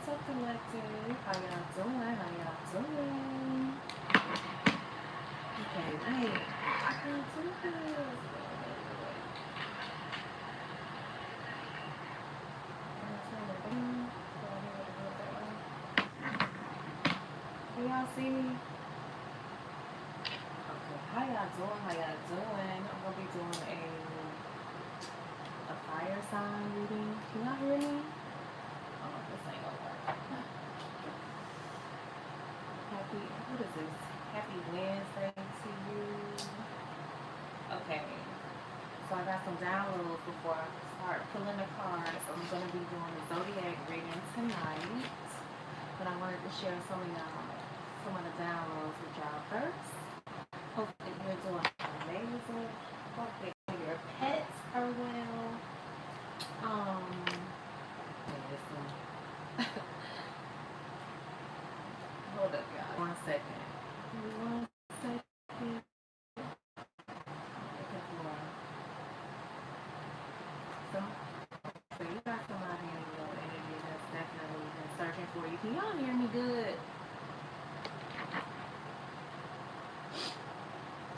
What's up, collective? How y'all doing? How y'all doing? Okay, wait. I can't do this. Can y'all see me? Okay. How y'all doing? How y'all doing? I'm gonna be doing a fire sign reading. Can y'all hear me? Oh, this ain't gonna work. Happy, what is this? Happy Wednesday to you. Okay. So I got some downloads before I start pulling the cards. I'm going to be doing a zodiac reading tonight. But I wanted to share some of the downloads with y'all first. Hopefully you're doing amazing. Hopefully your pets are well. This one. Hold up, y'all. 1 second. 1 second. So you got somebody in your energy that's definitely been searching for you. Can y'all hear me good?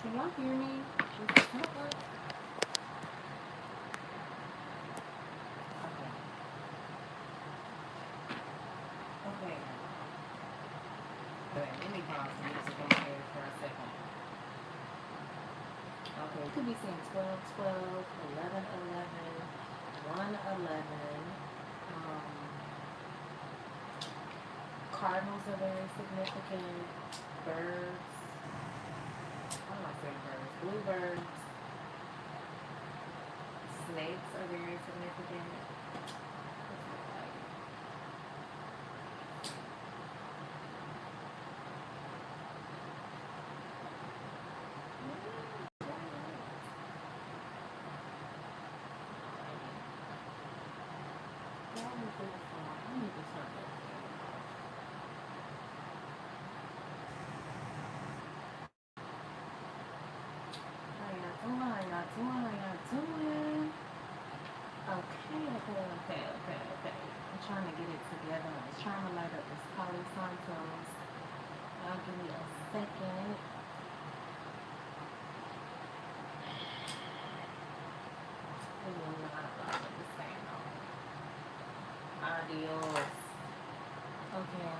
Can y'all hear me? Okay. Okay. Wait, let me pause the music in my ear for a second. Okay, you could be seeing 12, 12, 11, 11, 1, 11. Cardinals are very significant. Birds. I don't like saying birds. Bluebirds. Snakes are very significant. Okay. I'm trying to get it together. I was trying to light up this Palo Santos. Y'all give me a second. This thing on. Adios. Okay.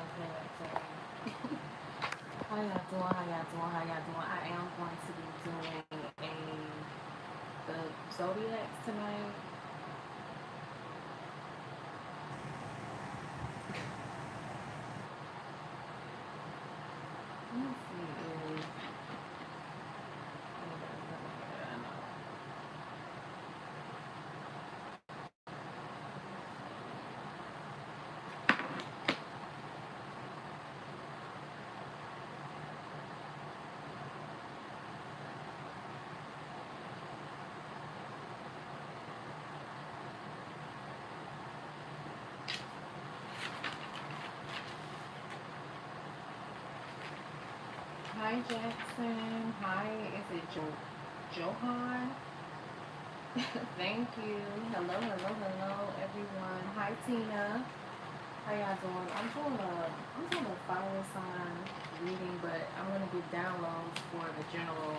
How y'all doing? I am going to be doing the zodiacs tonight. Let me see. Hi Jackson. Hi, is it Johan? Thank you. Hello, everyone. Hi Tina. How y'all doing? I'm doing a fire sign reading, but I'm gonna give downloads for the general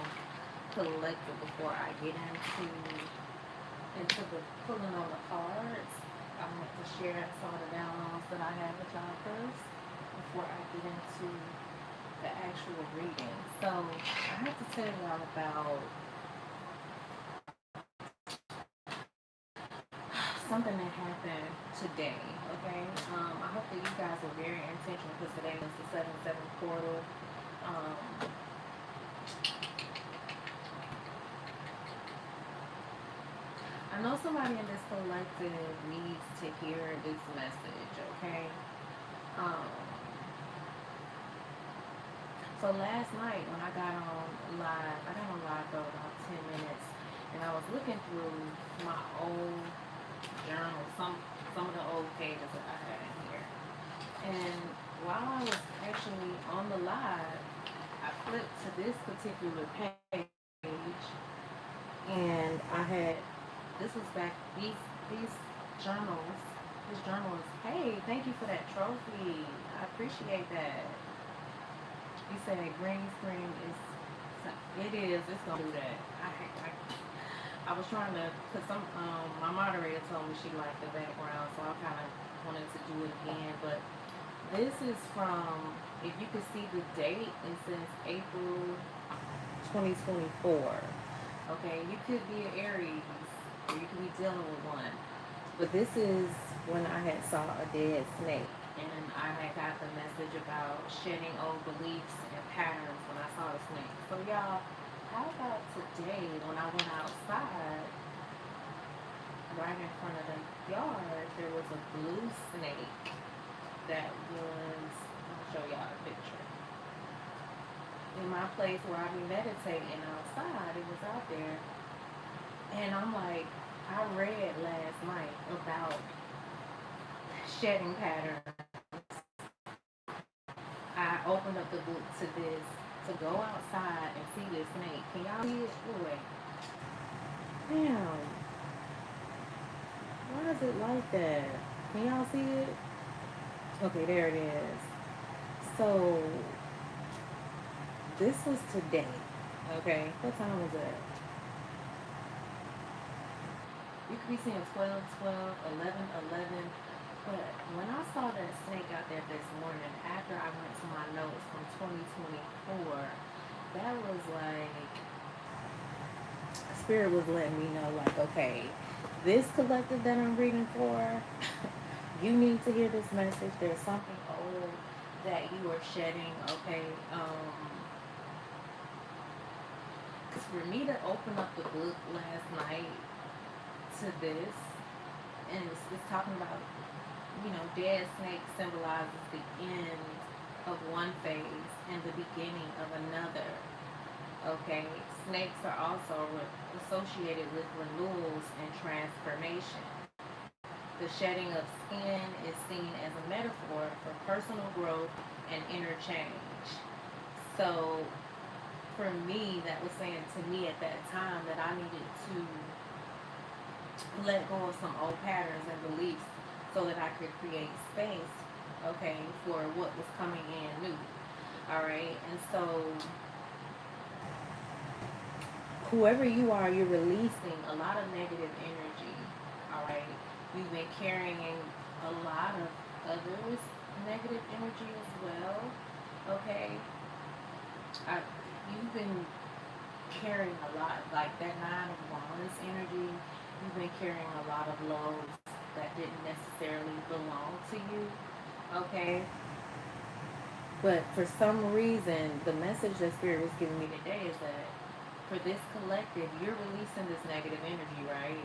collective before I get into the pulling on the cards. I want to share some of the downloads that I have with y'all first before I get into the actual reading. So I have to tell y'all about something that happened today. Okay, I hope that you guys are very intentional because today is the 7/7 portal. I know somebody in this collective needs to hear this message. Okay. So last night when I got on live for about 10 minutes, and I was looking through my old journal, some of the old pages that I had in here. And while I was actually on the live, I flipped to this particular page, and I had, this was back, these journals This journal is, hey, thank you for that trophy. I appreciate that. You said green screen is, it is, it's gonna do that. I was trying to, cause my moderator told me she liked the background, so I kind of wanted to do it again. But this is from, if you can see the date, it says April 2024. Okay, you could be an Aries, or you could be dealing with one. But this is when I had saw a dead snake, and I had got the message about shedding old beliefs and patterns when I saw the snake. So y'all, how about today when I went outside, right in front of the yard, there was a blue snake that was, I'll show y'all the picture. In my place where I be meditating outside, it was out there. And I'm like, I read last night about shedding patterns. I opened up the book to this, to go outside and see this snake. Can y'all see it? Wait. Damn. Why is it like that? Can y'all see it? Okay, there it is. So, this was today. Okay, what time was it? You could be seeing 12, 12, 11, 11. But when I saw that snake out there this morning, after I went to my notes from 2024, that was like, Spirit was letting me know, like, okay, this collective that I'm reading for, you need to hear this message. There's something old that you are shedding, okay? Because for me to open up the book last night to this, and it's talking about, dead snake symbolizes the end of one phase and the beginning of another. Okay, snakes are also associated with renewals and transformation. The shedding of skin is seen as a metaphor for personal growth and inner change. So, for me, that was saying to me at that time that I needed to let go of some old patterns and beliefs so that I could create space, okay, for what was coming in new. All right, and so whoever you are, you're releasing a lot of negative energy. All right, you've been carrying a lot of others' negative energy as well. Okay, you've been carrying a lot, like that Nine of Wands energy. You've been carrying a lot of loads that didn't necessarily belong to you. Okay, but for some reason, the message that Spirit was giving me today is that for this collective, you're releasing this negative energy, right?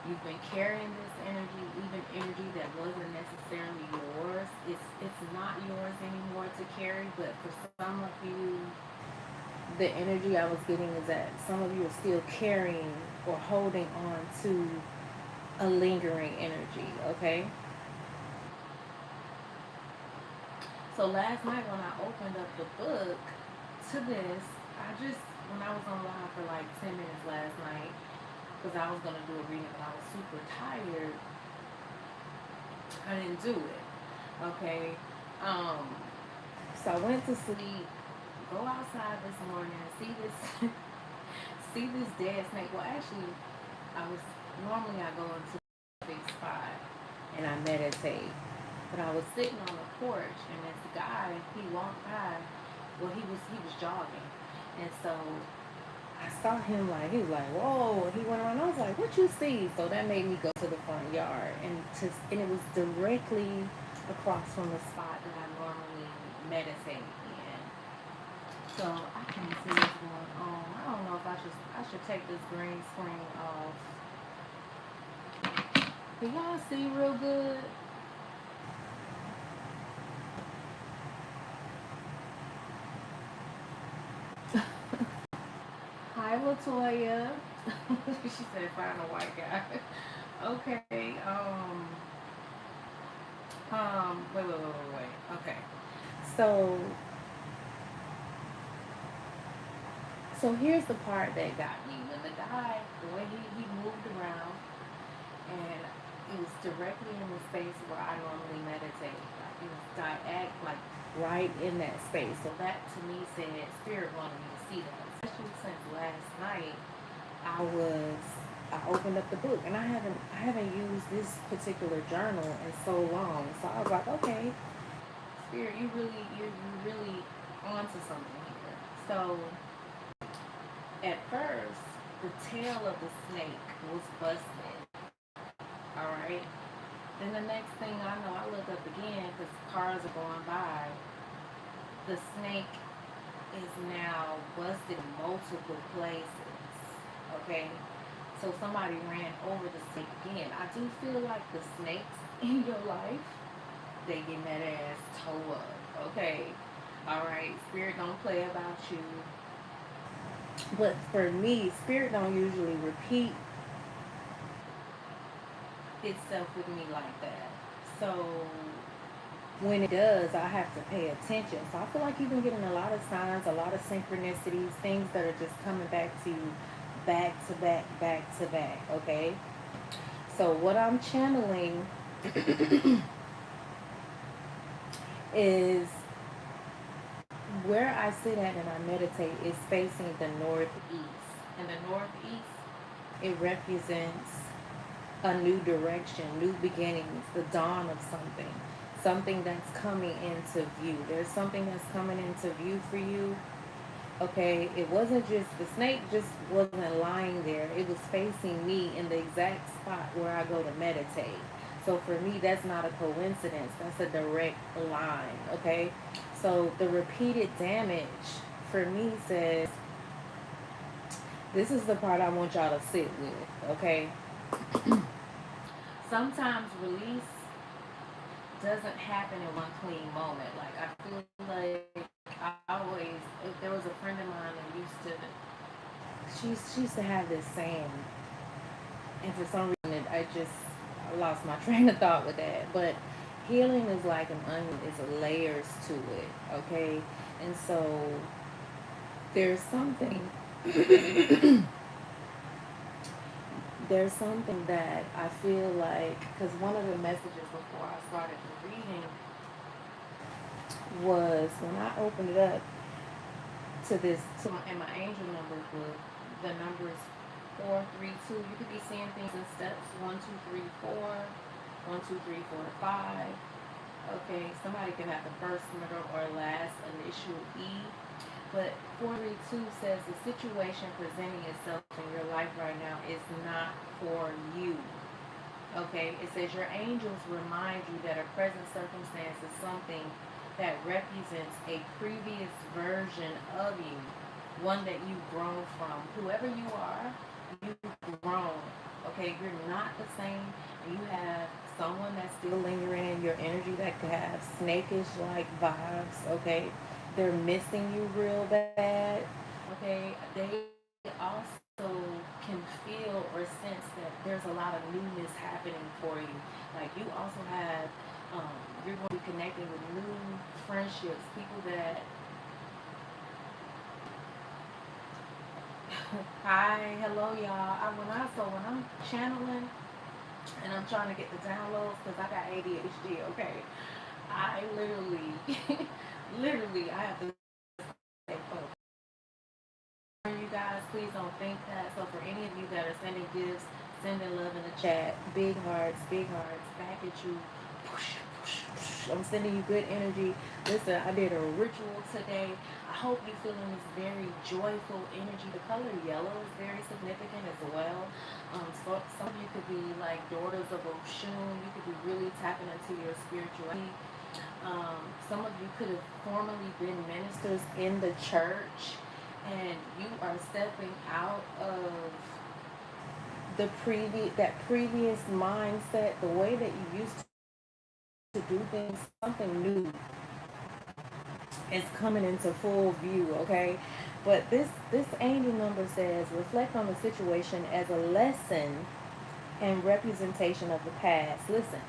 You've been carrying this energy, even energy that wasn't necessarily yours. It's not yours anymore to carry, but for some of you, the energy I was getting is that some of you are still carrying or holding on to a lingering energy, okay? So last night when I opened up the book to this, when I was on live for like 10 minutes last night, because I was going to do a reading but I was super tired, I didn't do it, okay? So I went to sleep, go outside this morning, see this see this dead snake. Well, actually, normally I go into a big spot and I meditate. But I was sitting on the porch and this guy, he walked by, well, he was jogging. And so I saw him, like, he was like, whoa, and he went around, I was like, what you see? So that made me go to the front yard, and it was directly across from the spot that I normally meditate in. So I can see what's going on. I don't know if I should take this green screen off. Can y'all see real good? Hi, Latoya. She said, find a white guy. Okay. Wait. Okay. So here's the part that got me. When the guy, the way he moved around, and it was directly in the space where I normally meditate. Like it was like right in that space. So that to me said spirit wanted me to see that. Especially since last night I was I opened up the book and I haven't used this particular journal in so long. So I was like, okay, spirit, you really onto something here. So at first the tail of the snake was busted. All right. Then the next thing I know, I look up again because cars are going by. The snake is now busted in multiple places. Okay? So somebody ran over the snake again. I do feel like the snakes in your life, they getting that ass toe up. Okay? Alright? Spirit don't play about you. But for me, spirit don't usually repeat itself with me like that. So when it does, I have to pay attention. So I feel like you've been getting a lot of signs, a lot of synchronicities, things that are just coming back to you, back to back, back to back. Okay. So what I'm channeling is where I sit at and I meditate is facing the northeast. And the northeast, it represents a new direction, new beginnings, the dawn of something, something that's coming into view. There's something that's coming into view for you. Okay, it wasn't just the snake just wasn't lying there. It was facing me in the exact spot where I go to meditate. So for me, that's not a coincidence. That's a direct line. Okay, so the repeated damage for me says this is the part I want y'all to sit with. Okay, sometimes release doesn't happen in one clean moment. Like I feel like I always, if there was a friend of mine that she used to have this saying, and for some reason I lost my train of thought with that. But healing is like an onion; it's layers to it. Okay, and so there's something. There's something that I feel like, because one of the messages before I started the reading was when I opened it up to this, in my angel numbers book, the numbers 432. You could be seeing things in steps 1, 2, 3, 4, 1, 2, 3, 4, 5. Okay, somebody can have the first, middle, or last initial E. But 432 says the situation presenting itself in your life right now is not for you. Okay, it says your angels remind you that a present circumstance is something that represents a previous version of you, one that you've grown from. Whoever you are, you've grown. Okay, you're not the same. You have someone that's still lingering in your energy that could have snakish like vibes. Okay, they're missing you real bad. Okay, they also can feel or sense that there's a lot of newness happening for you. Like you also have, you're going to be connecting with new friendships, people that. Hi, hello, y'all. When I'm channeling and I'm trying to get the downloads because I got ADHD. Okay, I literally, literally, I have to say, folks. You guys, please don't think that. So for any of you that are sending gifts, sending love in the chat, big hearts, back at you. I'm sending you good energy. Listen, I did a ritual today. I hope you're feeling this very joyful energy. The color yellow is very significant as well. So some of you could be like daughters of Oshun. You could be really tapping into your spirituality. Some of you could have formerly been ministers in the church, and you are stepping out of that previous mindset, the way that you used to do things. Something new is coming into full view. Okay, but this angel number says reflect on the situation as a lesson and representation of the past. Listen,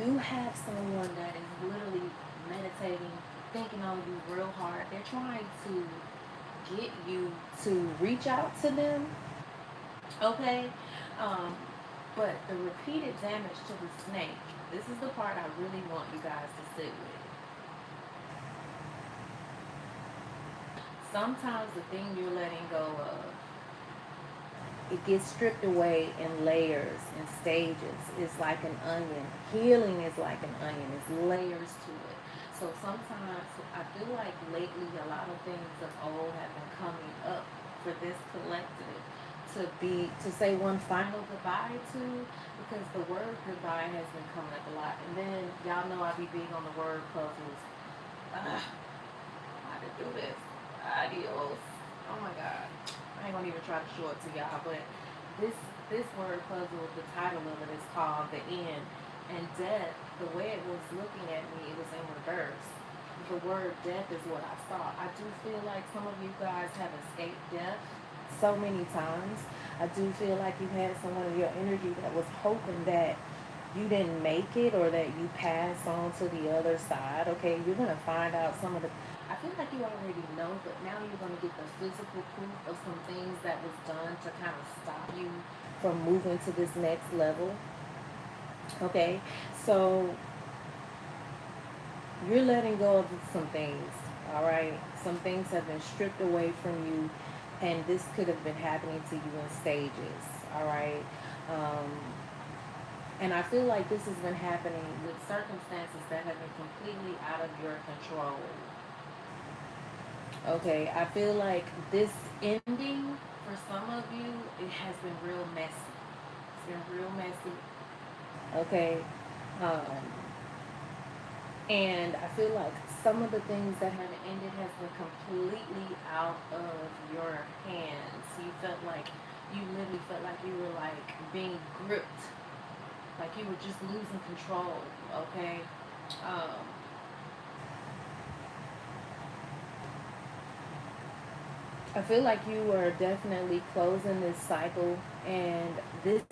you have someone that is literally meditating, thinking on you real hard. They're trying to get you to reach out to them. Okay, um, But the repeated damage to the snake, this is the part I really want you guys to sit with. Sometimes the thing you're letting go of, it gets stripped away in layers and stages. It's like an onion. Healing is like an onion. It's layers to it. So sometimes I feel like lately a lot of things of old have been coming up for this collective to say one final goodbye to, because the word goodbye has been coming up a lot. And then y'all know I be big on the word puzzles. How to do this? Adios. Oh my god. I ain't gonna even try to show it to y'all, but this word puzzle, the title of it is called The End. And death, the way it was looking at me, it was in reverse. The word death is what I saw. I do feel like some of you guys have escaped death so many times. I do feel like you had someone of your energy that was hoping that you didn't make it or that you passed on to the other side. Okay, you're going to find out some of the, I feel like you already know, but now you're going to get the physical proof of some things that was done to kind of stop you from moving to this next level. Okay, so you're letting go of some things. All right, some things have been stripped away from you, and this could have been happening to you in stages. All right. And I feel like this has been happening with circumstances that have been completely out of your control. Okay, I feel like this ending for some of you, it has been real messy. It's been real messy. Okay. Um, and I feel like some of the things that have ended has been completely out of your hands. You felt like, you literally felt like you were like being gripped, like you were just losing control. Okay. Um, I feel like you are definitely closing this cycle, and this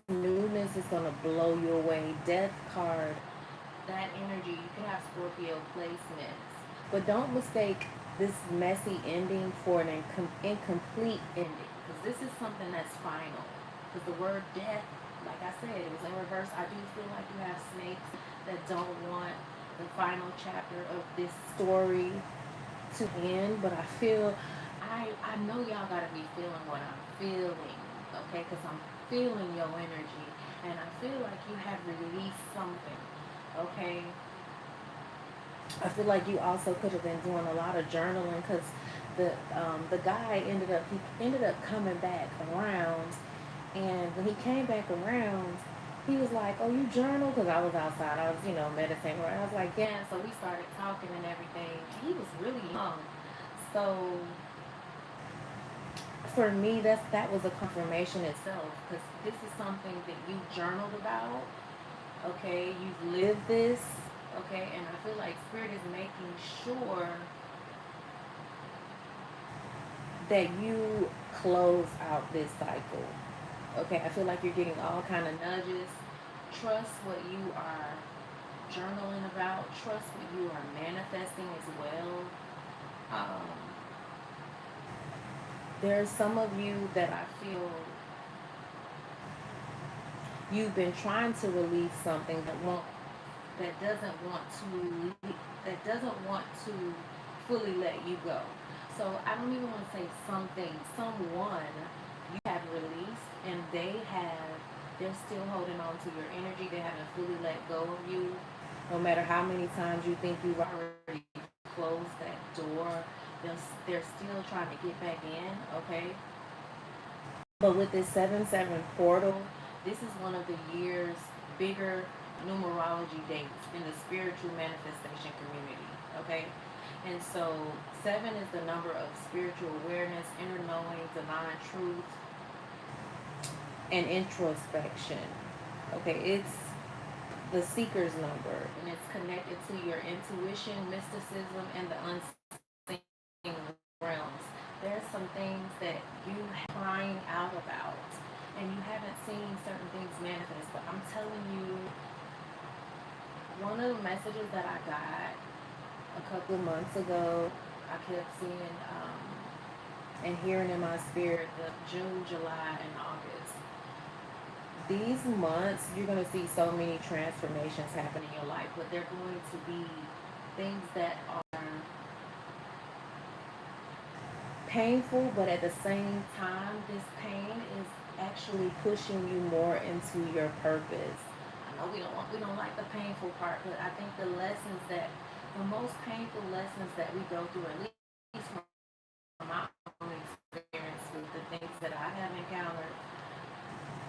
newness is going to blow you away. Death card, that energy, you can have Scorpio placements, but don't mistake this messy ending for an incomplete ending, because this is something that's final. Because the word death, like I said, it was in reverse. I do feel like you have snakes that don't want the final chapter of this story to end, but I know y'all gotta be feeling what I'm feeling, okay? Because I'm feeling your energy, and I feel like you have released something, okay? I feel like you also could have been doing a lot of journaling, because the guy he ended up coming back around, and when he came back around, he was like, "Oh, you journal?" Because I was outside, I was meditating. I was like, "Yeah." So we started talking and everything. He was really young, so for me, that was a confirmation itself, because this is something that you journaled about. Okay, you've lived this. Okay, and I feel like Spirit is making sure that you close out this cycle. Okay, I feel like you're getting all kind of nudges. Trust what you are journaling about. Trust what you are manifesting as well. Um, there's some of you that I feel you've been trying to release something that doesn't want to fully let you go. So I don't even want to say something, someone you have released, and they're still holding on to your energy. They haven't fully let go of you. No matter how many times you think you've already closed that door, they're still trying to get back in, okay? But with this 7-7 portal, this is one of the year's bigger numerology dates in the spiritual manifestation community, okay? And so 7 is the number of spiritual awareness, inner knowing, divine truth, and introspection. Okay, it's the seeker's number, and it's connected to your intuition, mysticism, and the unseen realms. There's some things that you are crying out about, and you haven't seen certain things manifest. But I'm telling you, one of the messages that I got a couple of months ago, I kept seeing and hearing in my spirit the June, July, and August. these months, you're going to see so many transformations happen in your life, but they're going to be things that are painful, but at the same time, this pain is actually pushing you more into your purpose. I know we don't like the painful part, but I think the most painful lessons that we go through, at least from my own experience with the things that I have encountered,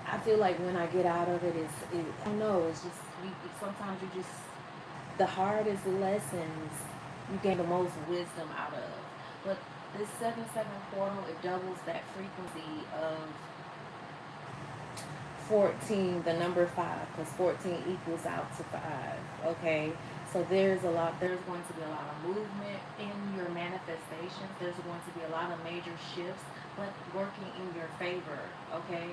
I feel like when I get out of I don't know, it's just sometimes you just the hardest lessons you gain the most wisdom out of. But this 7-7 portal, it doubles that frequency of 14, the number 5, because 14 equals out to 5. Okay, so there's going to be a lot of movement in your manifestations. There's going to be a lot of major shifts, but working in your favor. Okay,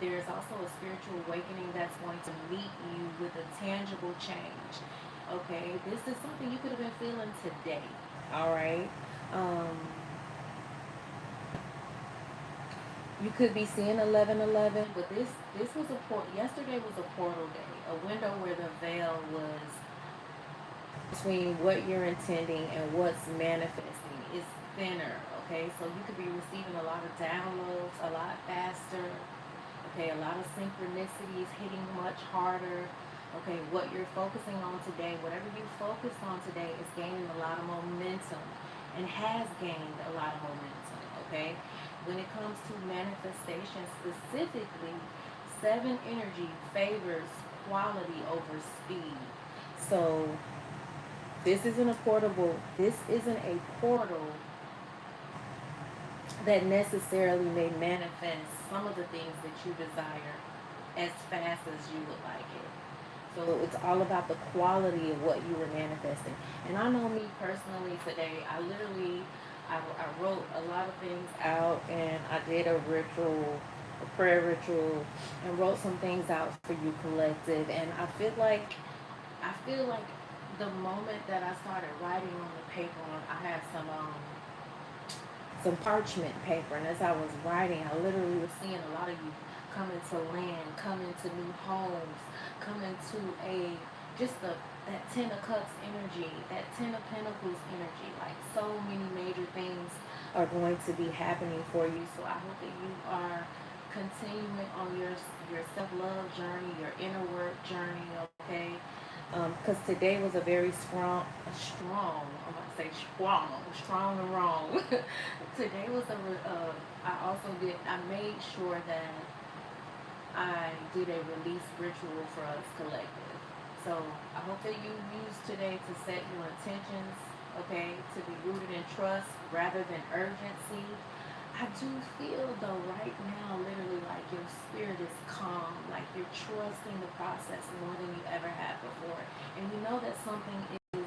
there's also a spiritual awakening that's going to meet you with a tangible change. Okay, this is something you could have been feeling today. All right. Um, You could be seeing 11:11, but this was a port. Yesterday was a portal day, a window where the veil was between what you're intending and what's manifesting is thinner. Okay, so you could be receiving a lot of downloads a lot faster. Okay, a lot of synchronicities hitting much harder. Okay, what you're focusing on today, whatever you focus on today, is gaining a lot of momentum and has gained a lot of momentum. Okay, when it comes to manifestation specifically, 7 energy favors quality over speed. So this isn't a portal that necessarily may manifest some of the things that you desire as fast as you would like it. So it's all about the quality of what you were manifesting. And I know me personally today, I wrote a lot of things out, and I did a prayer ritual, and wrote some things out for you collective. And I feel like the moment that I started writing on the paper, I had some parchment paper, and as I was writing, I literally was seeing a lot of you come into land, come into new homes, come into that Ten of Cups energy, that Ten of Pentacles energy. Like, so many major things are going to be happening for you. So I hope that you are continuing on your self-love journey, your inner work journey, okay? Because today was a very I'm going to say strong and wrong. Today was I made sure that I did a release ritual for us collective. So I hope that you use today to set your intentions, okay, to be rooted in trust rather than urgency. I do feel though right now literally like your spirit is calm, like you're trusting the process more than you ever have before. And you know that something is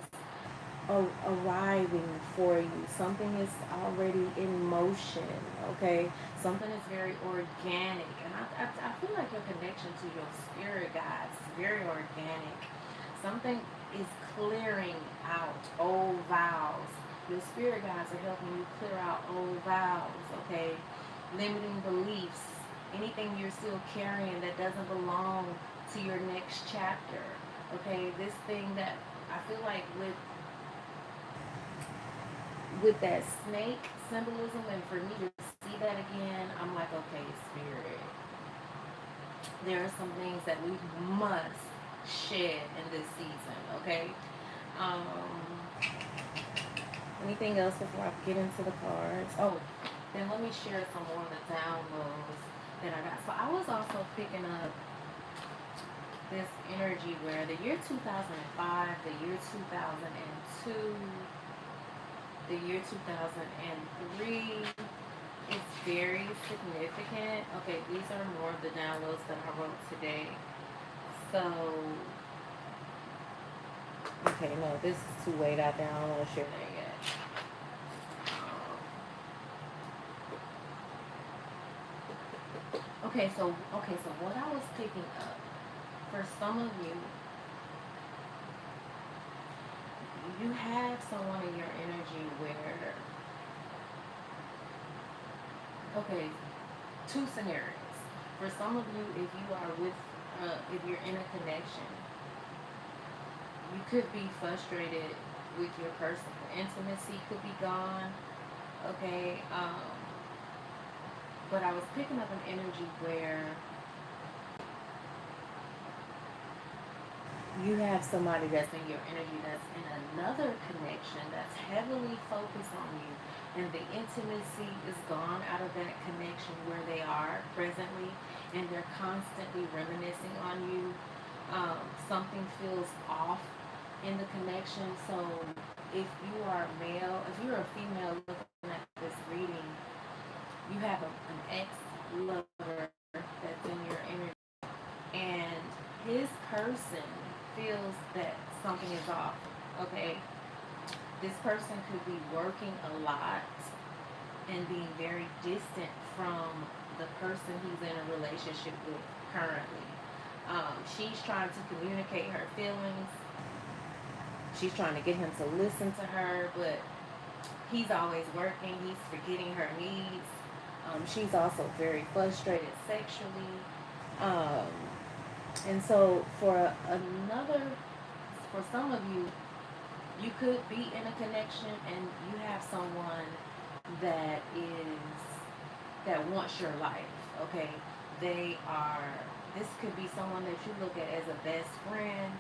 arriving for you. Something is already in motion, okay? Something is very organic. And I feel like your connection to your spirit guides is very organic. Something is clearing out old vows. Your spirit guides are helping you clear out old vows, okay? Limiting beliefs, anything you're still carrying that doesn't belong to your next chapter, okay? This thing that I feel like with that snake symbolism, and for me to see that again, I'm like, okay, spirit, there are some things that we must shed in this season, okay? Um, Anything else before I get into the cards? Oh, then let me share some more of the downloads that I got. So I was also picking up this energy where the year 2005, the year 2002, the year 2003 is very significant. Okay, these are more of the downloads that I wrote today. So, okay, no, this is too way out there. I don't want to share that yet. Okay, so what I was picking up for some of you, you have someone in your energy where, okay, 2 scenarios. For some of you, if you are with, if you're in a connection, you could be frustrated with your person. The intimacy could be gone. Okay. But I was picking up an energy where you have somebody that's in your energy that's in another connection that's heavily focused on you, and the intimacy is gone out of that connection where they are presently, and they're constantly reminiscing on you. Something feels off in the connection. So if you are male, if you're a female looking at this reading, you have an ex lover that's in your energy, and his person feels that something is off. Okay, this person could be working a lot and being very distant from the person he's in a relationship with currently. She's trying to communicate her feelings. She's trying to get him to listen to her, but he's always working. He's forgetting her needs. She's also very frustrated sexually. Um, and so for some of you, you could be in a connection and you have someone that wants your life. Okay, this could be someone that you look at as a best friend.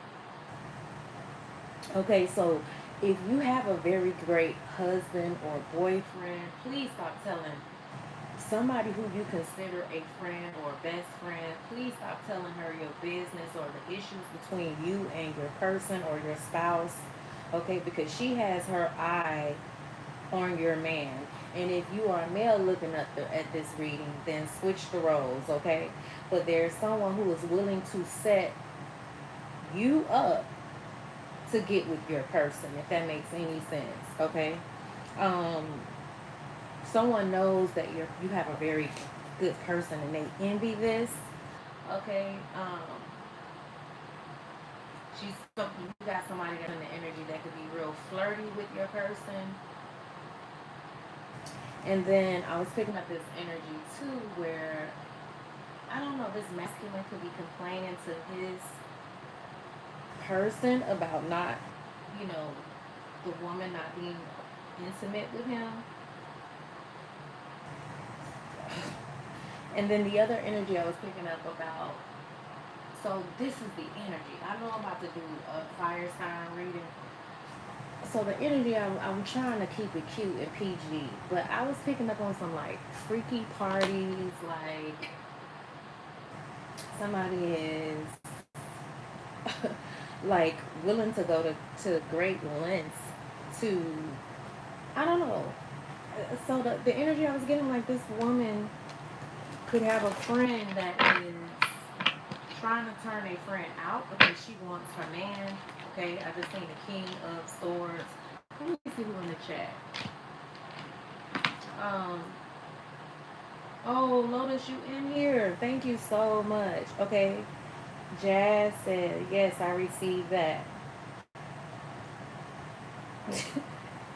Okay, so if you have a very great husband or boyfriend, please stop telling somebody who you consider a friend or best friend, please stop telling her your business or the issues between you and your person or your spouse. Okay, because she has her eye on your man. And if you are a male looking at this reading, then switch the roles, okay? But there's someone who is willing to set you up to get with your person, if that makes any sense, okay? Um, Someone knows that you have a very good person and they envy this, okay? You got somebody that's in the energy that could be real flirty with your person. And then I was picking up this energy too where, I don't know, this masculine could be complaining to his person about not, you know, the woman not being intimate with him. And then the other energy I was picking up about, so this is the energy. I know I'm about to do a fire sign reading. So the energy, I'm trying to keep it cute and PG, but I was picking up on some like freaky parties, like somebody is like willing to go to great lengths to, I don't know. So the energy I was getting, like this woman could have a friend that is trying to turn a friend out because she wants her man. Okay, I just seen the King of Swords. Let me see who in the chat. Oh, Lotus, you in here. Thank you so much. Okay. Jazz said, yes, I received that.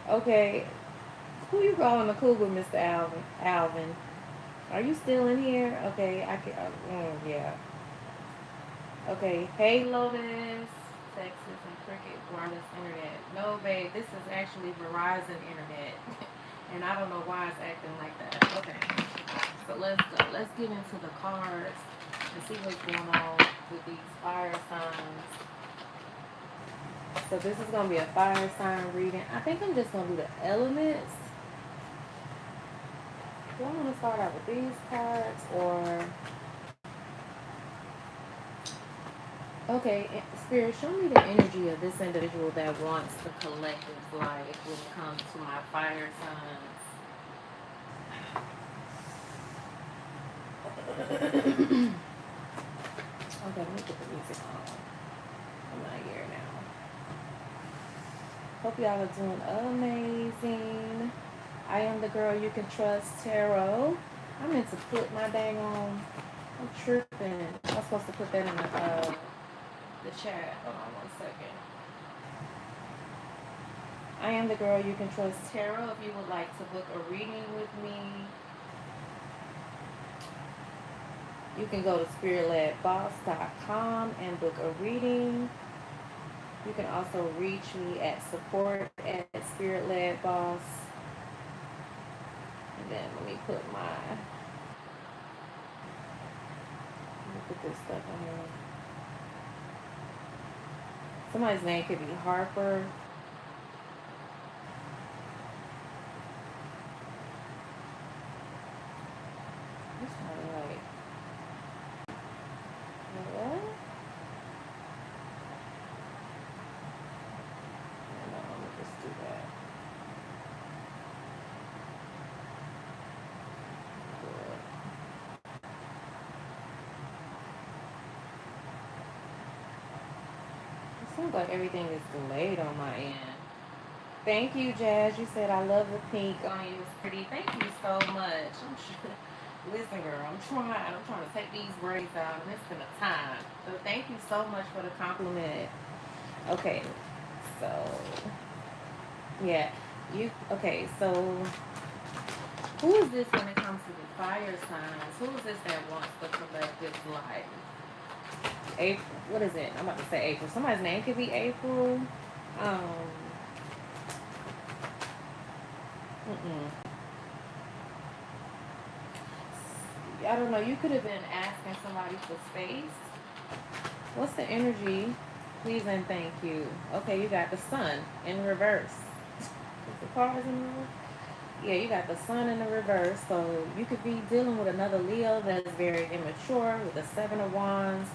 Okay. Who you calling a cougar, Mr. Alvin? Are you still in here? Okay, I can. Yeah. Okay. Hey, Lotus. Texas and Cricket Wireless Internet. No, babe, this is actually Verizon Internet. And I don't know why it's acting like that. Okay. So let's go. Let's get into the cards and see what's going on with these fire signs. So this is going to be a fire sign reading. I think I'm just going to do the elements. Do I want to start out with these cards or... Okay, Spirit, show me the energy of this individual that wants the collective's life when it comes to my fire signs. Okay, let me put the music on. I'm not here now. Hope y'all are doing amazing. I am the girl you can trust, Tarot. I meant to put my dang on. I'm tripping. I was supposed to put that in the chat. Hold on 1 second. I am the girl you can trust, Tarot. If you would like to book a reading with me, You can go to spiritledboss.com and book a reading. You can also reach me at support@spiritledboss. And then let me put this stuff in here. Somebody's name could be Harper. It's probably like, what? No, let me just do that. Good. It seems like everything is delayed on my end. Thank you, Jazz. You said I love the pink on you. It's pretty. Thank you so much. Listen, girl, I'm trying. I'm trying to take these braids out, and it's been a time. So thank you so much for the compliment. Okay, so yeah, you. Okay, so who is this when it comes to the fire signs? Who is this that wants the collective life? April. What is it? I'm about to say April. Somebody's name could be April. Um. Mm-mm. I don't know. You could have been asking somebody for space. What's the energy? Please and thank you. Okay, you got the sun in reverse. Is the cards in reverse? Yeah, you got the sun in the reverse. So you could be dealing with another Leo that's very immature with the Seven of Wands.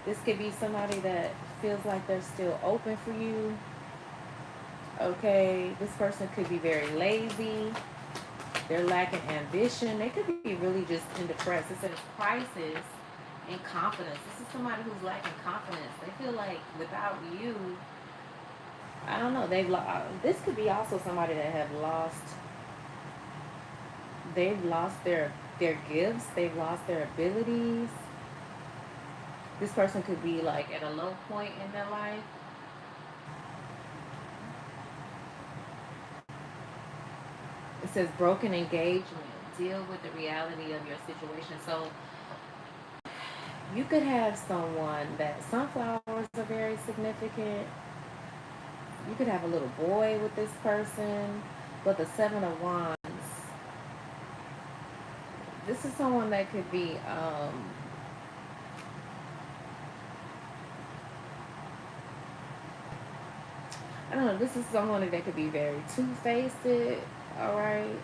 This could be somebody that feels like they're still open for you. Okay, this person could be very lazy. They're lacking ambition. They could be really just in depressed. It says crisis and confidence. This is somebody who's lacking confidence. They feel like without you, I don't know. This could be also somebody that have lost. They've lost their gifts. They've lost their abilities. This person could be like at a low point in their life. It says broken engagement. Deal with the reality of your situation. So you could have someone that sunflowers are very significant. You could have a little boy with this person, but the Seven of Wands. This is someone that could be. I don't know. This is someone that could be very two-faced. All right.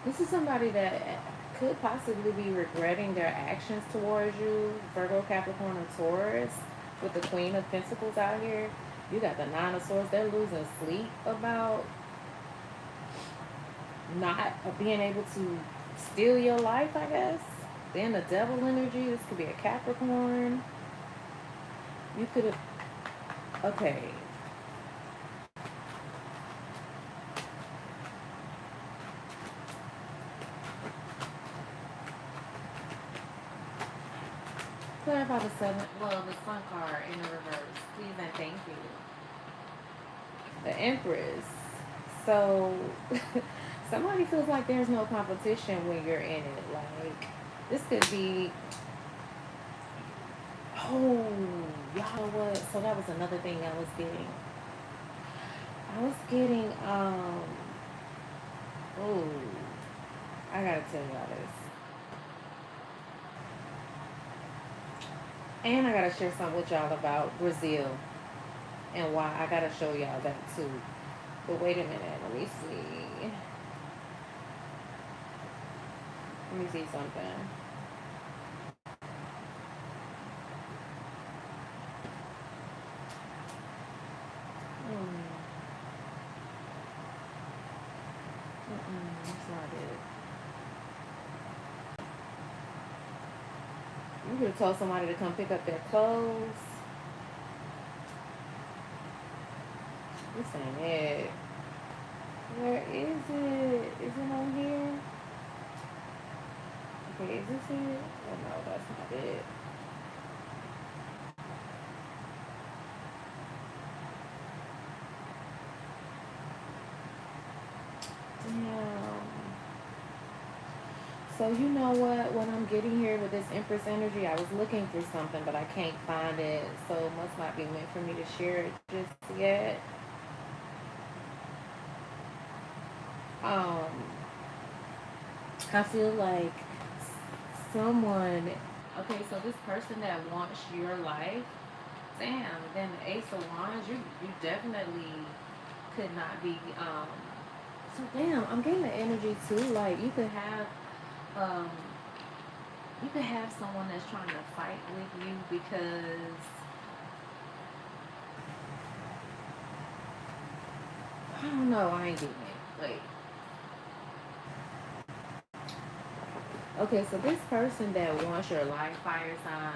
This is somebody that could possibly be regretting their actions towards you, Virgo, Capricorn, or Taurus, with the Queen of Pentacles out here. You got the Nine of Swords. They're losing sleep about not being able to steal your life, I guess. Then the Devil energy. This could be a Capricorn. You could have. Okay. Clarify the seven. Well, the Sun card in the reverse. Please and thank you. The Empress. So somebody feels like there's no competition when you're in it. Like this could be. Oh, y'all know what? So that was another thing I was getting. I was getting. Oh, I gotta tell y'all this. And I gotta share something with y'all about Brazil and why I gotta show y'all that too. But wait a minute, let me see. Let me see something. That's not it. You could have told somebody to come pick up their clothes. This ain't it. Where is it? Is it on here? Okay, is this it? Oh no, that's not it. So you know what I'm getting here with this Empress energy, I was looking for something, but I can't find it. So it must not be meant for me to share it just yet. Um, I feel like someone. Okay, so this person that wants your life, damn. Then the Ace of Wands, you definitely could not be. So damn, I'm getting the energy too. Like um, you could have someone that's trying to fight with you because I don't know. I ain't getting it. Like, okay, so this person that wants your life, fire signs,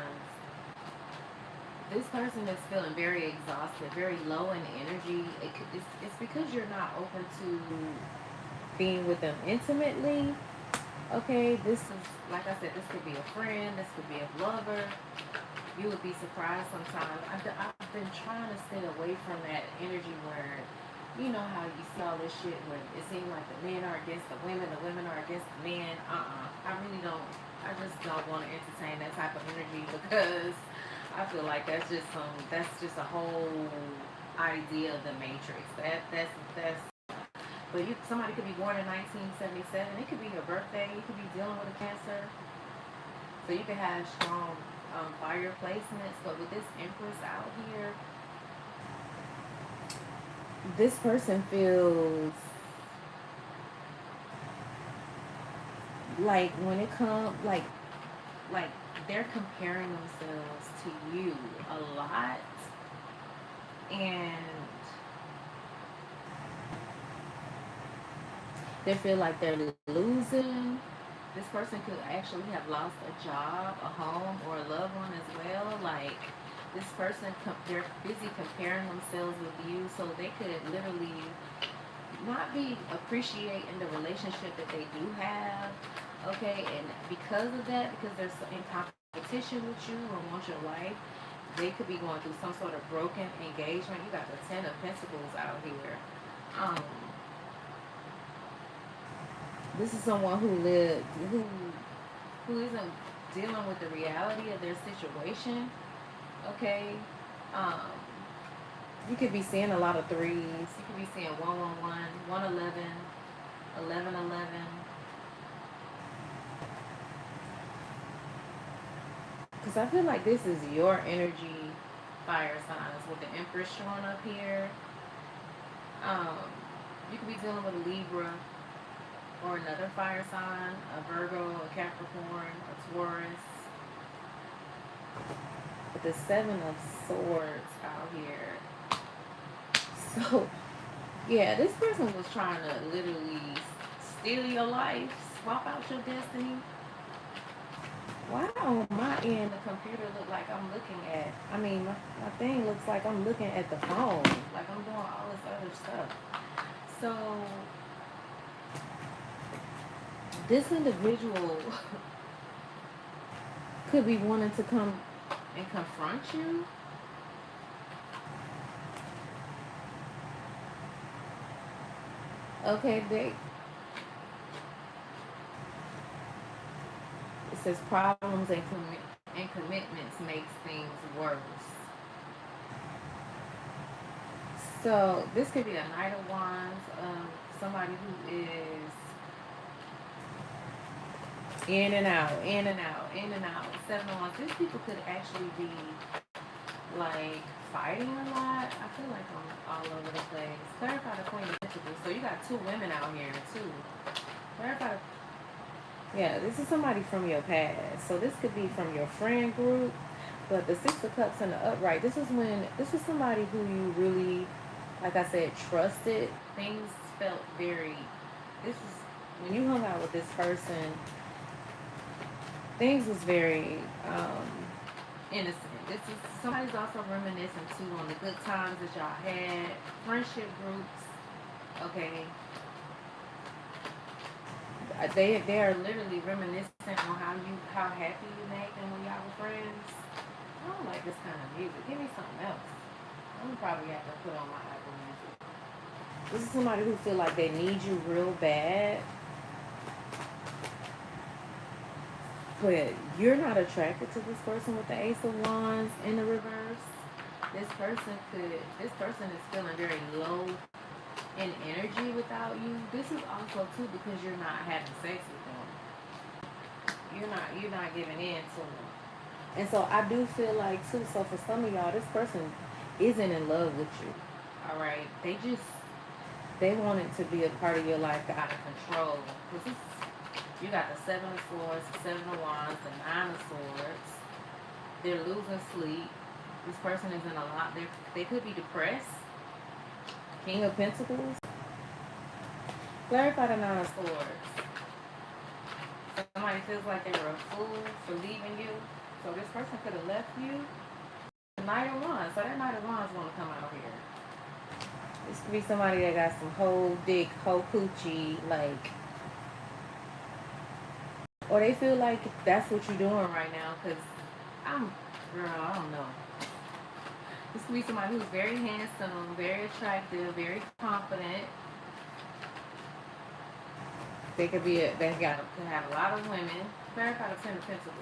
this person is feeling very exhausted, very low in energy. It's because you're not open to being with them intimately. Okay, this is, like I said, this could be a friend, this could be a lover. You would be surprised sometimes. I've been trying to stay away from that energy where, you know how you see all this shit where it seems like the men are against the women are against the men. I really don't, I just don't want to entertain that type of energy because I feel like that's just a whole idea of the Matrix. That's but somebody could be born in 1977. It could be your birthday. You could be dealing with a cancer. So you could have strong fire placements. But with this Empress out here, this person feels like when it comes like they're comparing themselves to you a lot, and they feel like they're losing. This person could actually have lost a job, a home, or a loved one as well. Like this person, they're busy comparing themselves with you, so they could literally not be appreciating the relationship that they do have. Okay, and because of that, because they're in competition with you or want your life, they could be going through some sort of broken engagement. You got the Ten of Pentacles out here. Um, this is someone who isn't dealing with the reality of their situation. Okay, um, you could be seeing a lot of threes. You could be seeing 111, 111, 1111. Because I feel like this is your energy, fire signs, with the Empress showing up here. Um, you could be dealing with a Libra or another fire sign, a Virgo, a Capricorn, a Taurus. With the Seven of Swords out here. So, yeah, this person was trying to literally steal your life, swap out your destiny. Why on my end the computer look like I'm looking at, my thing looks like I'm looking at the phone, like I'm doing all this other stuff. So this individual could be wanting to come and confront you. Okay, it says problems and commitments makes things worse. So this could be a Knight of Wands, somebody who is in and out, in and out, in and out. Seven of Wands. These people could actually be like fighting a lot. I feel like I'm all over the place. Clarify the Queen of Pentacles. So you got two women out here too. Clarify the Yeah, this is somebody from your past. So this could be from your friend group. But the Six of Cups and the upright, this is somebody who you really, like I said, trusted. Things felt very, this is, when you hung out with this person, things was very innocent. This is, somebody's also reminiscing too on the good times that y'all had, friendship groups, okay? They are literally reminiscing on how happy you made them when y'all were friends. I don't like this kind of music. Give me something else. I'm probably have to put on my Apple Music. This is somebody who feel like they need you real bad. But you're not attracted to this person with the Ace of Wands in the reverse. This person is feeling very low in energy without you. This is also too because you're not having sex with them. You're not giving in to them. And so I do feel like too, so for some of y'all, this person isn't in love with you. All right. They want it to be a part of your life out of control. Because you got the Seven of Swords, the Seven of Wands, the Nine of Swords. They're losing sleep. This person is in a lot. They could be depressed. King of Pentacles. Clarify the Nine of Swords. Somebody feels like they were a fool for leaving you. So this person could have left you. The Knight of Wands. So that Knight of Wands want to come out here. This could be somebody that got some whole dick, whole coochie, like, or they feel like that's what you're doing right now. Cause girl, I don't know. This could be somebody who's very handsome, very attractive, very confident. They could have a lot of women. Clarify the Ten of Pentacles.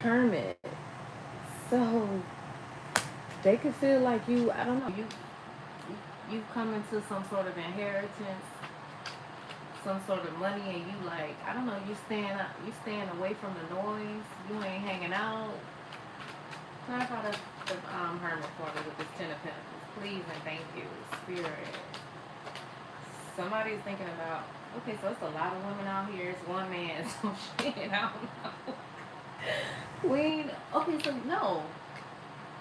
Hermit. So they could feel like you, I don't know, you come into some sort of inheritance, some sort of money, and you like, I don't know, you staying away from the noise, you ain't hanging out. Clarify the Hermit for me with this Ten of Pentacles, please and thank you, Spirit. Somebody's thinking about, okay, so it's a lot of women out here, it's one man, so shit, I don't know. Queen, okay, so no,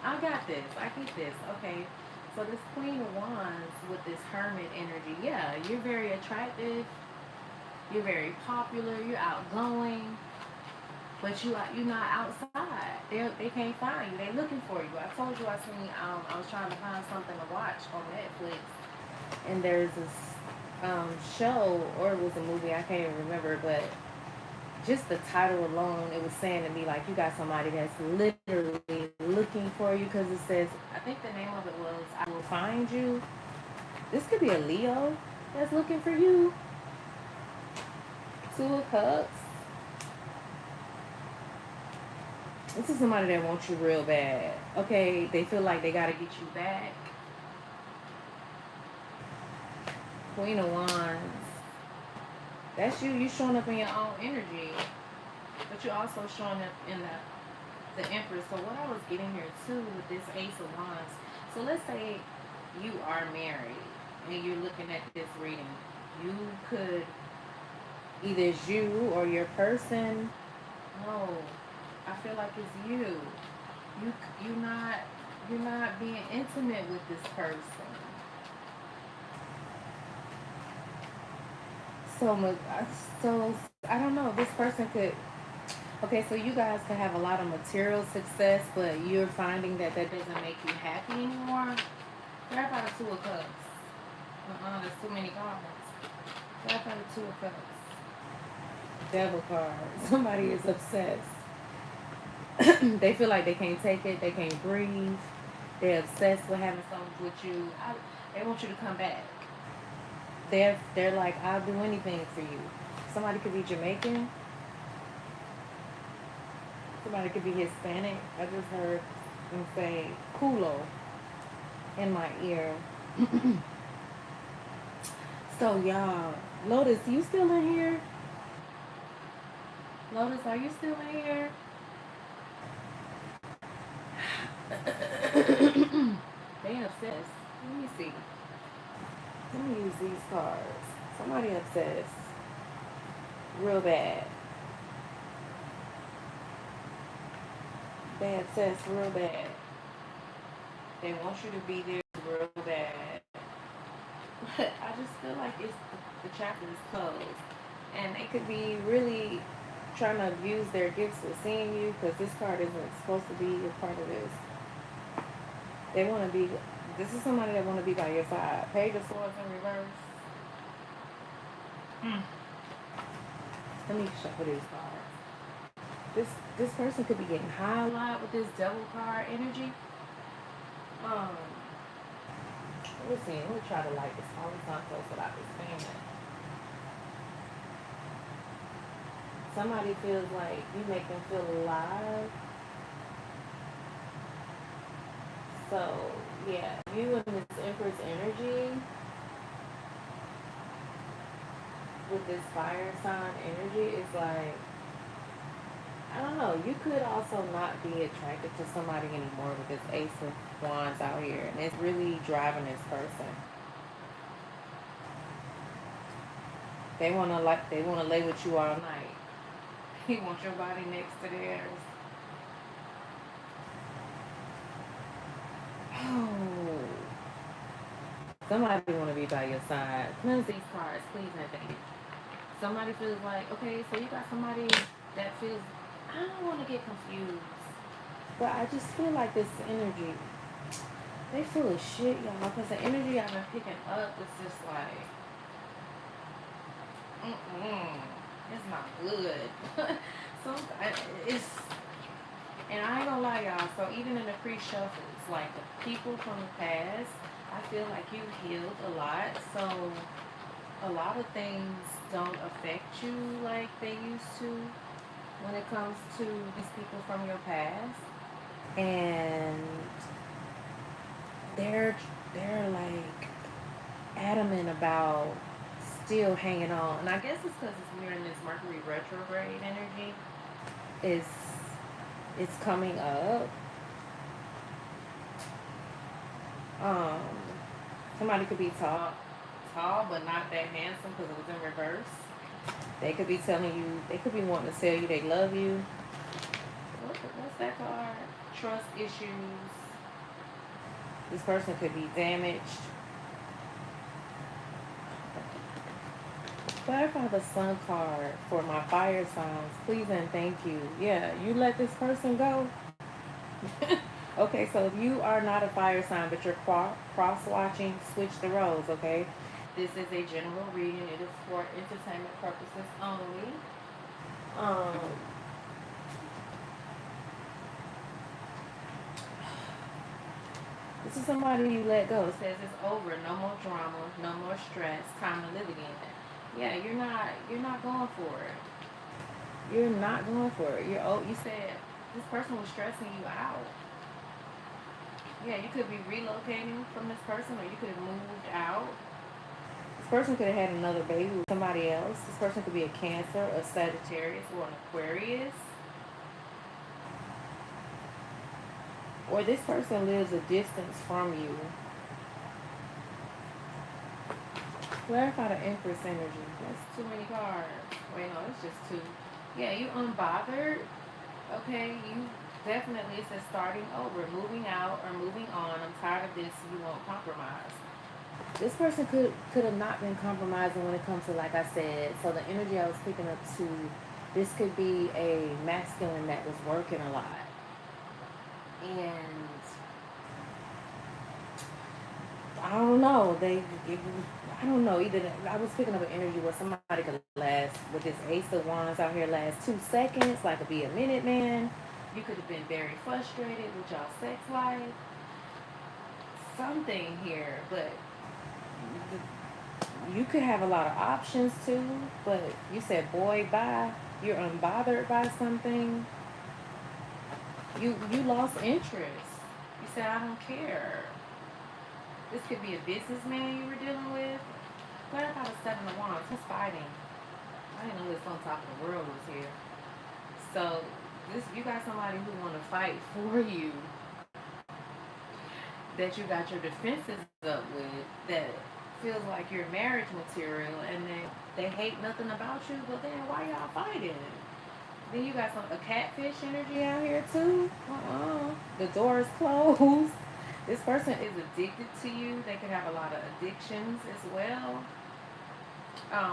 I got this, I get this, okay. So this Queen of Wands with this Hermit energy, yeah, you're very attractive, you're very popular, you're outgoing, but you're not outside. They can't find you. They're looking for you. I told you I was trying to find something to watch on Netflix, and there's this show, or it was a movie, I can't even remember, but just the title alone, it was saying to me like you got somebody that's literally looking for you, because it says, I think the name of it was I Will Find You. This could be a Leo that's looking for you. Two of Cups. This is somebody that wants you real bad. Okay, they feel like they got to get you back. Queen of Wands. That's you. You showing up in your own energy. But you're also showing up in the Empress. So what I was getting here too with this Ace of Wands. So let's say you are married and you're looking at this reading. You could, either it's you or your person. No, I feel like it's you. You're not being intimate with this person. So I don't know. This person could. Okay, so you guys could have a lot of material success, but you're finding that doesn't make you happy anymore. What about the Two of Cups? There's too many cards. What about the Two of Cups? Devil card. Somebody is obsessed. They feel like they can't take it. They can't breathe. They're obsessed with having something with you. They want you to come back. They're like, I'll do anything for you. Somebody could be Jamaican. Somebody could be Hispanic. I just heard them say culo in my ear. So y'all, Lotus, you still in here? Lotus, are you still in here? They obsessed. Let me see. Let me use these cards. Somebody obsessed. Real bad. They obsessed real bad. They want you to be there real bad. But I just feel like the chapter is closed. And they could be really trying to abuse their gifts with seeing you, because this card isn't supposed to be a part of this. They want to be, this is somebody that want to be by your side. Page of Swords in reverse. Let me shuffle these cards. This person could be getting high a lot with this Devil card energy. Let me try to light this Palo Santos without this fan. Somebody feels like you make them feel alive. So, yeah, you and this Empress energy with this fire sign energy is like, I don't know, you could also not be attracted to somebody anymore with this Ace of Wands out here. And it's really driving this person. They wanna lay with you all night. He wants your body next to theirs. Oh, somebody want to be by your side. Cleanse these cards, please and thank you. Somebody feels like, okay, so you got somebody that feels, I don't want to get confused, but I just feel like this energy, they full of shit, y'all, because the energy I've been picking up is just like, it's not good. So it's, and I ain't gonna lie, y'all, so even in the pre-shuffles, like the people from the past, I feel like you healed a lot, so a lot of things don't affect you like they used to when it comes to these people from your past. And they're like adamant about still hanging on. And I guess it's because it's mirroring this Mercury retrograde energy. It's coming up. Um, Somebody could be tall, but not that handsome because it was in reverse. They could be telling you, they could be wanting to tell you they love you. What's that card? Trust issues. This person could be damaged. Clarify the Sun card for my fire signs, please and thank you. Yeah, you let this person go. Okay, so if you are not a fire sign, but you're cross-watching, switch the roles, okay? This is a general reading. It is for entertainment purposes only. Um, this is somebody you let go. It says it's over. No more drama. No more stress. Time to live again. Yeah, you're not going for it. You're not going for it. You said this person was stressing you out. Yeah, you could be relocating from this person, or you could have moved out. This person could have had another baby with somebody else. This person could be a Cancer, a Sagittarius, or an Aquarius. Or this person lives a distance from you. Clarify the Empress energy. That's too many cards. Wait, no, it's just two. Yeah, you unbothered. Okay, you definitely, it says starting over, moving out or moving on. I'm tired of this. You won't compromise. This person could have not been compromising when it comes to, like I said. So the energy I was picking up to, this could be a masculine that was working a lot. And I don't know. I don't know. Either I was picking up an energy where somebody could last with this Ace of Wands out here last 2 seconds, like it be a minute, man. You could have been very frustrated with y'all sex life. Something here, but you could have a lot of options too. But you said, boy, bye. You're unbothered by something. You lost interest. You said, I don't care. This could be a businessman you were dealing with. What about a Seven of Wands? Who's fighting? I didn't know this on top of the world was here. So you got somebody who want to fight for you, that you got your defenses up with, that feels like you're marriage material, and they hate nothing about you. But then why y'all fighting? Then you got a catfish energy out here too. The door is closed. This person is addicted to you. They could have a lot of addictions as well.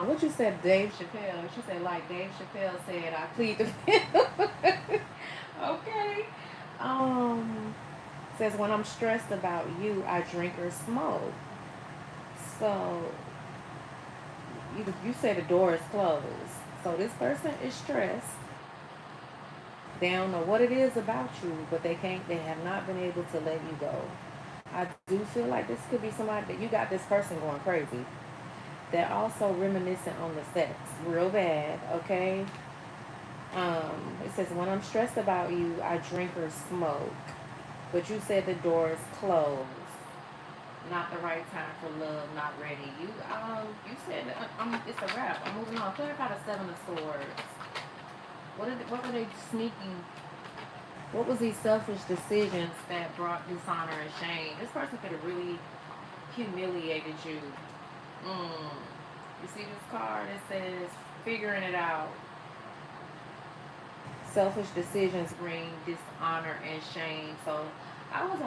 What you said, Dave Chappelle? She said, like Dave Chappelle said, I plead the fifth. Okay. Says, when I'm stressed about you, I drink or smoke. So you say the door is closed. So this person is stressed. They don't know what it is about you, but they have not been able to let you go. I do feel like this could be somebody that you got this person going crazy. They're also reminiscent on the sex real bad, okay? It says, when I'm stressed about you, I drink or smoke. But you said the door is closed. Not the right time for love, not ready. You said it's a wrap. I'm moving on. Clarify the Seven of Swords. What were they sneaking? What was these selfish decisions that brought dishonor and shame? This person could have really humiliated you. Mm. You see this card? It says figuring it out. Selfish decisions bring dishonor and shame. So I told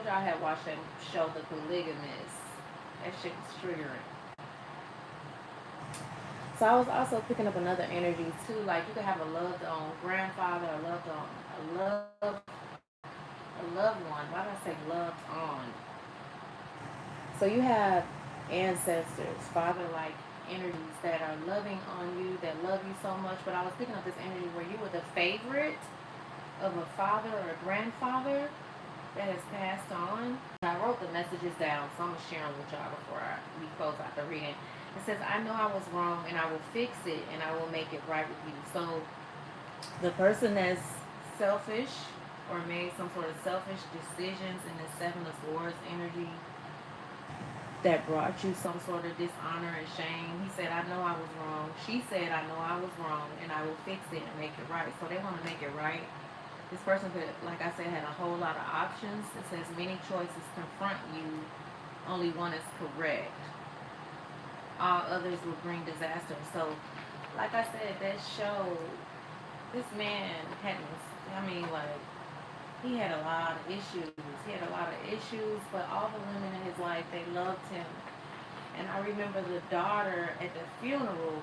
you I had watched that show, The Polygamist. That shit was triggering. So I was also picking up another energy too. Like you could have a loved on grandfather, a loved one. Why did I say loved on? So you have ancestors, father-like energies that are loving on you, that love you so much. But I was picking up this energy where you were the favorite of a father or a grandfather that has passed on. I wrote the messages down, so I'm going to share them with y'all before we close out the reading. It says, I know I was wrong and I will fix it and I will make it right with you. So the person that's selfish or made some sort of selfish decisions in the Seven of Swords energy that brought you some sort of dishonor and shame. He said, I know I was wrong. She said, I know I was wrong and I will fix it and make it right. So they want to make it right. This person could, like I said, had a whole lot of options. It says many choices confront you. Only one is correct. All others will bring disaster. So, like I said, that show, this man he had a lot of issues. He had a lot of issues, but all the women in his life, they loved him. And I remember the daughter at the funeral.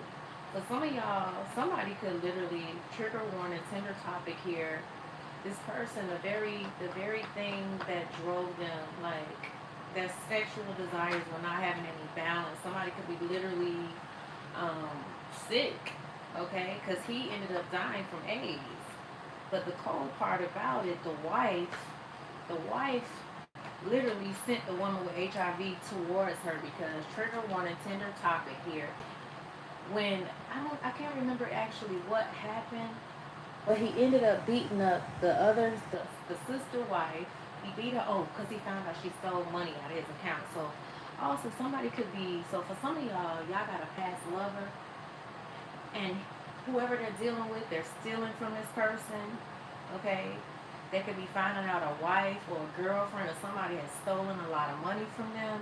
For some of y'all, somebody could literally trigger warning, tender topic here. This person, the very thing that drove them, like their sexual desires were not having any balance. Somebody could be literally sick, okay? Because he ended up dying from AIDS. But the cold part about it, the wife literally sent the woman with HIV towards her because trigger warning, tender topic here. When I can't remember actually what happened, but he ended up beating up the sister wife. He beat her, because he found out she stole money out of his account. So also somebody could be, so for some of y'all got a past lover, and whoever they're dealing with, they're stealing from this person, okay? They could be finding out a wife or a girlfriend or somebody has stolen a lot of money from them.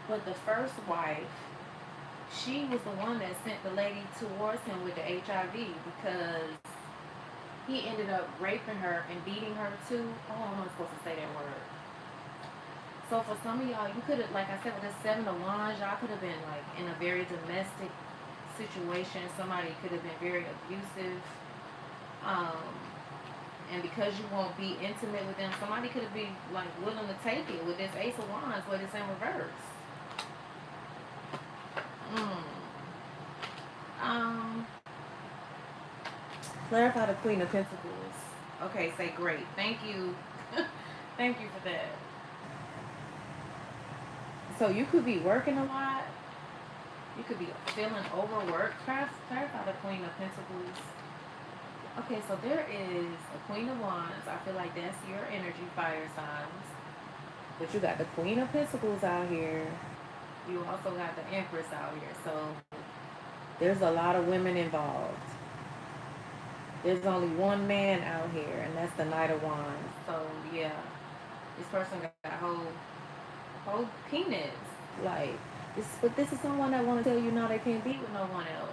But the first wife, she was the one that sent the lady towards him with the HIV because he ended up raping her and beating her too. Oh, I'm not supposed to say that word. So for some of y'all, you could have, like I said, with the Seven of Wands, y'all could have been like in a very domestic situation. Somebody could have been very abusive. And because you won't be intimate with them, somebody could have been like willing to take it with this Ace of Wands, but it's in reverse. Clarify the Queen of Pentacles. Okay, say great. Thank you. Thank you for that. So you could be working a lot. You could be feeling overworked. Clarify the Queen of Pentacles. Okay, so there is a Queen of Wands. I feel like that's your energy, fire signs. But you got the Queen of Pentacles out here. You also got the Empress out here. So there's a lot of women involved. There's only one man out here, and that's the Knight of Wands. So yeah, this person got a whole penis. Like but this is someone that want to tell you no, they can't be with no one else.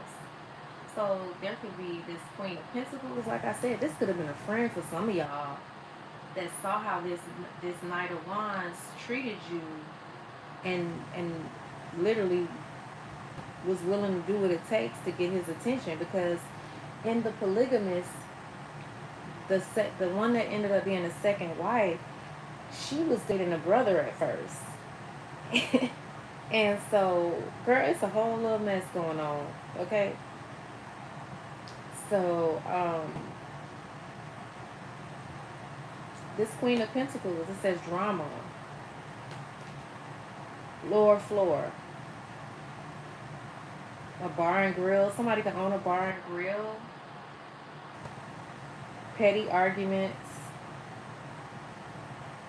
So there could be this Queen of Pentacles. Like I said, this could have been a friend for some of y'all that saw how this Knight of Wands treated you, and literally was willing to do what it takes to get his attention. Because in the polygamist, the one that ended up being the second wife, she was dating a brother at first. And so, girl, it's a whole little mess going on, okay? So, This Queen of Pentacles, it says drama. Lower floor. A bar and grill. Somebody can own a bar and grill. Petty arguments.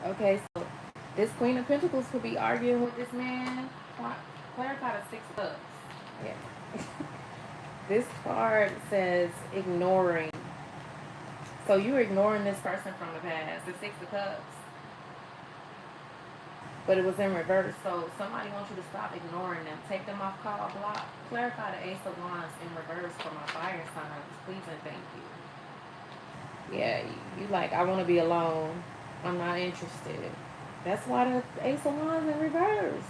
Okay, so this Queen of Pentacles could be arguing with this man. Clarify the Six of Cups. Yeah. This card says ignoring. So you're ignoring this person from the past. The Six of Cups. But it was in reverse. So somebody wants you to stop ignoring them. Take them off call, block. Clarify the Ace of Wands in reverse for my fire signs. Please and thank you. Yeah, you like, I want to be alone. I'm not interested. That's why the Ace of Wands in reverse.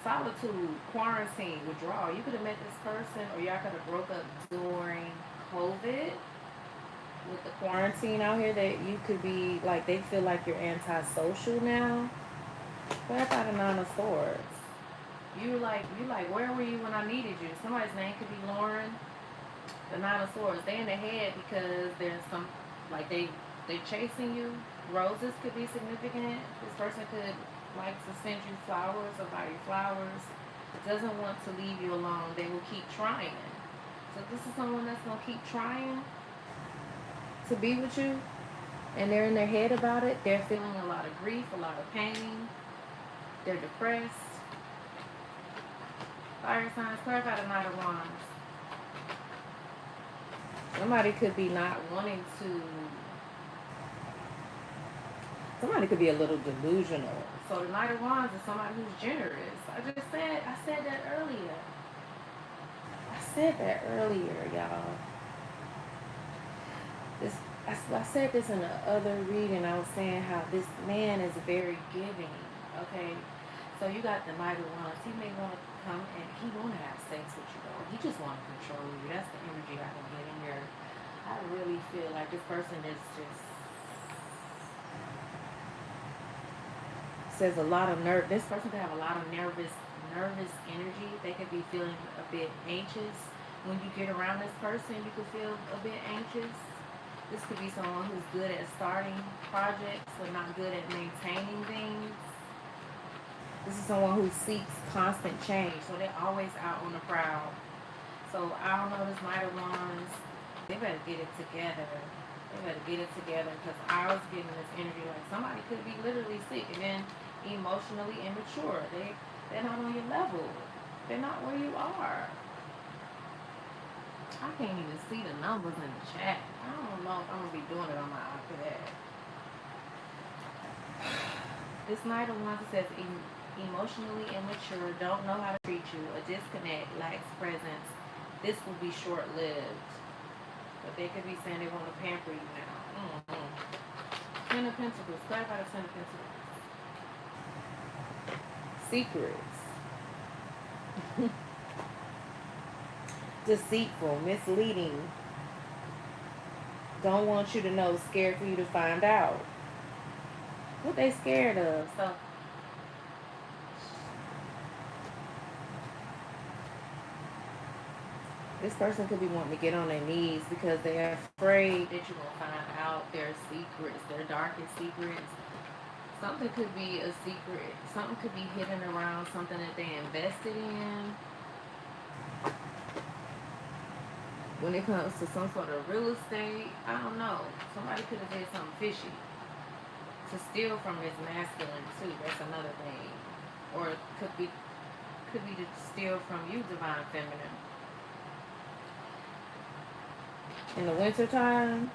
Solitude, quarantine, withdrawal. You could have met this person or y'all could have broke up during COVID. With the quarantine out here, that you could be like, they feel like you're antisocial now. Clarify the Nine of Swords. You like, where were you when I needed you? Somebody's name could be Lauren. The Nine of Swords. They in the head because there's some, like they're chasing you. Roses could be significant. This person could like to send you flowers or buy you flowers. It doesn't want to leave you alone. They will keep trying. So this is someone that's going to keep trying to be with you, and they're in their head about it. They're feeling a lot of grief, a lot of pain. They're depressed. Fire signs, clarify the Knight of Wands. Somebody could be not wanting to. Somebody could be a little delusional. So the Knight of Wands is somebody who's generous. I said that earlier. Y'all. I said this in the other reading. I was saying how this man is very giving. Okay, so you got the Knight of Wands. He may want to come and he want to have sex with you though. He just want to control you. That's the energy I can get in here. I really feel like this person is just says a lot of nerve. This person could have a lot of nervous energy. They could be feeling a bit anxious. When you get around this person, you could feel a bit anxious. This could be someone who's good at starting projects but not good at maintaining things. This is someone who seeks constant change, so they're always out on the prowl. So I don't know, this Knight of Wands, they better get it together. Because I was getting this energy like somebody could be literally sick and then emotionally immature. They're not on your level. They're not where you are. I can't even see the numbers in the chat. I don't know if I'm going to be doing it on my iPad. This Knight of Wands says emotionally immature, don't know how to treat you, a disconnect, lacks presence. This will be short-lived. But they could be saying they want to pamper you now. Ten of Pentacles. Clarify the Ten of Pentacles. Secrets. Deceitful, misleading. Don't want you to know, scared for you to find out. What they scared of? So this person could be wanting to get on their knees because they're afraid that you're going to find out their secrets, their darkest secrets. Something could be a secret. Something could be hidden around something that they invested in. When it comes to some sort of real estate, I don't know. Somebody could have did something fishy to steal from this masculine too. That's another thing. Or it could be to steal from you, divine feminine. In the winter time,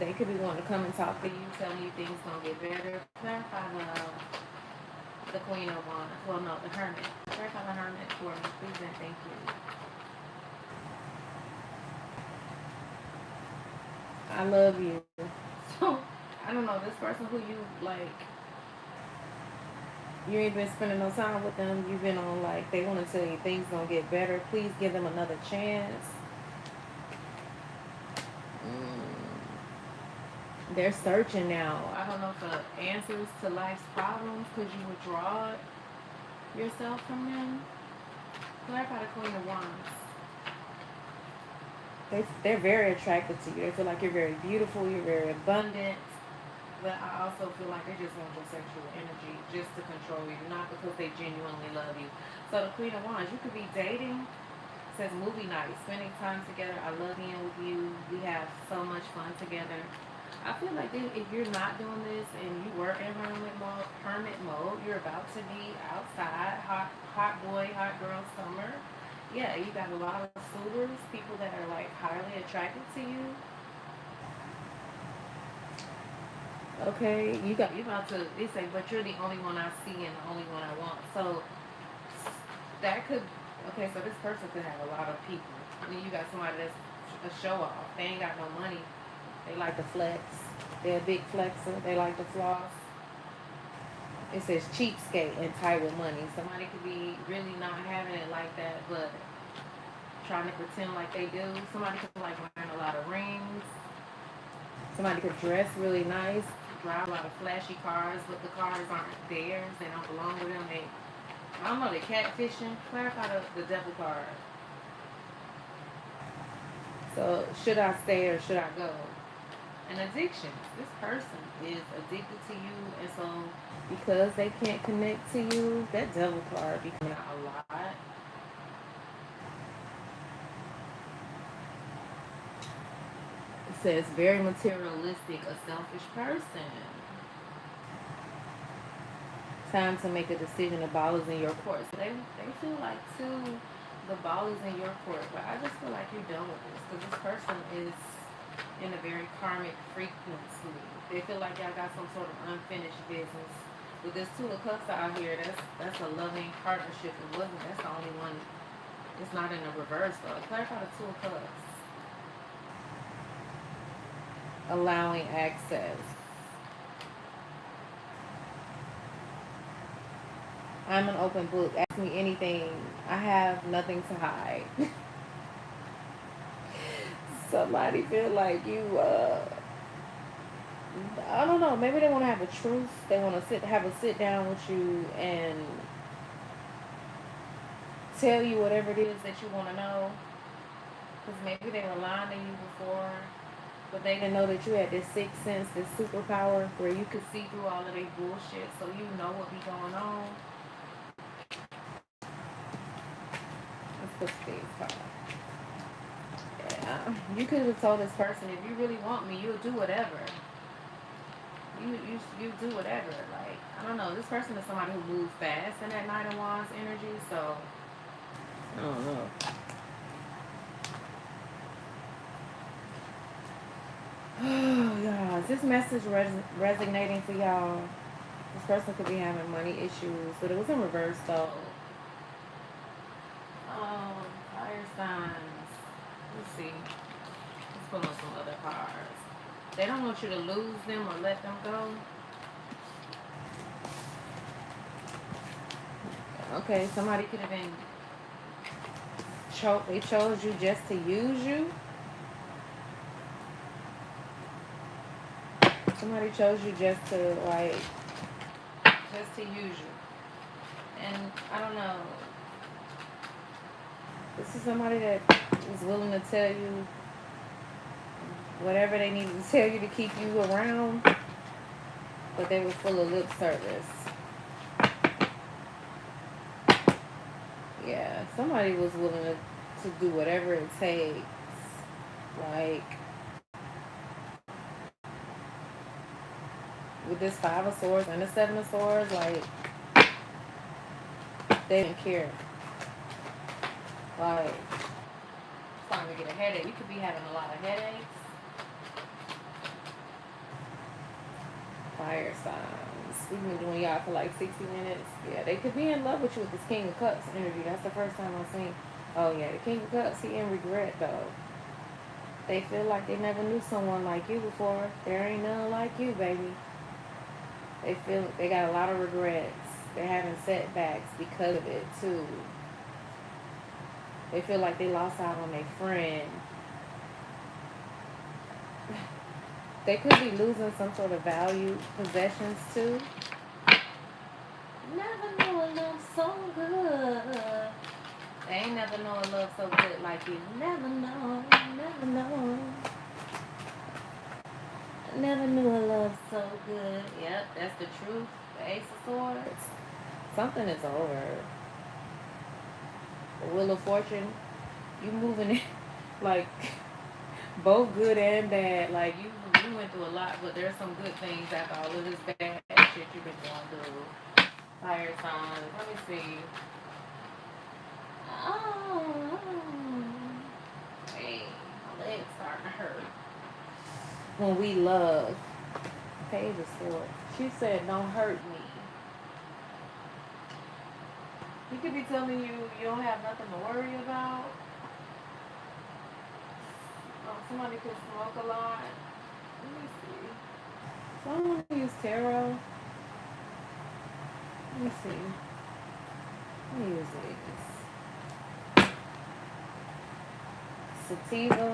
they could be wanting to come and talk to you, telling you things gonna get better. Clarify the Queen of Wands. Well, no, the Hermit. Clarify the Hermit for me, please and thank you. I love you. So, I don't know, this person who you like, you ain't been spending no time with them. You've been on like, they want to tell you things gonna get better. Please give them another chance. They're searching now. I don't know for answers to life's problems because you withdraw yourself from them. Clarify the Queen of Wands. They're very attracted to you. They feel like you're very beautiful, you're very abundant. But I also feel like they just want your sexual energy just to control you, not because they genuinely love you. So the Queen of Wands, you could be dating, says movie night, spending time together. I love being with you. We have so much fun together. I feel like if you're not doing this and you were in hermit mode, you're about to be outside, hot boy, hot girl summer. Yeah, you got a lot of suitors, people that are like highly attracted to you. Okay, you about to. They say, but you're the only one I see and the only one I want. So that could. Okay, so this person could have a lot of people. I mean, you got somebody that's a show off. They ain't got no money. They like to flex. They're a big flexer. They like to floss. It says cheapskate and tight with money. Somebody could be really not having it like that, but trying to pretend like they do. Somebody could like wearing a lot of rings. Somebody could dress really nice, drive a lot of flashy cars, but the cars aren't theirs. They don't belong to them. I don't know, they catfishing. Clarify the devil card. So should I stay or should I go? An addiction. This person is addicted to you, and so because they can't connect to you, that devil card be coming out a lot. It says very materialistic, a selfish person. Time to make a decision. The ball is in your court. So they feel like too, the ball is in your court, but I just feel like you're done with this because this person is in a very karmic frequency. They feel like y'all got some sort of unfinished business. With this Two of Cups out here, that's a loving partnership. It wasn't. That's the only one. It's not in the reverse though. Clarify the Two of Cups. Allowing access. I'm an open book. Ask me anything. I have nothing to hide. Somebody feel like you I don't know, maybe they want to have a truce. They want to have a sit down with you and tell you whatever it is that you want to know. Because maybe they were lying to you before, but they didn't know that you had this sixth sense, this superpower where you could see through all of their bullshit, so you know what be going on. Let's put Spades card. Yeah, you could have told this person, if you really want me, you'll do whatever. You do whatever. Like, I don't know. This person is somebody who moves fast in that Knight of Wands energy, so I don't know. Oh, y'all, is this message resonating for y'all? This person could be having money issues, but it was in reverse though. Fire signs. Let's see. Let's put on some other cards. They don't want you to lose them or let them go. Okay, somebody could have been they chose you just to use you. Somebody chose you just to use you. And I don't know. This is somebody that is willing to tell you whatever they needed to tell you to keep you around, but they were full of lip service. Yeah, somebody was willing to do whatever it takes. Like, with this Five of Swords and the Seven of Swords, like, they didn't care. Like, starting to get a headache. You could be having a lot of headaches. Fire signs. We've been doing y'all for like 60 minutes. Yeah, they could be in love with you with this King of Cups energy. That's the first time I've seen. Oh yeah, the King of Cups, he in regret though. They feel like they never knew someone like you before. There ain't none like you, baby. They feel they got a lot of regrets. They're having setbacks because of it too. They feel like they lost out on their friend. They could be losing some sort of valued possessions too. Never know a love so good. They ain't never know a love so good like you. Never know, never know. Never knew a love so good. Yep, that's the truth. The Ace of Swords. Something is over. The Wheel of Fortune. You moving it like both good and bad. Like you went through a lot, but there's some good things after all of this bad shit you've been going through. Fire signs. Let me see. Oh, hey, my legs starting to hurt. When we love, Page of Swords. She said, "Don't hurt me." He could be telling you don't have nothing to worry about. Somebody could smoke a lot. Let me see. So I'm gonna use tarot. Let me see. Let me use this. Sativa.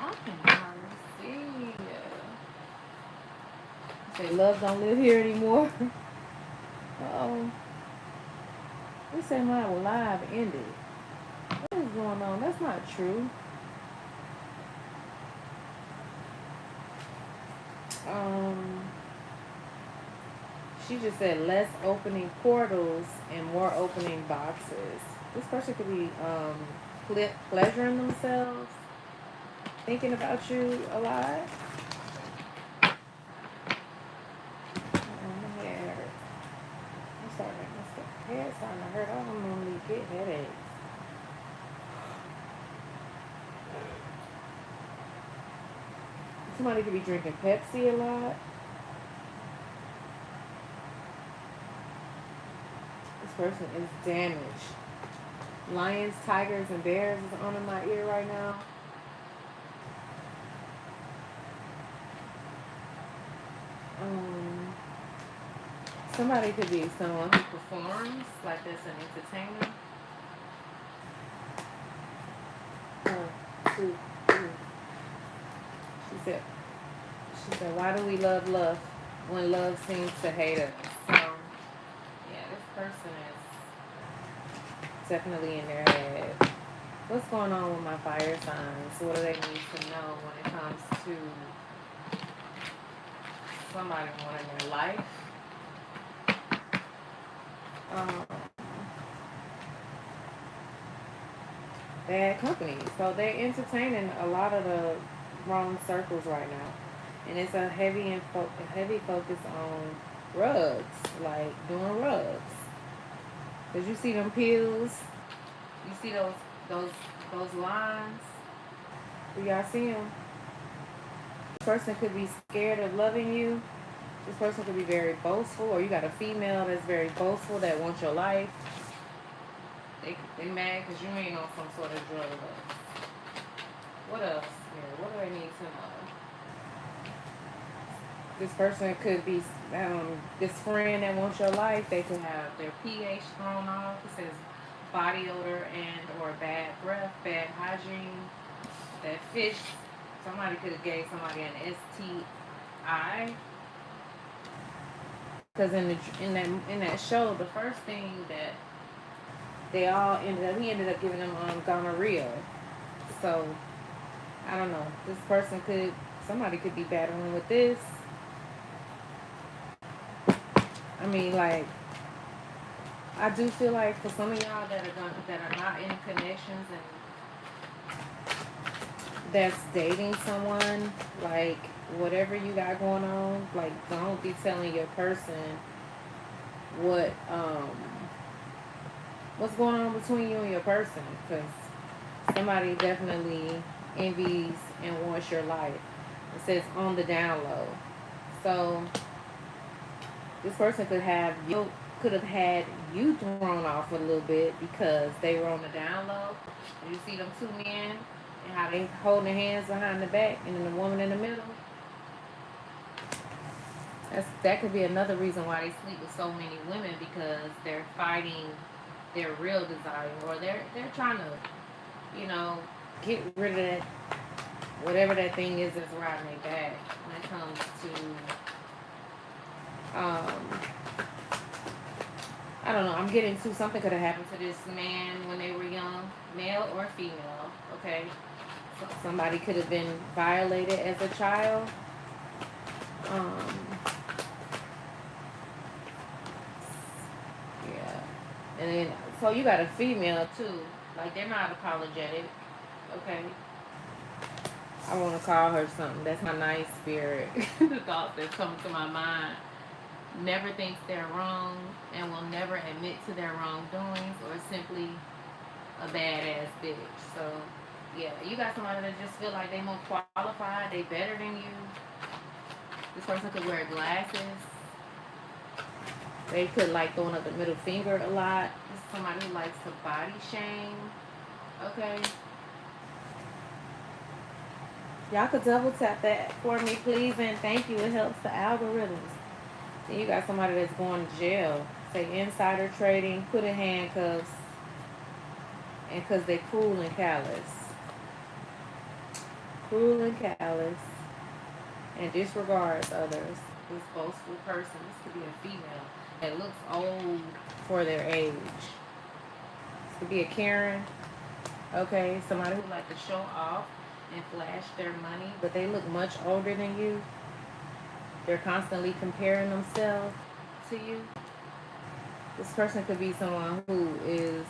I can hardly see. Say love don't live here anymore. Uh-oh. They say my live ended. What is going on? That's not true. She just said less opening portals and more opening boxes. This person could be pleasuring themselves, thinking about you a lot. My head hurt. My head's starting to hurt. I don't normally get headaches. Somebody could be drinking Pepsi a lot. This person is damaged. Lions, tigers, and bears is on in my ear right now. Somebody could be someone who performs, like that's an entertainer. 1, 2, 3. She said, why do we love when love seems to hate us? So, yeah, this person is definitely in their head. What's going on with my fire signs? What do they need to know when it comes to somebody wanting their life? Bad company. So they're entertaining a lot of the wrong circles right now. And it's a heavy focus on rugs, like doing rugs. Cause you see them pills, you see those lines. Do y'all see them? This person could be scared of loving you. This person could be very boastful, or you got a female that's very boastful that wants your life. They mad because you ain't on some sort of drug. What else? Yeah, what do I need to know? This person could be this friend that wants your life. They could have their pH thrown off. It says body odor and or bad breath, bad hygiene. That fish. Somebody could have gave somebody an STI. Because in that show, the first thing that he ended up giving them gonorrhea. So I don't know. Somebody could be battling with this. I mean, like, I do feel like for some of y'all that are not in connections and that's dating someone, like, whatever you got going on, like, don't be telling your person what's going on between you and your person, because somebody definitely envies and wants your life. It says on the down low. So this person could have had you thrown off a little bit because they were on the down low. You see them two men and how they holding their hands behind the back, and then the woman in the middle. That could be another reason why they sleep with so many women, because they're fighting their real desire, or they're trying to, get rid of that, whatever that thing is that's riding their back when it comes to I don't know. I'm getting to something could have happened to this man when they were young, male or female. Okay, Somebody could have been violated as a child. Um, yeah. And then, so you got a female too. Like, they're not apologetic. Okay. I want to call her something. That's my nice spirit. The thought that's coming to my mind. Never thinks they're wrong and will never admit to their wrongdoings, or simply a badass bitch. So, yeah, you got somebody that just feel like they more qualified, they better than you. This person could wear glasses. They could like throwing up the middle finger a lot. This is somebody who likes to body shame. Okay. Y'all could double tap that for me, please, and thank you. It helps the algorithms. Then you got somebody that's going to jail. Say insider trading, put in handcuffs, and because they cruel and callous. Cruel and callous, and disregards others. This boastful person, this could be a female that looks old for their age. This could be a Karen. Okay, somebody who like to show off and flash their money, but they look much older than you. They're constantly comparing themselves to you. This person could be someone who is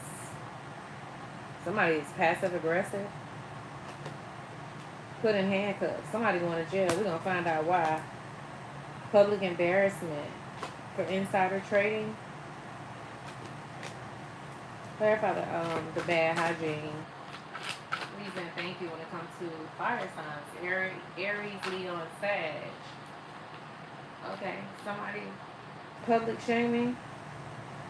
somebody is passive aggressive. Put in handcuffs. Somebody going to jail. We're gonna find out why. Public embarrassment for insider trading. Clarify the bad hygiene. Please and thank you when it comes to fire signs. Aries, Leo, and Sag. Okay, somebody public shaming.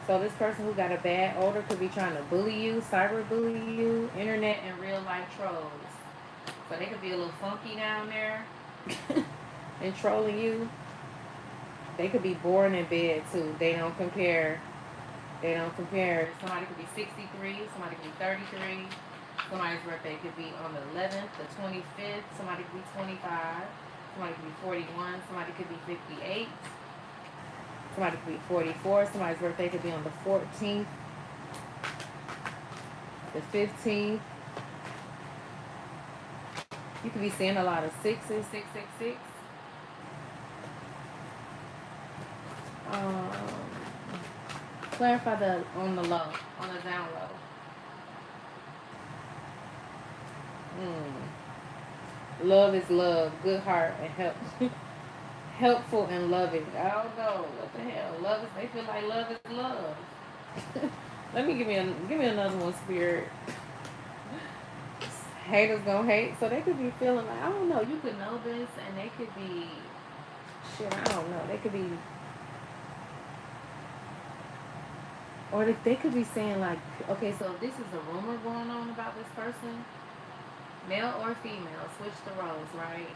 So this person who got a bad odor could be trying to bully you, cyber bully you, internet and real life trolls. So they could be a little funky down there and trolling you. They could be born in bed too. They don't compare. They don't compare. Somebody could be 63, somebody could be 33. Somebody's birthday could be on the 11th, the 25th. Somebody could be 25. Somebody could be 41. Somebody could be 58. Somebody could be 44. Somebody's birthday could be on the 14th, the 15th. You could be seeing a lot of sixes, 666. Clarify the on the low, on the down low. Love is love, good heart, and help. Helpful and loving. I don't know what the hell. Love is. They feel like love is love. Let me give me another one, spirit. Haters gonna hate, so they could be feeling like, I don't know. You could know this, and they could be shit. I don't know. They could be, or they could be saying like, okay, so this is a rumor going on about this person, male or female. Switch the roles, right?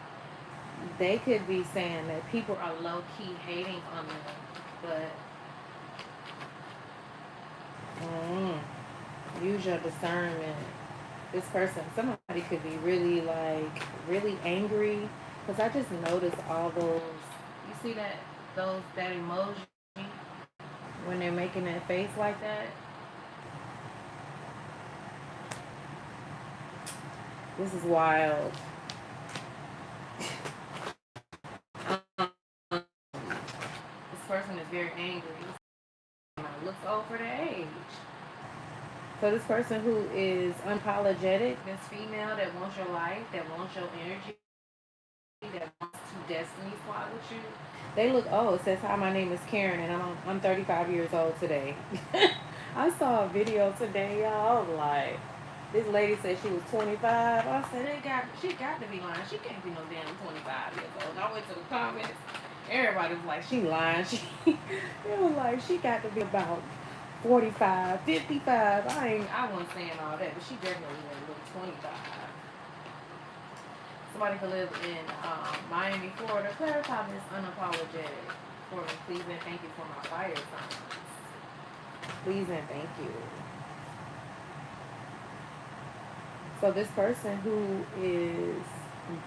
They could be saying that people are low-key hating on them, but use your discernment. This person, somebody could be really like, really angry, because I just noticed all those, you see that emoji when they're making that face like that? This is wild. This person is very angry. Looks old for their age. So this person who is unapologetic, this female that wants your life, that wants your energy, that wants to destiny swap with you, they look old. It says, hi, my name is Karen, and I'm 35 years old today. I saw a video today, y'all. I was like, this lady said she was 25. I said, she got to be lying. She can't be no damn 25 years old. I went to the comments. Everybody was like, she lying. It was like, she got to be about 45, 55. I wasn't saying all that, but she definitely didn't look 25. Somebody could live in Miami, Florida. Clarify this unapologetic for me, please, and thank you for my fire signs. Please and thank you. So this person who is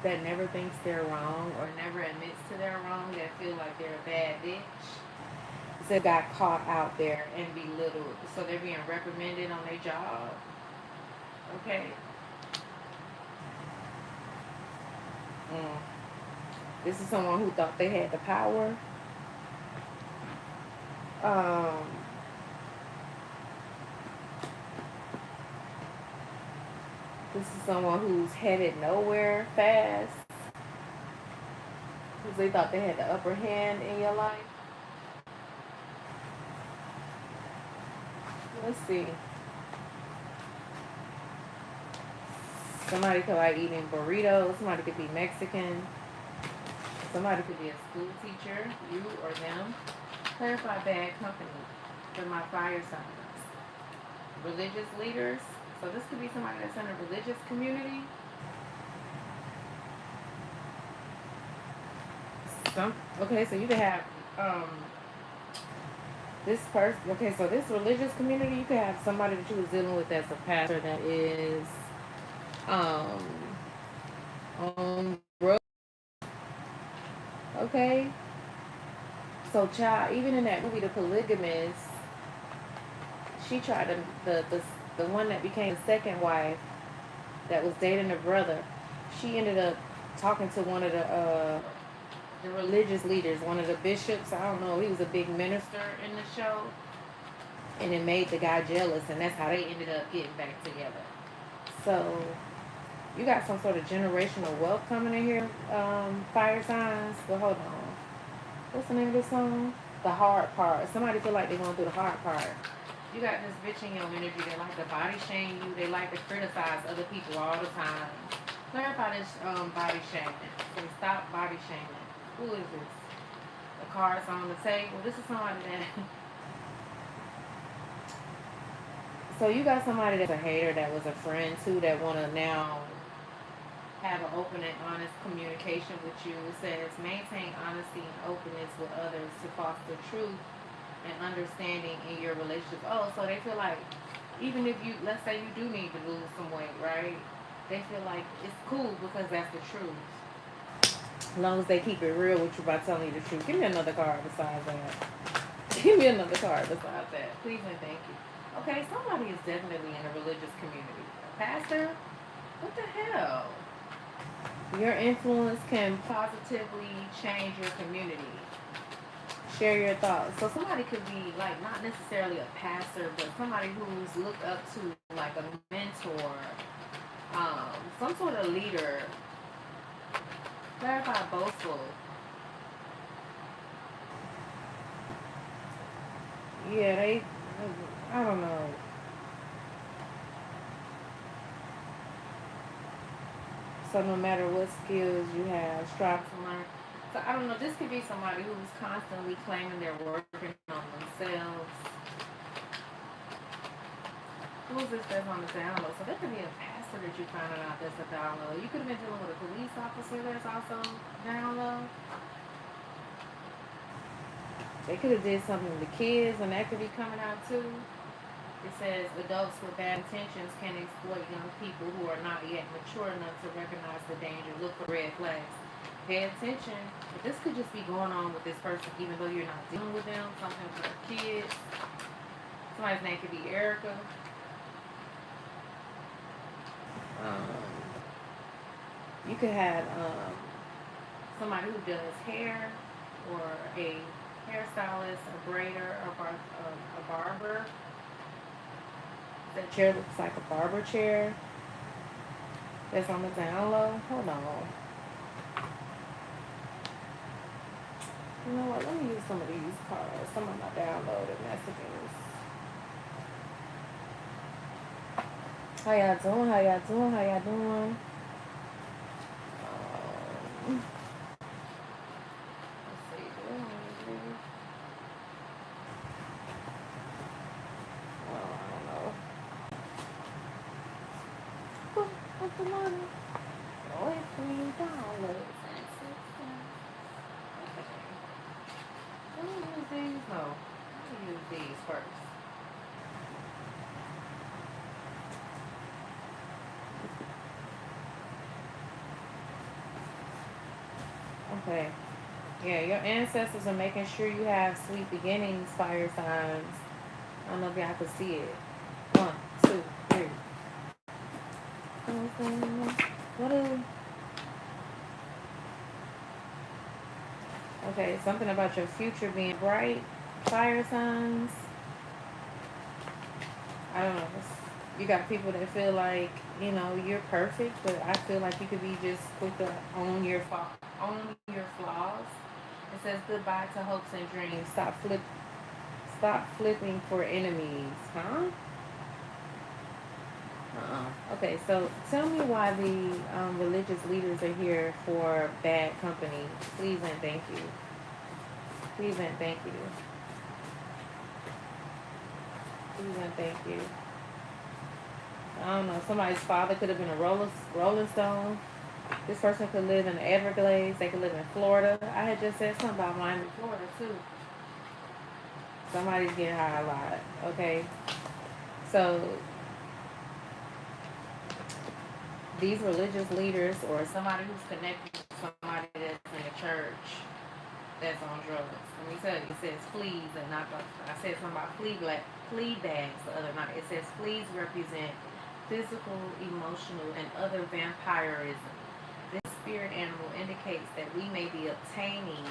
that never thinks they're wrong or never admits to their wrong, that feel like they're a bad bitch, so got caught out there and belittled. So they're being reprimanded on their job. Okay. Mm. This is someone who thought they had the power. Um, this is someone who's headed nowhere fast. Because they thought they had the upper hand in your life. Let's see. Somebody could like eating burritos. Somebody could be Mexican. Somebody could be a school teacher, you or them. Clarify bad company for my fire signs. Religious leaders. So this could be somebody that's in a religious community. Okay, so you could have this person. Okay, so this religious community, you could have somebody that you was dealing with as a pastor that is um on road. Okay, so child, even in that movie, The Polygamist, she tried to the one that became the second wife that was dating her brother. She ended up talking to one of the religious leaders, one of the bishops. I don't know. He was a big minister in the show, and it made the guy jealous, and that's how they ended up getting back together. So you got some sort of generational wealth coming in here, fire signs. But hold on, what's the name of this song? The hard part. Somebody feel like they're going through the hard part. You got this bitch in your energy. They like to body shame you. They like to criticize other people all the time. Clarify this body shaming. So stop body shaming. Who is this? The cards on the table. This is somebody that. So you got somebody that's a hater that was a friend too that want to now have an open and honest communication with you. It says maintain honesty and openness with others to foster truth and understanding in your relationship. Oh, so they feel like even if you, let's say you do need to lose some weight, right? They feel like it's cool because that's the truth. As long as they keep it real with you by telling you the truth. Give me another card besides that. Give me another card besides that. Please and thank you. Okay, somebody is definitely in a religious community. A pastor? What the hell? Your influence can positively change your community. Share your thoughts. So somebody could be like not necessarily a pastor, but somebody who's looked up to like a mentor, some sort of leader. Clarify boastful. Yeah, I don't know. So no matter what skills you have, strive to learn. So I don't know. This could be somebody who's constantly claiming they're working on themselves. Who's this that's on the download? So there could be a pastor that you're finding out that's a download. You could have been dealing with a police officer that's also download. They could have did something to the kids, and that could be coming out too. It says adults with bad intentions can exploit young people who are not yet mature enough to recognize the danger. Look for red flags. Pay attention. But this could just be going on with this person, even though you're not dealing with them. Something with their kids. Somebody's name could be Erica. You could have somebody who does hair, or a hairstylist, a braider, a barber. That chair looks like a barber chair. That's on the down low. Hold on. You know what? Let me use some of these cards. Some of my downloaded messages. How y'all doing? How y'all doing? How y'all doing? Let's see. I don't know. What's the money? $3 Let me use these. No. Let me use these first. Okay. Yeah, your ancestors are making sure you have sweet beginnings, fire signs. I don't know if y'all can see it. 1, 2, 3. What is Okay, something about your future being bright. Fire signs. I don't know. You got people that feel like, you're perfect, but I feel like you could be just quick to own your flaws. It says goodbye to hopes and dreams. Stop flipping for enemies, huh? Okay, so tell me why the religious leaders are here for bad company. Please and thank you. Please and thank you. Please and thank you. I don't know. Somebody's father could have been a Rolling Stone. This person could live in the Everglades. They could live in Florida. I had just said something about Miami, Florida too. Somebody's getting high a lot. Okay, so these religious leaders or somebody who's connected to somebody that's in the church that's on drugs. Let me tell you, it says fleas and not. I said something about flea bags the other night. It says fleas represent physical, emotional, and other vampirism. This spirit animal indicates that we may be obtaining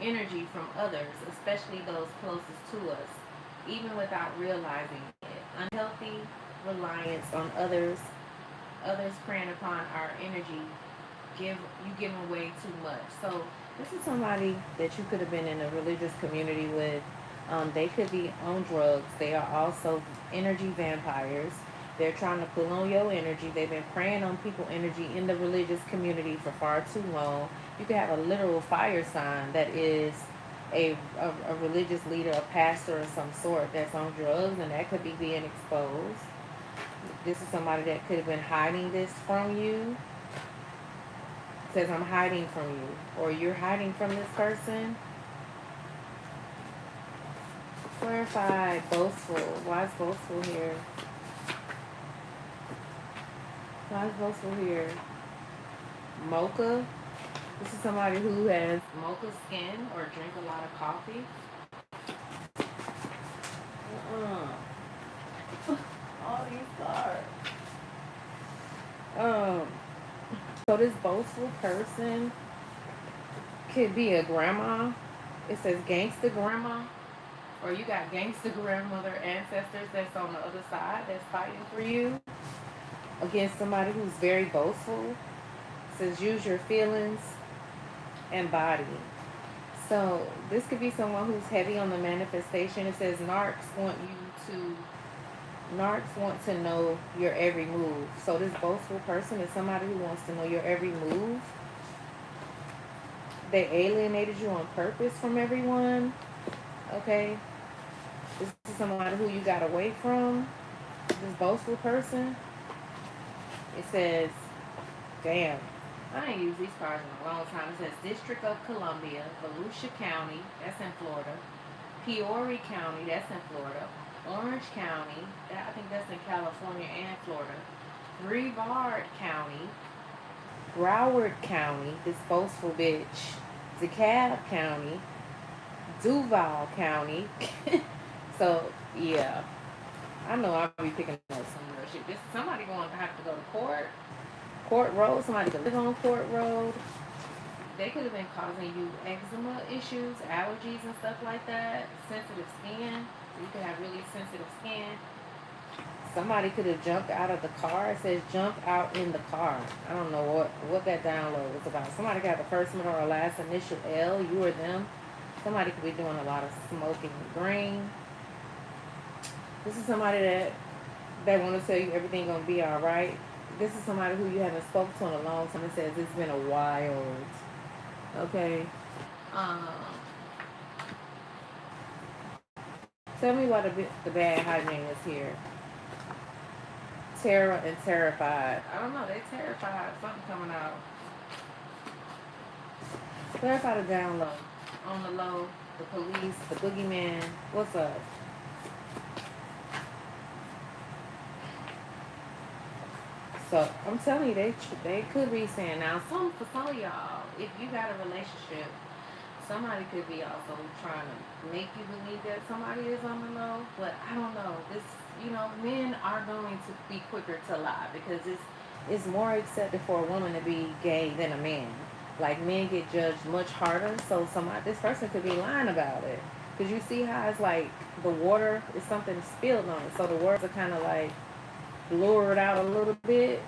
energy from others, especially those closest to us, even without realizing it. Unhealthy reliance on others preying upon our energy, giving away too much. So this is somebody that you could have been in a religious community with. They could be on drugs. They are also energy vampires. They're trying to pull on your energy. They've been preying on people' energy in the religious community for far too long. You could have a literal fire sign that is a religious leader, a pastor of some sort that's on drugs, and that could be being exposed. This is somebody that could have been hiding this from you. It says, I'm hiding from you, or you're hiding from this person. Clarify boastful. Why is boastful here? Why is boastful here? Mocha. This is somebody who has mocha skin or drink a lot of coffee. All these cards. So this boastful person could be a grandma. It says gangster grandma, or you got gangster grandmother ancestors that's on the other side that's fighting for you against somebody who's very boastful. It says use your feelings and body. So this could be someone who's heavy on the manifestation. It says narcs want to know your every move. So this boastful person is somebody who wants to know your every move. They alienated you on purpose from everyone. Okay. This is somebody who you got away from. This boastful person. It says, damn. I ain't used these cards in a long time. It says District of Columbia, Volusia County, that's in Florida. Peoria County, that's in Florida. Orange County, I think that's in California and Florida. Brevard County, Broward County, this boastful bitch. DeKalb County, Duval County. So, yeah. I know I'll be picking up some real shit. This somebody going to have to go to court. Court Road, somebody could live on Court Road. They could have been causing you eczema issues, allergies and stuff like that. Sensitive skin. You could have really sensitive skin. Somebody could have jumped out of the car. It says jump out in the car. I don't know what that download was about. Somebody got the first, middle, or last initial L, you or them. Somebody could be doing a lot of smoking green. This is somebody that want to tell you everything gonna be all right. This is somebody who you haven't spoken to in a long time. It says it's been a while. Okay. Um, Tell me why the bad hygiene is here. Terror and terrified. I don't know. They terrified. Something coming out. Clarify the down low. On the low, the police, the boogeyman. What's up? So I'm telling you, they could be saying now. For some of y'all, if you got a relationship, somebody could be also trying to make you believe that somebody is on the low. But I don't know. Men are going to be quicker to lie because it's more accepted for a woman to be gay than a man. Like men get judged much harder, so this person could be lying about it. Cause you see how it's like the water is something spilled on it, so the words are kind of like blurred out a little bit.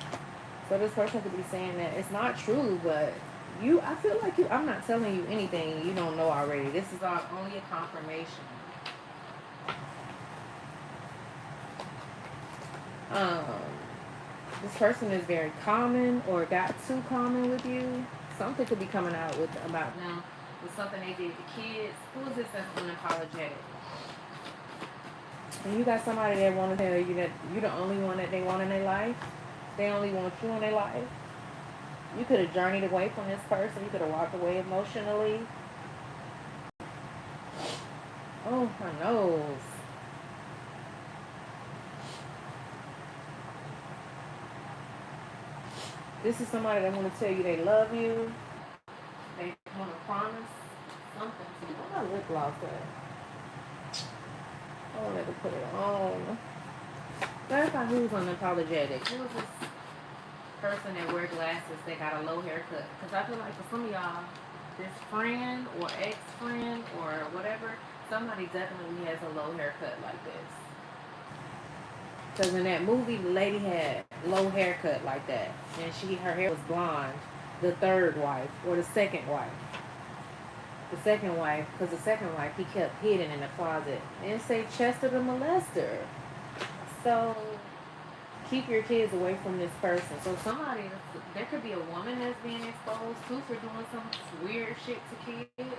So this person could be saying that it's not true, but I feel like I'm not telling you anything you don't know already. This is only a confirmation. Um, this person is very common or got too common with you. Something could be coming out about them with something they did to kids. Who is this that's unapologetic? And you got somebody that want to tell you that you're the only one that they want in their life. They only want you in their life. You could have journeyed away from this person. You could have walked away emotionally. Oh, my nose. This is somebody that want to tell you they love you. They want to promise something to you. Where my lip gloss at? I wanted to put it on. Clarify who's unapologetic. Who is this person that wear glasses that got a low haircut? Because I feel like for some of y'all, this friend or ex-friend or whatever, somebody definitely has a low haircut like this. Because in that movie, the lady had low haircut like that. And her hair was blonde. The third wife, or the second wife. The second wife, because the second wife, he kept hidden in the closet. And say Chester the molester. So, keep your kids away from this person. So there could be a woman that's being exposed too for doing some weird shit to kids.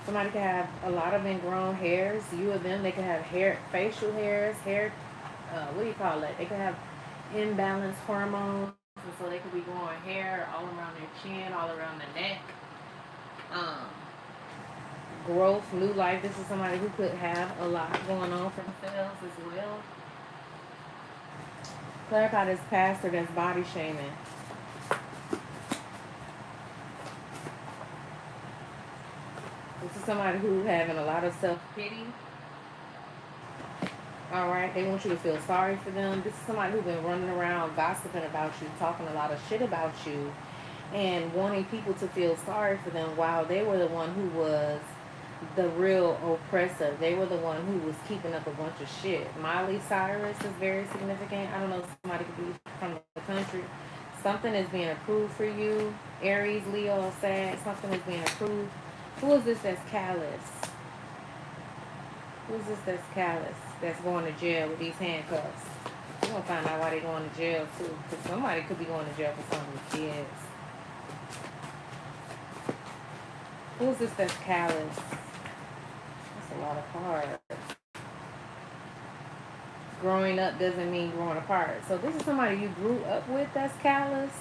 Somebody could have a lot of ingrown hairs. You or them, they could have facial hairs, what do you call it? They could have imbalanced hormones. And so they could be growing hair all around their chin, all around the neck. Growth, new life. This is somebody who could have a lot going on for themselves as well. Clarify this pastor that's body shaming. This is somebody who having a lot of self-pity. Alright, they want you to feel sorry for them. This is somebody who's been running around gossiping about you, talking a lot of shit about you, and wanting people to feel sorry for them while they were the one who was the real oppressor. They were the one who was keeping up a bunch of shit. Miley Cyrus is very significant. I don't know if somebody could be from the country. Something is being approved for you. Aries, Leo, Sag, something is being approved. Who is this that's callous? Who is this that's callous? That's going to jail with these handcuffs. We're going to find out why they're going to jail too. Because somebody could be going to jail for some of the kids. Who is this that's callous? That's a lot of cards. Growing up doesn't mean growing apart. So this is somebody you grew up with that's callous.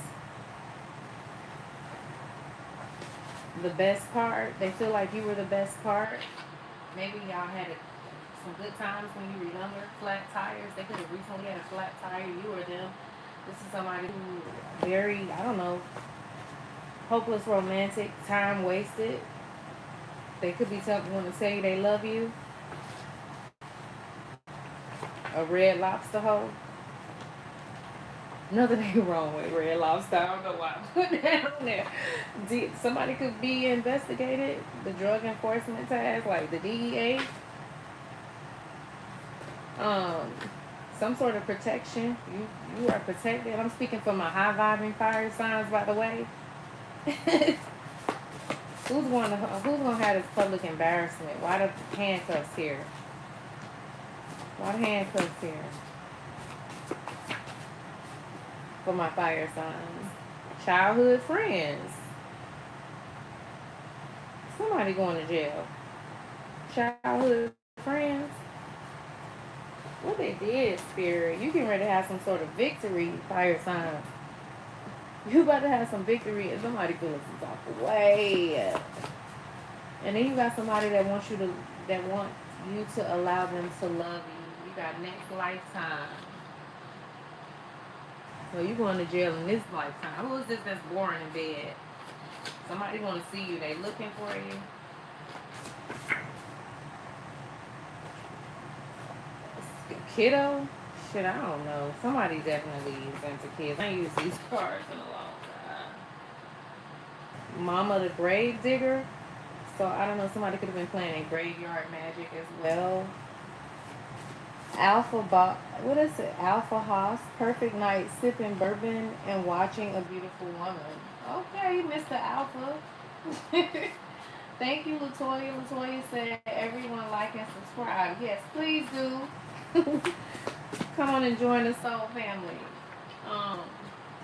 The best part. They feel like you were the best part. Maybe y'all had some good times when you were younger. Flat tires. They could have recently had a flat tire. You or them. This is somebody who very, I don't know, hopeless romantic, time wasted. They could be want to tell you they love you. A Red Lobster hoe. Nothing wrong with Red Lobster. I don't know why I put that on there. Somebody could be investigated. The drug enforcement task, like the DEA. Some sort of protection. You are protected. I'm speaking for my high vibing fire signs, by the way. Who's going to have this public embarrassment? Why the handcuffs here? Why the handcuffs here? For my fire signs. Childhood friends. Somebody going to jail. Childhood friends. What they did, Spirit. You getting ready to have some sort of victory, fire sign. You about to have some victory and somebody feeling some type of way. And then you got somebody that wants you to allow them to love you. You got next lifetime. So you going to jail in this lifetime. Who is this that's boring in bed? Somebody want to see you. They looking for you. Kiddo? Shit, I don't know. Somebody definitely is into kids. I ain't used these cards in a long time. Mama the Grave Digger. So I don't know, somebody could have been playing graveyard magic as well. What is it? Alpha Hoss, perfect night sipping bourbon and watching a beautiful woman. Okay, Mr. Alpha. Thank you, Latoya. Latoya said everyone like and subscribe. Yes, please do. Come on and join the Soul family. Um,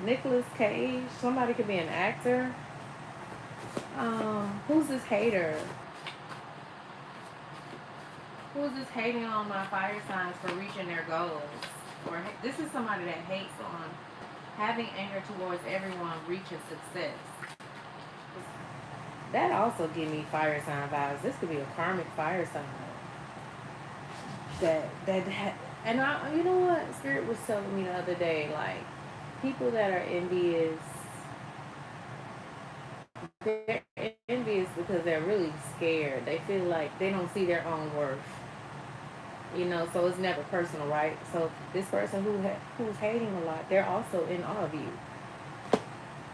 Nicolas Cage. Somebody could be an actor. Who's this hater? Who's this hating on my fire signs for reaching their goals? Or this is somebody that hates on having anger towards everyone reaching success. That also give me fire sign vibes. This could be a karmic fire sign. And you know what? Spirit was telling me the other day, like, people that are envious, they're envious because they're really scared. They feel like they don't see their own worth. You know, so it's never personal, right? So this person who's hating a lot, they're also in awe of you.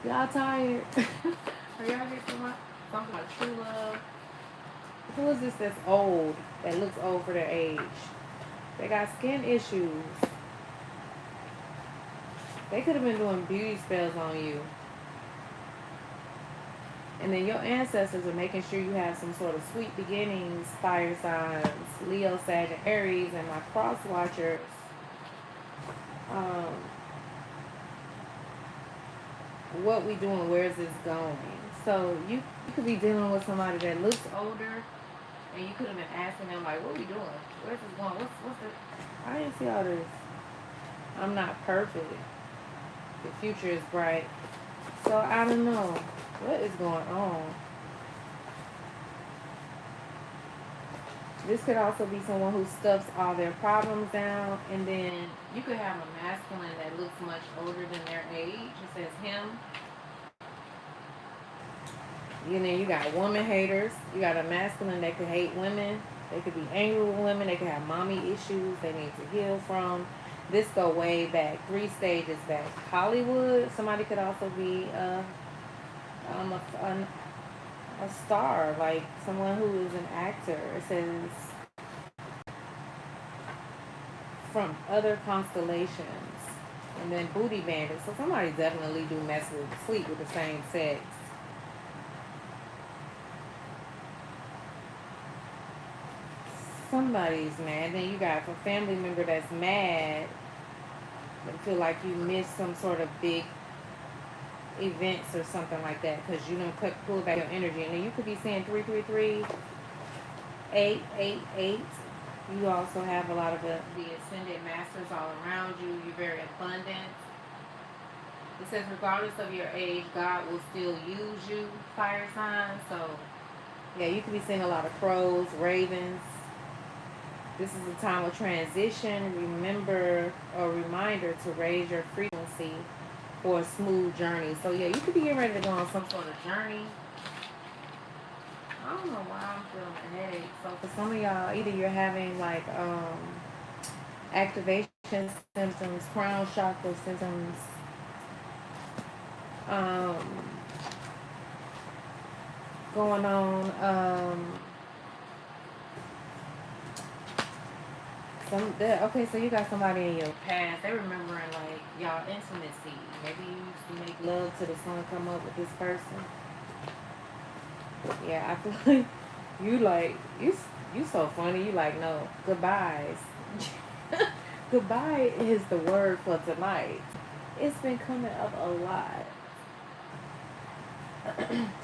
Y'all tired? Are y'all here for something about true love? Who is this that's old, that looks old for their age? They got skin issues. They could have been doing beauty spells on you. And then your ancestors are making sure you have some sort of sweet beginnings, fire signs, Leo, Sag, and Aries, and my cross watchers. What we doing? Where is this going? So you could be dealing with somebody that looks older, and you could have been asking them, like, what are we doing? Where's this going? What's the... I didn't see all this. I'm not perfect. The future is bright. So I don't know. What is going on? This could also be someone who stuffs all their problems down, and then you could have a masculine that looks much older than their age. It says him. You know, you got woman haters. You got a masculine that could hate women. They could be angry with women. They could have mommy issues they need to heal from. This go way back, 3 stages back. Hollywood. Somebody could also be a star, like someone who is an actor. It says from other constellations, and then booty bandits. So somebody definitely do sleep with the same sex. Somebody's mad. Then you got a family member that's mad. They feel like you missed some sort of big events or something like that because you don't pull back your energy. And then you could be seeing 333, 888. You also have a lot of the ascended masters all around you. You're very abundant. It says regardless of your age, God will still use you, fire sign. So yeah, you could be seeing a lot of crows, ravens. This is a time of transition. Remember, a reminder to raise your frequency for a smooth journey. So yeah, you could be getting ready to go on some sort of journey. I don't know why I'm feeling a headache. So for some of y'all, either you're having like activation symptoms, crown chakra symptoms, going on. Okay, so you got somebody in your past. They remembering like y'all intimacy. Maybe you used to make love till the sun come up with this person. Yeah, I feel like you so funny. You like, no, goodbyes. Goodbye is the word for tonight. It's been coming up a lot.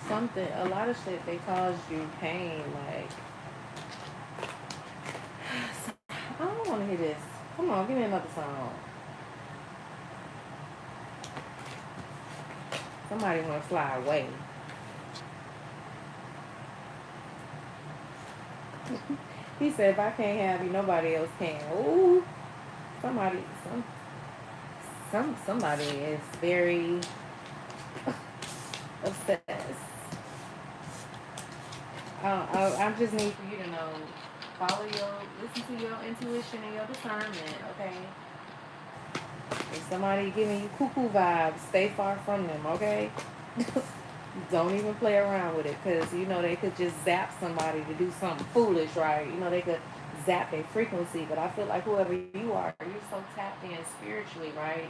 A lot of shit, they caused you pain. Like, I don't want to hear this. Come on, give me another song. Somebody want to fly away. He said, if I can't have you, nobody else can. Ooh, somebody is very obsessed. I just need for you to know, listen to your intuition and your discernment, okay? If somebody giving you cuckoo vibes, stay far from them, okay? Don't even play around with it, because you know they could just zap somebody to do something foolish, right? You know they could zap their frequency, but I feel like whoever you are, you're so tapped in spiritually, right?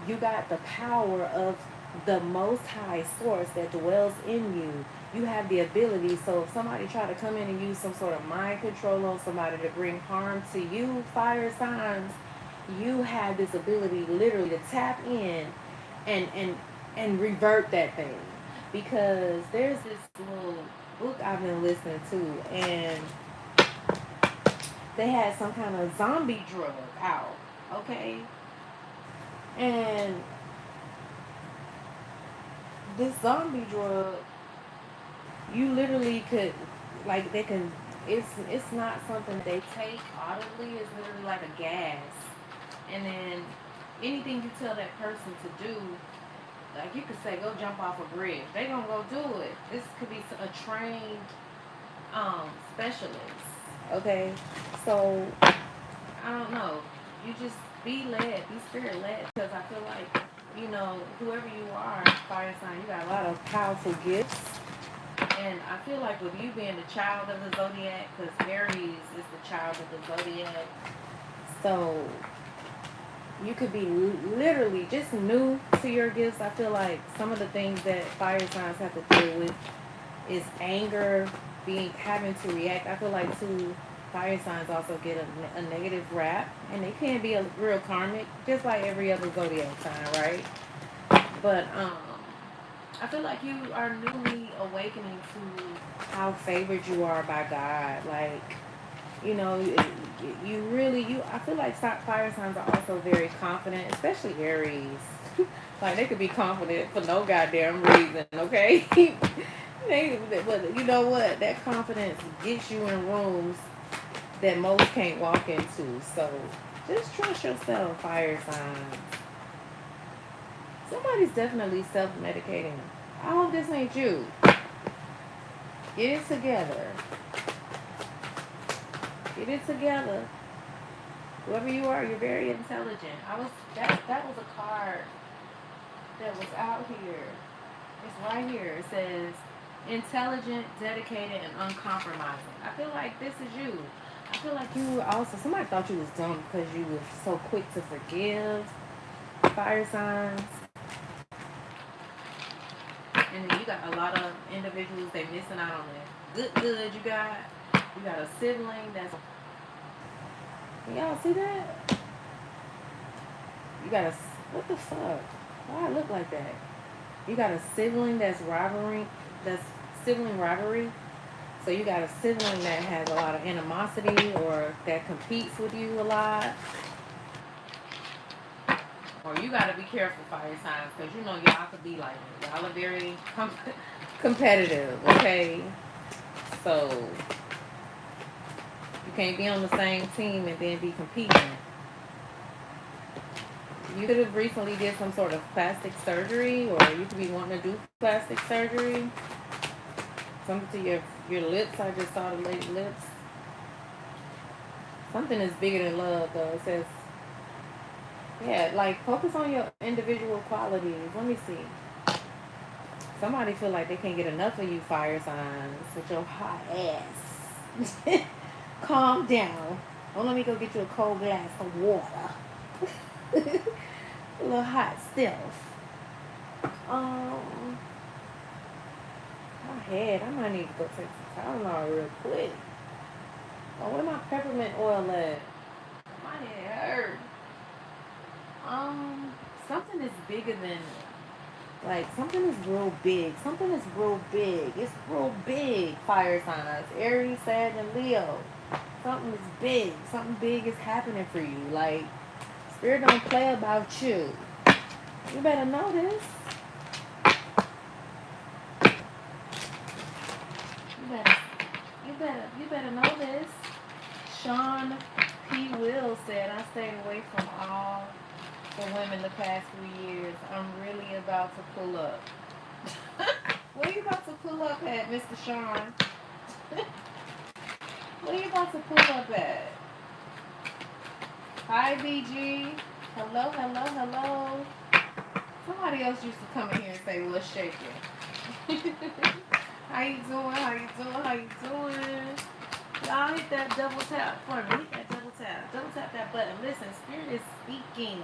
You got the power of the most high source that dwells in you. You have the ability. So if somebody try to come in and use some sort of mind control on somebody to bring harm to you, fire signs, you have this ability literally to tap in and and and revert that thing. Because there's this little book I've been listening to, and they had some kind of zombie drug out, okay? And this zombie drug, you literally could, like, they can, it's not something they take audibly. It's literally like a gas. And then anything you tell that person to do, like you could say go jump off a bridge, they gonna go do it. This could be a trained specialist, okay? So I don't know. You just be led, be spirit led, because I feel like, you know, whoever you are, fire sign, you got a lot of powerful gifts. And I feel like with you being the child of the zodiac, because Aries is the child of the zodiac, so you could be literally just new to your gifts. I feel like some of the things that fire signs have to deal with is anger, being having to react. I feel like too, fire signs also get a negative rap, and they can be a real karmic, just like every other zodiac sign, right? But I feel like you are newly awakening to how favored you are by God. Like, you know, you really, you. I feel like fire signs are also very confident, especially Aries. Like they could be confident for no goddamn reason, okay? But you know what? That confidence gets you in rooms that most can't walk into. So just trust yourself, fire signs. Somebody's definitely self-medicating. I hope this ain't you. Get it together. Get it together. Whoever you are, you're very intelligent. That was a card that was out here. It's right here. It says intelligent, dedicated, and uncompromising. I feel like this is you. I feel like you also, somebody thought you was dumb because you were so quick to forgive. Fire signs. And then you got a lot of individuals they missing out on the good you got a sibling that's, y'all see that? You got a, what the fuck? Why I look like that? You got a sibling that's sibling rivalry. So you got a sibling that has a lot of animosity or that competes with you a lot. Or you got to be careful, fire signs, because you know y'all could be like, y'all are very competitive, okay? So you can't be on the same team and then be competing. You could have recently did some sort of plastic surgery, or you could be wanting to do plastic surgery. Something to your lips. I just saw the lady lips. Something is bigger than love, though. It says, yeah, like focus on your individual qualities. Let me see. Somebody feel like they can't get enough of you, fire signs, with your hot ass. Calm down. Oh, let me go get you a cold glass of water. A little hot stuff. My head. I might need to go take some Tylenol real quick. Oh, where my peppermint oil at? My head hurt. Something is bigger than, like, something is real big. Something is real big. It's real big. Fire signs. Aries, Sag, and Leo. Something is big. Something big is happening for you. Like, Spirit don't play about you. You better know this. You better know this. Sean P. Will said, I stayed away from all the women the past few years. I'm really about to pull up. Where you about to pull up at, Mr. Sean? Where you about to pull up at? Hi, BG. Hello. Somebody else used to come in here and say, what's shaking? How you doing? How you doing? How you doing? Y'all hit that double tap for me. Hit that double tap. Double tap that button. Listen, Spirit is speaking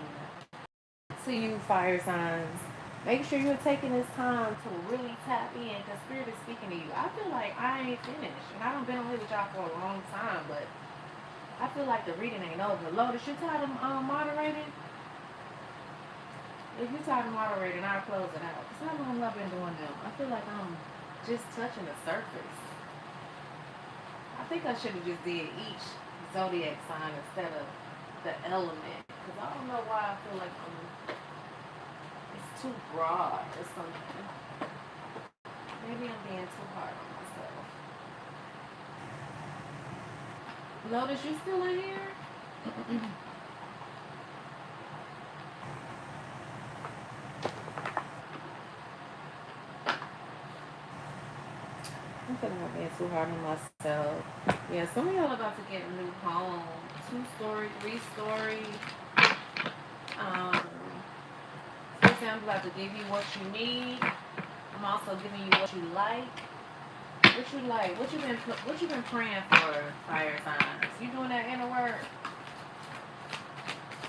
to you, fire signs. Make sure you're taking this time to really tap in because Spirit is speaking to you. I feel like I ain't finished. And I haven't been on here with y'all for a long time, but I feel like the reading ain't over. Lotus, you tired of moderating? If you tired of moderating, I'll close it out. Because how long have I been doing them? I feel like I'm just touching the surface. I think I should have just did each zodiac sign instead of the element. Because I don't know why I feel like it's too broad or something. Maybe I'm being too hard on myself. Lotus, you still in here? I'm feeling like being too hard on myself. Yeah, some of y'all about to get a new home. 2-story, 3-story. I'm about to give you what you need. I'm also giving you what you like. What you like? What you been praying for, fire signs? You doing that inner work?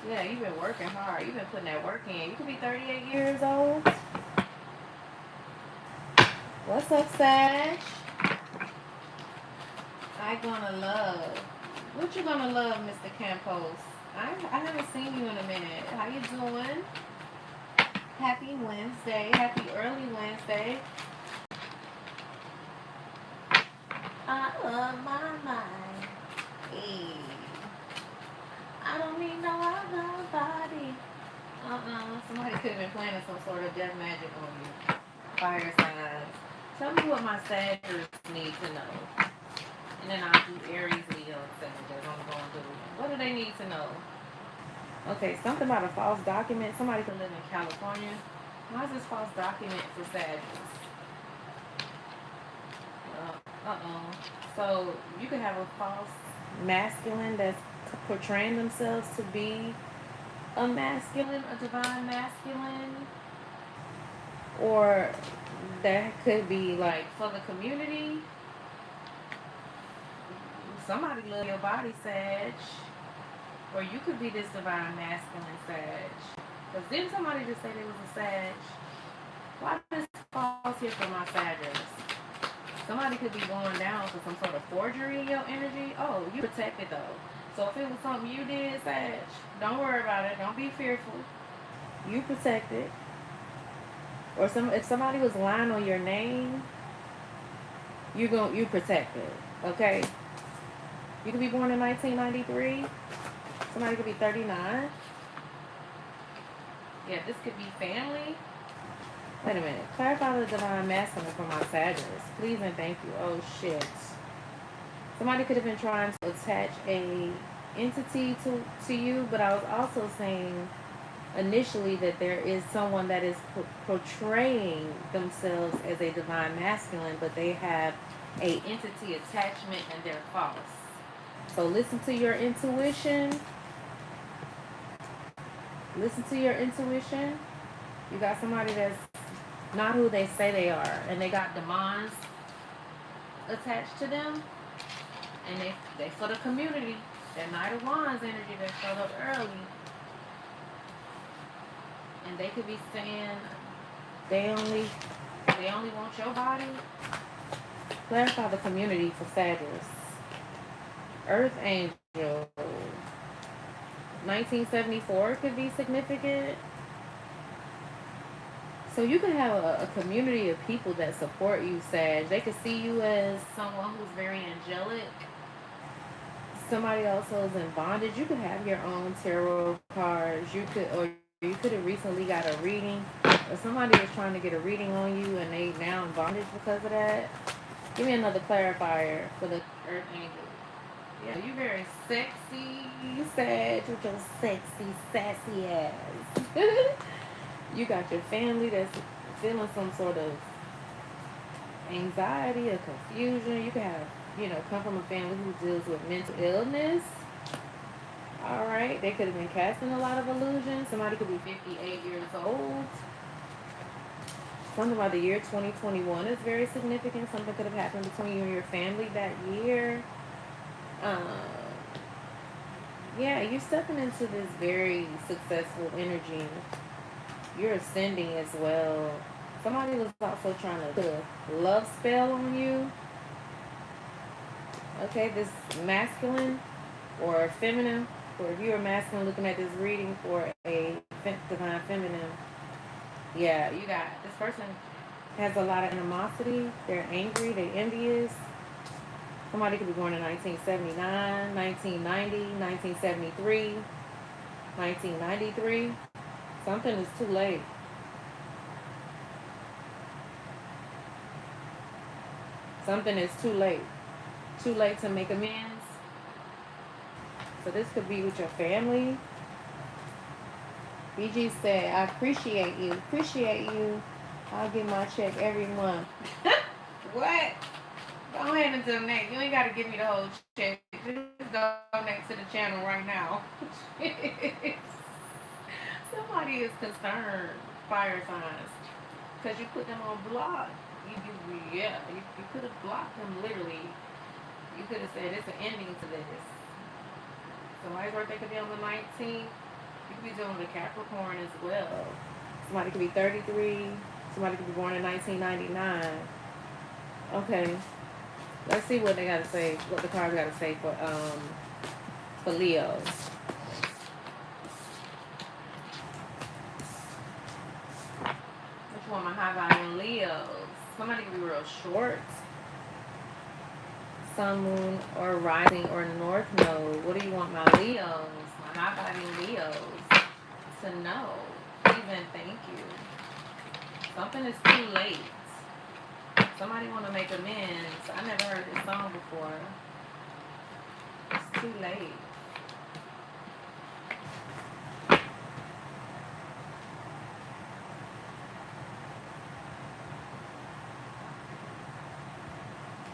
Yeah, you've been working hard. You've been putting that work in. You could be 38 years old. What's up, Sag? I gonna love. What you gonna love, Mr. Campos? I haven't seen you in a minute. How you doing? Happy Wednesday. Happy early Wednesday. I love my mind. Hey. I don't need no other body. Somebody could have been planning some sort of death magic on you. Fire signs. Tell me what my Sagittarius need to know. And then I'll do Aries, Leo, and Sagittarius. I'm going to do. What do they need to know? Okay, something about a false document. Somebody could live in California. Why is this false document for Sagittarius? So you could have a false masculine that's portraying themselves to be a masculine, a divine masculine, or that could be like for the community. Somebody love your body, Sag, or you could be this divine masculine Sag. Because didn't somebody just say there was a Sag? Why does false here for my Sagittarius? Somebody could be going down for some sort of forgery in your energy. Oh, you protected though. So if it was something you did, Sag, don't worry about it. Don't be fearful. You protected. Or if somebody was lying on your name, you protected. Okay? You could be born in 1993. Somebody could be 39. Yeah, this could be family. Wait a minute. Clarify the divine masculine for my Sagittarius. Please and thank you. Oh, shit. Somebody could have been trying to attach a entity to you, but I was also saying initially that there is someone that is portraying themselves as a divine masculine, but they have a entity attachment and they're false. So listen to your intuition. Listen to your intuition. You got somebody that's not who they say they are, and they got demons attached to them, and they for the community. That Knight of Wands energy that showed up early, and they could be saying they only want your body. Clarify the community for Sagittarius. Earth Angel. 1974 could be significant. So you could have a community of people that support you, Sag. They could see you as someone who's very angelic. Somebody also is in bondage. You could have your own tarot cards. You could have recently got a reading, or somebody was trying to get a reading on you and they now in bondage because of that. Give me another clarifier for the Earth Angel. Yeah, you're very sexy, Sag, with your sexy, sassy ass. You got your family that's feeling some sort of anxiety or confusion. You can have, come from a family who deals with mental illness. All right. They could have been casting a lot of illusions. Somebody could be 58 years old. Something about the year 2021 is very significant. Something could have happened between you and your family that year. Um, yeah, you're stepping into this very successful energy. You're ascending as well. Somebody was also trying to put a love spell on you. Okay, this masculine or feminine, or if you're a masculine looking at this reading for a divine feminine, yeah, you got this person has a lot of animosity. They're angry. They're envious. Somebody could be born in 1979, 1990, 1973, 1993. Something is too late. Something is too late. Too late to make amends. So this could be with your family. BG said, I appreciate you. Appreciate you. I'll get my check every month. What? Go ahead and donate. You ain't got to give me the whole check. Just donate to the channel right now. Somebody is concerned, fire signs, because you put them on block. You could have blocked them literally. You could have said it's an ending to this. Somebody's birthday could be on the 19th. You could be dealing with a Capricorn as well. Somebody could be 33. Somebody could be born in 1999. Okay. Let's see what they got to say. What the cards got to say for Leo. Which one? My high volume Leos. Somebody could be real short. Sun, moon, or rising, or north node. What do you want my Leos, my high volume Leos, to know? Please and thank you. Something is too late. Somebody want to make amends. I never heard this song before. It's too late.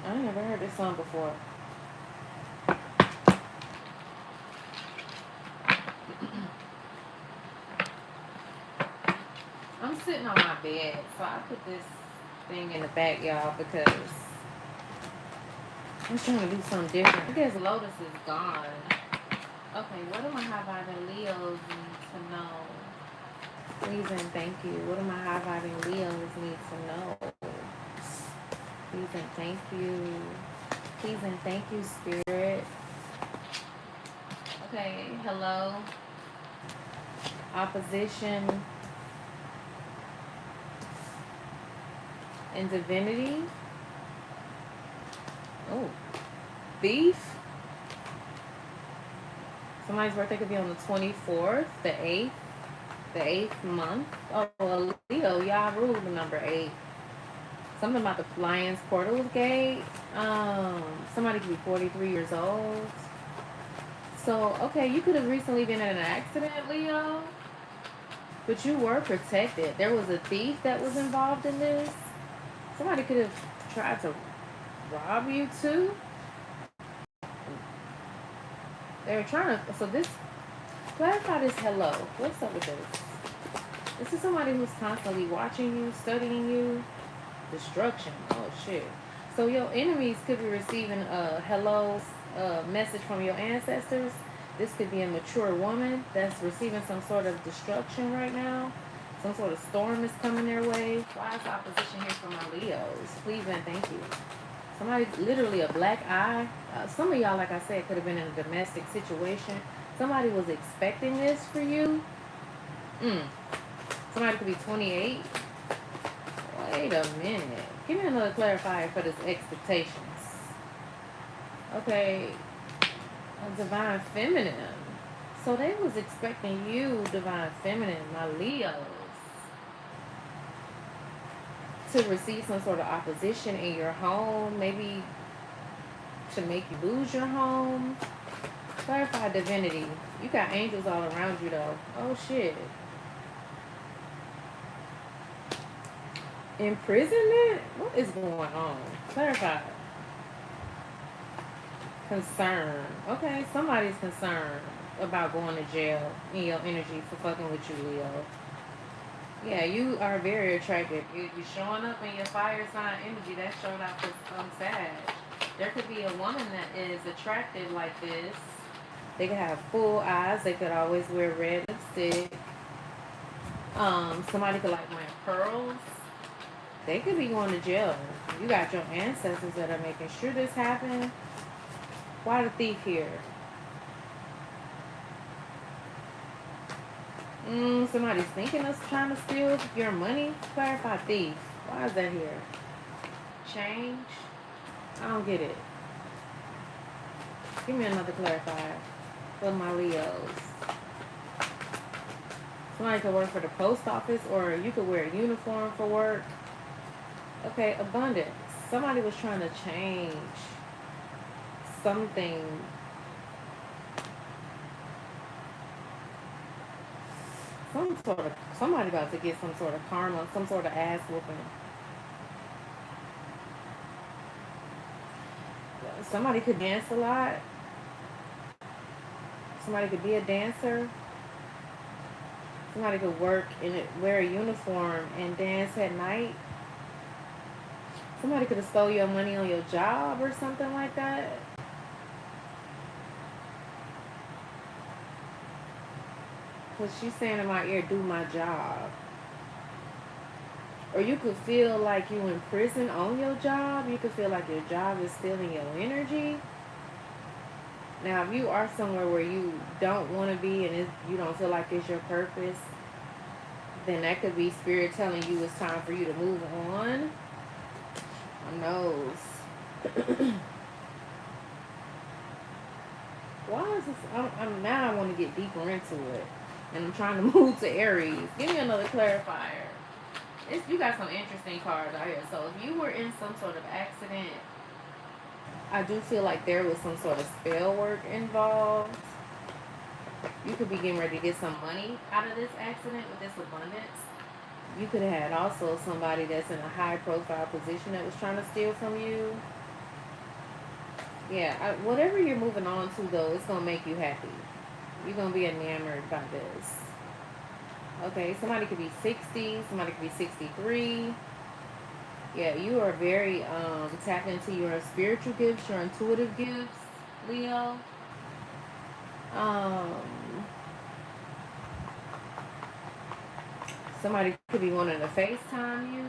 I never heard this song before. I'm sitting on my bed, so I put this thing in the back, y'all, because I'm trying to do something different. I guess Lotus is gone. Okay, what do my high vibing Leos need to know? Please and thank you. What do my high vibing Leos need to know? Please and thank you. Please and thank you, Spirit. Okay, hello. Opposition and divinity. Oh, beef. Somebody's birthday could be on the 24th, the 8th month. Oh, well, Leo, y'all rule the number 8. Something about the Lions Portals Gate. Somebody could be 43 years old. So, okay, you could have recently been in an accident, Leo, but you were protected. There was a thief that was involved in this. Somebody could have tried to rob you too. They were trying to. So this, clarify this. Hello, what's up with this? This is somebody who's constantly watching you, studying you. Destruction. Oh shit. So your enemies could be receiving a hello message from your ancestors. This could be a mature woman that's receiving some sort of destruction right now. Some sort of storm is coming their way. Why is opposition here for my Leos? Please and thank you. Somebody, literally a black eye. Some of y'all, like I said, could have been in a domestic situation. Somebody was expecting this for you. Somebody could be 28. Wait a minute. Give me another clarifier for this expectations. Okay. A divine feminine. So they was expecting you, divine feminine, my Leos, to receive some sort of opposition in your home. Maybe to make you lose your home. Clarify divinity. You got angels all around you though. Oh shit. Imprisonment? What is going on? Clarify. Concern. Okay, somebody's concerned about going to jail in your energy for fucking with you, Leo. Yeah, you are very attractive. You're showing up in your fire sign energy. That showed up for Sag. There could be a woman that is attractive like this. They could have full eyes. They could always wear red lipstick. Somebody could like wear pearls. They could be going to jail. You got your ancestors that are making sure this happens. Why the thief here? Somebody's thinking of trying to steal your money. Clarify thief. Why is that here? Change. I don't get it. Give me another clarifier for my Leos. Somebody could work for the post office, or you could wear a uniform for work. Okay, abundance. Somebody was trying to change something. Somebody about to get some sort of karma, some sort of ass whooping. Somebody could dance a lot. Somebody could be a dancer. Somebody could work and wear a uniform and dance at night. Somebody could have stole your money on your job or something like that. Because she's saying in my ear, do my job. Or you could feel like you in prison on your job. You could feel like your job is stealing your energy. Now, if you are somewhere where you don't want to be and you don't feel like it's your purpose, then that could be spirit telling you it's time for you to move on. Who knows? Why is this? Now I want to get deeper into it. And I'm trying to move to Aries. Give me another clarifier. You got some interesting cards out here. So if you were in some sort of accident, I do feel like there was some sort of spell work involved. You could be getting ready to get some money out of this accident with this abundance. You could have had also somebody that's in a high profile position that was trying to steal from you. Yeah, whatever you're moving on to though, it's going to make you happy. You're going to be enamored by this. Okay, somebody could be 60, somebody could be 63. Yeah, you are very tapped into your spiritual gifts, your intuitive gifts, Leo. Somebody could be wanting to FaceTime you.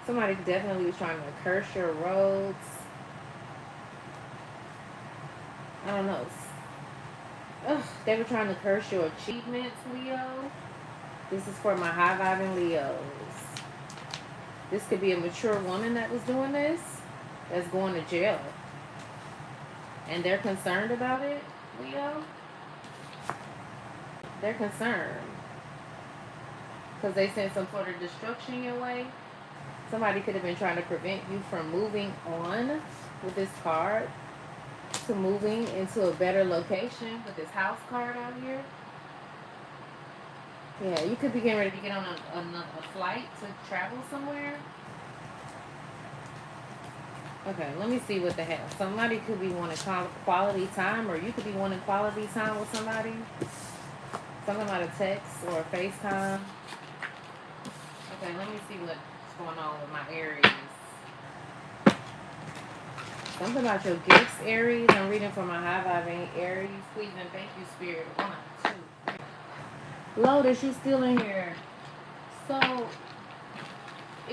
Somebody could definitely be trying to curse your roads. I don't know. They were trying to curse your achievements, Leo. This is for my high vibing Leos. This could be a mature woman that was doing this, that's going to jail. And they're concerned about it, Leo. They're concerned. Because they sent some sort of destruction your way. Somebody could have been trying to prevent you from moving on with this card to moving into a better location with this house card out here. Yeah, you could be getting ready to get on a flight to travel somewhere. Okay, let me see what the hell. Somebody could be wanting quality time, or you could be wanting quality time with somebody. Something about a text or a FaceTime. Okay, let me see what's going on with my Aries. Something about your gifts, Aries. I'm reading for my high vibing Aries. Please and thank you, Spirit. 1, 2, 3. Lotus, you still in here. So, have I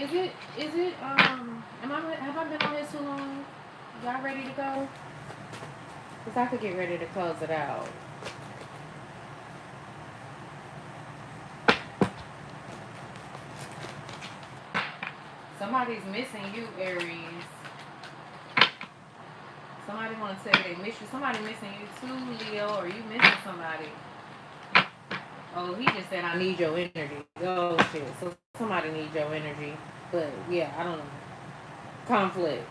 been on this too long? Y'all ready to go? Because I could get ready to close it out. Somebody's missing you, Aries. Somebody want to tell you they miss you. Somebody missing you too, Leo, or you missing somebody. Oh, he just said, I need your energy. Oh, shit. So somebody needs your energy. But, yeah, I don't know. Conflict.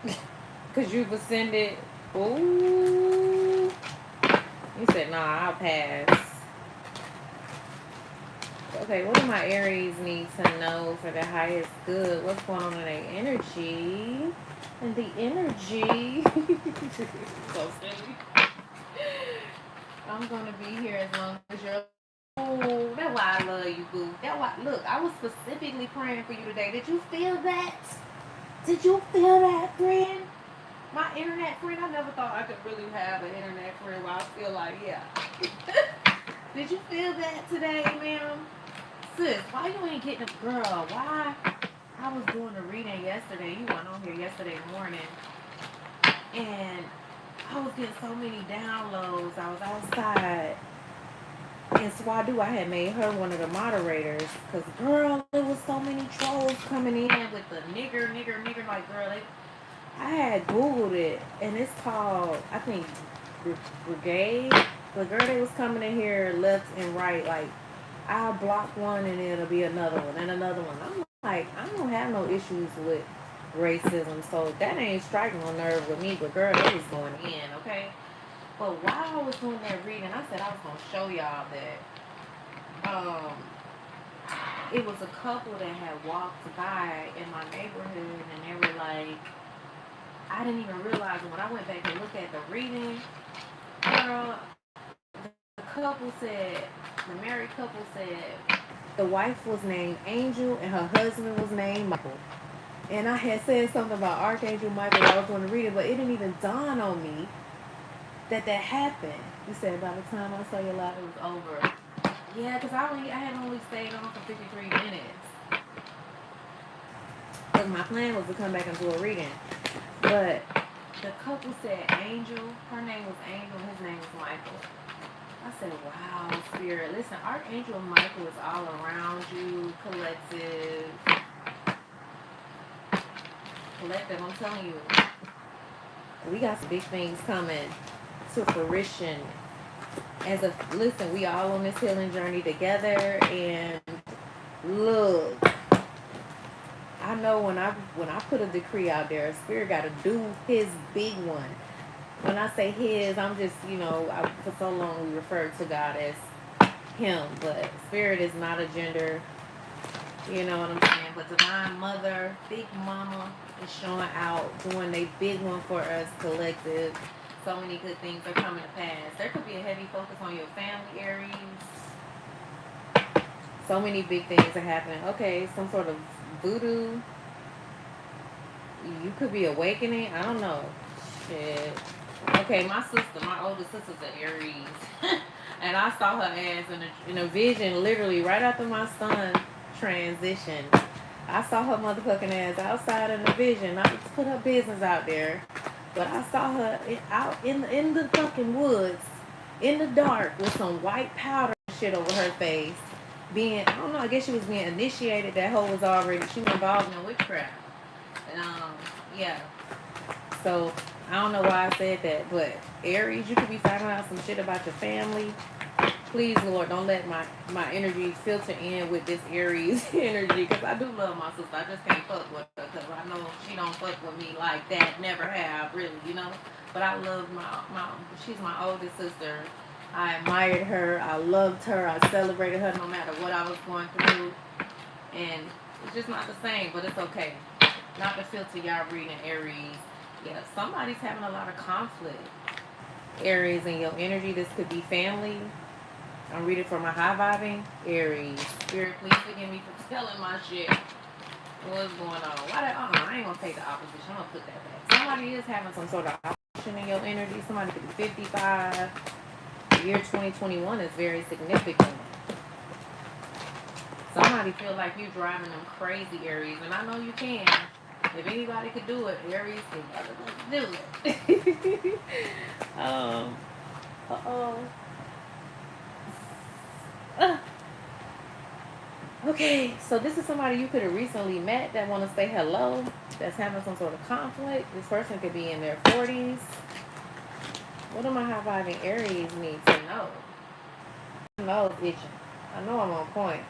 Because you've ascended. Ooh. You said, nah, I'll pass. Okay, what do my Aries need to know for the highest good? What's going on in their energy? And the energy. So silly. I'm going to be here as long as you're. Oh, That's why I love you, boo. That's why. Look, I was specifically praying for you today. Did you feel that? Did you feel that, friend? My internet friend. I never thought I could really have an internet friend where I feel like, yeah. Did you feel that today, ma'am? Sis, why you ain't getting a girl? Why? I was doing a reading yesterday. You weren't on here yesterday morning. And I was getting so many downloads. I was outside. And Swadu, I had made her one of the moderators. Because, girl, there was so many trolls coming in with the nigger. Like, girl, I had Googled it. And it's called, I think, Brigade. The girl, they was coming in here left and right. Like, I'll block one and it'll be another one and another one. I'm like, I don't have no issues with racism. So that ain't striking a nerve with me. But, girl, they was going in, okay? But while I was doing that reading, I said I was going to show y'all that it was a couple that had walked by in my neighborhood, and they were like, I didn't even realize it. When I went back and looked at the reading, girl, the couple said, the married couple said, the wife was named Angel and her husband was named Michael. And I had said something about Archangel Michael that I was going to read it, but it didn't even dawn on me that happened. You said by the time I saw your live, it was over. Yeah, because I had only stayed on for 53 minutes. Because my plan was to come back and do a reading. But the couple said Angel, her name was Angel, and his name was Michael. I said, wow, Spirit. Listen, Archangel Michael is all around you, collective. I'm telling you, we got some big things coming to fruition. Listen, we all on this healing journey together, and look, I know when I put a decree out there, Spirit got to do his big one. When I say his, I'm just, for so long we referred to God as him, but Spirit is not a gender, you know what I'm saying? But Divine Mother, Big Mama is showing out, doing a big one for us, collective. So many good things are coming to pass. There could be a heavy focus on your family, Aries. So many big things are happening. Okay, some sort of voodoo. You could be awakening. I don't know. Shit. Okay, my older sister's an Aries. And I saw her ass in a vision literally right after my son transitioned. I saw her motherfucking ass outside in a vision. I just put her business out there. But I saw her out in the fucking woods, in the dark, with some white powder shit over her face. I don't know, I guess she was being initiated. That hoe was she was involved in witchcraft. And, yeah. So, I don't know why I said that, but Aries, you could be finding out some shit about your family. Please, Lord, don't let my energy filter in with this Aries energy, because I do love my sister. I just can't fuck with her, because I know she don't fuck with me like that. Never have, really, But I love she's my oldest sister. I admired her. I loved her. I celebrated her no matter what I was going through. And it's just not the same, but it's okay. Not to filter y'all reading Aries. Yeah, somebody's having a lot of conflict. Aries in your energy. This could be family. I'm reading for my high vibing Aries. Spirit, please forgive me for telling my shit. What's going on? I ain't gonna take the opposition. I'm gonna put that back. Somebody is having some sort of opposition in your energy. Somebody could be 55. The year 2021 is very significant. Somebody feel like you driving them crazy, Aries, and I know you can. If anybody could do it, Aries can do it. Okay, so this is somebody you could have recently met that want to say hello, that's having some sort of conflict. This person could be in their 40s. What do my high vibing Aries need to know? I know it's itching. I know I'm on point.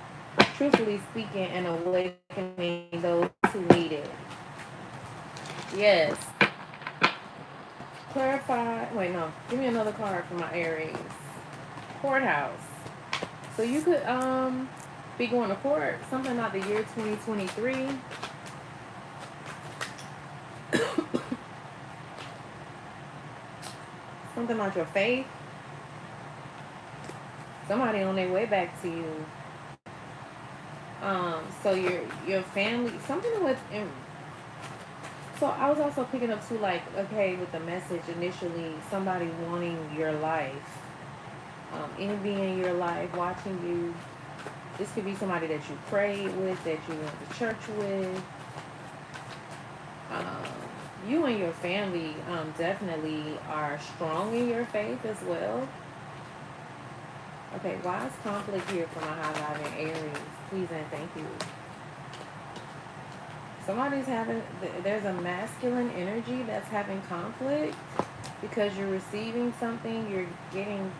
Truthfully speaking and awakening those who need it. Yes. Clarify. Wait, no. Give me another card for my Aries. Courthouse. So you could be going to court. Something about the year 2023. Something about your faith. Somebody on their way back to you. So your family, something with. So I was also picking up too, like, okay, with the message initially, somebody wanting your life, any being in your life, watching you. This could be somebody that you prayed with, that you went to church with. Um, you and your family definitely are strong in your faith as well. Okay, why is conflict here for my highlighting Aries? Please and thank you. Somebody's having, there's a masculine energy that's having conflict because you're receiving something, you're getting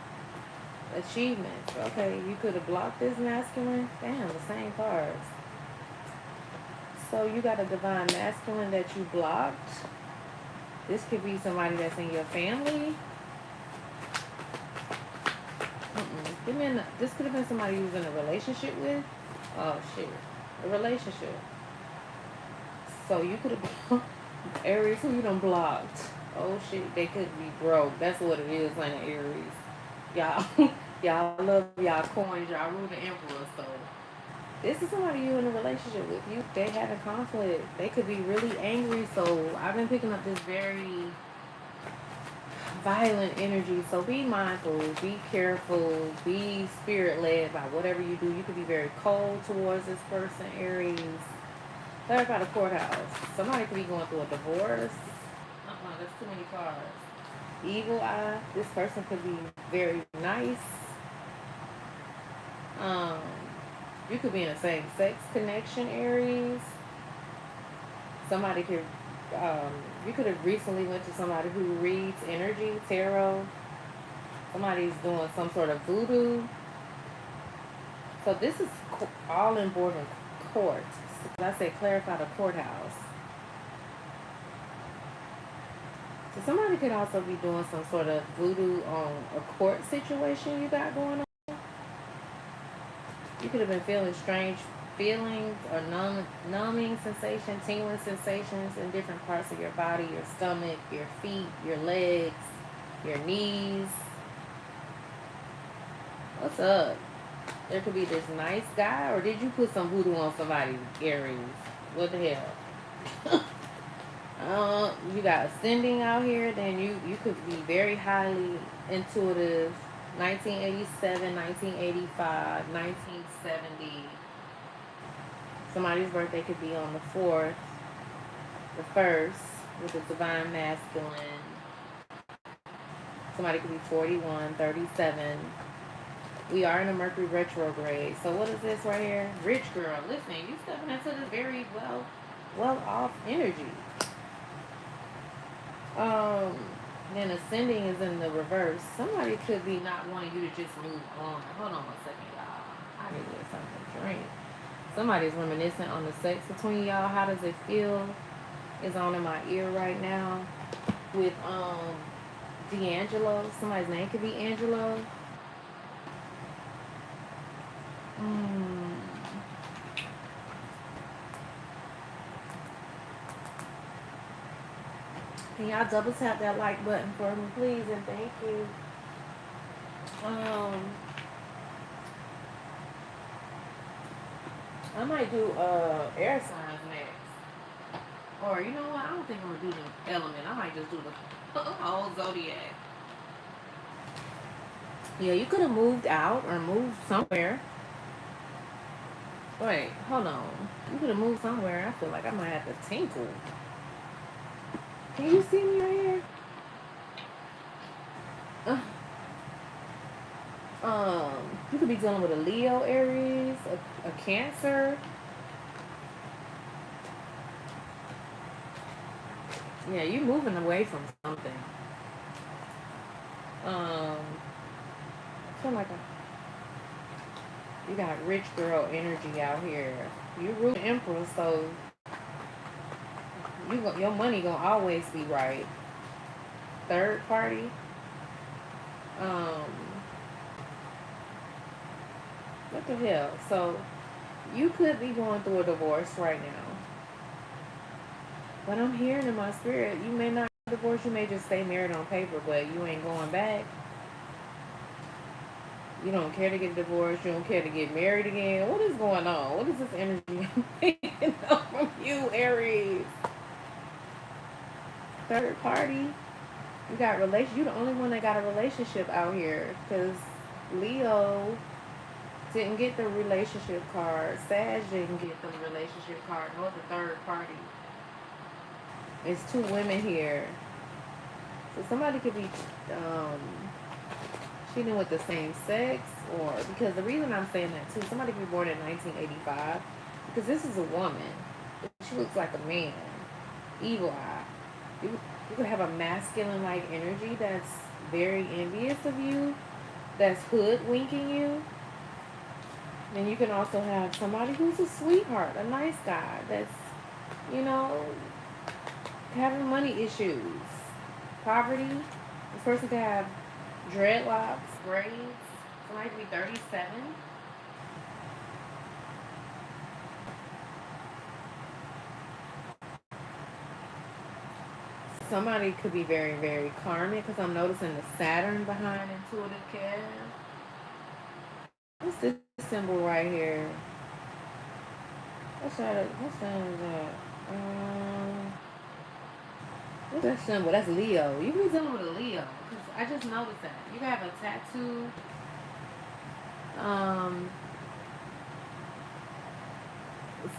achievements. Okay, you could have blocked this masculine. Damn, the same cards. So you got a divine masculine that you blocked. This could be somebody that's in your family. This could have been somebody who's in a relationship with. Oh shit, a relationship. So you could have Aries who you done blocked. Oh shit, they could be broke. That's what it is, like Aries. Y'all, y'all love y'all coins. Y'all rule the emperor. So this is somebody you in a relationship with. You, they having conflict. They could be really angry. So I've been picking up this very violent energy. So be mindful, be careful, be spirit led by whatever you do. You could be very cold towards this person, Aries. Clarify the courthouse. Somebody could be going through a divorce. That's too many cards. Eagle eye. This person could be very nice. Um, you could be in a same sex connection, Aries. Somebody could you could have recently went to somebody who reads energy, tarot. Somebody's doing some sort of voodoo. So this is all in border court. So I said clarify the courthouse. So somebody could also be doing some sort of voodoo on a court situation you got going on. You could have been feeling strange feelings or numbing sensation, tingling sensations in different parts of your body, your stomach, your feet, your legs, your knees. What's up? There could be this nice guy, or did you put some voodoo on somebody, Aries? What the hell? You got ascending out here, then you could be very highly intuitive. 1987, 1985, 1970. Somebody's birthday could be on the 4th, the 1st, with the divine masculine. Somebody could be 41, 37. We are in a Mercury retrograde. So what is this right here? Rich girl. Listen, you stepping into this very well off energy. Then ascending is in the reverse. Somebody could be not wanting you to just move on. Hold on 1 second, y'all. I need to get something to drink. Somebody's reminiscent on the sex between y'all. How does it feel? Is on in my ear right now with D'Angelo. Somebody's name could be Angelo. Can y'all double tap that like button for me, please, and thank you. I might do air signs next. Or you know what? I don't think I'm gonna do the element. I might just do the whole zodiac. Yeah, you could have moved out or moved somewhere. Wait, hold on. You could have moved somewhere. I feel like I might have to tinkle. Can you see me right here? You could be dealing with a Leo, Aries, a Cancer. Yeah, you're moving away from something. I feel like you got rich girl energy out here. You rule emperor, so your money gonna always be right. Third party. What the hell? So you could be going through a divorce right now. But I'm hearing in my spirit, you may not divorce, you may just stay married on paper, but you ain't going back. You don't care to get divorced. You don't care to get married again. What is going on? What is this energy picking up from you, Aries? Third party. You got relation. You the only one that got a relationship out here. Cause Leo didn't get the relationship card. Sag didn't get the relationship card. Nor the third party. It's two women here. So somebody could be um, cheating with the same sex, or because the reason I'm saying that too, somebody could be born in 1985, because this is a woman. She looks like a man. Evil eye. You could have a masculine like energy that's very envious of you, that's hoodwinking you. And you can also have somebody who's a sweetheart, a nice guy that's, you know, having money issues, poverty. This person could have dreadlocks, braids. Somebody could be 37. Somebody could be very, very karmic, because I'm noticing the Saturn behind intuitive care. What's this symbol right here? What's that? What's that? What's that symbol? That's Leo. You can be dealing with a Leo, because I just noticed that. You can have a tattoo.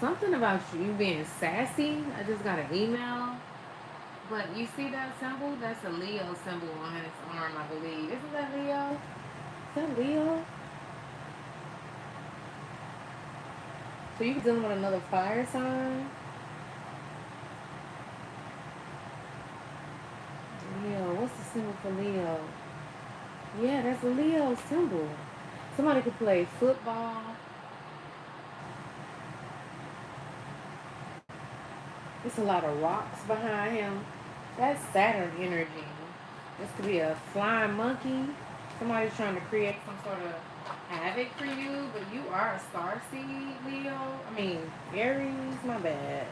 Something about you being sassy. I just got an email. But you see that symbol? That's a Leo symbol on his arm, I believe. Isn't that Leo? Is that Leo? So you can dealing with another fire sign? Leo. What's the symbol for Leo? Yeah, that's a Leo symbol. Somebody could play football. There's a lot of rocks behind him. That's Saturn energy. This could be a flying monkey. Somebody's trying to create some sort of havoc for you, but you are a star seed, Leo. I mean, Aries, my bad.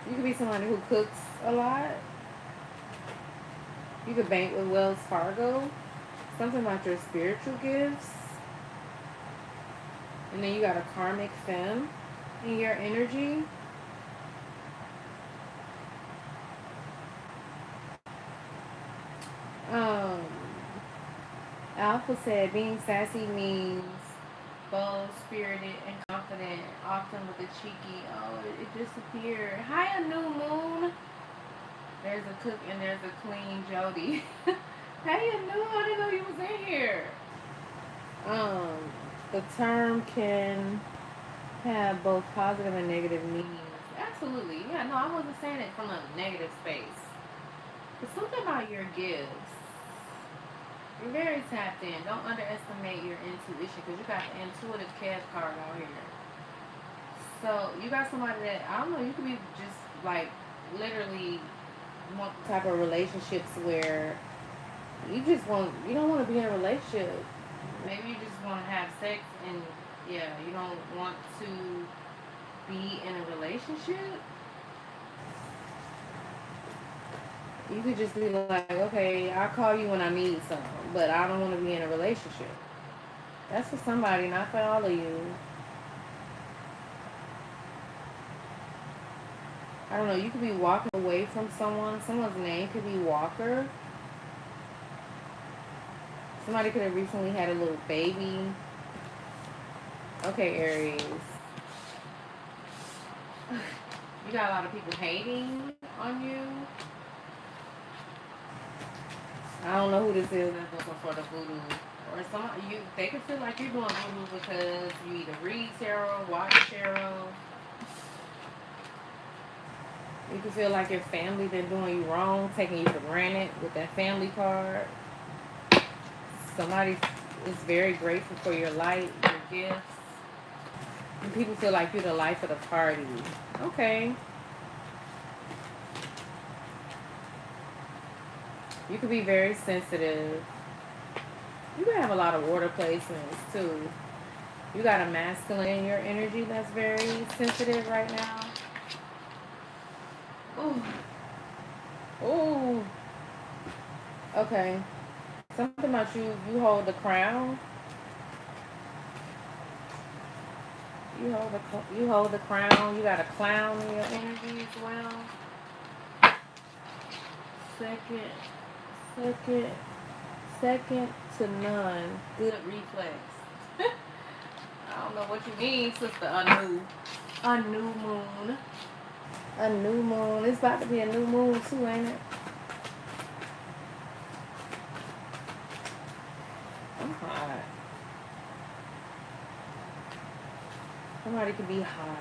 You could be somebody who cooks a lot. You could bank with Wells Fargo. Something about your spiritual gifts. And then you got a karmic femme in your energy. Um, Alpha said being sassy means bold, spirited, and confident, often with a cheeky, oh, it disappeared. Hi, a new moon. There's a cook and there's a queen, Jody. Hey, a new, I didn't know you was in here. Um, the term can have both positive and negative meanings. Absolutely. Yeah, no, I wasn't saying it from a negative space. It's something about your gifts. You're very tapped in. Don't underestimate your intuition, because you got the intuitive cash card out here. So you got somebody that, I don't know, you could be just like literally want the type of relationships where you don't want to be in a relationship. Maybe you just want to have sex, and yeah, you don't want to be in a relationship. You could just be like, okay, I'll call you when I need something, but I don't want to be in a relationship. That's for somebody, not for all of you. I don't know, you could be walking away from someone. Someone's name could be Walker. Somebody could have recently had a little baby. Okay, Aries. You got a lot of people hating on you. I don't know who this is that's doing some sort of voodoo. Or they could feel like you're doing voodoo because you either read tarot, watch tarot. You can feel like your family been doing you wrong, taking you for granted with that family card. Somebody is very grateful for your light, your gifts. And people feel like you're the life of the party. Okay. You could be very sensitive. You can have a lot of water placements too. You got a masculine in your energy that's very sensitive right now. Ooh. Ooh. Okay. Something about you hold the crown. You hold the crown. You got a clown in your energy as well. Second, second, second to none. Good reflex. I don't know what you mean, sister. A new moon. A new moon. It's about to be a new moon too, ain't it? I'm hot. Somebody could be hot.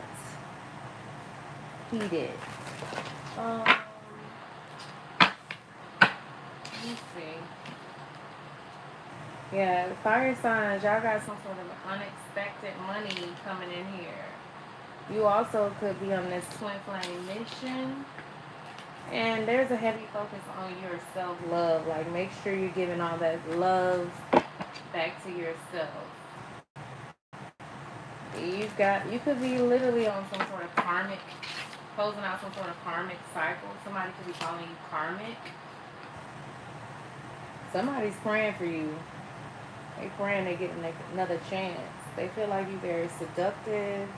Heated. Um, let me see. Yeah, fire signs, y'all got some sort of unexpected money coming in here. You also could be on this twin flame mission. And there's a heavy focus on your self-love. Like, make sure you're giving all that love back to yourself. You could be literally on some sort of karmic, closing out some sort of karmic cycle. Somebody could be calling you karmic. Somebody's praying for you. They praying they get another chance. They feel like you're very seductive.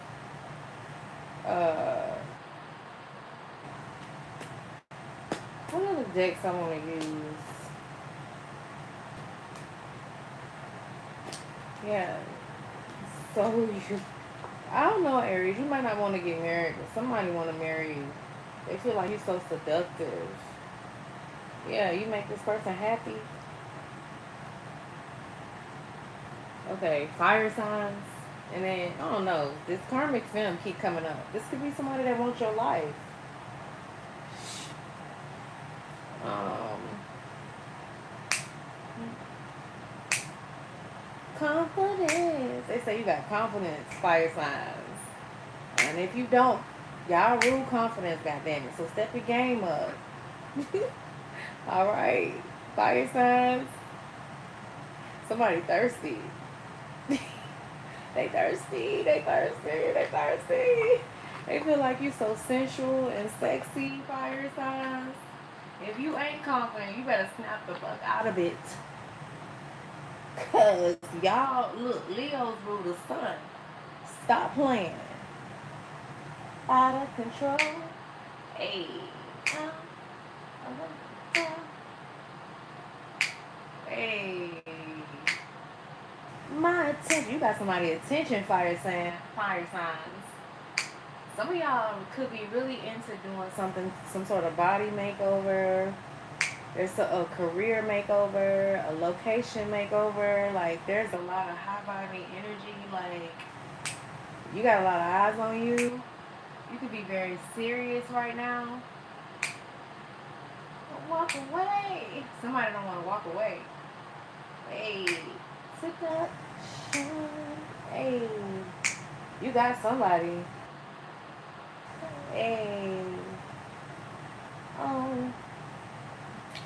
What other decks I want to use? Yeah. So you, I don't know, Aries. You might not want to get married, but somebody want to marry you. They feel like you're so seductive. Yeah, you make this person happy. Okay, fire signs. And then, I don't know, this karmic film keep coming up. This could be somebody that wants your life. Confidence. They say you got confidence, fire signs. And if you don't, y'all rule confidence, goddammit. So step your game up. All right, fire signs. Somebody thirsty. They thirsty. They thirsty. They thirsty. They feel like you so sensual and sexy, fire signs. If you ain't confident, you better snap the fuck out of it. Cause y'all, look, Leo's rule the sun. Stop playing. Out of control. Hey. Hey. My attention. You got somebody's attention, fire signs. Some of y'all could be really into doing something, some sort of body makeover. There's a career makeover, a location makeover. Like, there's a lot of high vibe energy. Like, you got a lot of eyes on you. You could be very serious right now. But walk away. Somebody don't want to walk away. Hey, sit up. Hey, you got somebody. Hey. Oh.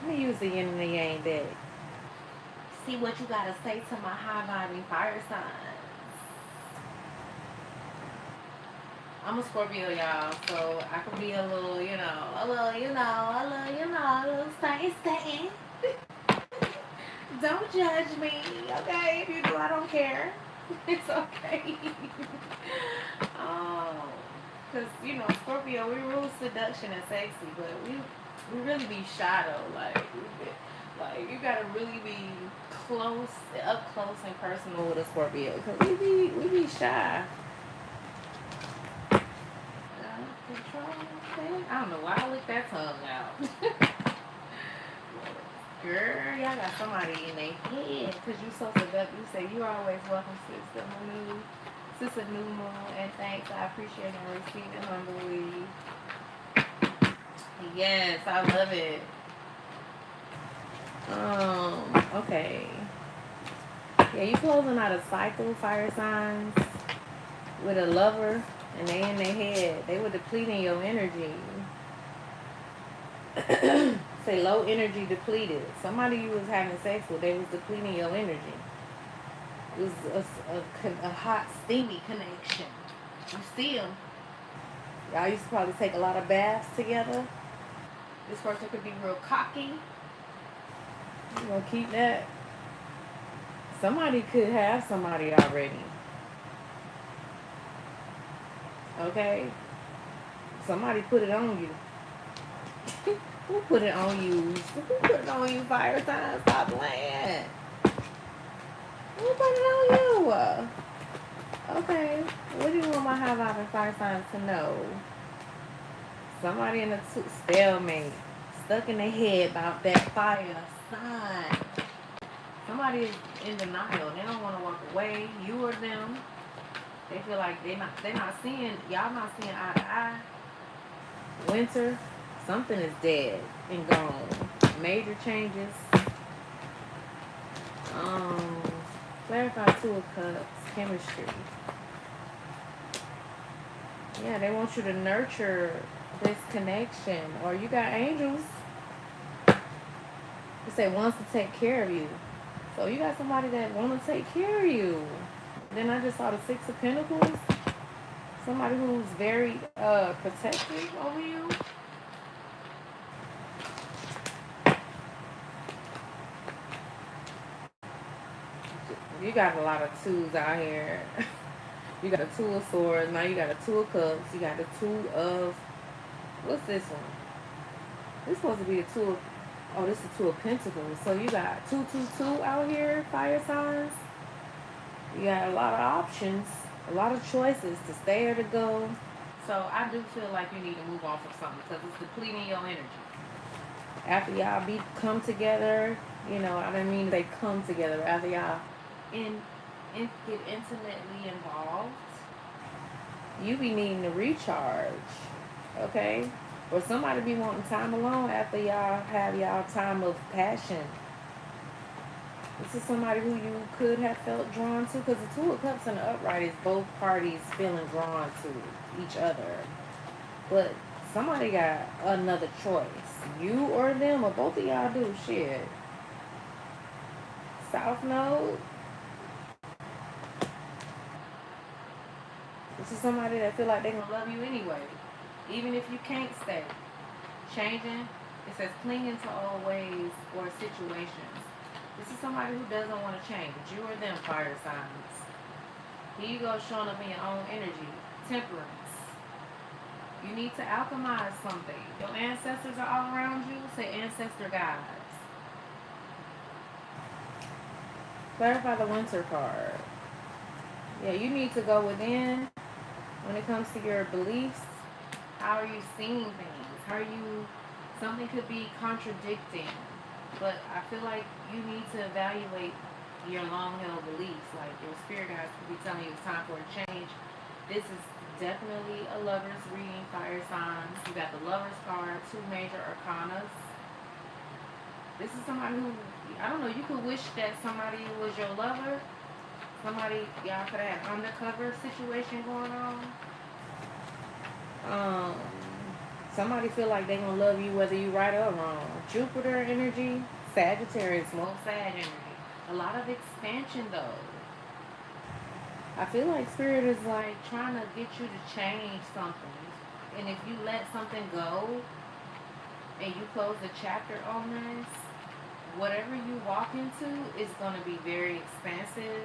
Let me use the yin and the yang deck. See what you gotta say to my high vibing fire signs. I'm a Scorpio, y'all, so I could be a little saying. Don't judge me, okay? If you do, I don't care. It's okay. Oh, because, Scorpio, we rule seduction and sexy, but we really be shy, though. Like, you gotta really be up close and personal with a Scorpio, because we be shy. I don't know why I licked that tongue out. Girl, y'all got somebody in their head because you so seductive. You say you're always welcome, sister new moon, and thanks. I appreciate and receive it humbly. Yes, I love it. Okay. Yeah, you closing out a cycle, fire signs, with a lover, and they in their head. They were depleting your energy. Say low energy depleted. Somebody you was having sex with, they was depleting your energy. It was a hot, steamy connection. You see them. Y'all used to probably take a lot of baths together. This person could be real cocky. You gonna keep that? Somebody could have somebody already. Okay? Somebody put it on you. Who put it on you? Who put it on you, fire sign? Stop playing. Who put it on you? Okay. What do you want my high vibe and fire signs to know? Somebody in a stalemate. Stuck in their head about that fire sign. Somebody is in denial. They don't want to walk away. You or them. They feel like they're not seeing, y'all not seeing eye to eye. Winter, something is dead and gone. Major changes. Clarify 2 of Cups, chemistry. Yeah, they want you to nurture this connection. Or you got angels. They say wants to take care of you. So you got somebody that want to take care of you. Then I just saw the 6 of Pentacles. Somebody who's very protective over you. You got a lot of 2s out here. You got a 2 of Swords. Now you got a 2 of Cups. You got a 2 of... What's this one? This is supposed to be a 2 of... Oh, this is 2 of Pentacles. So you got 222 out here, fire signs. You got a lot of options. A lot of choices to stay or to go. So I do feel like you need to move off of something because it's depleting your energy. After y'all come together, you know, I don't mean they come together. After y'all get intimately involved, you be needing to recharge, okay? Or somebody be wanting time alone after y'all have y'all time of passion. This is somebody who you could have felt drawn to, because the 2 of Cups and the upright is both parties feeling drawn to each other. But somebody got another choice. You or them, or both of y'all do. Shit. South Node. This is somebody that feel like they're going to love you anyway. Even if you can't stay. Changing. It says clinging to old ways or situations. This is somebody who doesn't want to change. You or them, fire signs. Here you go, showing up in your own energy. Temperance. You need to alchemize something. Your ancestors are all around you. Say ancestor guides. Clarify the Winter card. Yeah, you need to go within when it comes to your beliefs. How are you seeing things? How are you... Something could be contradicting. But I feel like you need to evaluate your long-held beliefs. Like your spirit guides could be telling you it's time for a change. This is definitely a lover's reading, fire signs. You got the lover's card, 2 major arcanas. This is somebody who, I don't know, you could wish that somebody was your lover. Somebody, y'all could have an undercover situation going on. Somebody feel like they gonna love you whether you right or wrong. Jupiter energy, Sagittarius, most Sag energy. A lot of expansion though. I feel like Spirit is like trying to get you to change something. And if you let something go and you close the chapter on this, whatever you walk into is going to be very expansive.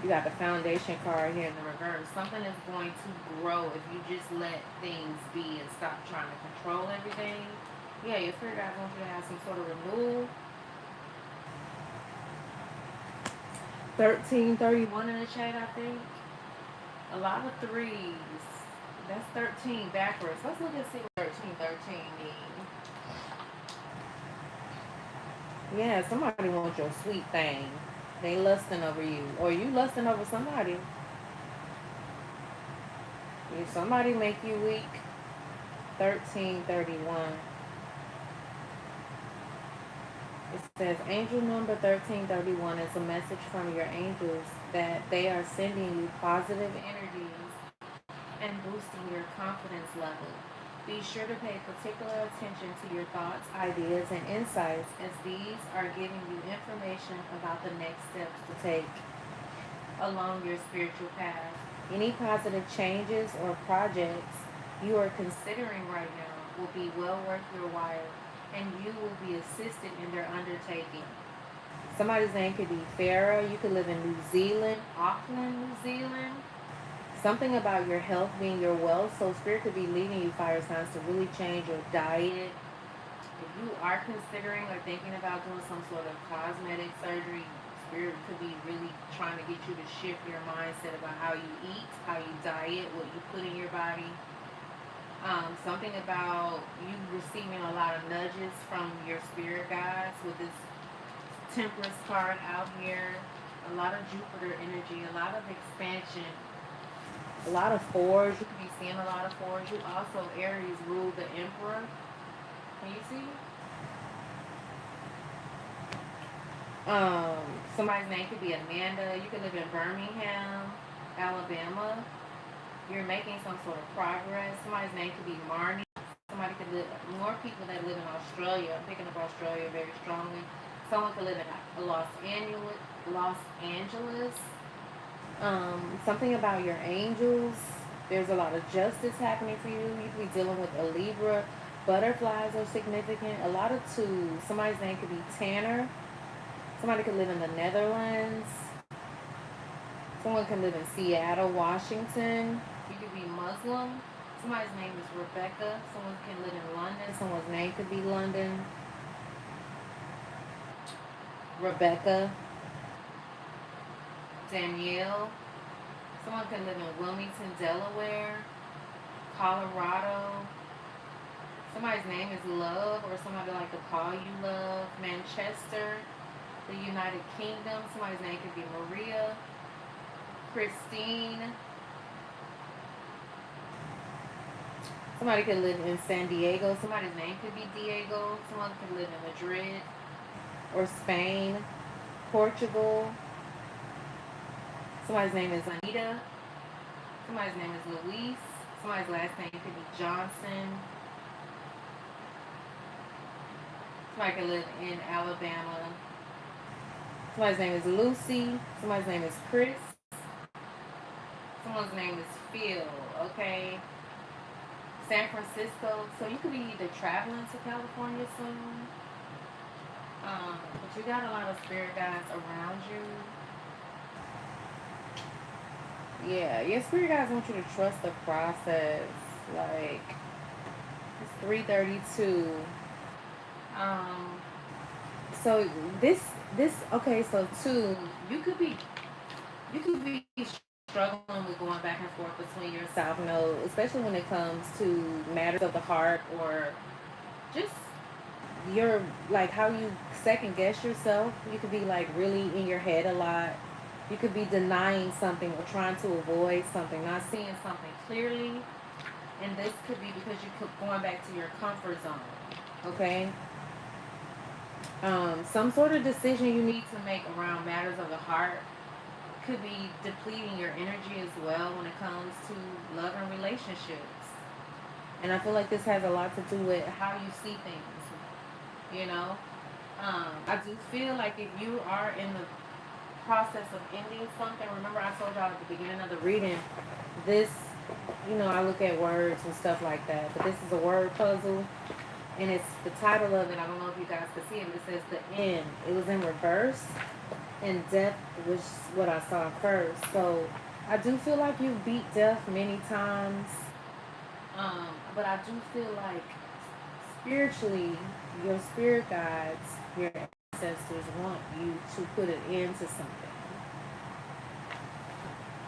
You got the Foundation card here in the reverse. Something is going to grow if you just let things be and stop trying to control everything. Yeah, your spirit guides want you to have some sort of renewal. 1331 in the chat, I think. A lot of 3s. That's 13 backwards. Let's look and see what 1313 means. Yeah, somebody wants your sweet thing. They lusting over you. Or you lusting over somebody. If somebody make you weak. 1331. It says angel number 1331 is a message from your angels that they are sending you positive energies and boosting your confidence level. Be sure to pay particular attention to your thoughts, ideas, and insights, as these are giving you information about the next steps to take along your spiritual path. Any positive changes or projects you are considering right now will be well worth your while, and you will be assisted in their undertaking. Somebody's name could be Farah. You could live in New Zealand, Auckland, New Zealand. Something about your health being your wealth. So spirit could be leading you, fire signs, to really change your diet. If you are considering or thinking about doing some sort of cosmetic surgery, spirit could be really trying to get you to shift your mindset about how you eat, how you diet, what you put in your body. Something about you receiving a lot of nudges from your spirit guides with this Temperance card out here. A lot of Jupiter energy, a lot of expansion, a lot of fours. You could be seeing a lot of fours. You also, Aries, rule the Emperor. Can you see? Somebody's name could be Amanda. You could live in Birmingham, Alabama. You're making some sort of progress. Somebody's name could be Marnie. Somebody could live, more people that live in Australia. I'm picking up Australia very strongly. Someone could live in Los Angeles. Los Angeles. Something about your angels. There's a lot of justice happening for you. You could be dealing with a Libra. Butterflies are significant. A lot of twos. Somebody's name could be Tanner. Somebody could live in the Netherlands. Someone can live in Seattle, Washington. You could be Muslim. Somebody's name is Rebecca. Someone can live in London. Someone's name could be London. Rebecca. Danielle. Someone can live in Wilmington, Delaware. Colorado. Somebody's name is Love, or somebody like to call you Love. Manchester, the United Kingdom. Somebody's name could be Maria. Christine. Somebody could live in San Diego. Somebody's name could be Diego. Someone could live in Madrid or Spain, Portugal. Somebody's name is Anita. Somebody's name is Luis. Somebody's last name could be Johnson. Somebody could live in Alabama. Somebody's name is Lucy. Somebody's name is Chris. Someone's name is Phil, okay? San Francisco. So you could be either traveling to California soon. But you got a lot of spirit guides around you. Yeah, your spirit guides want you to trust the process. Like, it's 3:32. So okay, so two, you could be struggling with going back and forth between your south node, especially when it comes to matters of the heart, or just your, like, how you second guess yourself. You could be like really in your head a lot. You could be denying something or trying to avoid something, not seeing something clearly. And this could be because you keep going back to your comfort zone. Okay? Some sort of decision you need to make around matters of the heart could be depleting your energy as well when it comes to love and relationships. And I feel like this has a lot to do with how you see things, you know? I do feel like if you are in the process of ending something, remember I told y'all at the beginning of the reading, this, I look at words and stuff like that, but this is a word puzzle. And it's the title of it. I don't know if you guys can see it, but it says the end. It was in reverse, and death was what I saw first. So I do feel like you beat death many times, but I do feel like spiritually, your spirit guides, your ancestors want you to put an end to something.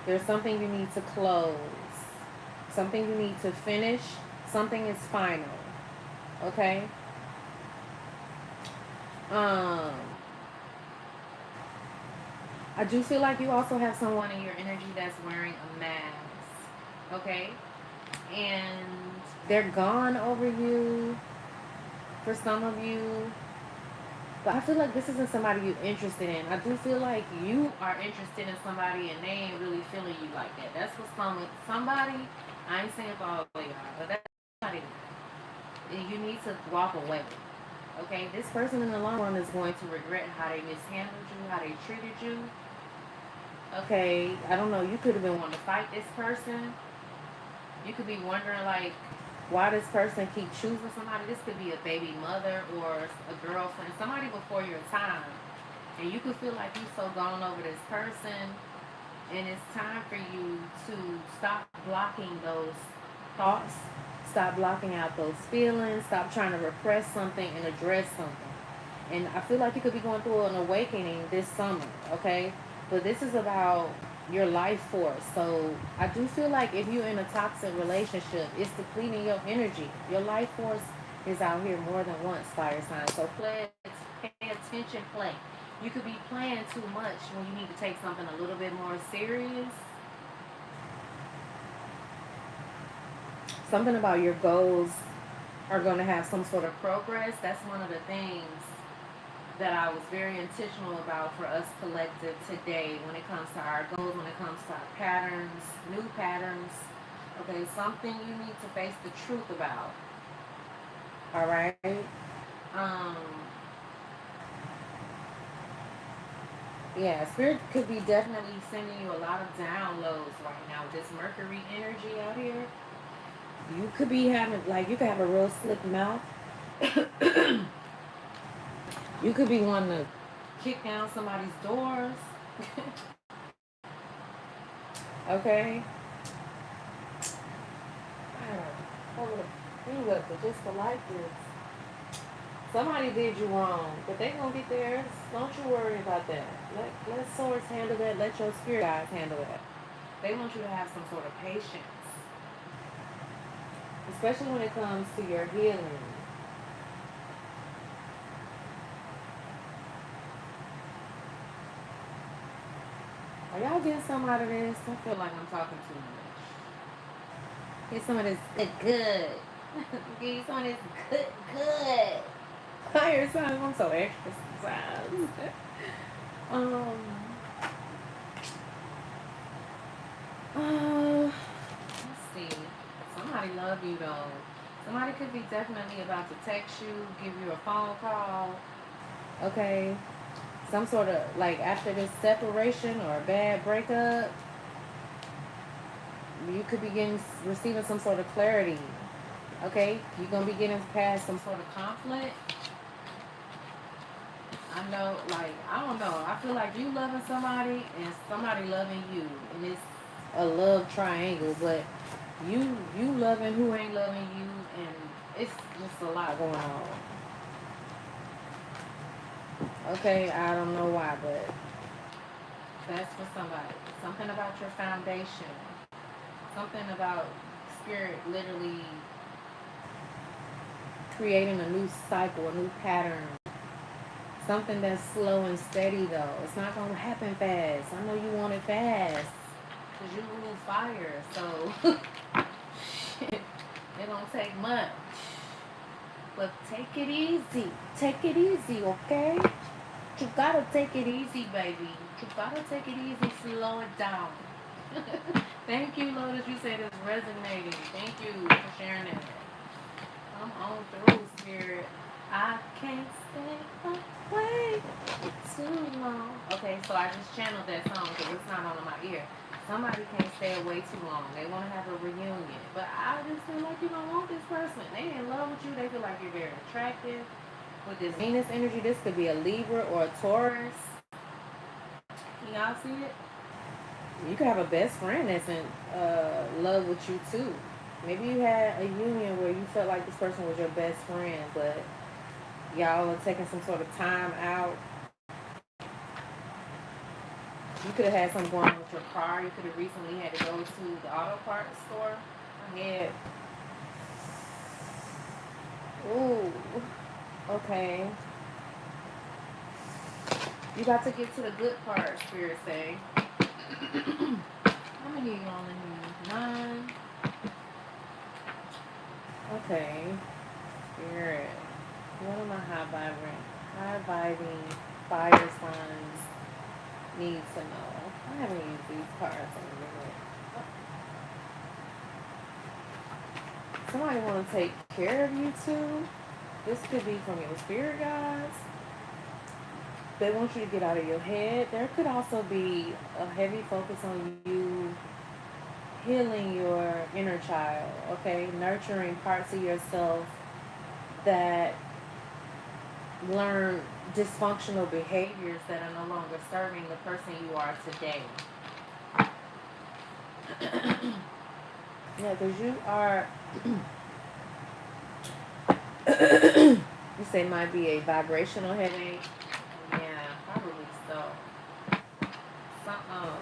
There's something you need to close, something you need to finish, something is final. Okay. I do feel like you also have someone in your energy that's wearing a mask. Okay. And they're gone over you for some of you. But I feel like this isn't somebody you're interested in. I do feel like you are interested in somebody and they ain't really feeling you like that. That's what somebody, I ain't saying for all of y'all, but that's somebody you need to walk away. Okay, this person in the long run is going to regret how they mishandled you, how they treated you. Okay, I don't know, you could have been wanting to fight this person. You could be wondering, like, Why this person keep choosing somebody? This could be a baby mother or a girlfriend, somebody before your time. And you could feel like you so gone over this person, and it's time for you to stop blocking those thoughts, stop blocking out those feelings, stop trying to repress something and address something. And I feel like you could be going through an awakening this summer, okay? But this is about your life force. So I do feel like if you're in a toxic relationship, it's depleting your energy. Your life force is out here more than once, fire sign. So pay attention, play. You could be playing too much when you need to take something a little bit more serious. Something about your goals are going to have some sort of progress. That's one of the things that I was very intentional about for us collective today when it comes to our goals, when it comes to our patterns, new patterns. Okay, something you need to face the truth about. All right. Um, yeah, spirit could be definitely sending you a lot of downloads right now with this Mercury energy out here. You could be having, like, you could have a real slick mouth. You could be wanting to kick down somebody's doors. Okay? Hold up. You look, but just for like this. Somebody did you wrong, but they gonna get theirs. Don't you worry about that. Let swords handle that. Let your spirit guides handle that. They want you to have some sort of patience, especially when it comes to your healing. Are y'all getting some out of this? I feel like I'm talking too much. Get some of this good. Give you some of this good. Fire sign. I'm so extra sometimes. um. Let's see. Somebody love you though. Somebody could be definitely about to text you, give you a phone call. Okay. Some sort of, like, after this separation or a bad breakup, you could be receiving some sort of clarity. Okay, you're gonna be getting past some sort of conflict. I know, like, I don't know. I feel like you loving somebody and somebody loving you, and it's a love triangle. But you loving who ain't loving you, and it's just a lot going on. Okay, I don't know why, but that's for somebody. Something about your foundation. Something about spirit literally creating a new cycle, a new pattern. Something that's slow and steady though. It's not gonna happen fast. I know you want it fast. Cause you rule fire, so shit, it don't take much. But take it easy. Take it easy, okay? You gotta take it easy, baby. You gotta take it easy, slow it down. Thank you, Lotus. You said it's resonating. Thank you for sharing it. Come on through, spirit. I can't stay away too long. Okay, so I just channeled that song because it's not on my ear. Somebody can't stay away too long. They want to have a reunion. But I just feel like you don't want this person. They in love with you. They feel like you're very attractive. With this Venus energy, this could be a Libra or a Taurus. Can y'all see it? You could have a best friend that's in love with you too. Maybe you had a union where you felt like this person was your best friend, but y'all are taking some sort of time out. You could have had something going on with your car. You could have recently had to go to the auto parts store. I had. Ooh. Okay. You got to get to the good part, Spirit say. How many are on in here? 9. Okay. Spirit. What am I high vibing fire signs need to know? I haven't used these cards in a minute. Somebody want to take care of you too. This could be from your spirit guides. They want you to get out of your head. There could also be a heavy focus on you healing your inner child, okay? Nurturing parts of yourself that learn dysfunctional behaviors that are no longer serving the person you are today. Yeah, because you are, you say might be a vibrational headache. Yeah, probably so. Some, um,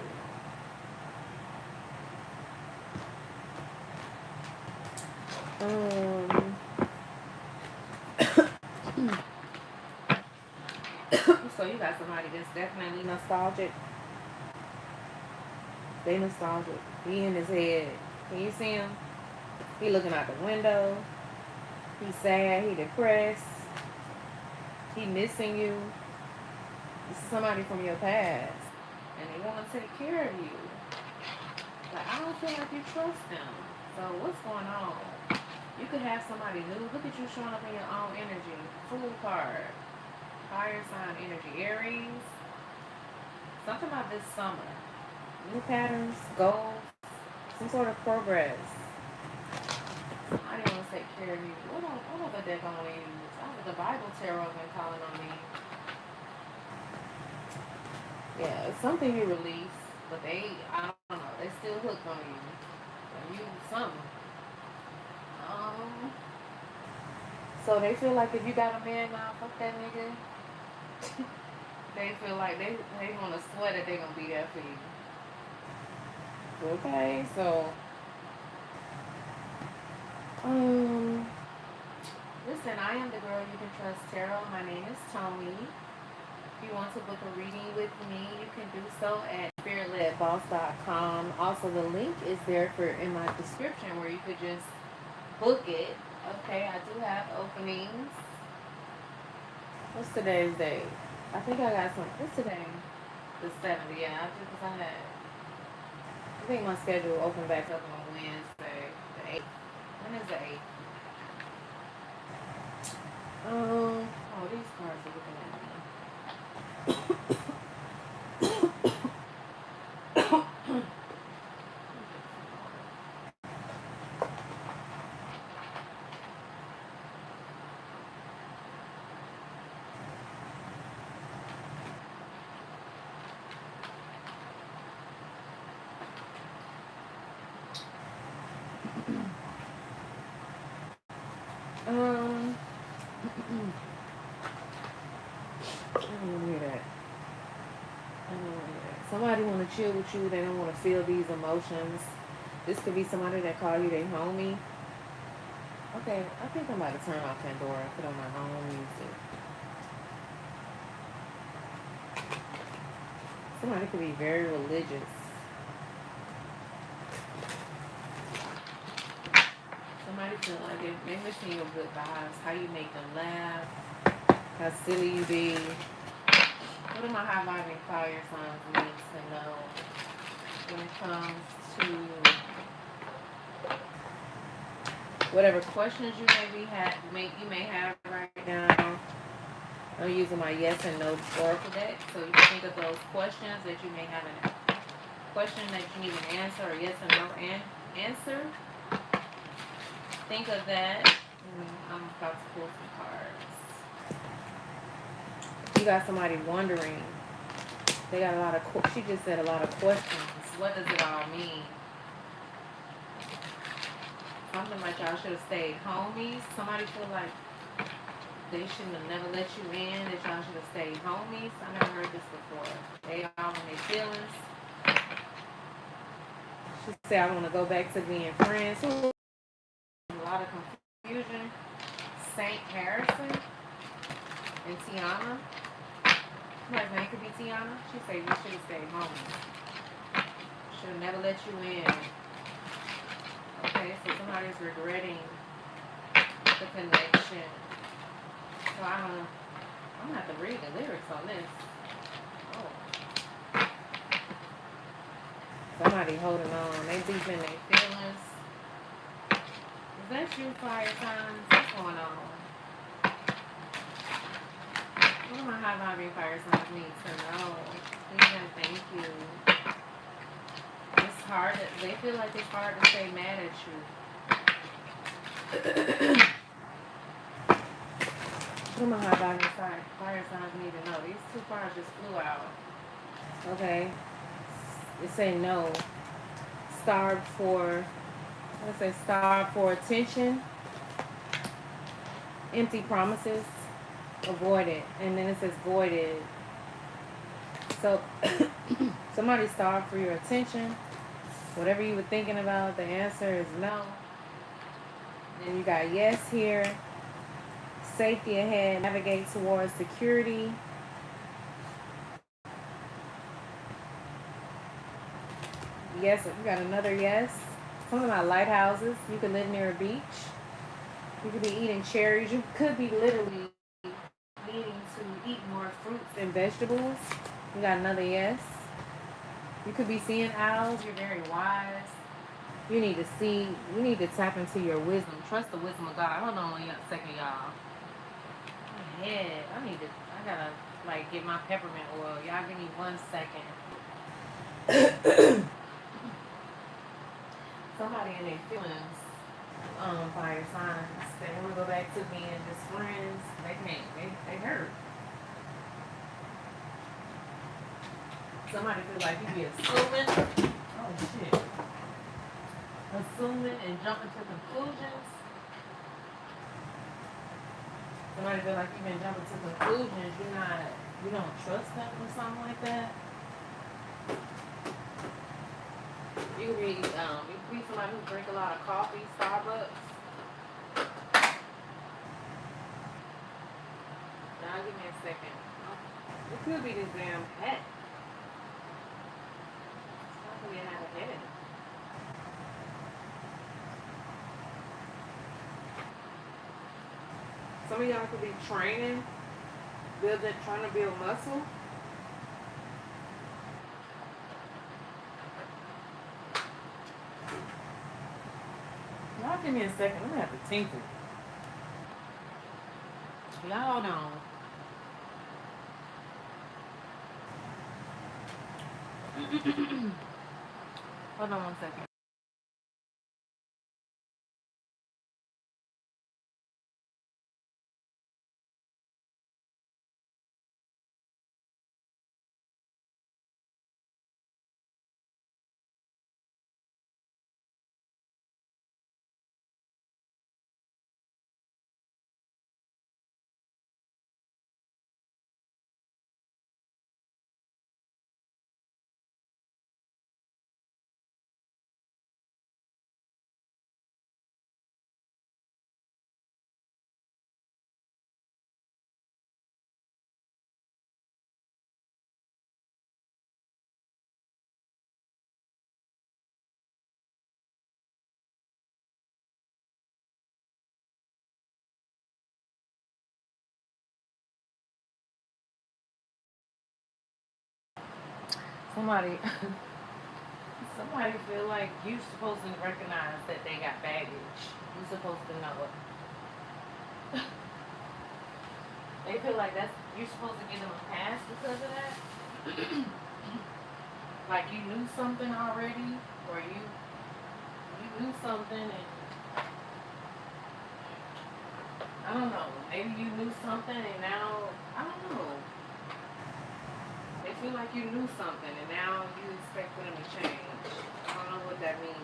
so you got somebody that's definitely nostalgic. They nostalgic. He in his head. Can you see him? He looking out the window. He's sad. He depressed. He missing you. This is somebody from your past, and they want to take care of you. Like, I don't feel like you trust them. So what's going on? You could have somebody new. Look at you showing up in your own energy. Fool card. Fire sign energy. Aries. Something about this summer. New patterns, goals, some sort of progress. I didn't want to take care of you. What other deck on these? The Bible tarot been calling on me. Yeah, it's something you release, but I don't know, they still hooked on you. You something. So they feel like if you got a man now, fuck that nigga. They feel like they want to swear that they gonna be there for you. Okay, so listen, I am the girl you can trust tarot. My name is Tony. If you want to book a reading with me, you can do so at spiritledboss.com. Also, the link is there in my description where you could just book it. Okay, I do have openings. What's today's date? I think I got some. What's today? The 7th. Yeah, I think my schedule opened back up on Wednesday, the 8th. When is the 8th? Oh, these cards are looking at me. I don't want to hear that. Somebody want to chill with you. They don't want to feel these emotions. This could be somebody that call you their homie. Okay, I think I'm about to turn off Pandora and put on my own music. Somebody could be very religious. Somebody feel like they're missing your good vibes. How you make them laugh. How silly you be. What do my high vibing fire signs need to know when it comes to whatever questions you may have right now? I'm using my yes and no oracle deck, so you can think of those questions that you may have a question that you need an answer or yes or no answer. Think of that. I'm about to pull some cards. You got somebody wondering. They got a lot of, she just said a lot of questions. What does it all mean? Something like y'all should have stayed homies. Somebody feel like they shouldn't have never let you in, that y'all should have stayed homies. I never heard this before. They all in their feelings. She said, I want to go back to being friends. A lot of confusion. Saint Harrison and Tiana. Somebody's name could be Tiana. She said, you should have stayed homies. Should have never let you in. Okay, so somebody's regretting the connection. So I'm gonna have to read the lyrics on this. Oh. Somebody holding on. They deep in their feelings. Is that you, fire signs? What's going on? What do my high vibing fire signs need to know? Please and thank you. This hard. They feel like it's hard to stay mad at you. What am I high by side? Fire signs need to know. These two cards just flew out. Okay. It say no. Starved for, let's say starved for attention. Empty promises. Avoided. And then it says voided. So somebody starved for your attention. Whatever you were thinking about, the answer is no. Then you got yes here. Safety ahead. Navigate towards security. Yes, you got another yes. Something about lighthouses. You could live near a beach. You could be eating cherries. You could be literally needing to eat more fruits and vegetables. You got another yes. You could be seeing owls. You're very wise. You need to see. You need to tap into your wisdom. Trust the wisdom of God. Hold on one second, y'all. My head. I gotta like get my peppermint oil. Y'all give me 1 second. Somebody in their feelings, fire signs. They want to go back to being just friends. They can't. They hurt. Somebody feel like you be assuming. Oh shit. Assuming and jumping to conclusions. Somebody feel like you've been jumping to conclusions. You don't trust them or something like that. You could be somebody who drink a lot of coffee, Starbucks. Now give me a second. It could be this damn hat. How can we have a head? Some of y'all could be training, trying to build muscle. Y'all give me a second. I'm gonna have to tinkle. Y'all hold on. Hold on 1 second. Somebody feel like you're supposed to recognize that they got baggage. You're supposed to know it. They feel like you're supposed to give them a pass because of that. Like you knew something already, or you knew something and I don't know. Maybe you knew something and now I don't know. They feel like you knew something and now you expect for them to change. I don't know what that means.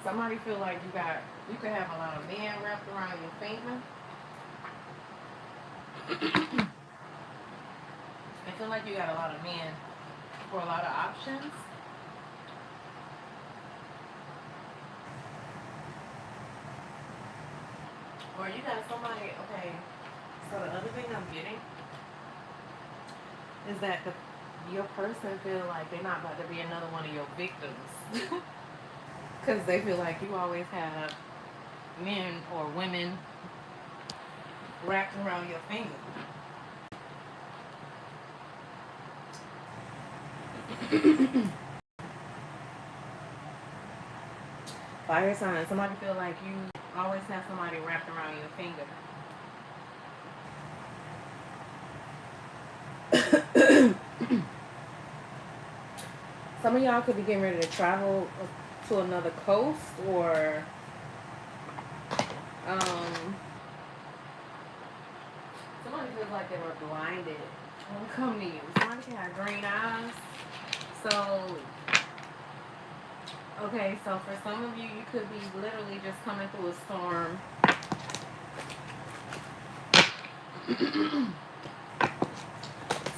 Somebody feel like you could have a lot of men wrapped around your finger. I feel like you got a lot of men for a lot of options. Or you got somebody, okay, so the other thing I'm getting is that your person feel like they're not about to be another one of your victims. Because they feel like you always have men or women wrapped around your finger. Fire sign. Somebody feel like you always have somebody wrapped around your finger. Some of y'all could be getting ready to travel to another coast, or um, somebody feels like they were blinded when it come to you. Somebody can have green eyes. So, okay, so for some of you, you could be literally just coming through a storm.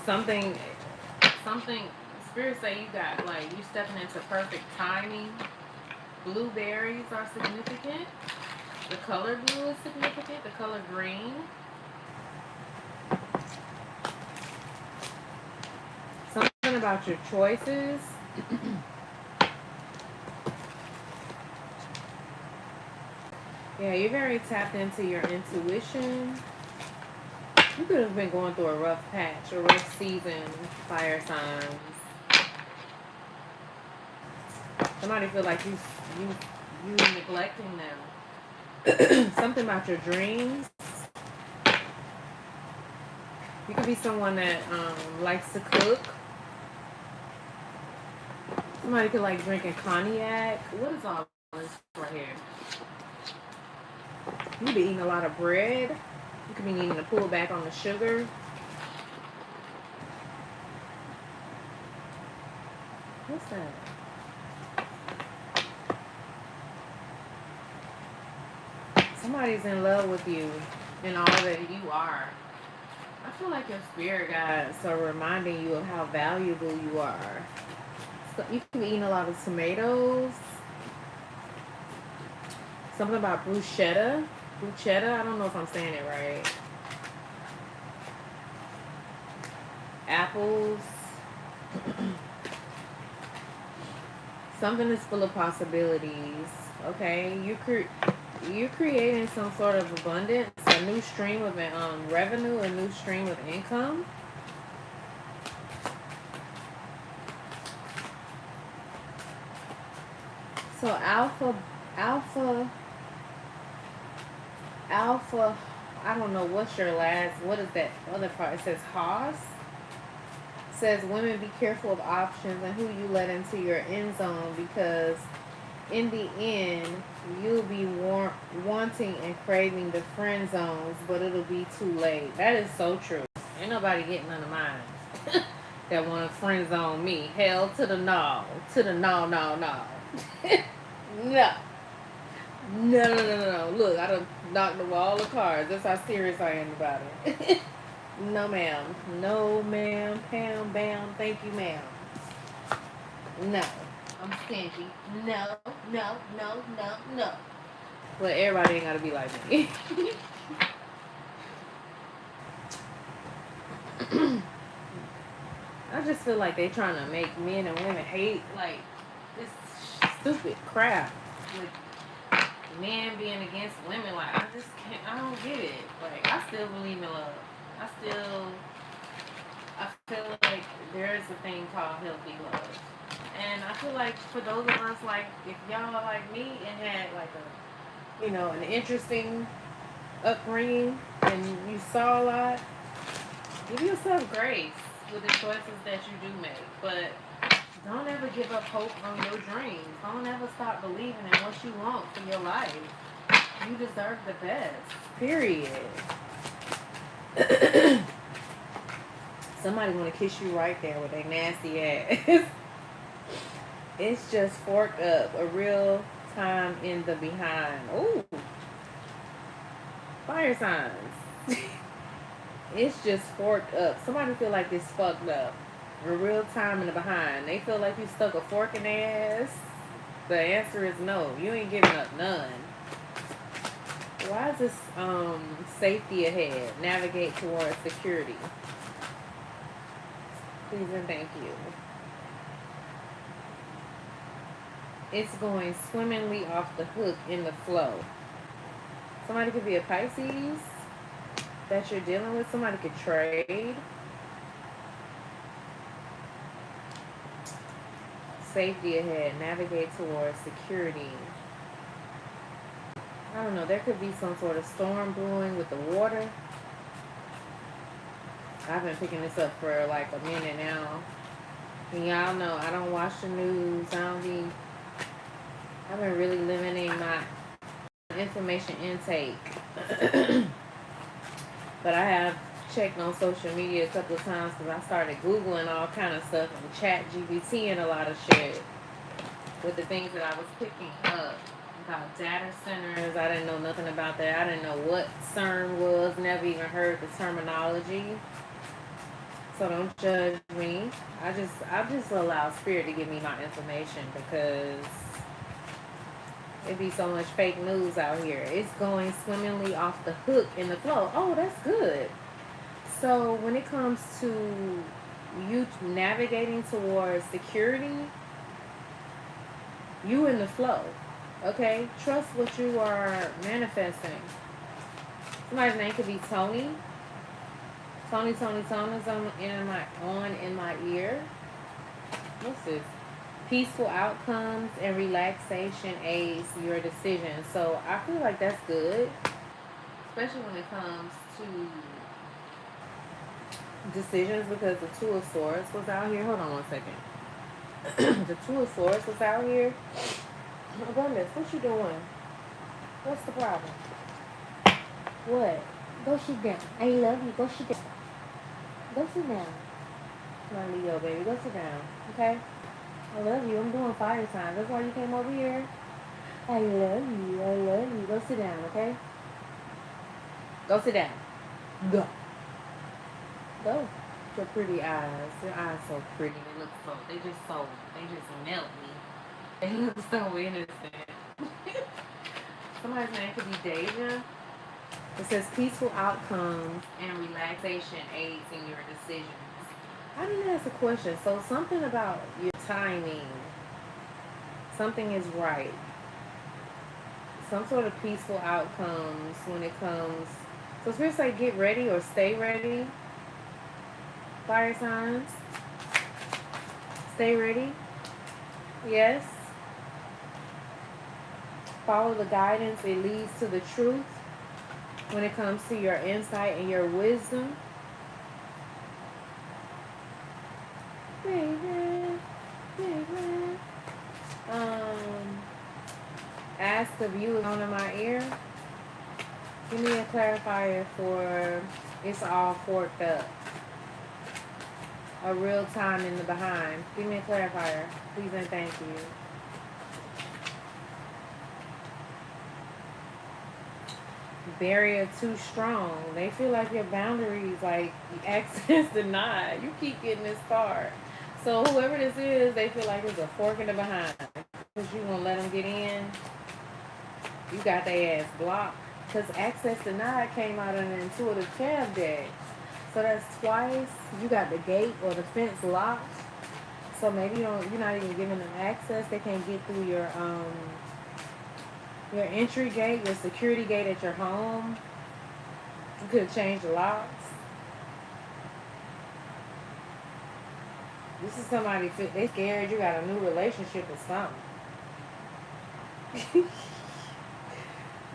something, Spirit say you got, like, you stepping into perfect timing. Blueberries are significant. The color blue is significant. The color green. Something about your choices. Yeah, you're very tapped into your intuition. You could have been going through a rough patch, a rough season, fire signs. Somebody feel like you neglecting them. Something about your dreams. You could be someone that likes to cook. Somebody could like drinking cognac. What is all this right here? You could be eating a lot of bread. You could be needing to pull back on the sugar. What's that? Somebody's in love with you and all that you are. I feel like your spirit guides are reminding you of how valuable you are. So you could be eating a lot of tomatoes. Something about bruschetta. Bruschetta, I don't know if I'm saying it right. Apples. Something is full of possibilities. Okay, you're creating some sort of abundance, a new stream of revenue, a new stream of income. So alpha, I don't know what's your last, what is that other part? It says Haas. It says women, be careful of options and who you let into your end zone, because in the end, you'll be wanting and craving the friend zones, but it'll be too late. That is so true. Ain't nobody getting under mine that want to friend zone me. Hell to the no. To the no, no, no. No. No. Look, I done knocked over all the cards. That's how serious I am about it. No, ma'am. No, ma'am. Pam, bam. Thank you, ma'am. No. I'm stingy. No. But everybody ain't gotta be like me. I just feel like they trying to make men and women hate, like, this stupid crap with men being against women. Like, I don't get it. Like, I still believe in love. I feel like there is a thing called healthy love. And I feel like for those of us, like, if y'all are like me and had like an interesting upbringing and you saw a lot, give yourself grace with the choices that you do make. But don't ever give up hope on your dreams. Don't ever stop believing in what you want for your life. You deserve the best. Period. Somebody want to kiss you right there with a nasty ass. It's just forked up. A real time in the behind. Ooh. Fire signs. It's just forked up. Somebody feel like it's fucked up. A real time in the behind. They feel like you stuck a fork in their ass. The answer is no. You ain't giving up none. Why is this safety ahead? Navigate towards security. Please and thank you. It's going swimmingly off the hook in the flow. Somebody could be a Pisces that you're dealing with. Somebody could trade. Safety ahead. Navigate towards security. I don't know. There could be some sort of storm brewing with the water. I've been picking this up for like a minute now. And y'all know I don't watch the news. I've been really limiting my information intake. But I have checked on social media a couple of times because I started Googling all kind of stuff and ChatGPT and a lot of shit with the things that I was picking up about data centers. I didn't know nothing about that. I didn't know what CERN was. Never even heard the terminology. So don't judge me. I just allow Spirit to give me my information because it be so much fake news out here. It's going swimmingly off the hook in the flow. Oh, that's good. So when it comes to you navigating towards security, you in the flow. Okay? Trust what you are manifesting. Somebody's name could be Tony. Tony's on in my ear. What's this? Peaceful outcomes and relaxation aids your decision. So I feel like that's good, especially when it comes to decisions, because the Two of Swords was out here. Hold on one second. The Two of Swords was out here. Oh goodness, what you doing? What's the problem? What? Go sit down. I love you. Go sit down. Go sit down. Come on, Leo, baby. Go sit down. Okay? I love you. I'm doing fire time. That's why you came over here. I love you. I love you. Go sit down, okay? Go sit down. Go. Go. Your pretty eyes. Your eyes so pretty. They just melt me. They look so innocent. Somebody's name could be Deja. It says peaceful outcomes and relaxation aids in your decisions. I didn't ask a question. So something about your timing. Something is right. Some sort of peaceful outcomes when it comes. So Spirit say get ready or stay ready. Fire signs. Stay ready. Yes. Follow the guidance. It leads to the truth when it comes to your insight and your wisdom. Ask of you is on in my ear. Give me a clarifier for it's all forked up. A real time in the behind. Give me a clarifier. Please and thank you. Barrier too strong. They feel like your boundaries, like access denied. You keep getting this card. So whoever this is, they feel like it's a fork in the behind. Because you won't let them get in. You got their ass blocked. Because access denied came out in the intuitive tab deck. So that's twice. You got the gate or the fence locked. So maybe you're not even giving them access. They can't get through your entry gate, your security gate at your home. You could have changed the locks. This is somebody, they scared you got a new relationship or something.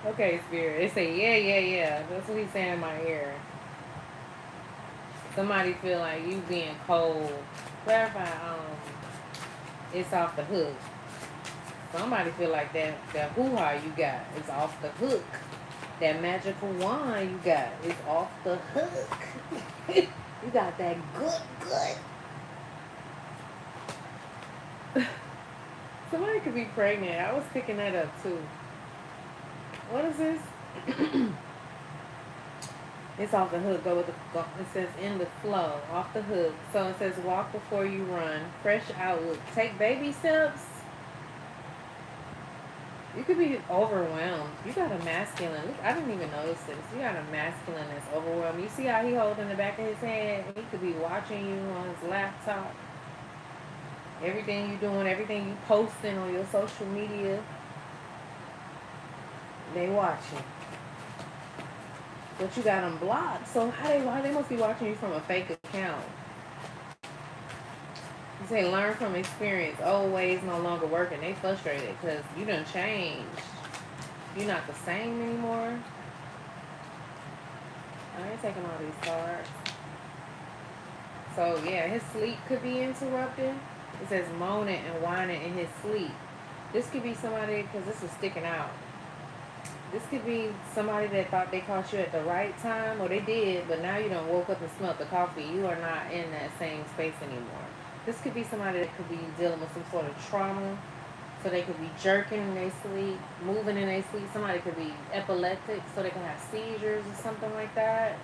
Okay, Spirit. They say, yeah. That's what he's saying in my ear. Somebody feel like you being cold. Clarify, it's off the hook. Somebody feel like that hoo-ha you got is off the hook. That magical wand you got is off the hook. You got that good. Somebody could be pregnant. I was picking that up too. What is this? It's off the hook. It says in the flow. Off the hook. So it says walk before you run. Fresh outlook. Take baby steps. You could be overwhelmed. You got a masculine. Look, I didn't even notice this. You got a masculine that's overwhelmed. You see how he holding the back of his head? He could be watching you on his laptop. Everything you doing, everything you posting on your social media, they watching. But you got them blocked. So why they must be watching you from a fake account? say learn from experience. Old ways no longer working. They frustrated because you done changed. You're not the same anymore. I ain't taking all these cards. So yeah, his sleep could be interrupted. It says moaning and whining in his sleep. This could be somebody, because this is sticking out. This could be somebody that thought they caught you at the right time, or they did, but now you done woke up and smelled the coffee. You are not in that same space anymore. This could be somebody that could be dealing with some sort of trauma. So they could be jerking in their sleep, moving in their sleep. Somebody could be epileptic, so they can have seizures or something like that.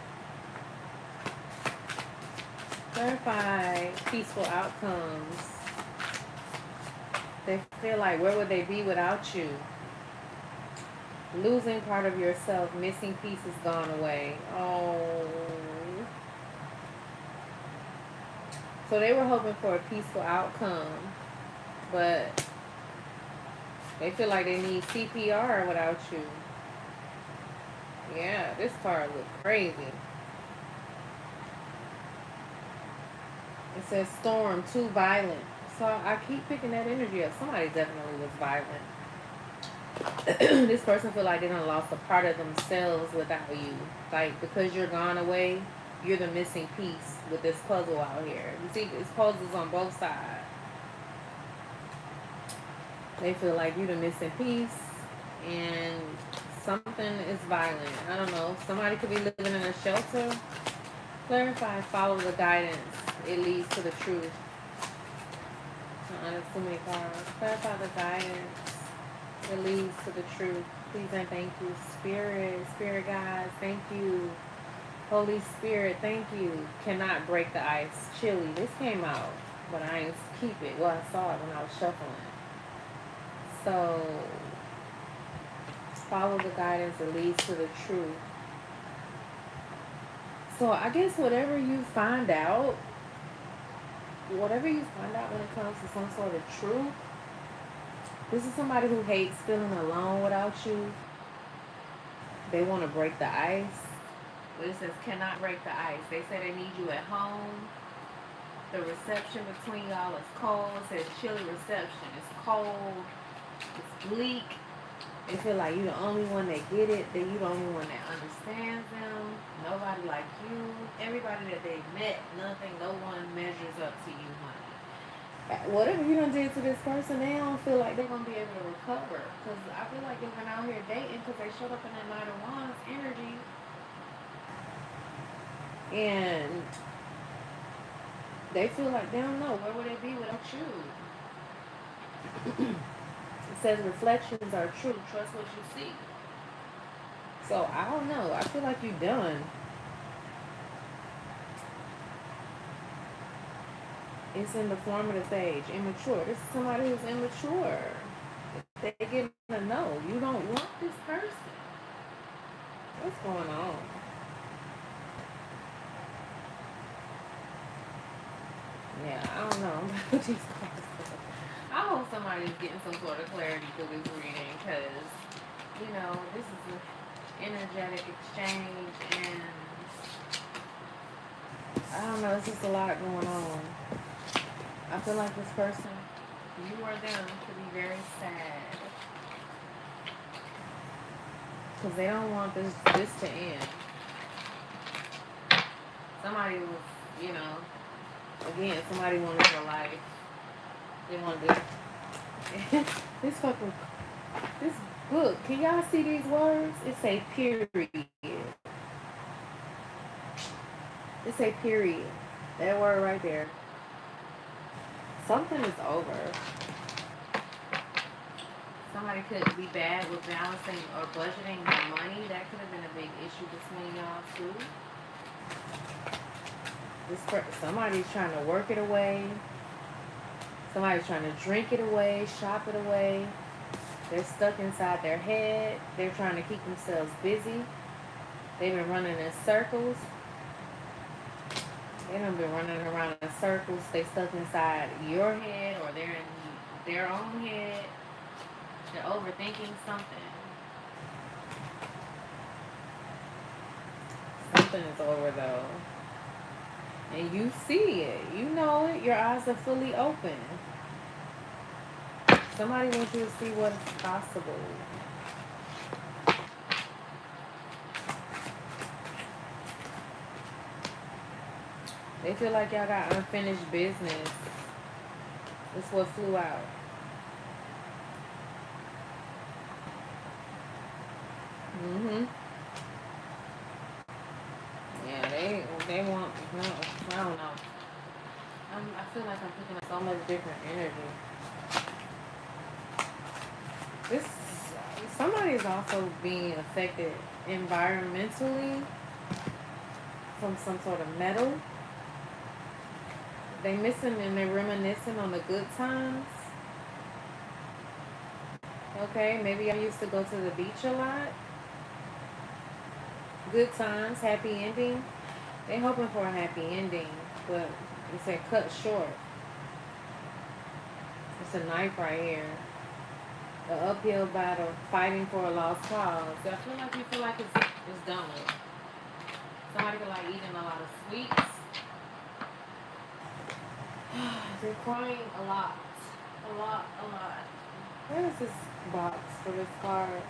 Clarify peaceful outcomes. They feel like, where would they be without you? Losing part of yourself, missing pieces gone away. Oh. So they were hoping for a peaceful outcome, but they feel like they need CPR without you. Yeah, this card looks crazy. It says storm, too violent. So I keep picking that energy up. Somebody definitely was violent. This person feel like they done lost a part of themselves without you. Like, because you're gone away, you're the missing piece with this puzzle out here. You see, it's puzzles on both sides. They feel like you're the missing piece, and something is violent. I don't know. Somebody could be living in a shelter. Clarify, follow the guidance. It leads to the truth. That's too many cards. Clarify the guidance. It leads to the truth. Please and thank you. Spirit guides, thank you. Holy Spirit, thank you. Cannot break the ice. Chili. This came out, but I ain't keep it. Well, I saw it when I was shuffling. So, follow the guidance. It leads to the truth. So, I guess whatever you find out when it comes to some sort of truth, this is somebody who hates feeling alone without you. They want to break the ice. But it says cannot break the ice. They say they need you at home. The reception between y'all is cold. It says chilly reception. It's cold. It's bleak. They feel like you're the only one that get it. That you're the only one that understands them. Nobody like you. Everybody that they've met, no one measures up to you, honey. Whatever you done did to this person, they don't feel like they're going to be able to recover. Because I feel like they've been out here dating because they showed up in that Knight of Wands energy. And they feel like they don't know. Where would they be without you? It says reflections are true. Trust what you see. So, I don't know. I feel like you're done. It's in the formative stage. Immature. This is somebody who's immature. They get to know. You don't want this person. What's going on? Yeah, I don't know about these cards. I hope somebody's getting some sort of clarity through this reading because, this is an energetic exchange and I don't know, it's just a lot going on. I feel like this person, you or them, could be very sad because they don't want this to end. Somebody was, again, somebody wanted your life. They wanted to. This book. Can y'all see these words? It say period. It say period. That word right there. Something is over. Somebody could be bad with balancing or budgeting their money. That could have been a big issue between y'all too. Somebody's trying to work it away. Somebody's trying to drink it away, shop it away. They're stuck inside their head. They're trying to keep themselves busy. They've been running in circles. They done been running around in circles. They stuck inside your head or they're in their own head. They're overthinking something. Something is over though. And you see it. You know it. Your eyes are fully open. Somebody wants you to see what is possible. They feel like y'all got unfinished business. That's what flew out. Mm-hmm. Yeah, they want, no, I don't know. I feel like I'm picking up so much different energy. This somebody is also being affected environmentally from some sort of metal. They missing and they reminiscing on the good times. Okay, maybe I used to go to the beach a lot. Good times, happy ending. They hoping for a happy ending, but it's said cut short. It's a knife right here. The uphill battle, fighting for a lost cause. I feel like you feel like it's done with. Somebody feel like eating a lot of sweets. They're crying a lot. A lot, a lot. Where is this box for this card?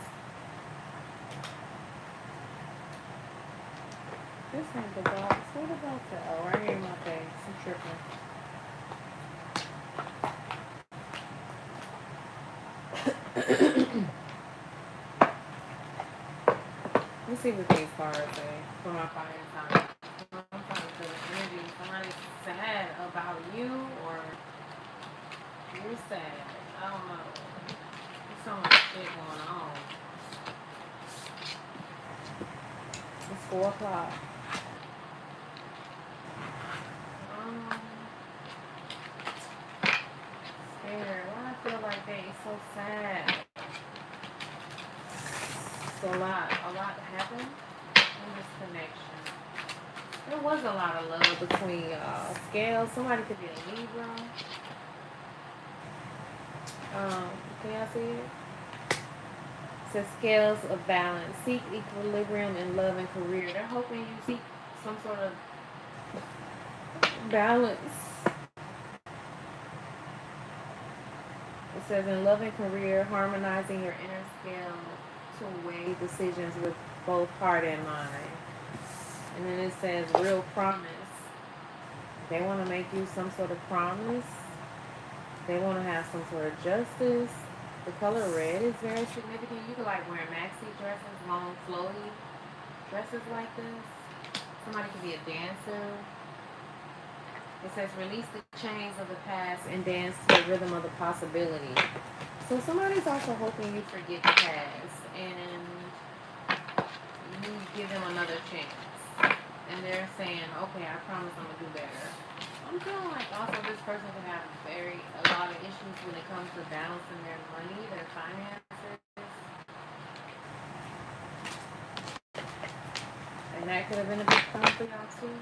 This ain't the box. Where the box at? Oh, right here in my face. I'm tripping. Let's see what these cards say for my fire sign. I'm trying to feel the energy. Somebody's sad about you or you're sad. I don't know. There's so much shit going on. It's 4 o'clock. Scared. Why I feel like they so sad. So a lot happened in this connection. There was a lot of love between y'all. Scales. Somebody could be a Libra. Can y'all see it? It says scales of balance. Seek equilibrium in love and career. They're hoping you seek some sort of balance. It says in love and career, harmonizing your inner scale to weigh decisions with both heart and mind. And then it says real promise. They want to make you some sort of promise. They want to have some sort of justice. The color red is very significant. You could like wear maxi dresses, long flowy dresses like this. Somebody could be a dancer. It says release the chains of the past and dance to the rhythm of the possibility. So somebody's also hoping you forget the past and you give them another chance. And they're saying, okay, I promise I'm going to do better. I'm feeling like also this person can have a lot of issues when it comes to balancing their money, their finances. And that could have been a big problem for y'all too.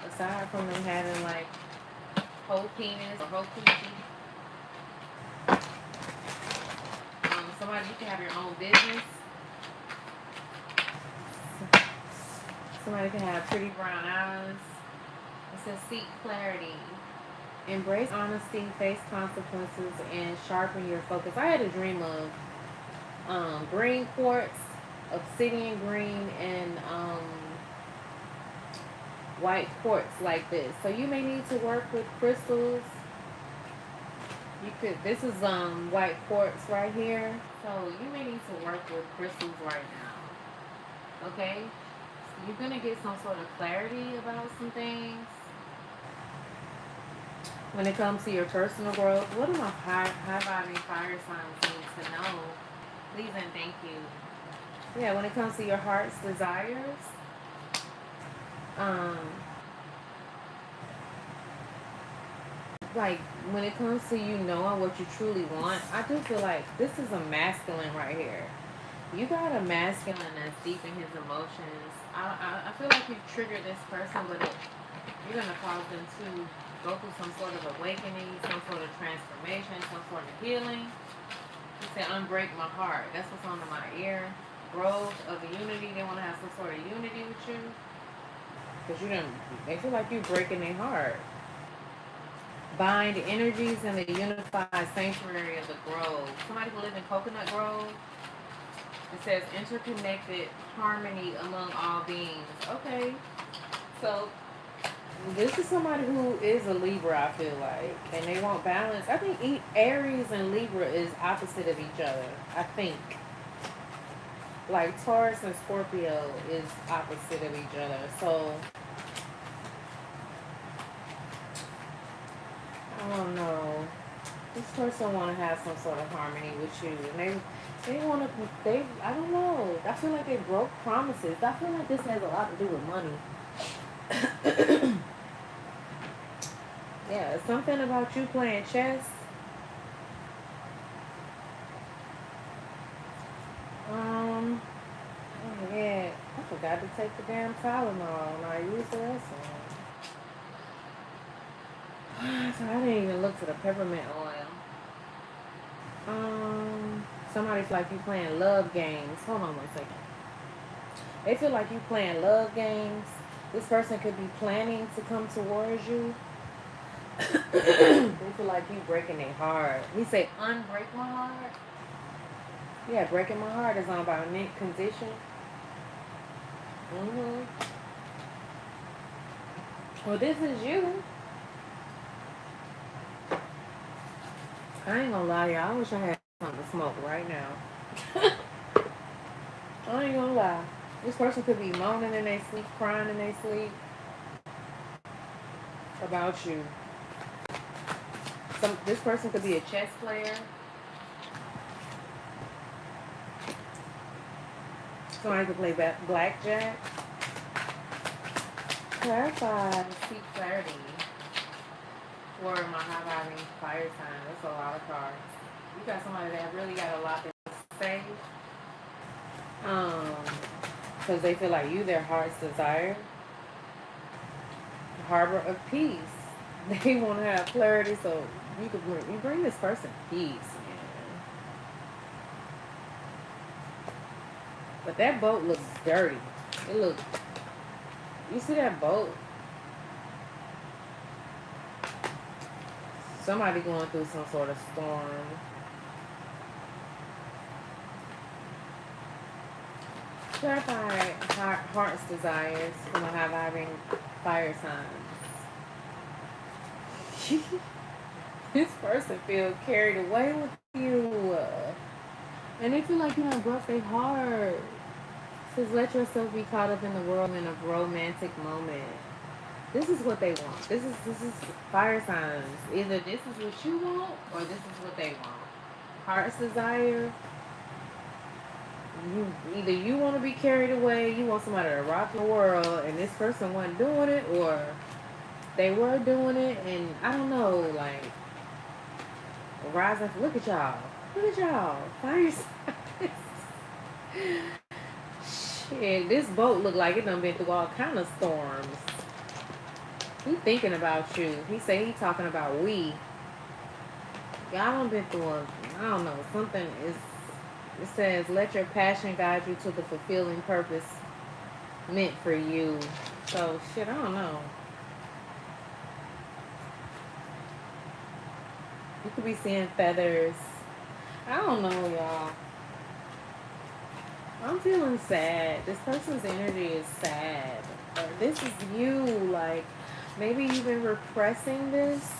Aside from them having like whole penis or whole coochie. Somebody, you can have your own business. Somebody can have pretty brown eyes. It says seek clarity. Embrace honesty, face consequences, and sharpen your focus. I had a dream of green quartz, obsidian green, and white quartz like this. So you may need to work with crystals. You could. This is white quartz right here. So you may need to work with crystals right now. Okay, you're gonna get some sort of clarity about some things. When it comes to your personal growth, what do my high-vibing fire signs need to know? Please and thank you. Yeah, when it comes to your heart's desires, like when it comes to you knowing what you truly want, I do feel like this is a masculine right here. You got a masculine that's deep in his emotions. I feel like you've triggered this person, but you're gonna cause them to go through some sort of awakening, some sort of transformation, some sort of healing. He said, unbreak my heart. That's what's on my ear. Growth of unity. They want to have some sort of unity with you. Because they feel like you breaking their heart. Bind energies in the unified sanctuary of the grove. Somebody who live in Coconut Grove. It says interconnected harmony among all beings. Okay. So this is somebody who is a Libra, I feel like. And they want balance. I think Aries and Libra is opposite of each other. I think. Like Taurus and Scorpio is opposite of each other. So I don't know. This person want to have some sort of harmony with you, and they want to. I don't know. I feel like they broke promises. I feel like this has a lot to do with money. Yeah, something about you playing chess. Oh yeah, I forgot to take the damn Tylenol when I used the restroom. So I didn't even look for the peppermint oil. Somebody's like you playing love games. Hold on one second. They feel like you playing love games. This person could be planning to come towards you. They feel like you breaking their heart. He say, unbreak my heart. Yeah, breaking my heart is on about mint condition. Well, this is you. I ain't gonna lie, y'all. I wish I had something to smoke right now. I ain't gonna lie. This person could be moaning in their sleep, crying in their sleep about you. This person could be a chess player. Somebody could play blackjack. Clarify, seek clarity. For my high-vibing fire sign. That's a lot of cards. You got somebody that really got a lot to say. Because they feel like you their heart's desire. Harbor of peace. They want to have clarity, so you bring this person peace, man. But that boat looks dirty. You see that boat? Somebody going through some sort of storm. Clarify heart's desires from a high-vibing fire signs. This person feels carried away with you. And they feel like you done broke their heart. It says, let yourself be caught up in the whirlwind of romantic moment. This is what they want. This is fire signs. Either this is what you want or this is what they want. Heart's desire. Either you want to be carried away, you want somebody to rock the world, and this person wasn't doing it, or they were doing it, and I don't know, like, rising. Look at y'all. Fire signs. Shit, this boat look like it done been through all kind of storms. He thinking about you. He say he talking about we. Y'all done been through I don't know, something is. It says, let your passion guide you to the fulfilling purpose meant for you. So, shit, I don't know. You could be seeing feathers. I don't know, y'all. I'm feeling sad. This person's energy is sad. Or this is you. Like, maybe you've been repressing this.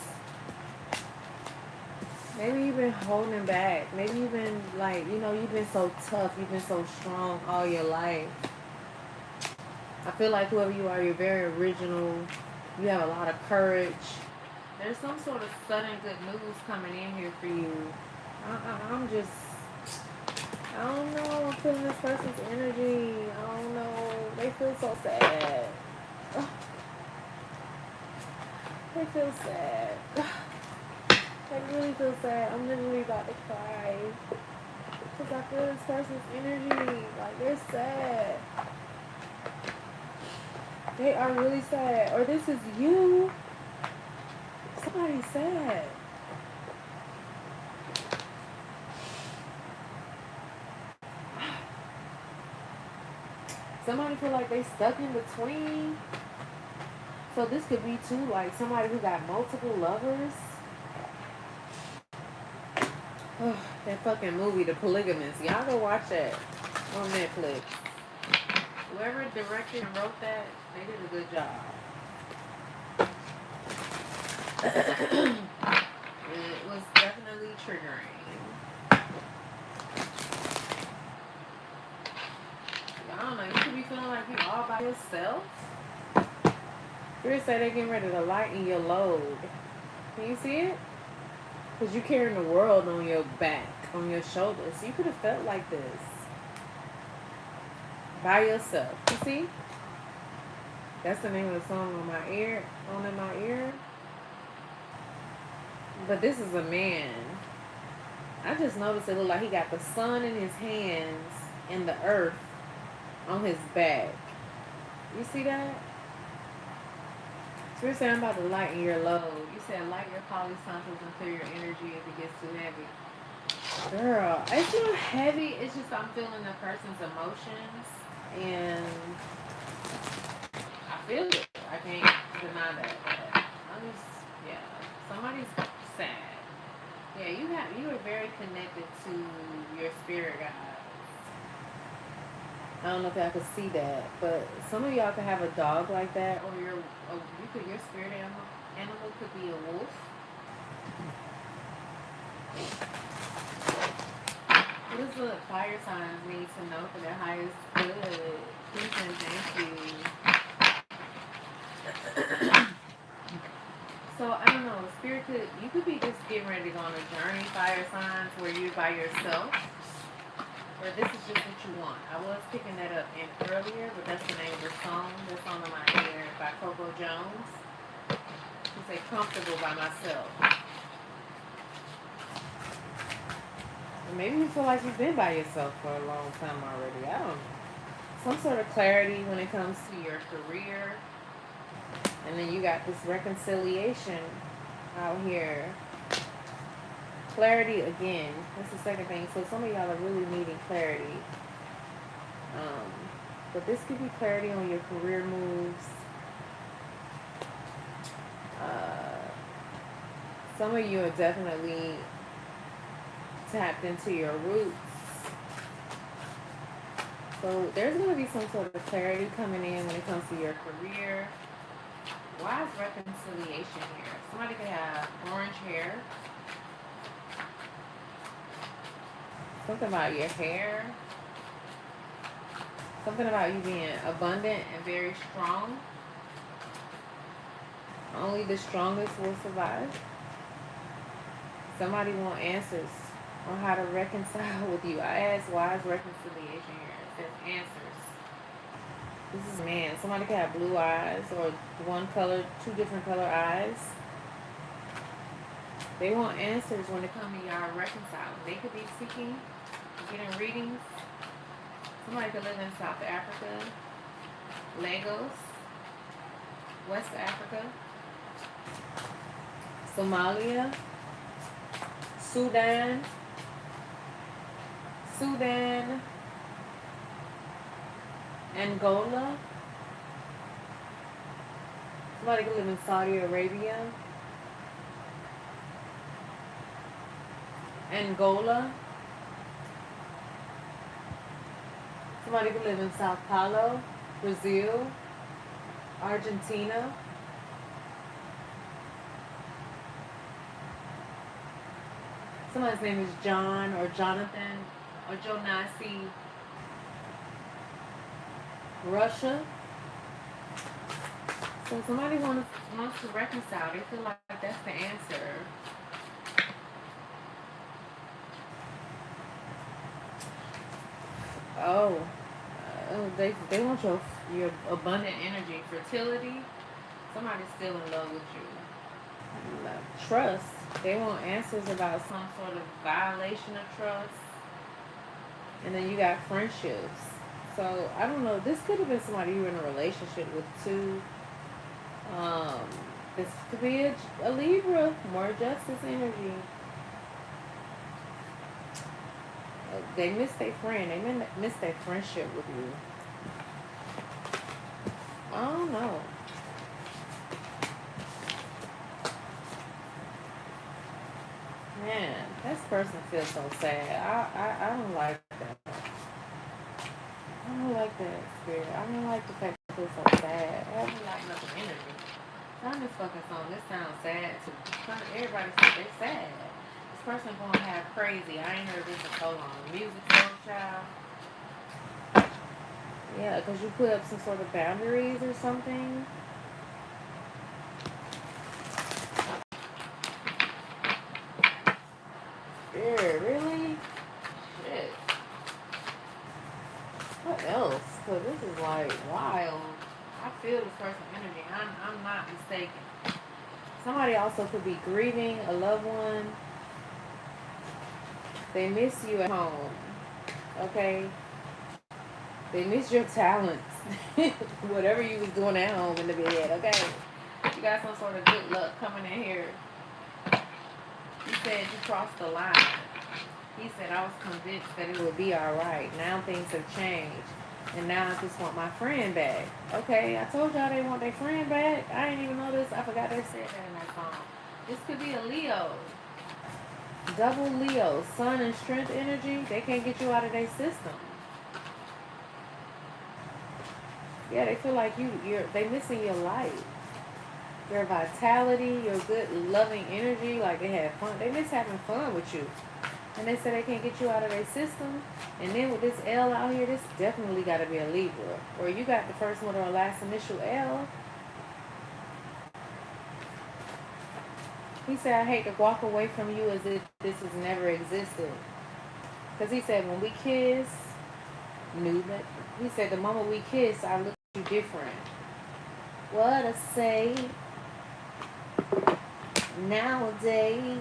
Maybe you've been holding back. Maybe you've been like, you've been so tough. You've been so strong all your life. I feel like whoever you are, you're very original. You have a lot of courage. There's some sort of sudden good news coming in here for you. I don't know. I'm feeling this person's energy. I don't know. They feel so sad. They feel sad. I really feel sad. I'm literally about to cry. Because I feel this person's energy. Like, they're sad. They are really sad. Or this is you. Somebody's sad. Somebody feel like they stuck in between. So this could be too like somebody who got multiple lovers. Oh, that fucking movie, The Polygamist. Y'all go watch that on Netflix. Whoever directed and wrote that, they did a good job. It was definitely triggering. I don't know. You could be feeling like you all by yourself. Spirit say they're getting ready to lighten your load. Can you see it? Because you're carrying the world on your back, on your shoulders. You could have felt like this by yourself. You see? That's the name of the song on my ear, on in my ear. But this is a man. I just noticed it looked like he got the sun in his hands and the earth on his back. You see that? So we're saying I'm about to lighten your load. You said light your polysynthes and clear your energy if it gets too heavy. Girl, it's not heavy. It's just I'm feeling the person's emotions. And I feel it. I can't deny that. I'm just, yeah. Somebody's sad. Yeah, you are very connected to your spirit guides. I don't know if y'all could see that, but some of y'all could have a dog like that, or your spirit animal could be a wolf. What does the fire signs need to know for their highest good? Please and thank you. So I don't know, spirit you could be just getting ready to go on a journey, fire signs, where you're by yourself. Or this is just what you want. I was picking that up in earlier, but that's the name of the song. That's on my ear by Coco Jones. She said, comfortable by myself. Or maybe you feel like you've been by yourself for a long time already. I don't know. Some sort of clarity when it comes to your career. And then you got this reconciliation out here. Clarity again. That's the second thing. So some of y'all are really needing clarity. But this could be clarity on your career moves. Some of you are definitely tapped into your roots. So there's going to be some sort of clarity coming in when it comes to your career. Why is reconciliation here? Somebody could have orange hair. Something about your hair. Something about you being abundant and very strong. Only the strongest will survive. Somebody want answers on how to reconcile with you. I asked, why is reconciliation here? It says answers. This is a man. Somebody could have blue eyes or one color, two different color eyes. They want answers when it comes to y'all reconciling. They could be seeking, getting readings. Somebody could live in South Africa, Lagos, West Africa, Somalia, Sudan, Angola. Somebody could live in Saudi Arabia, Angola. Somebody could live in Sao Paulo, Brazil, Argentina. Somebody's name is John or Jonathan or Jonasi. Russia. So somebody wants to reconcile. They feel like that's the answer. They want your abundant energy, fertility. Somebody's still in love with you. Trust. They want answers about some sort of violation of trust. And then you got friendships. So I don't know. This could have been somebody you were in a relationship with too. This could be a Libra, more justice energy. They miss their friend. They miss their friendship with you. I don't know. Man, this person feels so sad. I don't like that. I don't like that spirit. I don't like the fact that they feel so sad. I don't like nothing energy. On this fucking song, this sounds sad too. Everybody says they sad. This person gonna have crazy. I ain't heard this in so long. Music so child. Yeah, because you put up some sort of boundaries or something. Yeah, really? Shit. What else? Because this is like wild. I feel this person's energy. I'm not mistaken. Somebody also could be grieving a loved one. They miss you at home. Okay? They miss your talents. Whatever you was doing at home in the bed, okay? You got some sort of good luck coming in here. He said you crossed the line. He said I was convinced that it would be alright. Now things have changed. And now I just want my friend back. Okay, I told y'all they want their friend back. I didn't even know this. I forgot they said that in that song. This could be a Leo. Double Leo. Sun and strength energy. They can't get you out of their system. Yeah, they feel like they missing your light. Your vitality, your good loving energy, like they had fun. They miss having fun with you. And they say they can't get you out of their system. And then with this L out here, this definitely got to be a Libra. Or you got the first one or last initial L. He said, I hate to walk away from you as if this has never existed. Because he said, when we kiss, knew that. He said, the moment we kiss, I look at you different. What a say. Nowadays,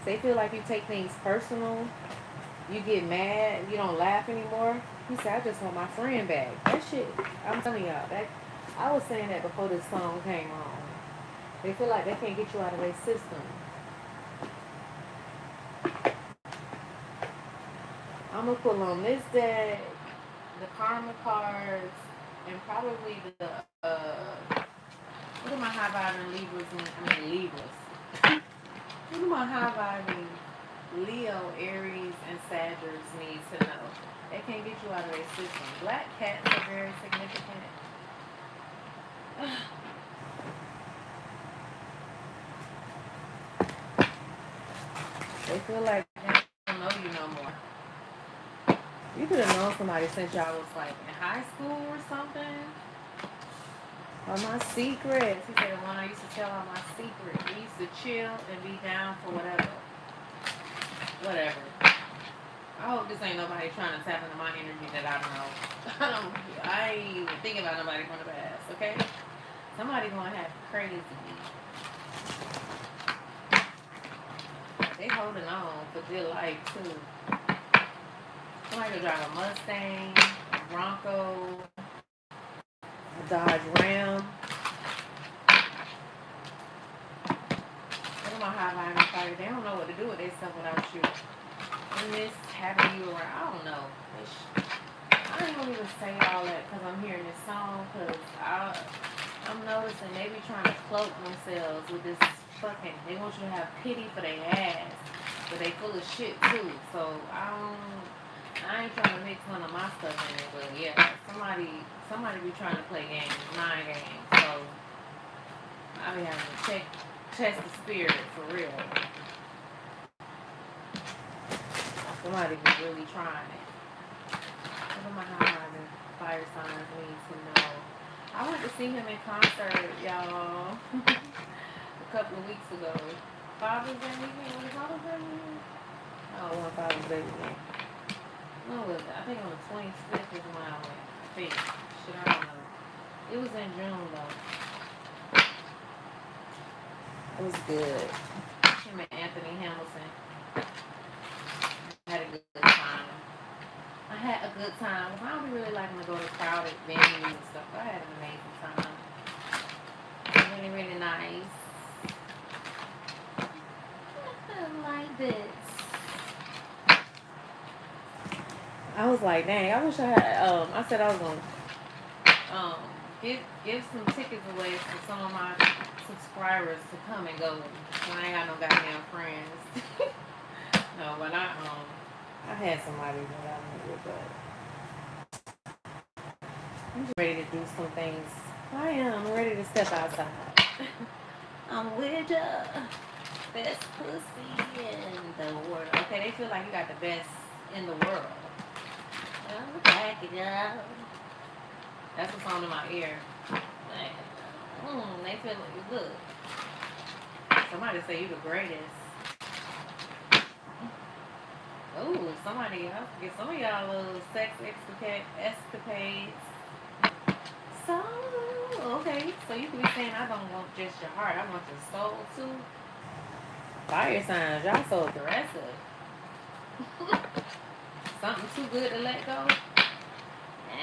they feel like you take things personal. You get mad. You don't laugh anymore. He said, I just want my friend back. That shit, I'm telling y'all, I was saying that before this song came on. They feel like they can't get you out of their system. I'm going to pull on this deck, the Karma cards, and probably the, what are my high vibing Libras? What do my high vibing Leo, Aries, and Sagittarius need to know? They can't get you out of their system. Black cats are very significant. They feel like they don't know you no more. You could have known somebody since y'all was like in high school or something. Or my secrets. He said the one I used to tell all my secrets. We used to chill and be down for whatever. Whatever. I hope this ain't nobody trying to tap into my energy that I don't know. I ain't even thinking about nobody from the past, okay? Somebody gonna have crazy. They holding on for dear life too. Somebody could drive a Mustang, a Bronco, a Dodge Ram. Look at my high vibing fire. They don't know what to do with themselves without you. And this having you around, I don't know. I ain't gonna even say all that because I'm hearing this song because I'm noticing they be trying to cloak themselves with this fucking, they want you to have pity for their ass, but they full of shit too. So I ain't trying to mix none of my stuff in it, but yeah, somebody be trying to play games, mind games. So I be having to test the spirit for real. Somebody be really trying it. What am I having fire signs need to know? I went to see him in concert, y'all, a couple of weeks ago. Father's Day weekend? Was it Father's Day weekend? Oh, it wasn't Father's Day weekend. When was it? I think on the 25th is when I went. I think. Shit, I don't know. It was in June, though. It was good. Him and Anthony Hamilton. I had a good time. I don't be really liking to go to crowded venues and stuff, but I had an amazing time. Really, really nice. Like this. I was like, dang, I wish I had, I said I was going to give some tickets away for some of my subscribers to come and go when I ain't got no goddamn friends. No, when I had somebody that I knew, but I'm just ready to do some things. I am. I'm ready to step outside. I'm with ya. Best pussy in the world. Okay, they feel like you got the best in the world. I'm back it up. That's what's on in my ear. Like, they feel like you good. Somebody say you the greatest. Oh, somebody else get some of y'all little sex escapades. So, okay. So you can be saying I don't want just your heart, I want your soul too. Fire signs, y'all so aggressive. Something too good to let go.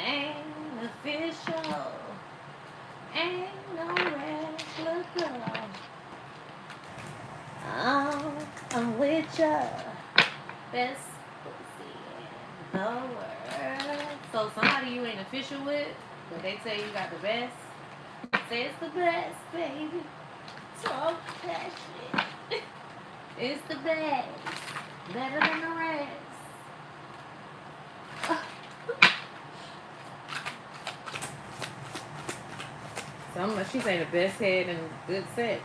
Ain't official. Ain't no regular girl. Oh, I'm with ya. Best pussy in the world. So somebody you ain't official with, but they tell you got the best. Say it's the best, baby. Talk that shit. It's the best. Better than the rest. She say the best head and good sex.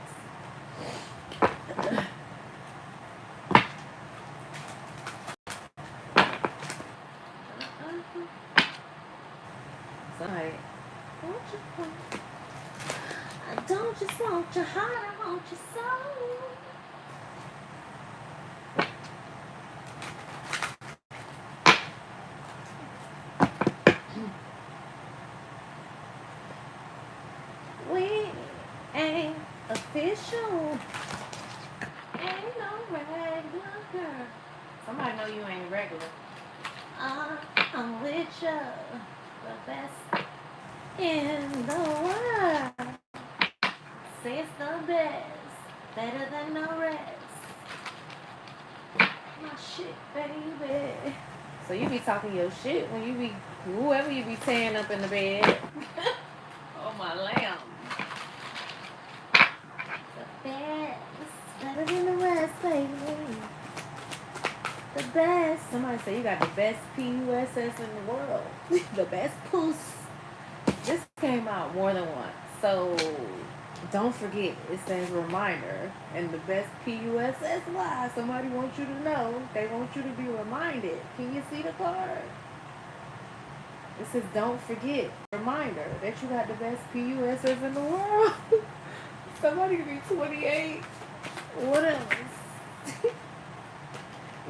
Somebody, I don't just want your heart, I want your soul. We ain't official. Ain't no regular girl. Somebody know you ain't regular. I'm with you. The best in the world. Say it's the best. Better than the rest. My shit, baby. So you be talking your shit when you be, whoever you be tearing up in the bed. Oh, my lamb. The best. Better than the rest, baby. The best. Somebody say you got the best PUSS in the world. The best puss. This came out more than once. So don't forget, it says reminder. And the best PUSS, why? Somebody wants you to know. They want you to be reminded. Can you see the card? It says don't forget, reminder that you got the best PUSS in the world. Somebody could be 28. What else?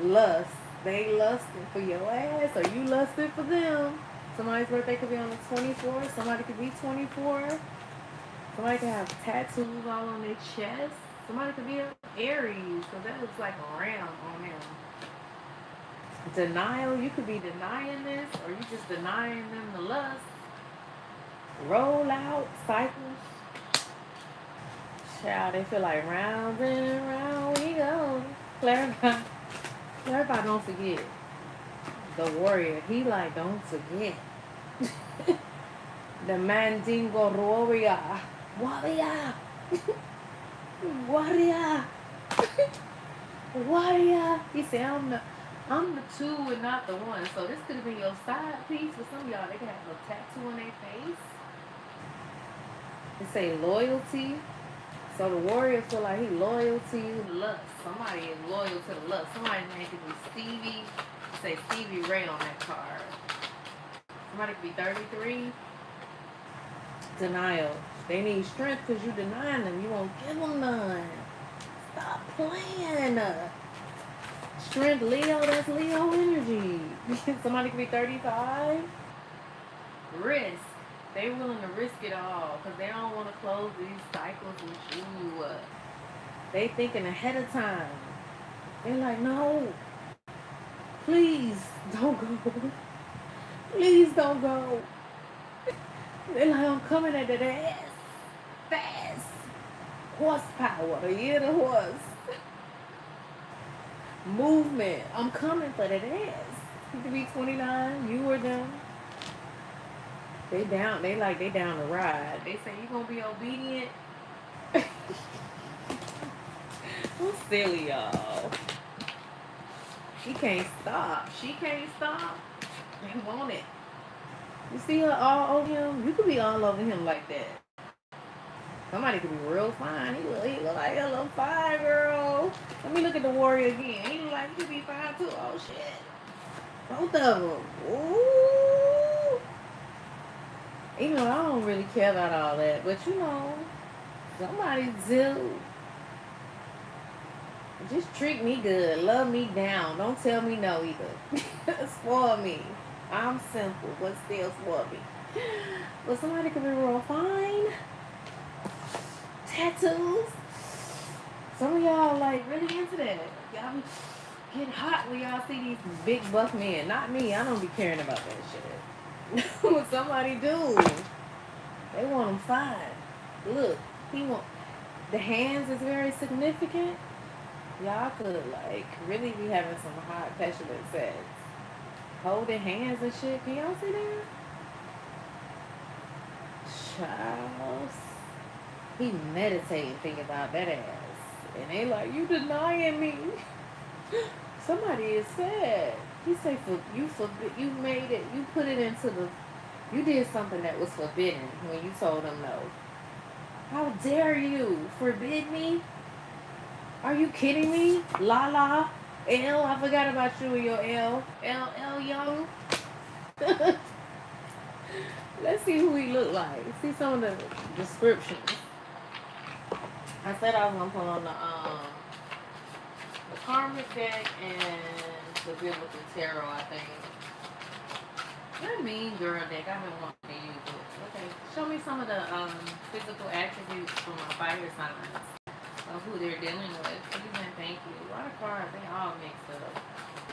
Lust. They lusting for your ass, or you lusting for them. Somebody's birthday could be on the 24th. Somebody could be 24. Somebody could have tattoos all on their chest. Somebody could be an Aries, because that looks like a ram on them. Denial. You could be denying this, or you just denying them the lust. Roll out cycles. Child, they feel like round and round we go. Clarify. Clarify, don't forget. The warrior, he like, don't forget. The Mandingo warrior. Warrior. Warrior. Warrior. He said, I'm the two and not the one. So this could have been your side piece. For some of y'all, they could have a tattoo on their face. It say loyalty. So the warrior feel like he loyal to you. Lust. Somebody is loyal to the lust. Somebody's name could be Stevie. Say Stevie Ray on that card. Somebody could be 33. Denial. They need strength because you denying them. You won't give them none. Stop playing. Strength, Leo. That's Leo energy. Somebody could be 35. Risk. They willing to risk it all because they don't want to close these cycles with you. They thinking ahead of time. They're like, no. Please don't go. Please don't go. They're like, I'm coming at that ass. Fast. Horsepower. The year the horse. Movement. I'm coming for that ass. You could be 29. You or them. They down to ride. They say you gonna be obedient. I'm silly, y'all. She can't stop. She can't stop. They want it. You see her all over him? You could be all over him like that. Somebody could be real fine. He look like a little fine girl. Let me look at the warrior again. He look like he could be fine too. Oh shit. Both of them. Ooh. Even though I don't really care about all that, but you know, somebody Zelle. Just treat me good. Love me down. Don't tell me no either. Spoil me. I'm simple, but still spoil me. But somebody could be real fine. Tattoos. Some of y'all like really into that. Y'all be getting hot when y'all see these big buff men. Not me. I don't be caring about that shit. But somebody do. They want them fine. Look, he want the hands is very significant. Y'all could like really be having some hot passionate sex. Holding hands and shit. Can y'all see that? Charles. He meditating thinking about that ass. And they like, you denying me. Somebody is sad. He say you made it, you put it into the, you did something that was forbidden when you told them no. How dare you forbid me? Are you kidding me? La L, I forgot about you and your L young. Let's see who he look like. See some of the descriptions. I said I was gonna pull on the karmic deck and the biblical tarot, I think. That mean girl deck, I've been wanting to use it. Okay, show me some of the physical attributes for my fire signs of who they're dealing with. Please and thank you. A lot of cards, they all mixed up.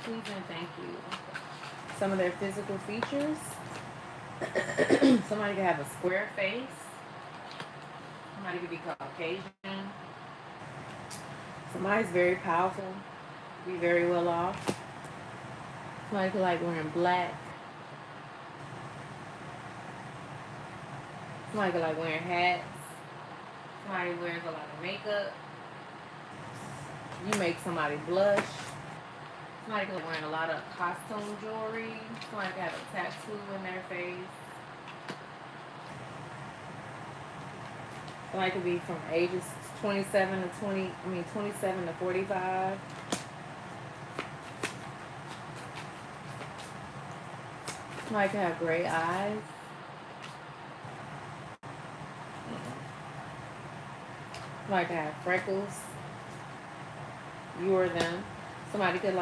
Please and thank you. Some of their physical features. Somebody could have a square face. Somebody could be Caucasian. Somebody's very powerful. Be very well off. Somebody could like wearing black. Somebody could like wearing hats. Somebody wears a lot of makeup. You make somebody blush. Somebody could be wearing a lot of costume jewelry. Somebody could have a tattoo in their face. Somebody could be from ages 27 to 45. Somebody could have gray eyes. Somebody could have freckles. You or them. Somebody could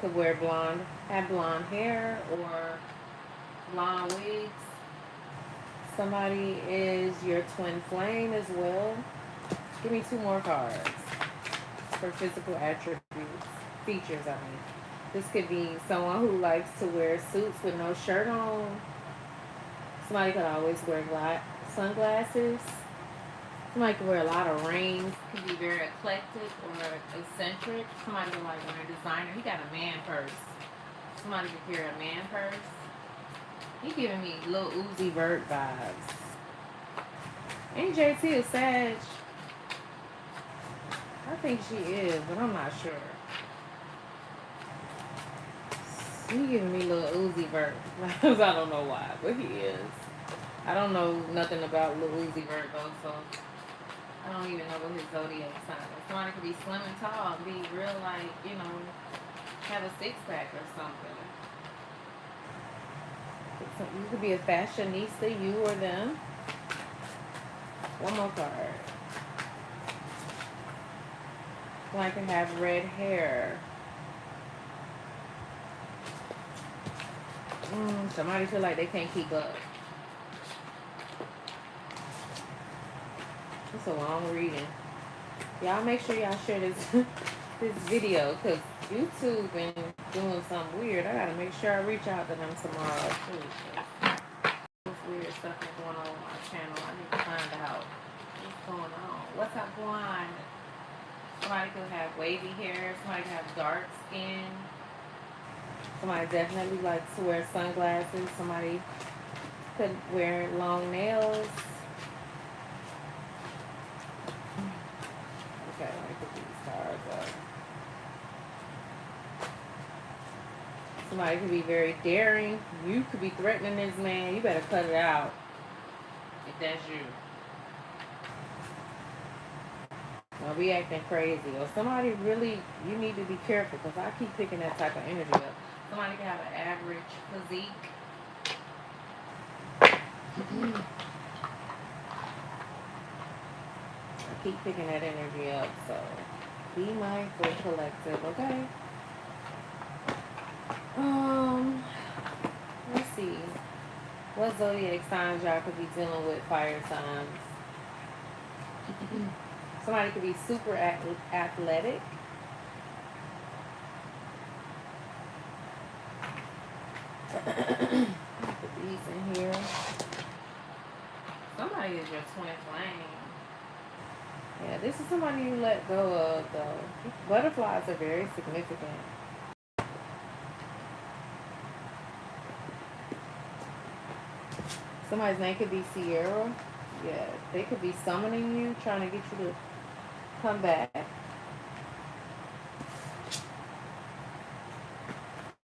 could wear have blonde hair or blonde wigs. Somebody is your twin flame as well. Give me 2 more cards for physical attributes, features, I mean. This could be someone who likes to wear suits with no shirt on. Somebody could always wear sunglasses. Somebody could wear a lot of rings. Could be very eclectic or eccentric. Somebody could like wear a designer. He got a man purse. Somebody could carry a man purse. He giving me Lil Uzi Vert vibes. Ain't JT a Sag? I think she is, but I'm not sure. He giving me Lil Uzi Vert vibes. I don't know why, but he is. I don't know nothing about Lil Uzi Vert though, so I don't even know what his zodiac sign is. Somebody could be slim and tall, be real like, have a 6-pack or something. You could be a fashionista, you or them. One more card. Somebody can have red hair. Somebody feel like they can't keep up. It's a long reading. Y'all make sure y'all share this this video because YouTube been doing something weird. I gotta make sure I reach out to them tomorrow too. This weird stuff is going on my channel. I need to find out what's going on. What's up, going? Somebody could have wavy hair. Somebody could have dark skin. Somebody definitely likes to wear sunglasses. Somebody could wear long nails. Okay, let me put these cards up. Somebody could be very daring. You could be threatening this man. You better cut it out if that's you. Don't be acting crazy. Or somebody really, you need to be careful because I keep picking that type of energy up. Somebody can have an average physique. I keep picking that energy up, so be mindful, collective, okay? Let's see. What zodiac signs y'all could be dealing with? Fire signs. Somebody could be super athletic. Put these in here. Somebody is your twin flame. Yeah, this is somebody you let go of, though. Butterflies are very significant. Somebody's name could be Sierra. Yeah, they could be summoning you, trying to get you to come back.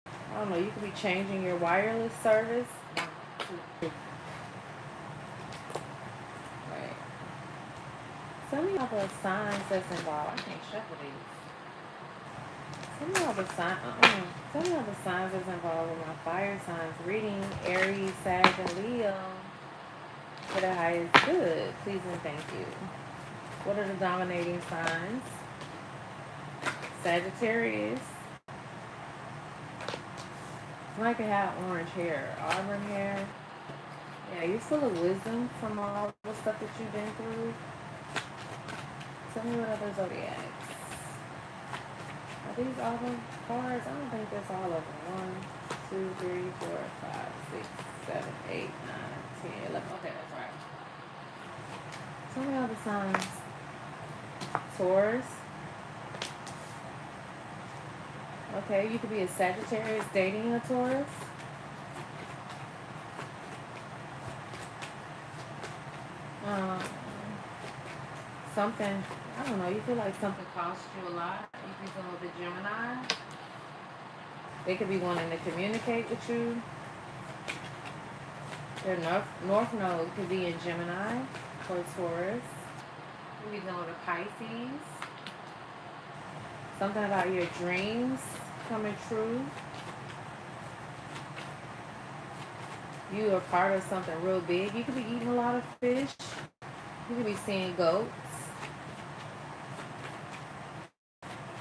I don't know, you could be changing your wireless service. 1, 2, 3. Right. Some of y'all the signs that's involved. I can't shuffle these. Some of y'all the signs that's involved with my fire signs. Reading Aries, Sag, and Leo. For the highest good. Please and thank you. What are the dominating signs? Sagittarius. Somebody could have orange hair, auburn hair. Yeah, you're full of wisdom from all the stuff that you've been through. Tell me what other zodiacs. Are these all the cards? I don't think that's all of them. 1, 2, 3, 4, 5, 6, 7, 8, 9, 10, 11. Okay, that's right. Tell me all the signs. Taurus. Okay, you could be a Sagittarius dating a Taurus. Something, I don't know, you feel like something costs you a lot. You can deal with a Gemini. They could be wanting to communicate with you. Their north node could be in Gemini or Taurus. You could be dealing with a Pisces. Something about your dreams coming true. You are part of something real big. You could be eating a lot of fish. You could be seeing goats.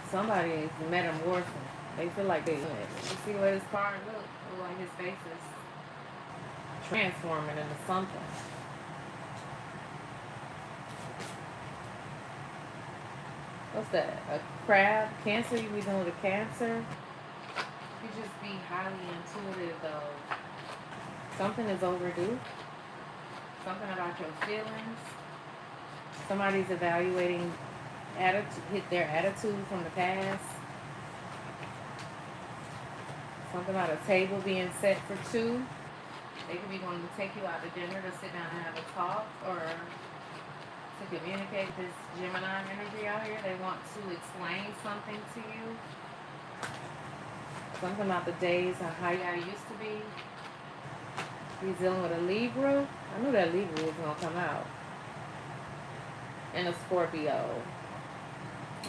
Somebody is metamorphing. They feel like they went. You see where this card looks? Look like his face is transforming into something. What's that? A crab? Cancer? You be dealing with a Cancer? You just be highly intuitive, though. Something is overdue. Something about your feelings. Somebody's evaluating their attitude from the past. Something about a table being set for 2. They could be wanting to take you out to dinner to sit down and have a talk, or to communicate this Gemini energy out here. They want to explain something to you. Something about the days of how y'all used to be. He's dealing with a Libra. I knew that Libra was going to come out. And a Scorpio.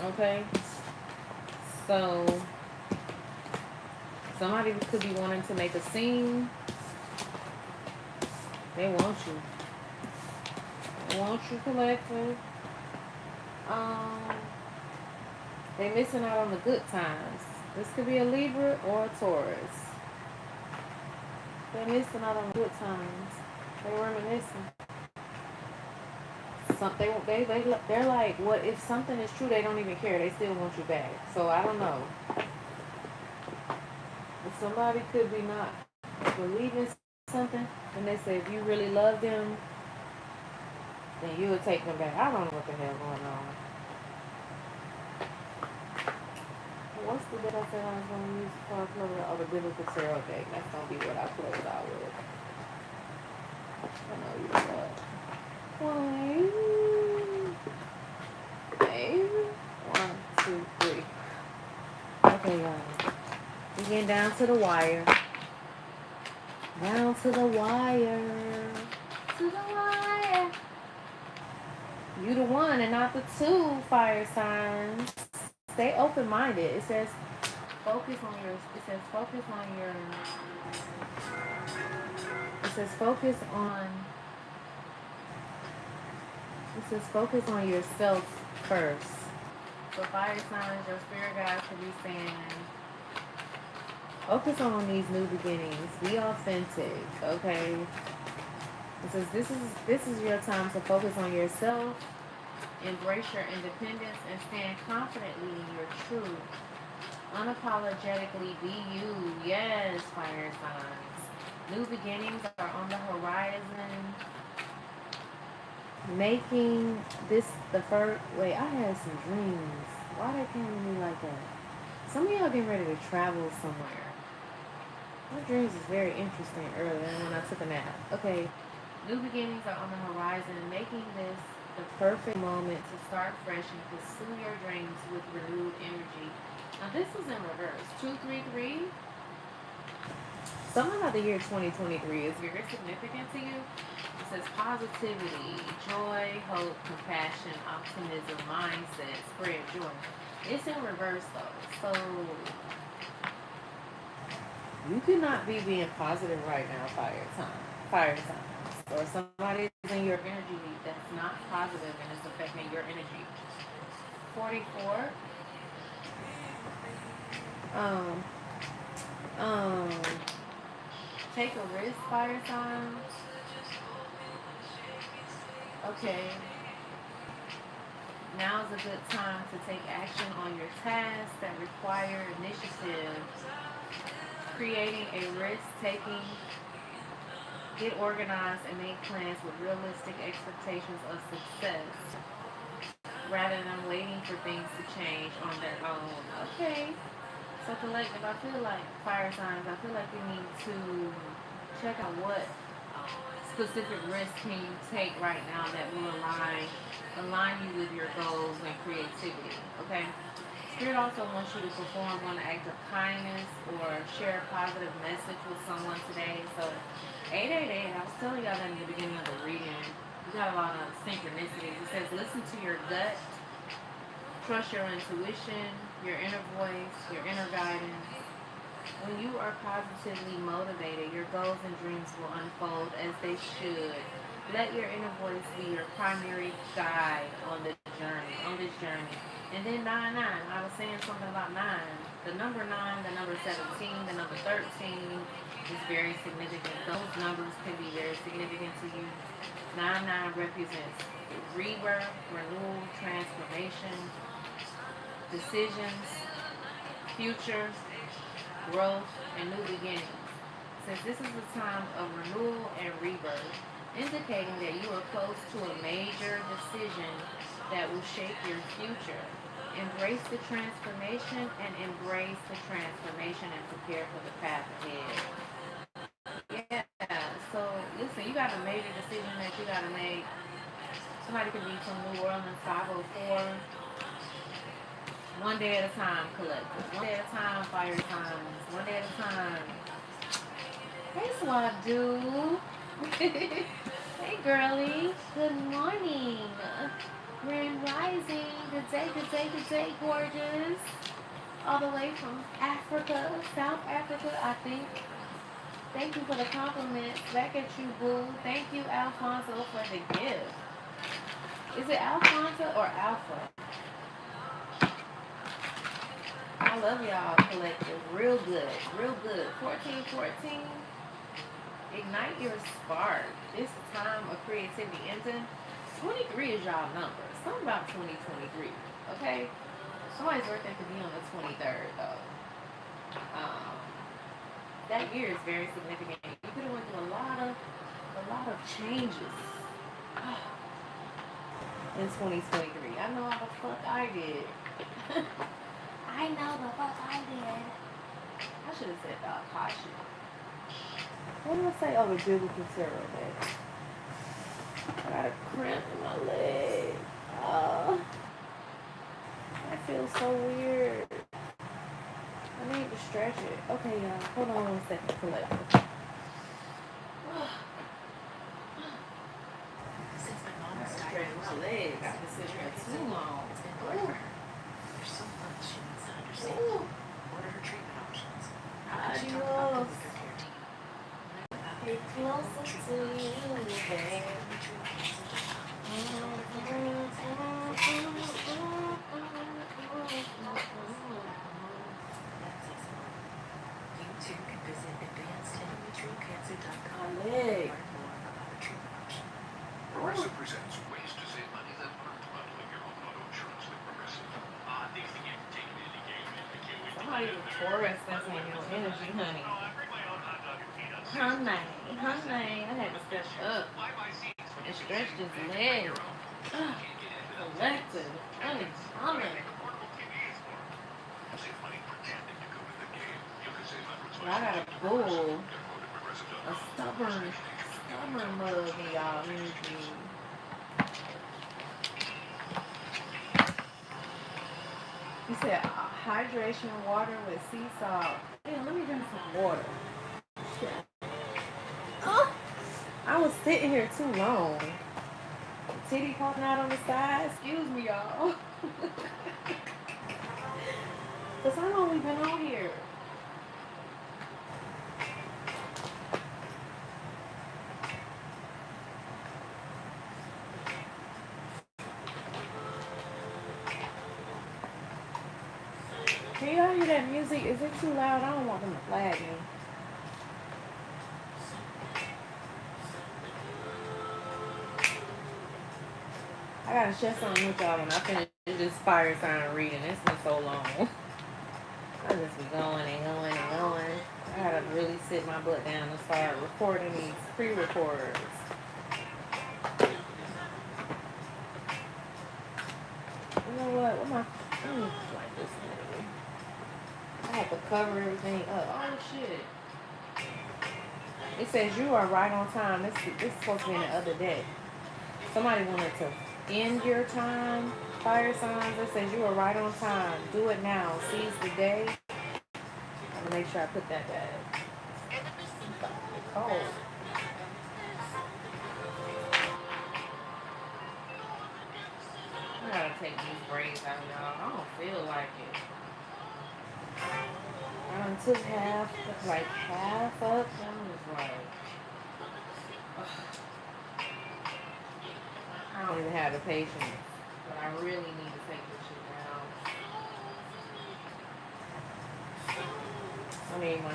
Okay? So, somebody could be wanting to make a scene. They want you. They want you, collective. They missing out on the good times. This could be a Libra or a Taurus. They're missing out on the good times. They're reminiscing. They're like, what if something is true? They don't even care. They still want you back. So I don't know. If somebody could be not believing something, and they say if you really love them, then you would take them back. I don't know what the hell going on. What's the deck I said I was going to use for a close out? Oh, the biblical tarot deck. That's going to be what I close out with. I know you love. 1, 2, 3. Okay, y'all. We We getting down to the wire. Down to the wire. To the wire. You the one and not the two, fire signs. Stay open-minded. It says focus on your. It says focus on your. It says focus on. It says focus on yourself first. So fire signs, your spirit guides could be saying, focus on these new beginnings. Be authentic, okay? It says this is your time to focus on yourself, embrace your independence, and stand confidently in your truth. Unapologetically be you. Yes, fire signs. New beginnings are on the horizon. Making this the first. Wait, I had some dreams. Why they came to me like that? Some of y'all getting ready to travel somewhere. My dreams is very interesting earlier when I took a nap. Okay. New beginnings are on the horizon, making this the perfect moment to start fresh and pursue your dreams with renewed energy. Now this is in reverse. 233. Something about the year 2023 is very significant to you. It says positivity, joy, hope, compassion, optimism, mindset, spread joy. It's in reverse though. So you could not be being positive right now, fire signs. Or somebody's in your energy that's not positive and it's affecting your energy. 44. Take a risk, fire signs. Okay. Now is a good time to take action on your tasks that require initiative. Creating a risk-taking. Get organized and make plans with realistic expectations of success rather than waiting for things to change on their own. Okay. So collective, I feel like fire signs, I feel like you need to check out what specific risks can you take right now that will align you with your goals and creativity. Okay? Spirit also wants you to perform one act of kindness or share a positive message with someone today. So 888, I was telling y'all that in the beginning of the reading, you got a lot of synchronicities. It says listen to your gut, trust your intuition, your inner voice, your inner guidance. When you are positively motivated, your goals and dreams will unfold as they should. Let your inner voice be your primary guide on this journey. And then 99, I was saying something about 9. The number 9, the number 17, the number 13 is very significant. Those numbers can be very significant to you. 99 represents rebirth, renewal, transformation, decisions, future, growth, and new beginnings. Since this is a time of renewal and rebirth, indicating that you are close to a major decision that will shape your future. Embrace the transformation and embrace the transformation and prepare for the path ahead. Yeah, so listen, you got a major decision that you got to make. Somebody could be from New Orleans 504. One day at a time, collective. One day at a time, fire signs. One day at a time. Hey, Swab Dude. Hey, girlie. Good morning. Grand Rising. Good day, gorgeous. All the way from Africa, South Africa, I think. Thank you for the compliments. Back at you, boo. Thank you, Alfonso, for the gift. Is it Alfonso or Alpha? I love y'all collective. Real good. 1414. Ignite your spark. This time of creativity ending. 23 is y'all number. Something about 2023. Okay? Somebody's birthday could be on the 23rd though. That year is very significant. You could have went through a lot of changes in 2023. I know how the fuck I did. I know the fuck I did. I should have said caution. What did I say? Oh, the biblical tarot deck. I got a cramp in my leg. That feels so weird. I I need to stretch it. Okay, y'all. Hold on 1 second, collector. Since my mom I was stretch diagnosed my with legs. I cancer, can sit there it's too been long. hard for her. There's so much she needs to understand. What are her treatment options? How can she talk about them with her care team? Get closer to you, babe. You too can visit advancedendometrialcancer.com My to leg. learn more about a treatment option. Progressive presents ways to save money that aren't bundling your home auto insurance with Progressive. Things to get taken in the game, and I can't wait to Somebody get with it. Taurus, that's on your energy, honey. I bring my own hot dog and peanuts. Honey, I had to step up Buy my seeds. and stretch this leg. Collective, honey, honey. Save money pretending to go to the game. You can save hundreds I got a bull, a of stubborn mug in y'all energy. You said hydration water with sea salt. Damn, let me drink some water. Shit. Oh, I was sitting here too long. Titty popping out on the side. Excuse me, y'all. Cause how long we been on here? Can y'all hear that music? Is it too loud? I don't want them to flag me. I gotta share something with y'all when I finish this fire sign reading. It's been so long. I just be going and going and going. I gotta really sit my butt down and start recording these pre-recorders. You know what? Let me like this thing. I have to cover everything up. Oh shit. It says you are right on time. This is supposed to be in the other deck. Somebody wanted to end your time. Fire signs. It says you are right on time. Do it now. Seize the day. I'm gonna make sure I put that back. It's cold. I gotta take these braids out, y'all. I don't feel like it. I done took half up. I'm just like, ugh. I don't even have the patience. But I really need to take this shit down. I need my...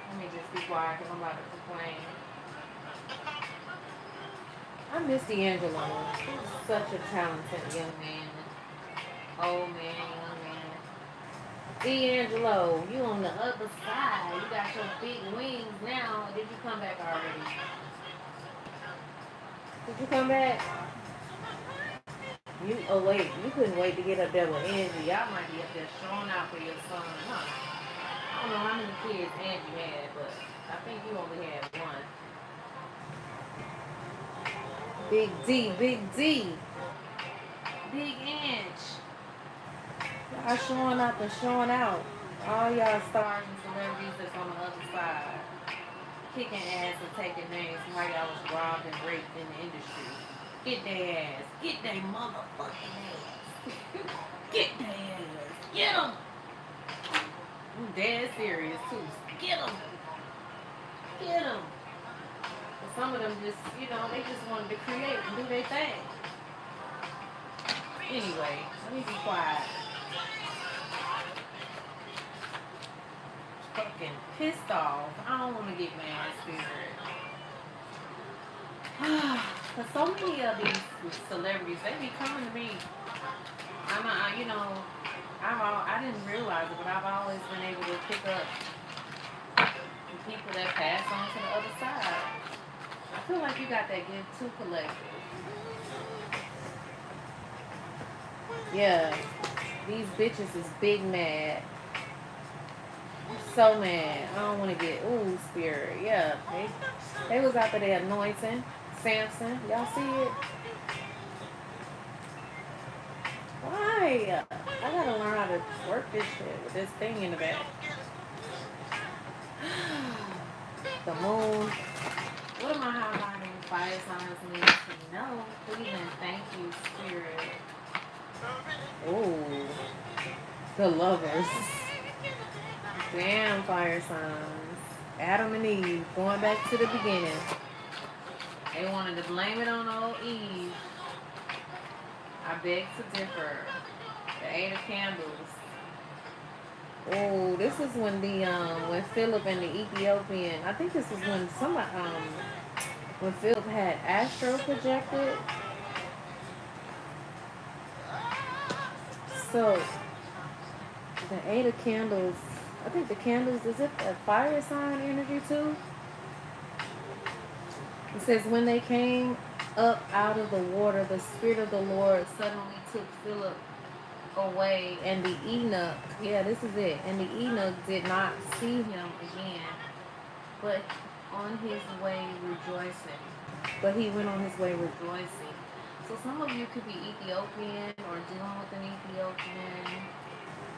Let me just be quiet because I'm about to complain. I miss D'Angelo. He's such a talented young man. Old man, young man. D'Angelo, you on the other side. You got your big wings now. Did you come back already? Did you come back? Oh wait, you couldn't wait to get up there with Angie. Y'all might be up there showing out for your son, huh? I don't know how many kids Angie had, but I think you only had one. Big D, Big D. Big Ange. Y'all showing up and showing out. All y'all stars and celebrities that's on the other side. Kicking ass and taking names from how y'all was robbed and raped in the industry. Get their ass. Get their motherfucking ass. Get their ass. Get them. I'm dead serious too. Get them. Get them. But some of them just, they just wanted to create and do their thing. Anyway, let me be quiet. Fucking pissed off. I don't want to get mad, spirit. Cause so many of these celebrities, they be coming to me. I didn't realize it, but I've always been able to pick up the people that pass on to the other side. I feel like you got that gift too, collective. Yeah, these bitches is big mad. So mad. I don't want to get spirit. Yeah, they was out there anointing Samson. Y'all see it? Why? I got to work this shit with this thing in the back. The moon. What am I highlighting? Fire signs need to know. Please and thank you, Spirit. Oh, the lovers. Damn, fire signs. Adam and Eve, going back to the beginning. They wanted to blame it on old Eve. I beg to differ. The 8 of Candles. Oh, this is when when Philip and the Ethiopian. I think this is when when Philip had astro projected. So the 8 of Candles. I think the candles, is it a fire sign energy too? It says, when they came up out of the water, the Spirit of the Lord suddenly took Philip away, and the Enoch, yeah, this is it, and the Enoch did not see him again, but on his way rejoicing. But he went on his way rejoicing. So some of you could be Ethiopian or dealing with an Ethiopian.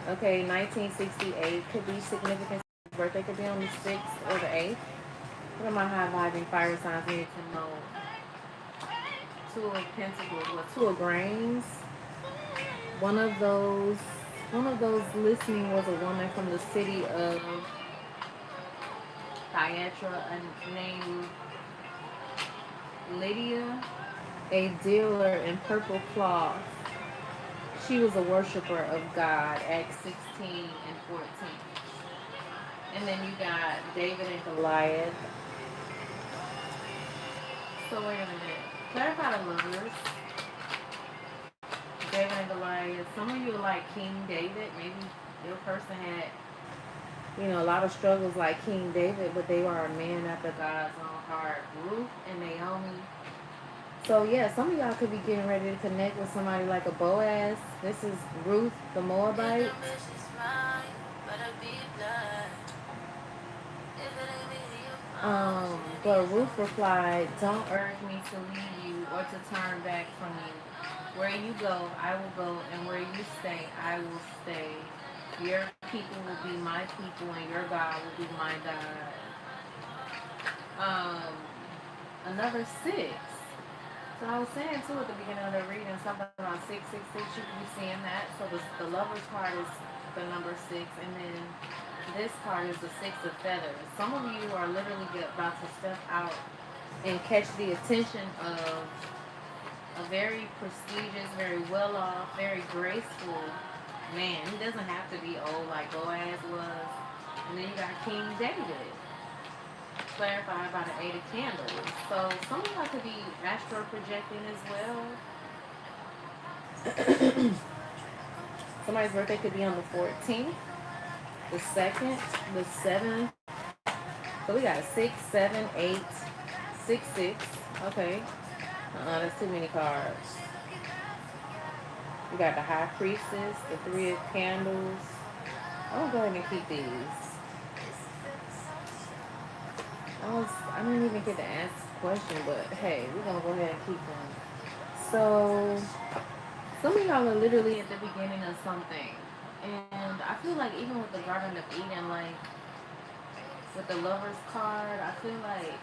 Okay, 1968 could be significant. Birthday could be on the 6th or the 8th. What am I highlighting? Fire signs need to know. 2 of Pentacles, what? 2 of Grains. One of those listening was a woman from the city of Thyatira named Lydia, a dealer in purple cloth. She was a worshiper of God, Acts 16 and 14. And then you got David and Goliath. So wait a minute. Clarify the lovers. David and Goliath. Some of you are like King David. Maybe your person had, a lot of struggles like King David, but they are a man after God's own heart. Ruth and Naomi. So yeah, some of y'all could be getting ready to connect with somebody like a Boaz. This is Ruth the Moabite. But Ruth replied, "Don't urge me to leave you or to turn back from you. Where you go, I will go, and where you stay, I will stay. Your people will be my people, and your God will be my God." Another 6. So I was saying too at the beginning of the reading something about 666. You could be seeing that. So the lover's card is the number 6, and then this card is the 6 of feathers. Some of you are literally about to step out and catch the attention of a very prestigious, very well-off, very graceful man. He doesn't have to be old like Boaz was. And then you got King David, clarified by the 8 of Candles. So some of y'all could be astro projecting as well. Somebody's birthday could be on the 14th, the 2nd, the 7th. So we got 6, 7, 8, 6, 6. Okay. That's too many cards. We got the High Priestess, the 3 of Candles. I'll go ahead and keep these. I didn't even get to ask the question, but hey, we're gonna go ahead and keep them. So some of y'all are literally at the beginning of something. And I feel like even with the Garden of Eden, like with the Lover's card, I feel like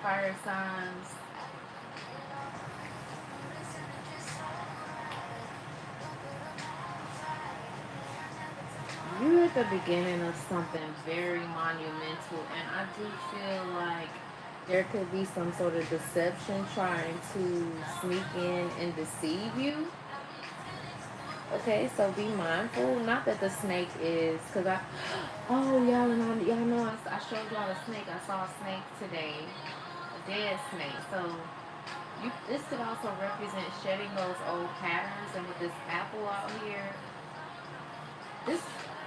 fire signs, you're at the beginning of something very monumental, and I do feel like there could be some sort of deception trying to sneak in and deceive you. Okay, so be mindful. Not that the snake is, because y'all know I showed y'all a snake. I saw a snake today, a dead snake. So this could also represent shedding those old patterns. And with this apple out here,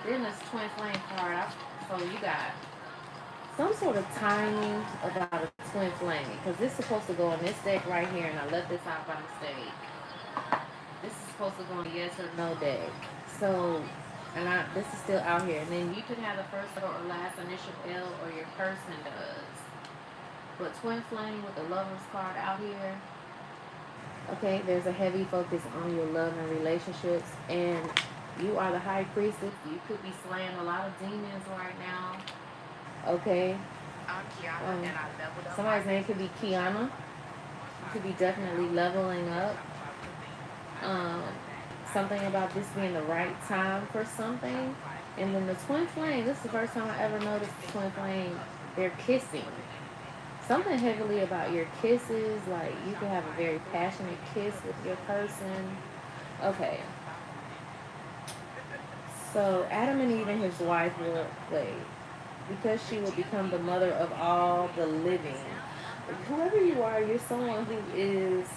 then this twin flame card. So you got some sort of timing about a twin flame, because this is supposed to go in this deck right here, and I left this out by mistake. This is supposed to go in the yes or no deck. So, this is still out here. And then you could have the first or last initial L, or your person does. But twin flame with the Lover's card out here. Okay, there's a heavy focus on your love and relationships. And You are the high priestess. You could be slaying a lot of demons right now. Okay. I'm Kiana, Um, and I leveled up my somebody's name could be business with Kiana. Shopify. You could be definitely leveling up. Um, something about this being the right time for something. And then the twin flame, this is the first time I ever noticed the twin flame, they're kissing. Something heavily about your kisses, like you can have a very passionate kiss with your person. Okay, so Adam and Eve and his wife will wait because she will become the mother of all the living. Whoever you are, you're someone who is.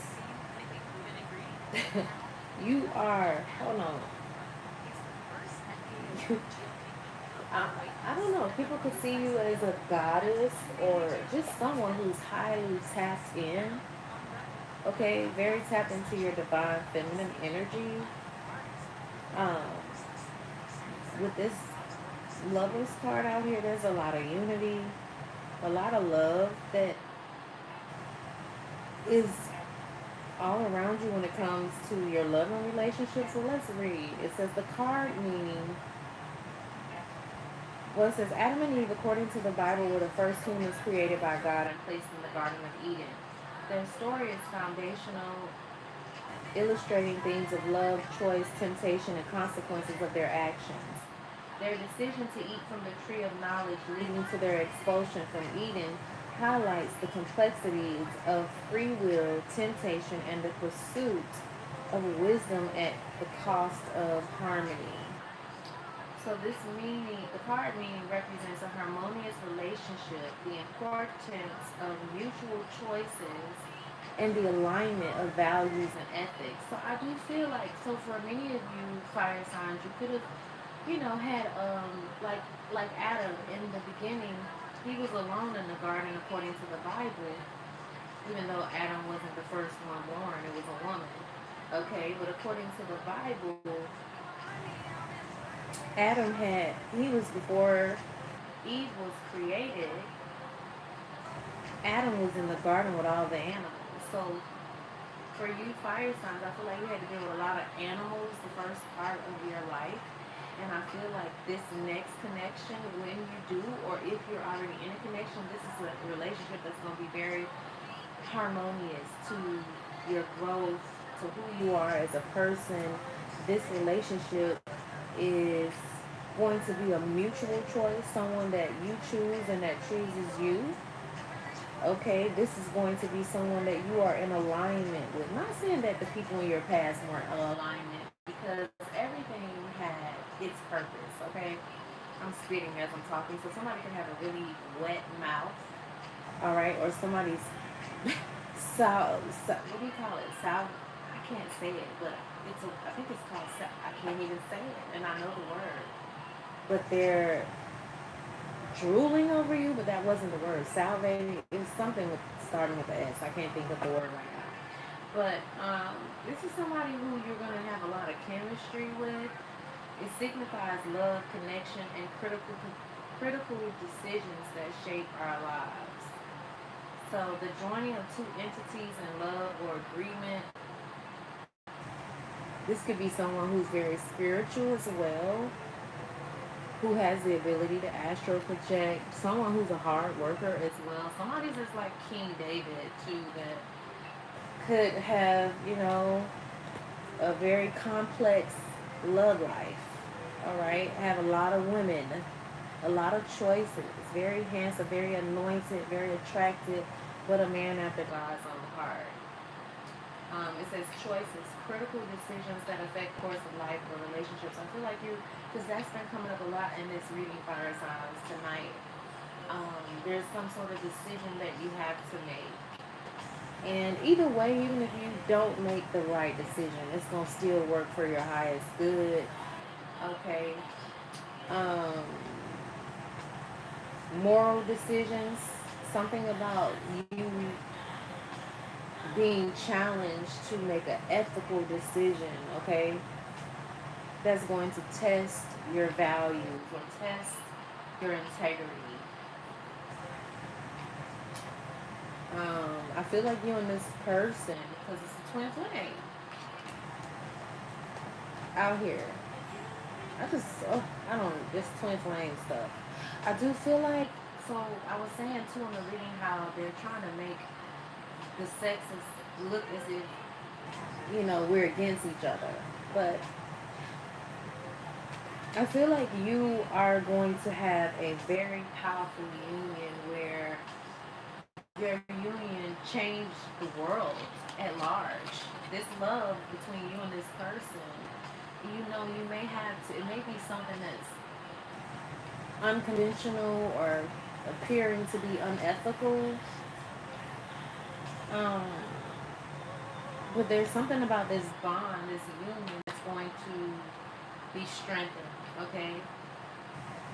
You are. Hold on. I, I don't know. People could see you as a goddess or just someone who's highly tapped in. Okay, very tapped into your divine feminine energy. Um, with this lovers card out here, there's a lot of unity, a lot of love that is all around you when it comes to your loving relationship. So let's read. It says the card meaning. Well, it says Adam and Eve, according to the Bible, were the first humans created by God and placed in the Garden of Eden. Their story is foundational, illustrating themes of love, choice, temptation, and consequences of their actions. Their decision to eat from the tree of knowledge, leading to their expulsion from Eden, highlights the complexities of free will, temptation, and the pursuit of wisdom at the cost of harmony. So this meaning, the card meaning represents a harmonious relationship, the importance of mutual choices, and the alignment of values and ethics. So I do feel like, so for many of you fire signs, you could have, had like Adam in the beginning, he was alone in the garden according to the Bible, even though Adam wasn't the first one born, it was a woman. Okay, but according to the Bible, he was before Eve was created. Adam was in the garden with all the animals. So for you fire signs, I feel like you had to deal with a lot of animals the first part of your life. And I feel like this next connection, when you do, or if you're already in a connection, this is a relationship that's going to be very harmonious to your growth, to who you are as a person. This relationship is going to be a mutual choice, someone that you choose and that chooses you. Okay, this is going to be someone that you are in alignment with. Not saying that the people in your past weren't in alignment, because everything had its purpose. Okay, I'm spitting as I'm talking, so somebody can have a really wet mouth. All right, or somebody's what do you call it? I can't say it, but I think it's called I can't even say it, and I know the word. But they're drooling over you, but that wasn't the word. Salvating is something starting with the S. I can't think of the word right now. But this is somebody who you're going to have a lot of chemistry with. It signifies love, connection, and critical decisions that shape our lives. So the joining of two entities in love or agreement. This could be someone who's very spiritual as well, who has the ability to astral project, someone who's a hard worker as well. Somebody's just like King David too, that could have, a very complex love life. All right, have a lot of women, a lot of choices, very handsome, very anointed, very attractive, but a man after God's own heart. It says choices, critical decisions that affect course of life or relationships. I feel like because that's been coming up a lot in this reading fire signs tonight. There's some sort of decision that you have to make. And either way, even if you don't make the right decision, it's going to still work for your highest good. Okay. Moral decisions, something about you being challenged to make an ethical decision, okay? That's going to test your values or test your integrity. I feel like you and this person, because it's a twin flame out here. I don't, this twin flame stuff. I do feel like, so I was saying too in the reading how they're trying to make the sexes look as if, we're against each other. But I feel like you are going to have a very powerful union where your union changed the world at large. This love between you and this person, you may have to, it may be something that's unconventional or appearing to be unethical. Um, but there's something about this bond, this union, that's going to be strengthened. Okay,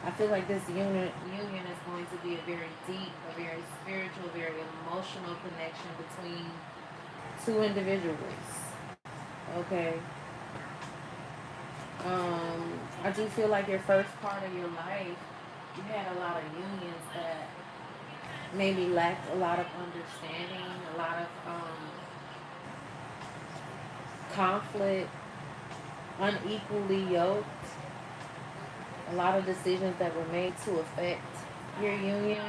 I feel like this union is going to be a very deep, a very spiritual, very emotional connection between two individuals. Okay. I do feel like your first part of your life, you had a lot of unions that maybe lacked a lot of understanding, a lot of conflict, unequally yoked, a lot of decisions that were made to affect your union.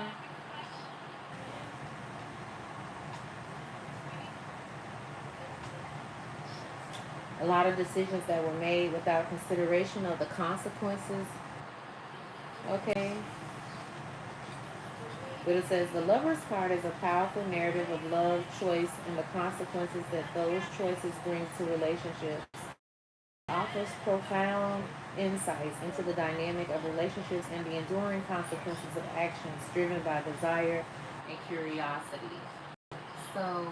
A lot of decisions that were made without consideration of the consequences. Okay. But it says the lover's card is a powerful narrative of love, choice, and the consequences that those choices bring to relationships. Offers profound insights into the dynamic of relationships and the enduring consequences of actions driven by desire and curiosity. So,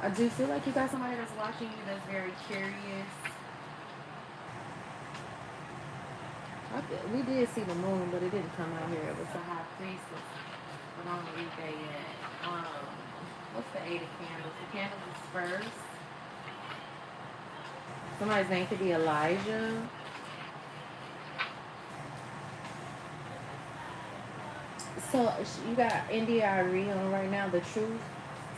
I do feel like you got somebody that's watching you that's very curious. We did see the moon, but it didn't come out here. It was the high priestess. But I don't read that yet. What's the eight of candles? The candles is first. Somebody's name could be Elijah. So you got India Ari on right now, the truth.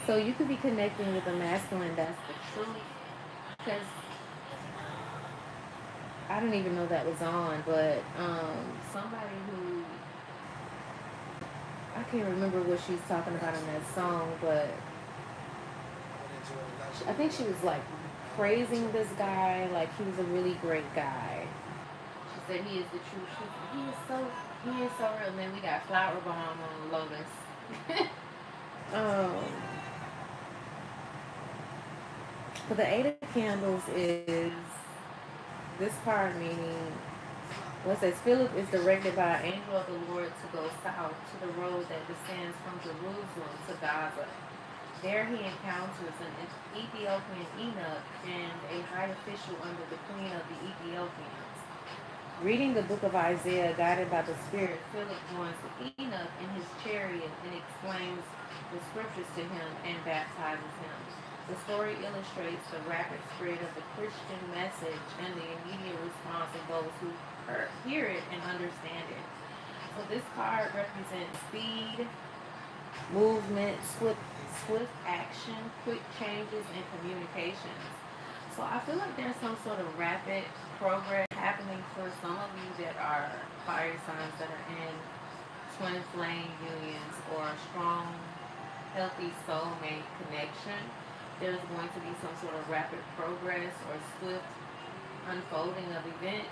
So you could be connecting with a masculine that's the truth. Because I didn't even know that was on, but somebody who I can't remember what she's talking about in that song, but I think she was like praising this guy, like he was a really great guy. She said he is the truth. He is so real. And then we got Flower Bomb on Lotus. um, but the Eight of Candles is this card meaning. Well, it says Philip is directed by an angel of the Lord to go south to the road that descends from Jerusalem to Gaza. There he encounters an Ethiopian eunuch and a high official under the queen of the Ethiopians. Reading the book of Isaiah, guided by the Spirit, Philip joins the eunuch in his chariot and explains the scriptures to him and baptizes him. The story illustrates the rapid spread of the Christian message and the immediate response of those who hear it and understand it. So this card represents speed, movement, swift action, quick changes, and communications. So I feel like there's some sort of rapid progress happening for some of you that are fire signs that are in twin flame unions or a strong, healthy soulmate connection. There's going to be some sort of rapid progress or swift unfolding of events,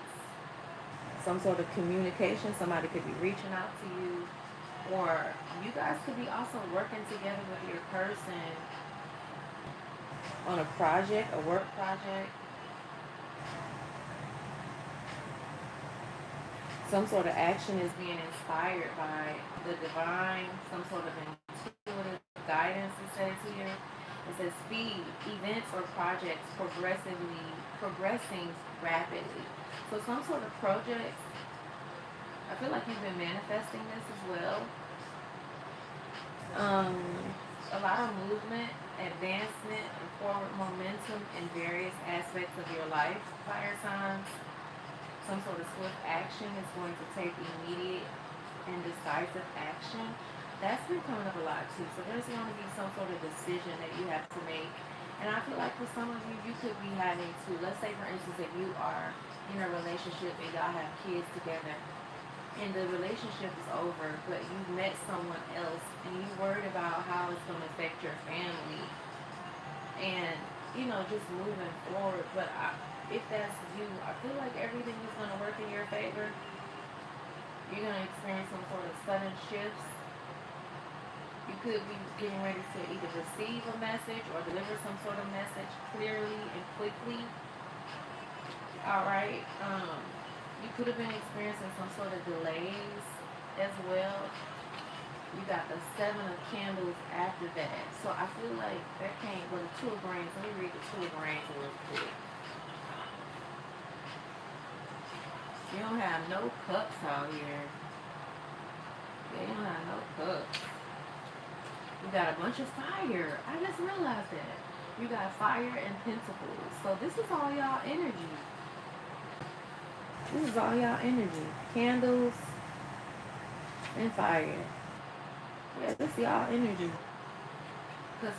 some sort of communication. Somebody could be reaching out to you, or you guys could be also working together with your person on a project, a work project. Some sort of action is being inspired by the divine, some sort of intuitive guidance, it says here. It says speed, events or projects progressing rapidly. So some sort of project, I feel like you've been manifesting this as well. A lot of movement, advancement, and forward momentum in various aspects of your life, fire signs. Some sort of swift action is going to take immediate and decisive action. That's been coming up a lot too. So there's going to be some sort of decision that you have to make And I feel like for some of you, you could be having to, let's say for instance, if you are in a relationship and y'all have kids together, and the relationship is over, but you met someone else and you worried about how it's going to affect your family and, you know, just moving forward. But if that's you, I feel like everything is going to work in your favor. You're going to experience some sort of sudden shifts. You could be getting ready to either receive a message or deliver some sort of message clearly and quickly. All right. You could have been experiencing some sort of delays as well. You got the 7 of Candles after that. So I feel like that came with the 2 of Reins. Let me read the 2 of Reins real quick. You don't have no cups out here. Yeah, you don't have no cups. You got a bunch of fire. I just realized that. You got fire and pentacles. So this is all y'all energy. This is all y'all energy. Candles and fire. Yeah, this is y'all energy. Because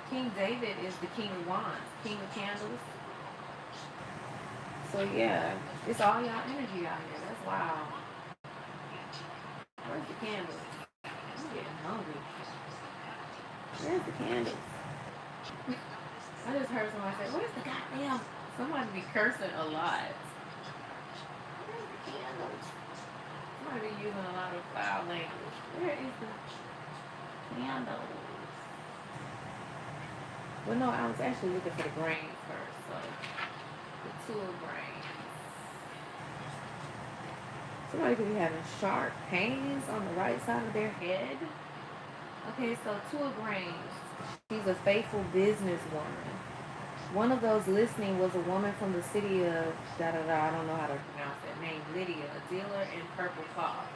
King David is the King of Wands, King of Candles. So yeah, it's all y'all energy out here. That's wild. Where's the candles? I'm getting hungry. Where's the candles? I just heard somebody say, where's the goddamn... Somebody be cursing a lot. Where's the candles? Somebody be using a lot of foul language. Where is the candles? Well, no, I was actually looking for the grains first. So, the 2 of grains. Somebody could be having sharp pains on the right side of their head. Okay, so 2 of grains. She's a faithful businesswoman. One of those listening was a woman from the city of I don't know how to pronounce that name, Lydia, a dealer in purple cloth.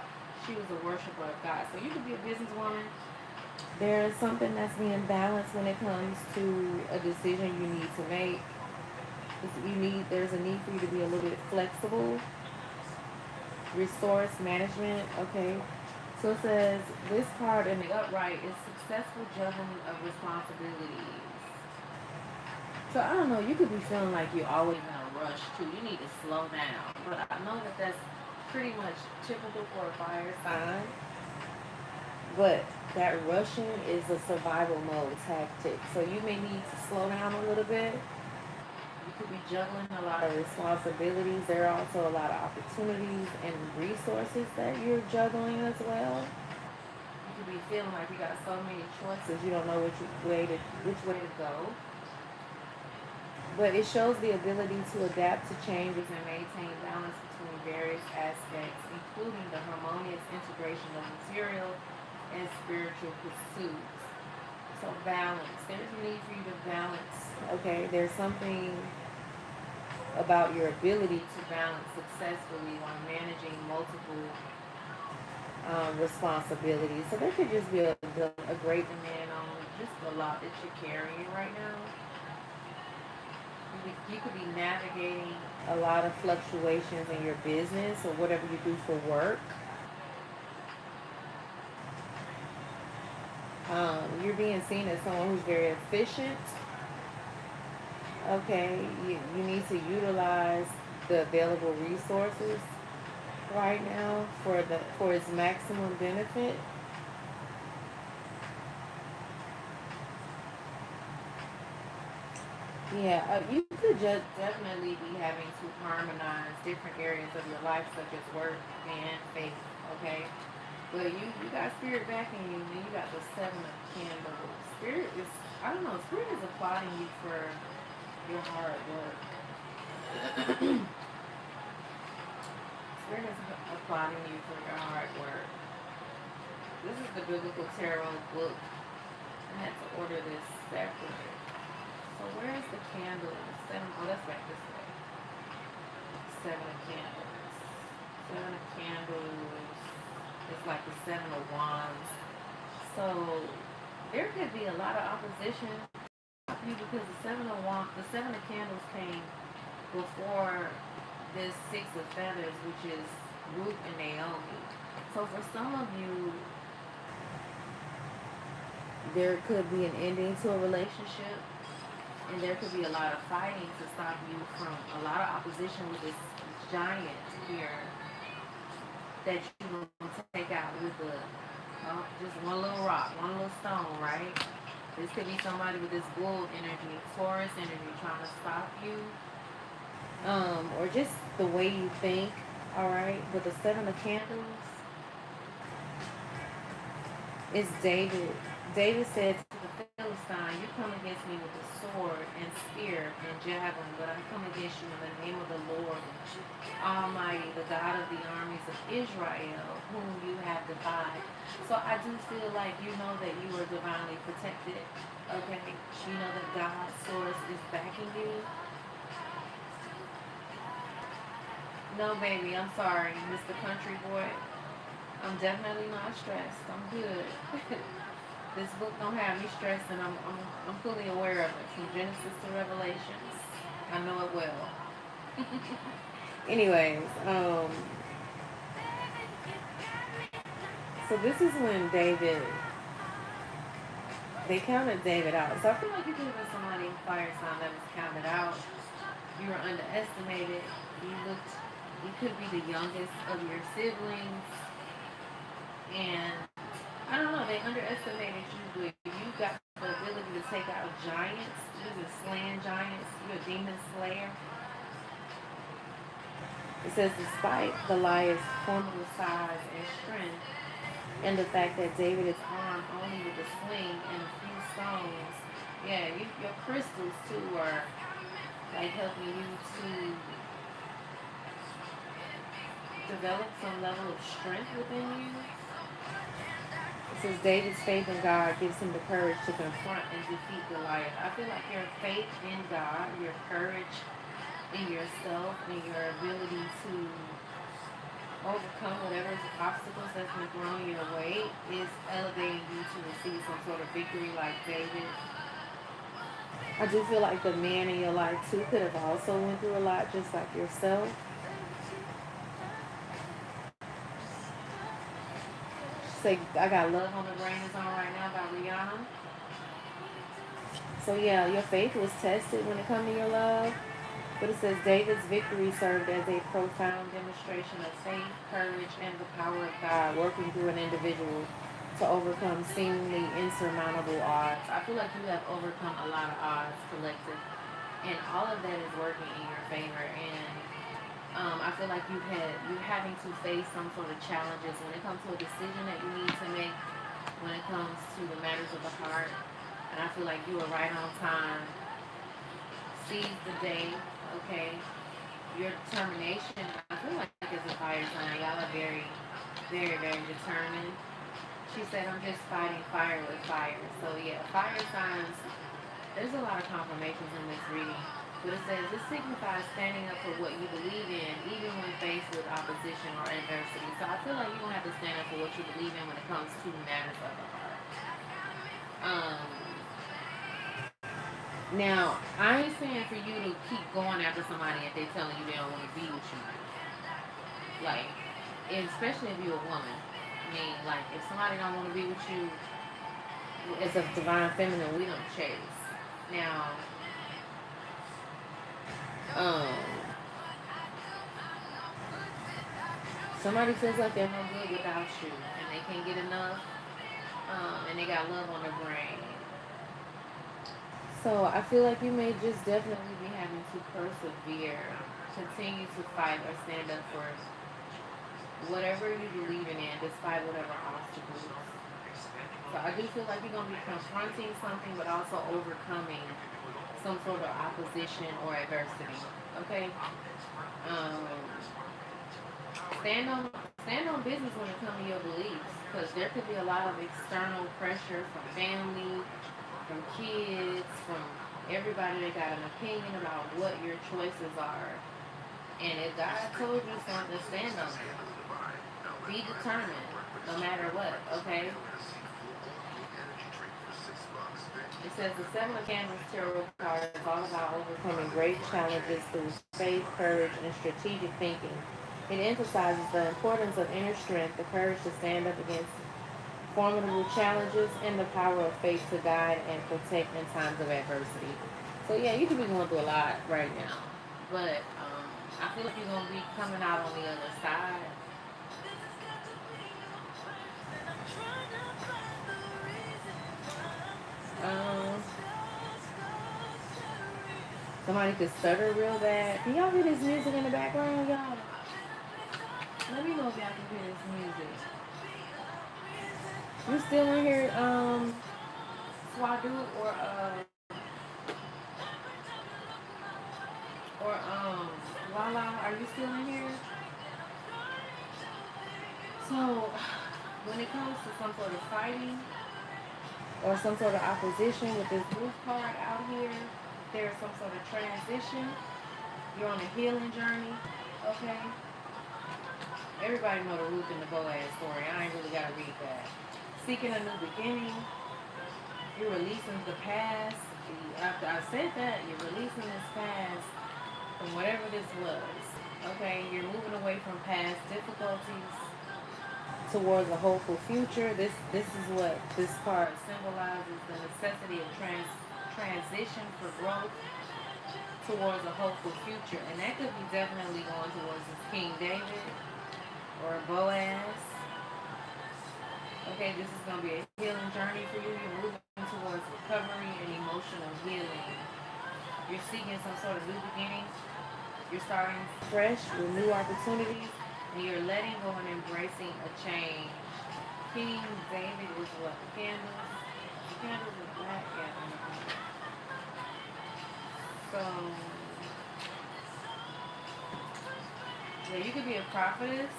She was a worshiper of God. So you could be a businesswoman. There's something that's being balanced when it comes to a decision you need to make. There's a need for you to be a little bit flexible. Resource management, okay. So it says this card in the upright is successful juggling of responsibilities. So I don't know, you could be feeling like you're always in a rush too. You need to slow down. But I know that that's pretty much typical for a fire sign. But that rushing is a survival mode tactic. So you may need to slow down a little bit. You could be juggling a lot of responsibilities. There are also a lot of opportunities and resources that you're juggling as well. You could be feeling like you got so many choices, you don't know which way to go. But it shows the ability to adapt to changes and maintain balance between various aspects, including the harmonious integration of material and spiritual pursuits. So balance. There's a need for you to balance. Okay, there's something about your ability to balance successfully while managing multiple responsibilities. So there could just be a great demand on just a lot that you're carrying right now. You could be navigating a lot of fluctuations in your business or whatever you do for work. You're being seen as someone who's very efficient. Okay, you need to utilize the available resources right now for its maximum benefit. Yeah, you could just definitely be having to harmonize different areas of your life, such as work and faith. Okay, but you got spirit backing you, and you got the 7 of Candles. Spirit is, I don't know, spirit is applauding you for your hard work. Spirit is applauding you for your hard work. This is the Biblical Tarot book. I had to order this separate. So where is the candle? 7, oh, that's back this way. 7 of Candles. 7 of Candles. It's like the 7 of Wands. So there could be a lot of opposition to you because the 7 of Wands, the 7 of Candles came before this 6 of Feathers, which is Ruth and Naomi. So for some of you, there could be an ending to a relationship. And there could be a lot of fighting to stop you from a lot of opposition with this giant here that you will take out with just one little rock, one little stone, right? This could be somebody with this bull energy, Taurus energy, trying to stop you, or just the way you think. All right, with the 7 of Candles, it's David. David said to the Philistine, "You come against me with the sword and spear and javelin, but I come against you in the name of the Lord Almighty, the God of the armies of Israel, whom you have defied." So I do feel like you know that you are divinely protected. Okay, you know that God's source is backing you. No, baby, I'm sorry, Mr. Country Boy. I'm definitely not stressed. I'm good. This book don't have me stressed, and I'm fully aware of it from Genesis to Revelations. I know it well. Anyways, so this is when they counted David out. So I feel like you could have been somebody fire sign that was counted out. You were underestimated. You could be the youngest of your siblings, and I don't know, they underestimated you, but you got the ability to take out giants. You've been slaying giants. You're a demon slayer. It says, despite Goliath's formidable size and strength, and the fact that David is armed only with a sling and a few stones, yeah, your crystals too are like helping you to develop some level of strength within you. It says David's faith in God gives him the courage to confront and defeat Goliath. I feel like your faith in God, your courage in yourself, and your ability to overcome whatever obstacles that's been thrown your way is elevating you to receive some sort of victory like David. I do feel like the man in your life too could have also went through a lot just like yourself. Say, I got Love on the Brain is on right now by Rihanna. So yeah, your faith was tested when it comes to your love. But it says David's victory served as a profound demonstration of faith, courage, and the power of God working through an individual to overcome seemingly insurmountable odds. I feel like you have overcome a lot of odds, collective, and all of that is working in your favor. And I feel like you're having to face some sort of challenges when it comes to a decision that you need to make, when it comes to the matters of the heart. And I feel like you are right on time. Seize the day, okay? Your determination, I feel like as a fire sign, y'all are very, very, very determined. She said, I'm just fighting fire with fire. So yeah, fire signs, there's a lot of confirmations in this reading. But it says, this signifies standing up for what you believe in, even when faced with opposition or adversity. So I feel like you're going to have to stand up for what you believe in when it comes to matters of the heart. Now, I ain't saying for you to keep going after somebody if they're telling you they don't want to be with you. Like, especially if you're a woman. I mean, like, if somebody don't want to be with you, as a divine feminine, we don't chase. Now, somebody feels like they're no good without you, and they can't get enough, and they got love on their brain. So I feel like you may just definitely be having to persevere, continue to fight or stand up for whatever you believe in, despite whatever obstacles. So I do feel like you're going to be confronting something, but also overcoming some sort of opposition or adversity. Okay? Stand on stand on business when it comes to your beliefs, because there could be a lot of external pressure from family, from kids, from everybody that got an opinion about what your choices are. And if God told you something, stand on it. Be determined, no matter what, okay? It says the 7 of Candles tarot card is all about overcoming great challenges through faith, courage, and strategic thinking. It emphasizes the importance of inner strength, the courage to stand up against formidable challenges, and the power of faith to guide and protect in times of adversity. So So yeah, you could be going through a lot right now, but I feel like you're gonna be coming out on the other side. Um, Somebody could stutter real bad. Can y'all hear this music in the background, y'all? Let me know if y'all can hear this music. You still in here, Swadu or Lala? Are you still in here? So, when it comes to some sort of fighting or some sort of opposition with this roof card out here, there's some sort of transition. You're on a healing journey, okay? Everybody know the Ruth and the Boaz story. I ain't really gotta read that. Seeking a new beginning. You're releasing the past. After I said that, you're releasing this past from whatever this was. Okay, you're moving away from past difficulties towards a hopeful future. This is what this card symbolizes: the necessity of transition for growth towards a hopeful future, and that could be definitely going towards this King David or Boaz. Okay, this is going to be a healing journey for you. You're moving towards recovery and emotional healing. You're seeking some sort of new beginning. You're starting fresh with new opportunities, and you're letting go and embracing a change. King David is what? Candles? The candles are black. Yeah. So, yeah, you could be a prophetess.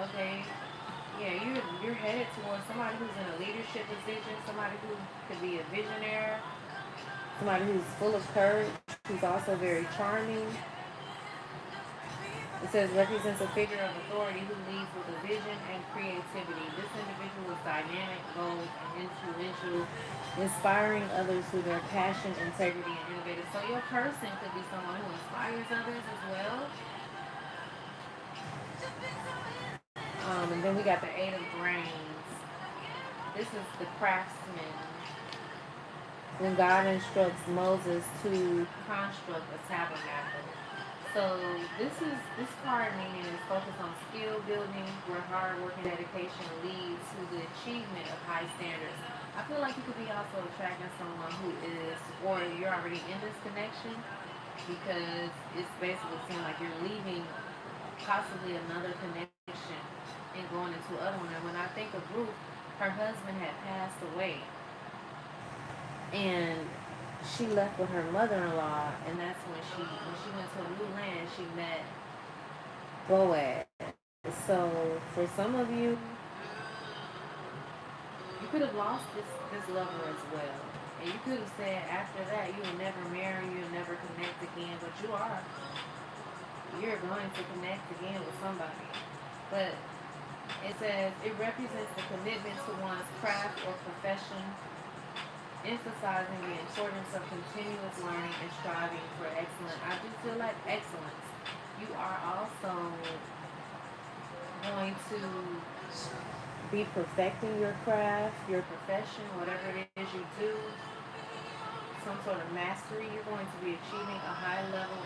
Okay. Yeah, you're headed towards somebody who's in a leadership position, somebody who could be a visionary, somebody who's full of courage, who's also very charming. It says represents a figure of authority who leads with a vision and creativity. This individual is dynamic, bold, and influential, inspiring others through their passion, integrity, and innovative. So your person could be someone who inspires others as well. And then we got the Eight of Reins. This is the craftsman. When God instructs Moses to construct a tabernacle. So this card meaning is focused on skill building, where hard work and dedication leads to the achievement of high standards. I feel like you could be also attracting someone who is, or you're already in this connection, because it's basically seeming like you're leaving possibly another connection and going into other one. And when I think of Ruth, her husband had passed away, and she left with her mother-in-law, and that's when she went to a new land, she met Boaz. So for some of you, you could have lost this lover as well, and you could have said after that you will never marry, you'll never connect again, but you're going to connect again with somebody. But it says it represents the commitment to one's craft or profession, emphasizing the importance of continuous learning and striving for excellence. I do feel like excellence. You are also going to be perfecting your craft, your profession, whatever it is you do, some sort of mastery. You're going to be achieving a high level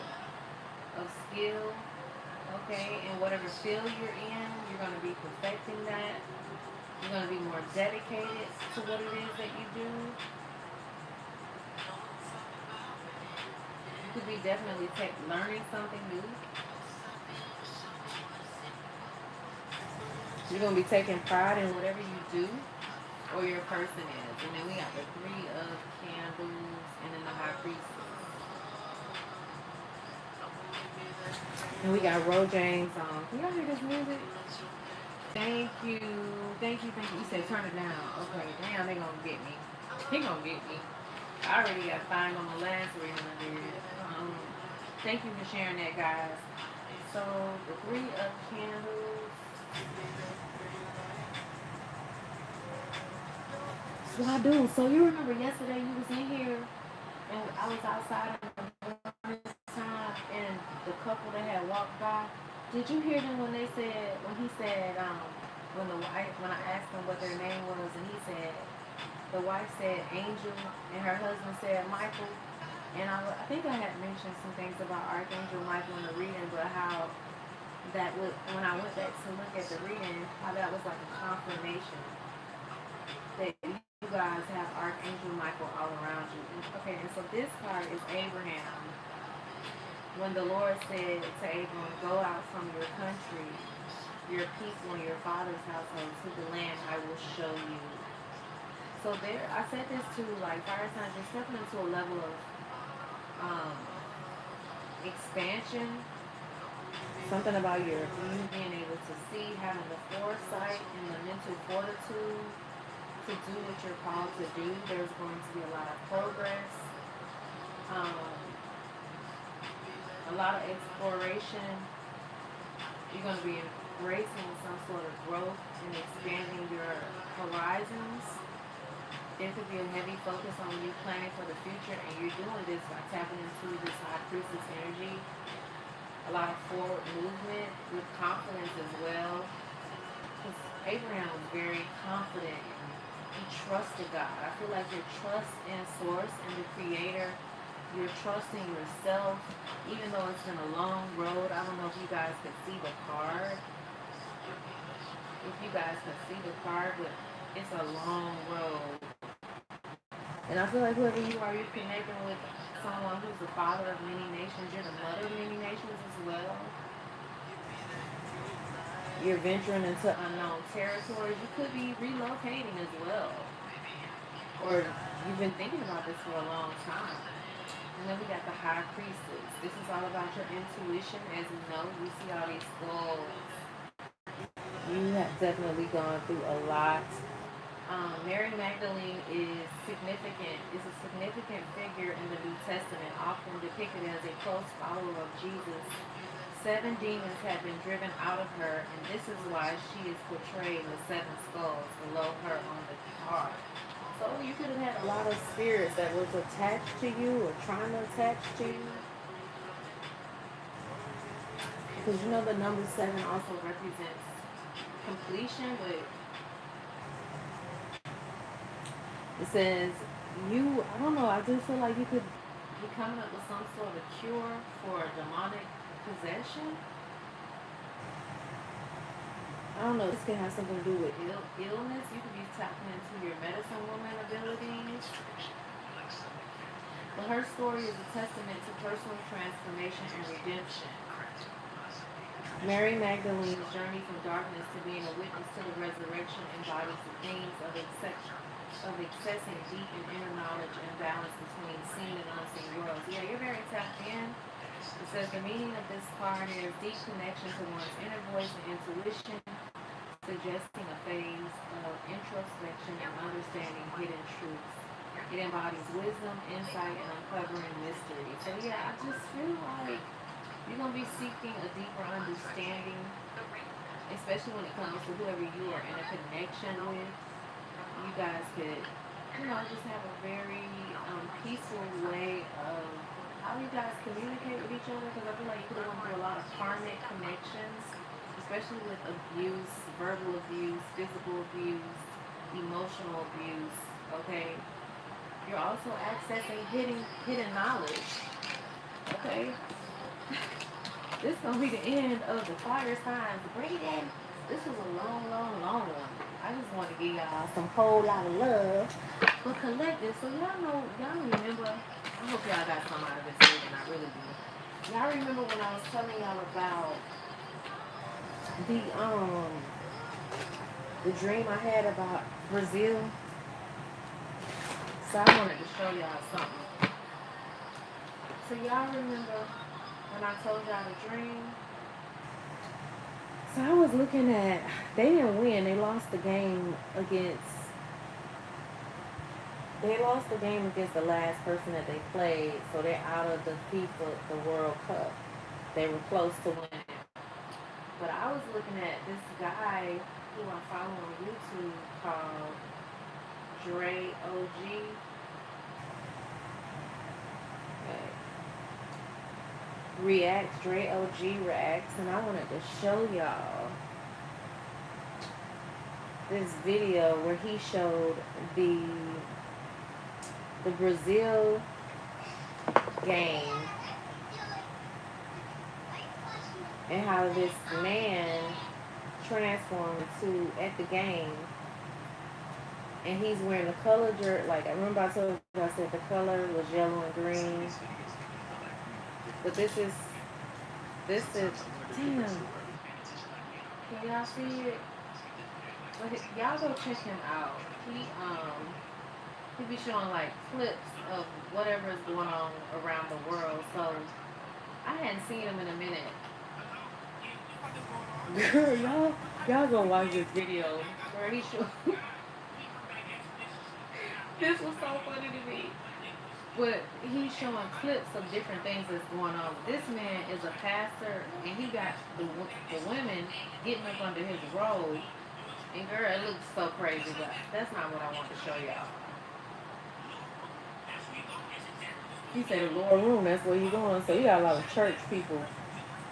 of skill, okay, in whatever field you're in. You're going to be perfecting that. You're going to be more dedicated to what it is that you do. You could be definitely learning something new. You're going to be taking pride in whatever you do or your person is. And then we got the Three of Candles and then the High Priestess. And we got Rojane's on. Can y'all hear this music? Thank you. Thank you. You said turn it down. Okay, damn, they gonna get me. They gonna get me. I already got fined on the last reading I did. Thank you for sharing that, guys. So, the Three of Candles. So I do. So you remember yesterday you was in here and I was outside this time and the couple that had walked by. Did you hear them when he said, when I asked them what their name was and he said the wife said Angel and her husband said Michael. And I think I had mentioned some things about Archangel Michael in the reading, but how that was, when I went back to look at the reading, how that was like a confirmation that you guys have Archangel Michael all around you. Okay, and so this card is Abraham. When the Lord said to Abram, go out from your country, your people, and your father's household to the land I will show you. So there, I said this to like fire signs, you're stepping into a level of expansion. Something about you being able to see, having the foresight and the mental fortitude to do what you're called to do. There's going to be a lot of progress, a lot of exploration. You're going to be embracing some sort of growth and expanding your horizons. There could be a heavy focus on you planning for the future, and you're doing this by tapping into this high priestess energy. A lot of forward movement with confidence as well. Because Abraham was very confident. He trusted God. I feel like your trust in Source and the Creator, you're trusting yourself, even though it's been a long road. I don't know if you guys could see the card. If you guys can see the card, but it's a long road. And I feel like whoever you are, you're connecting with someone who's the father of many nations. You're the mother of many nations as well. You're venturing into unknown territories. You could be relocating as well. Or you've been thinking about this for a long time. And then we got the High Priestess. This is all about your intuition. As you know, you see all these skulls. You have definitely gone through a lot. Mary Magdalene is a significant figure in the New Testament, often depicted as a close follower of Jesus. 7 demons have been driven out of her, and this is why she is portrayed with 7 skulls below her on the card. So you could have had a lot of spirits that was attached to you or trying to attach to you. Because you know the number 7 also represents completion, but it says I don't know, I just feel like you could be coming up with some sort of cure for demonic possession. I don't know, this could have something to do with illness. You could be tapping into your medicine woman abilities. But her story is a testament to personal transformation and redemption. Mary Magdalene's journey from darkness to being a witness to the resurrection embodies the themes of accessing deep and inner knowledge and balance between seen and unseen worlds. Yeah, you're very tapped in. It says the meaning of this card is deep connection to one's inner voice and intuition, suggesting a phase of introspection and understanding hidden truths. It embodies wisdom, insight, and uncovering mystery. So yeah, I just feel like you're going to be seeking a deeper understanding, especially when it comes to whoever you are in a connection with. You guys could, just have a very peaceful way of how you guys communicate with each other, because I feel like you could have gone through a lot of karmic connections, especially with abuse, verbal abuse, physical abuse, emotional abuse, okay? You're also accessing hidden knowledge, okay? This is going to be the end of the fire signs reading. This was a long, long, long one. I just want to give y'all some whole lot of love for collective. So y'all remember, I hope y'all got some out of this reading, I really do. Y'all remember when I was telling y'all about the dream I had about Brazil? So I wanted to show y'all something. So y'all remember when I told y'all the dream? So I was looking at, they didn't win. They lost the game against the last person that they played. So they're out of the FIFA, the World Cup. They were close to winning. But I was looking at this guy who I follow on YouTube called Dre OG. Reacts, Dre OG reacts, and I wanted to show y'all this video where he showed the Brazil game and how this man transformed to at the game, and he's wearing the color jersey. Like I remember I told you, I said the color was yellow and green, but this is damn. Can y'all see it? But y'all go check him out. He be showing like clips of whatever is going on around the world. So I hadn't seen him in a minute. Girl, y'all gonna watch this video where he show. This was so funny to me. But he's showing clips of different things that's going on. This man is a pastor, and he got the women getting up under his robe. And girl, it looks so crazy, but that's not what I want to show y'all. He said the lower room, that's where you going. So you got a lot of church people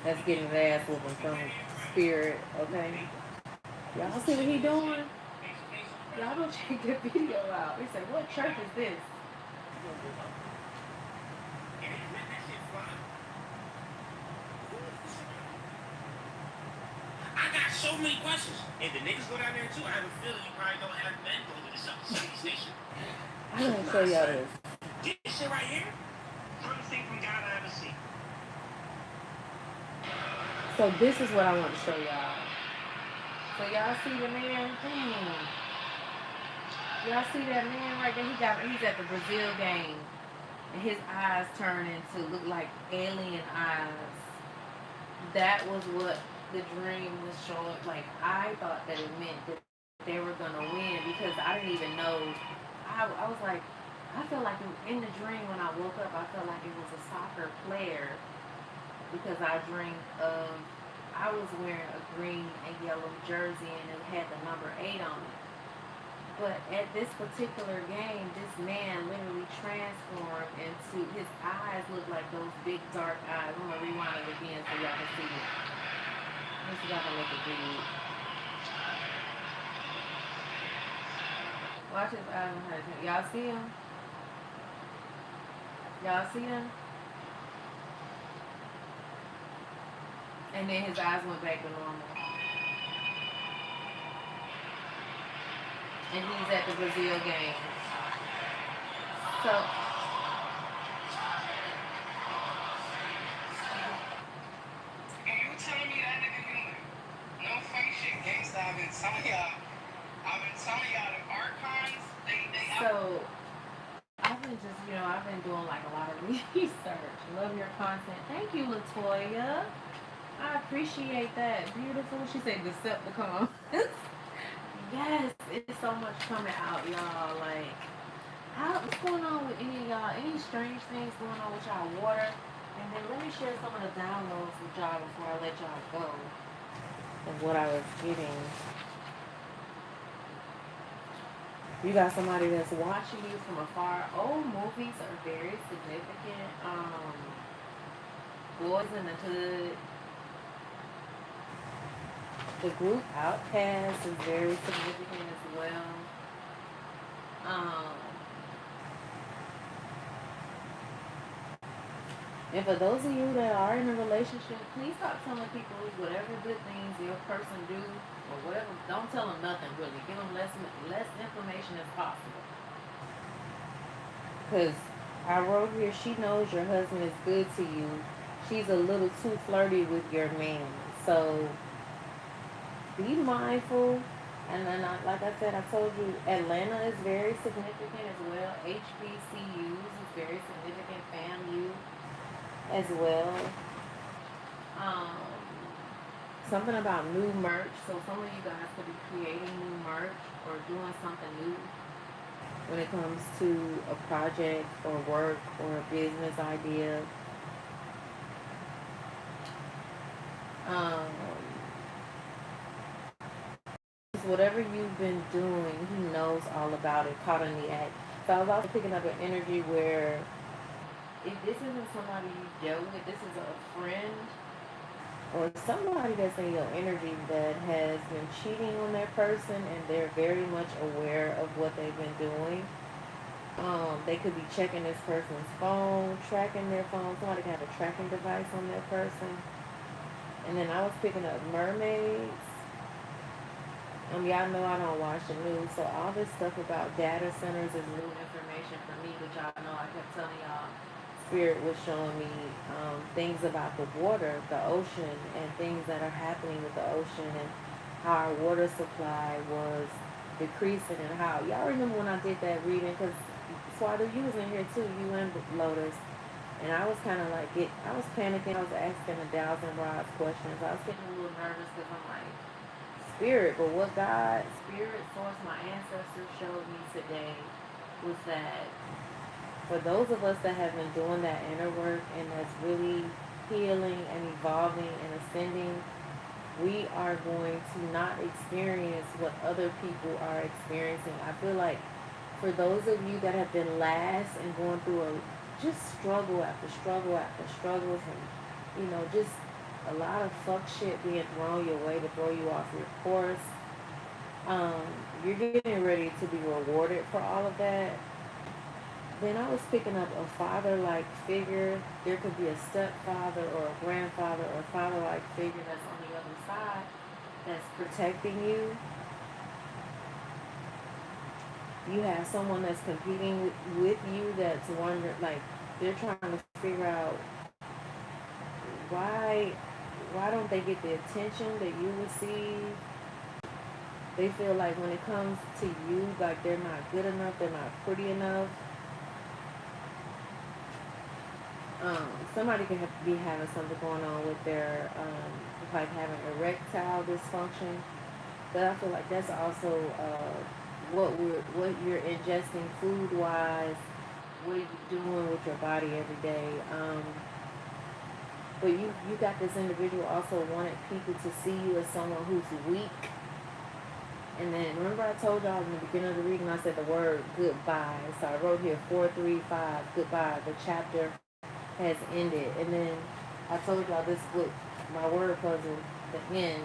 that's getting their ass whooping from spirit, okay? Y'all see what he doing? Y'all go check that video out. He said, what church is this? I got so many questions. And the niggas go down there too. I have a feeling you probably don't have men go to this city station. I'm gonna show y'all this. This shit right here? Furthest thing from God I ever seen. So this is what I want to show y'all. So y'all see the man? Damn. Y'all see that man right there? He's at the Brazil game. And his eyes turn into look like alien eyes. That was what the dream was showing. Like I thought that it meant that they were gonna win because I didn't even know. I was like, I felt like in the dream when I woke up, I felt like it was a soccer player because I dreamed of I was wearing a green and yellow jersey and it had the number 8 on it. But at this particular game, this man literally transformed into, his eyes look like those big dark eyes. I'm gonna rewind it again so y'all can see it. Let's see if I can make it big. Watch his eyes. Y'all see him? Y'all see him? And then his eyes went back to normal. And he's at the Brazil game. So, And you telling me that nigga doing no funny shit gangsta? I've been telling y'all the archons, they so I've been just, I've been doing like a lot of research. Love your content. Thank you, Latoya. I appreciate that. Beautiful. She said Decepticon. Yes, it's so much coming out, y'all. Like, what's going on with any of y'all? Any strange things going on with y'all water? And then let me share some of the downloads with y'all before I let y'all go. Of what I was getting. You got somebody that's watching you from afar. Old movies are very significant. Boys in the Hood. The group Outkast is very significant as well. And for those of you that are in a relationship, please stop telling people whatever good things your person do or whatever. Don't tell them nothing really. Give them less information as possible. Because I wrote here, she knows your husband is good to you. She's a little too flirty with your man. So be mindful. And then, like I said, I told you, Atlanta is very significant as well. HBCUs is very significant. FAMU as well. Something about new merch. So some of you guys could be creating new merch or doing something new when it comes to a project or work or a business idea. Whatever you've been doing, he knows all about it, caught in the act. So I was also picking up an energy where if this isn't somebody you dealt with, this is a friend, or somebody that's in your energy that has been cheating on that person and they're very much aware of what they've been doing. They could be checking this person's phone, tracking their phone. Somebody could have a tracking device on their person. And then I was picking up mermaids. Y'all know I don't watch the news, so all this stuff about data centers is new information for me. But y'all know I kept telling y'all, Spirit was showing me things about the water, the ocean, and things that are happening with the ocean, and how our water supply was decreasing, and how y'all remember when I did that reading? Because Swadu, you was in here too, you and Lotus, and I was kind of like I was panicking. I was asking a thousand rods questions. I was getting a little nervous because I'm like, Spirit, but what God, Spirit, Source, my ancestors showed me today was that for those of us that have been doing that inner work and that's really healing and evolving and ascending, we are going to not experience what other people are experiencing. I feel like for those of you that have been last and going through just struggle after struggle after struggle, from just a lot of fuck shit being thrown your way to throw you off your course, you're getting ready to be rewarded for all of that. Then I was picking up a father-like figure. There could be a stepfather or a grandfather or a father-like figure that's on the other side that's protecting you. You have someone that's competing with you that's wondering, like, they're trying to figure out why don't they get the attention that you receive. They feel like when it comes to you, like they're not good enough, they're not pretty enough. Somebody could be having something going on with their, like having erectile dysfunction. But I feel like that's also what you're ingesting food wise, what are you doing with your body every day. But you got this individual also wanted people to see you as someone who's weak. And then remember I told y'all in the beginning of the reading I said the word goodbye. So I wrote here 435 goodbye. The chapter has ended. And then I told y'all this book, my word puzzle, the end.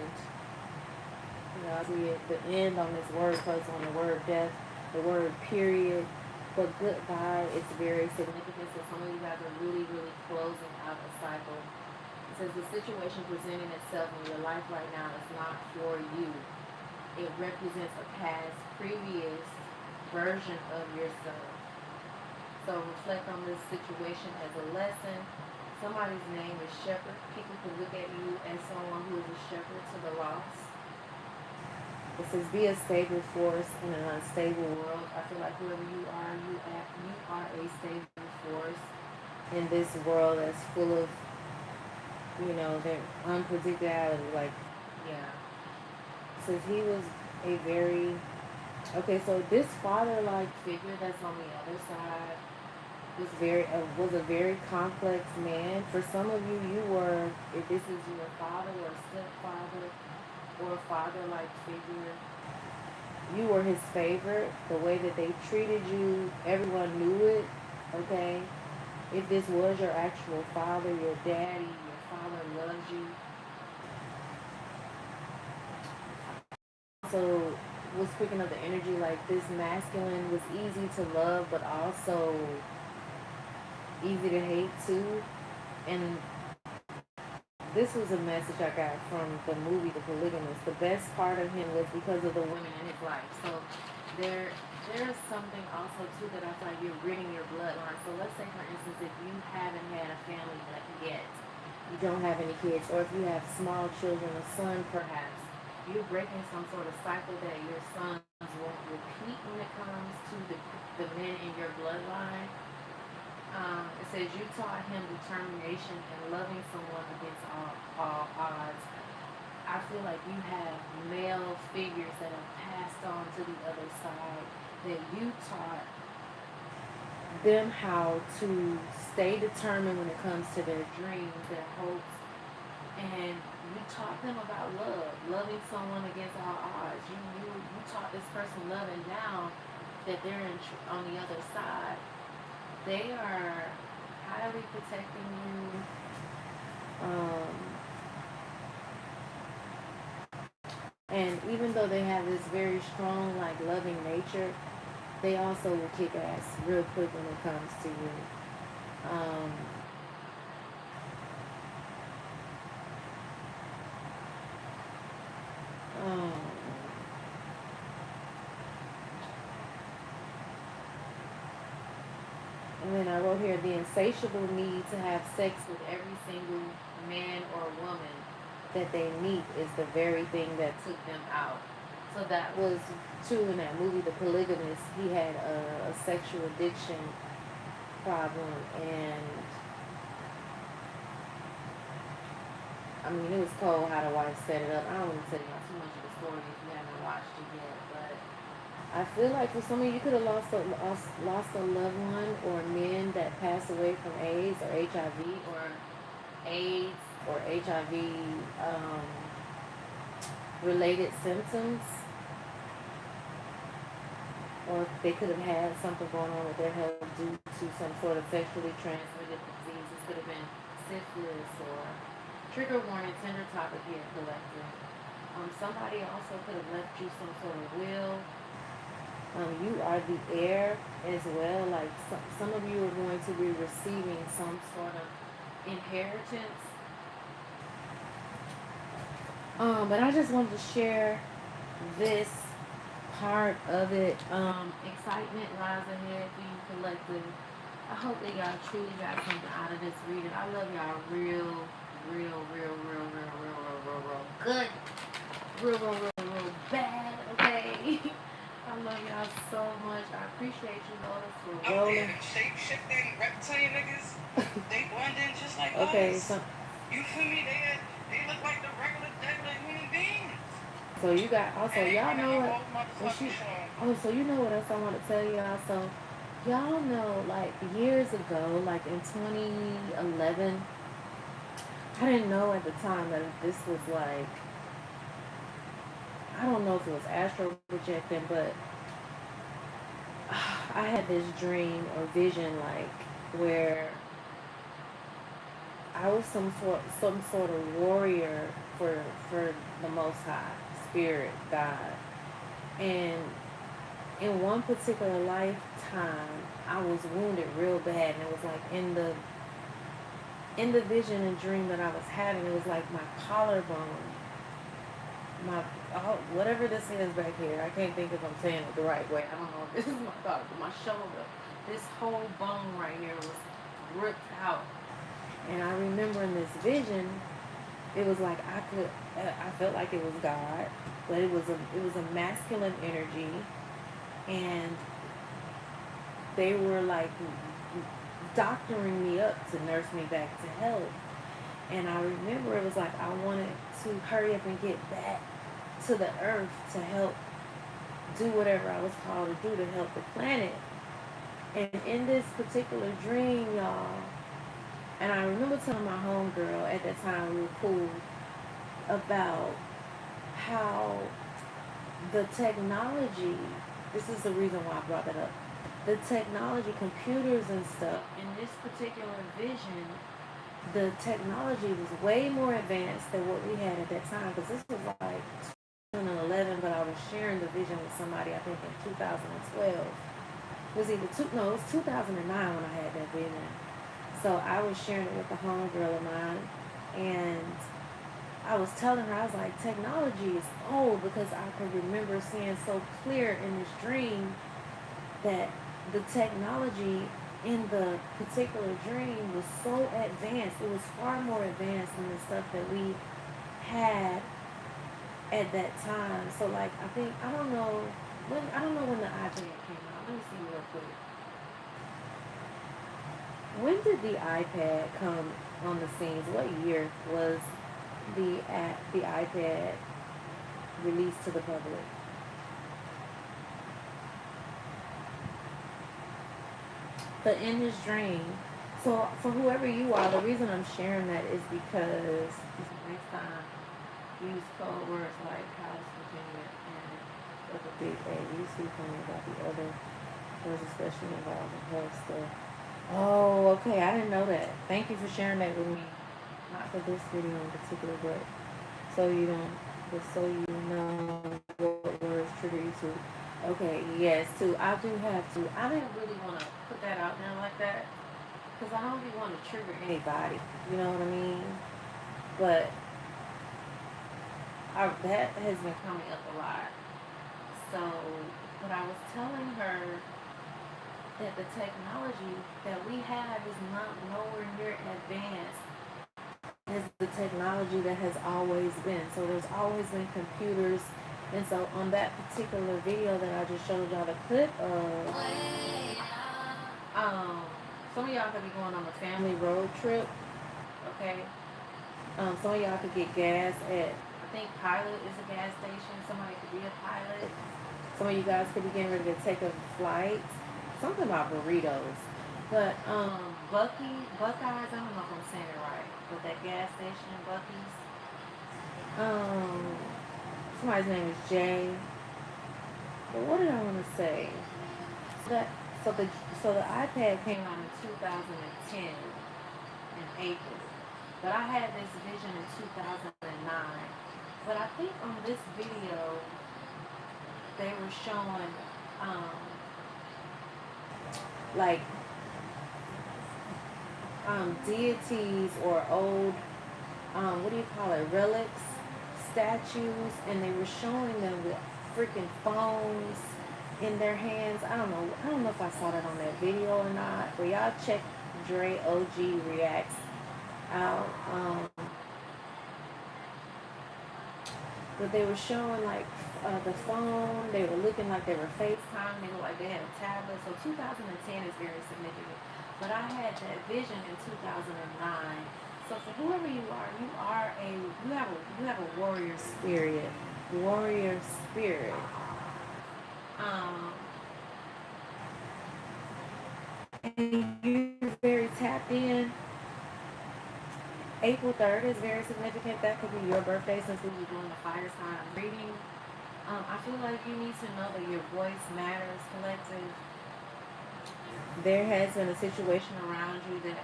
I see it, the end on this word puzzle, on the word death, the word period. But goodbye, it's very significant. So some of you guys are really, really closing out a cycle. It says the situation presenting itself in your life right now is not for you. It represents a past, previous version of yourself. So reflect on this situation as a lesson. Somebody's name is Shepherd. People can look at you as someone who is a shepherd to the lost. It says be a stable force in an unstable world. I feel like whoever you are a stable force in this world that's full of, their unpredictability. Like, yeah. It says he was a very, okay, so this father-like figure that's on the other side was a very complex man. For some of you, if this is your father or stepfather or a father-like figure, you were his favorite. The way that they treated you, everyone knew it, okay? If this was your actual father, your daddy, your father loves you. So was picking up the energy like this masculine was easy to love, but also easy to hate too. And this was a message I got from the movie The Polygamist. The best part of him was because of the women in his life. So there's something also too that I feel like you're ridding your bloodline. So let's say for instance if you haven't had a family yet, you don't have any kids, or if you have small children, a son perhaps, you're breaking some sort of cycle that your sons won't repeat when it comes to the men in your bloodline. It says you taught him determination and loving someone against all odds. I feel like you have male figures that have passed on to the other side that you taught them how to stay determined when it comes to their dreams, their hopes, and you taught them about love, loving someone against all odds. You taught this person love, and now that they're on the other side, they are highly protecting you. And even though they have this very strong, like loving nature, they also will kick ass real quick when it comes to you. Um, um, and then I wrote here the insatiable need to have sex with every single man or woman that they meet is the very thing that took them out. So that was true in that movie, The Polygamist. He had a sexual addiction problem, and I mean, it was cold how the wife set it up. I don't want to tell y'all too much of the story if you haven't watched it yet, but I feel like for some of you could have lost a loved one, or men that passed away from AIDS or HIV or AIDS or HIV related symptoms, or they could have had something going on with their health due to some sort of sexually transmitted disease. This could have been syphilis or trigger warning, tender topic here, collective. Somebody also could have left you some sort of will. You are the heir as well. Like some of you are going to be receiving some sort of inheritance. But I just wanted to share this part of it. Excitement lies ahead for you, collective. I hope that y'all truly got something out of this reading. I love y'all real good. Real bad, okay? I love y'all so much. I appreciate you, Lotus, for Out there, rolling. them shape-shifting reptilian niggas, they blend in just like Okay, us. so You feel me? They look like the regular human beings. so you got also And they y'all running know the what whole when she motherfucking show. so you know what else I want to tell y'all. So y'all know, like years ago, like in 2011, I didn't know at the time that this was like, I don't know if it was astral projecting, but I had this dream or vision, like where I was some sort of warrior for the Most High, Spirit, God, and in one particular lifetime, I was wounded real bad, and it was like in the vision and dream that I was having, it was like my collarbone, my whatever this is back here. I can't think if I'm saying it the right way. I don't know if this is my thought, but my shoulder, this whole bone right here was ripped out. And I remember in this vision, it was like I felt like it was God, but it was a masculine energy, and they were like doctoring me up to nurse me back to health. And I remember it was like I wanted to hurry up and get back to the earth to help do whatever I was called to do to help the planet. And in this particular dream, y'all, and I remember telling my homegirl at that time, we were cool, about how the technology, this is the reason why I brought that up, the technology, computers and stuff, in this particular vision, the technology was way more advanced than what we had at that time, because this was like 2011, but I was sharing the vision with somebody, I think in 2012. It was it was 2009 when I had that vision. So I was sharing it with a homegirl of mine, and I was telling her, I was like, technology is old, because I could remember seeing so clear in this dream that the technology in the particular dream was so advanced. It was far more advanced than the stuff that we had at that time. So like, I don't know when the iPad came out. Let me see real quick. When did the iPad come on the scenes? What year was the iPad released to the public? But in his dream, so for whoever you are, the reason I'm sharing that is because next time use code words like House, Virginia, and with a big A. You see from me about the other words, especially involved in health stuff. Oh, okay. I didn't know that. Thank you for sharing that with me. Not for this video in particular, but so you don't, but so you know what words trigger you too. Okay, yes, too. I do have to. I didn't really want to put that out there like that because I don't really want to trigger anybody. You know what I mean? But that has been coming up a lot. So, but I was telling her that the technology that we have is not nowhere near advanced as the technology that has always been. So there's always been computers. And so on that particular video that I just showed y'all the clip of, some of y'all could be going on a family road trip, okay? Some of y'all could get gas at, I think Pilot is a gas station. Somebody could be a pilot. Some of you guys could be getting ready to take a flight. Something about burritos. But Buckeyes, I don't know if I'm saying it right, but that gas station, Bucky's. Somebody's name is Jay. But what did I want to say? So the iPad came out in 2010 in April, but I had this vision in 2009. But I think on this video they were showing like deities or old what do you call it, relics, statues, and they were showing them with freaking phones in their hands. I don't know if I saw that on that video or not, but y'all check Dre OG Reacts out. But they were showing like the phone, they were looking like they were FaceTime, they looked like they had a tablet. So 2010 is very significant. But I had that vision in 2009. So for whoever you have a warrior spirit. Warrior spirit. And you're very tapped in. April 3rd is very significant. That could be your birthday since we were doing the fire sign reading. I feel like you need to know that your voice matters, collective. There has been a situation around you that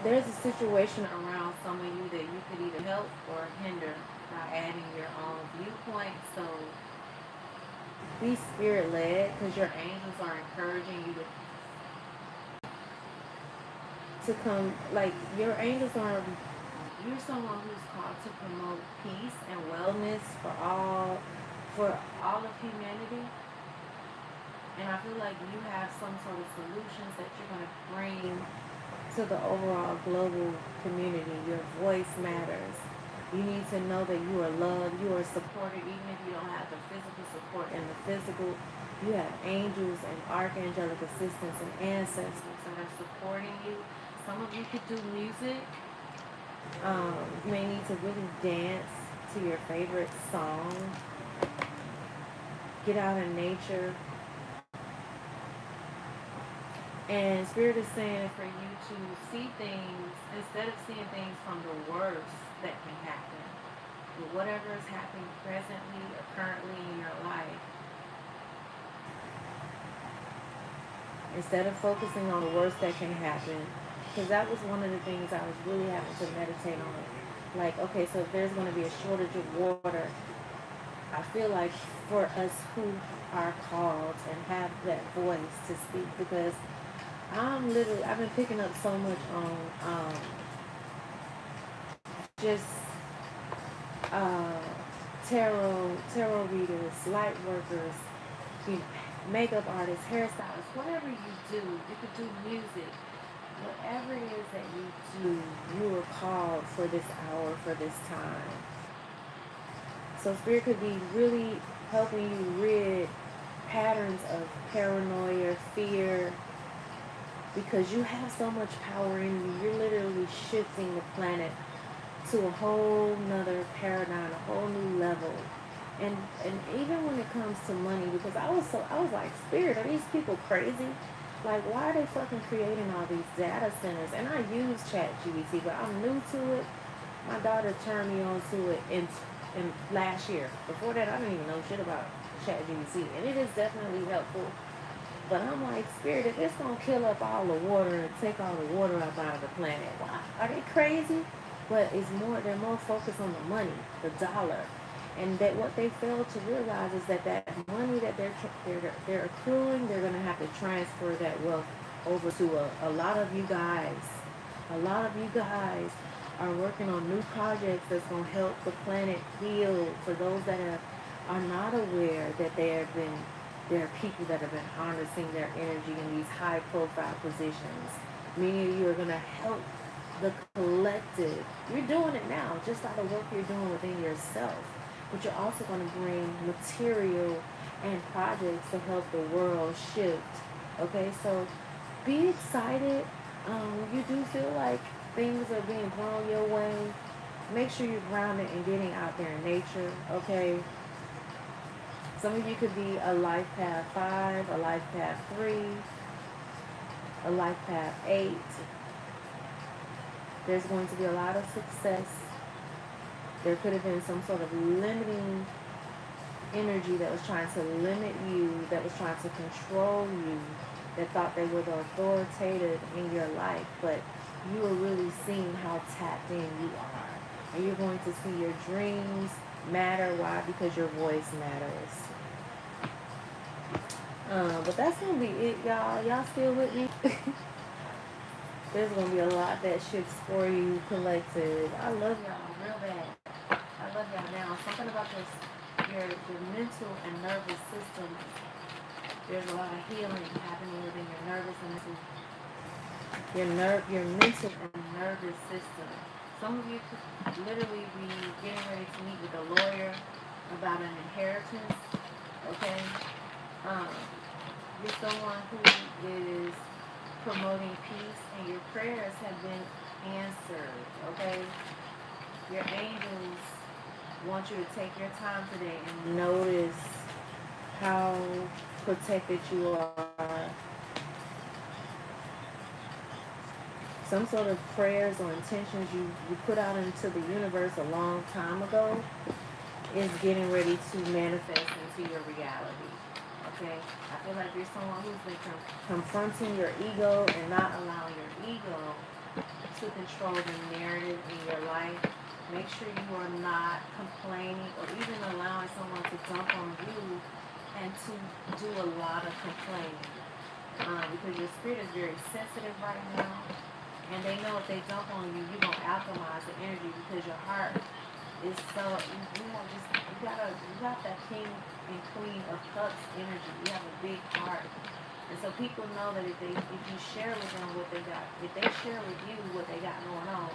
there's a situation around some of you that you could either help or hinder by adding your own viewpoint. So be spirit led because your angels are encouraging you to come, like your angels are, you're someone who's called to promote peace and wellness for all of humanity. And I feel like you have some sort of solutions that you're going to bring to the overall global community. Your voice matters. You need to know that you are loved, you are supported, even if you don't have the physical support and the physical. You have angels and archangelic assistants and ancestors that are supporting you. Some of you could do music. You may need to really dance to your favorite song. Get out in nature. And Spirit is saying for you to see things, instead of seeing things from the worst that can happen, but whatever is happening presently or currently in your life, instead of focusing on the worst that can happen, because that was one of the things I was really having to meditate on. Like, okay, so if there's going to be a shortage of water, I feel like for us who are called and have that voice to speak, because I've been picking up so much on just tarot readers, light workers, makeup artists, hairstylists, whatever you do. You could do music. Whatever it is that you do, you are called for this hour, for this time. So Spirit could be really helping you rid patterns of paranoia, fear, because you have so much power in you. You're literally shifting the planet to a whole nother paradigm, a whole new level. And even when it comes to money, because I was like, Spirit, are these people crazy? Like, why are they fucking creating all these data centers? And I use ChatGPT, but I'm new to it. My daughter turned me on to it in last year. Before that, I didn't even know shit about ChatGPT, and it is definitely helpful. But I'm like, Spirit, if it's gonna kill up all the water and take all the water up out of the planet, why? Are they crazy? but they're more focused on the money, the dollar. And that what they fail to realize is that that money that they're accruing, they're going to have to transfer that wealth over to a lot of you guys. A lot of you guys are working on new projects that's going to help the planet heal. For those that are not aware that there are people that have been harnessing their energy in these high profile positions. Many of you are going to help the collective. You're doing it now, just out of work you're doing within yourself. But you're also going to bring material and projects to help the world shift. Okay, so be excited. You do feel like things are being thrown your way. Make sure you're grounded and getting out there in nature. Okay. Some of you could be a life path 5, a life path 3, a life path 8. There's going to be a lot of success. There could have been some sort of limiting energy that was trying to limit you, that was trying to control you, that thought they were the authoritative in your life, but you are really seeing how tapped in you are. And you're going to see your dreams matter. Why? Because your voice matters. But that's going to be it, y'all. Y'all still with me? There's going to be a lot that shifts for you, collective. I love y'all real bad. I love y'all now. Something about your mental and nervous system. There's a lot of healing happening within your nervous and your mental and nervous system. Some of you could literally be getting ready to meet with a lawyer about an inheritance. Okay, you're someone who is promoting peace, and your prayers have been answered. Okay, your angels want you to take your time today and notice how protected you are. Some sort of prayers or intentions you put out into the universe a long time ago is getting ready to manifest into your reality. Okay? I feel like you're someone who's been confronting your ego and not allowing your ego to control the narrative in your life. Make sure you are not complaining or even allowing someone to dump on you and to do a lot of complaining. Because your spirit is very sensitive right now. And they know if they dump on you, you're going to alchemize the energy, because your heart is so, you got that king and queen of cups energy. You have a big heart. And so people know that if you share with them what they got, if they share with you what they got going on,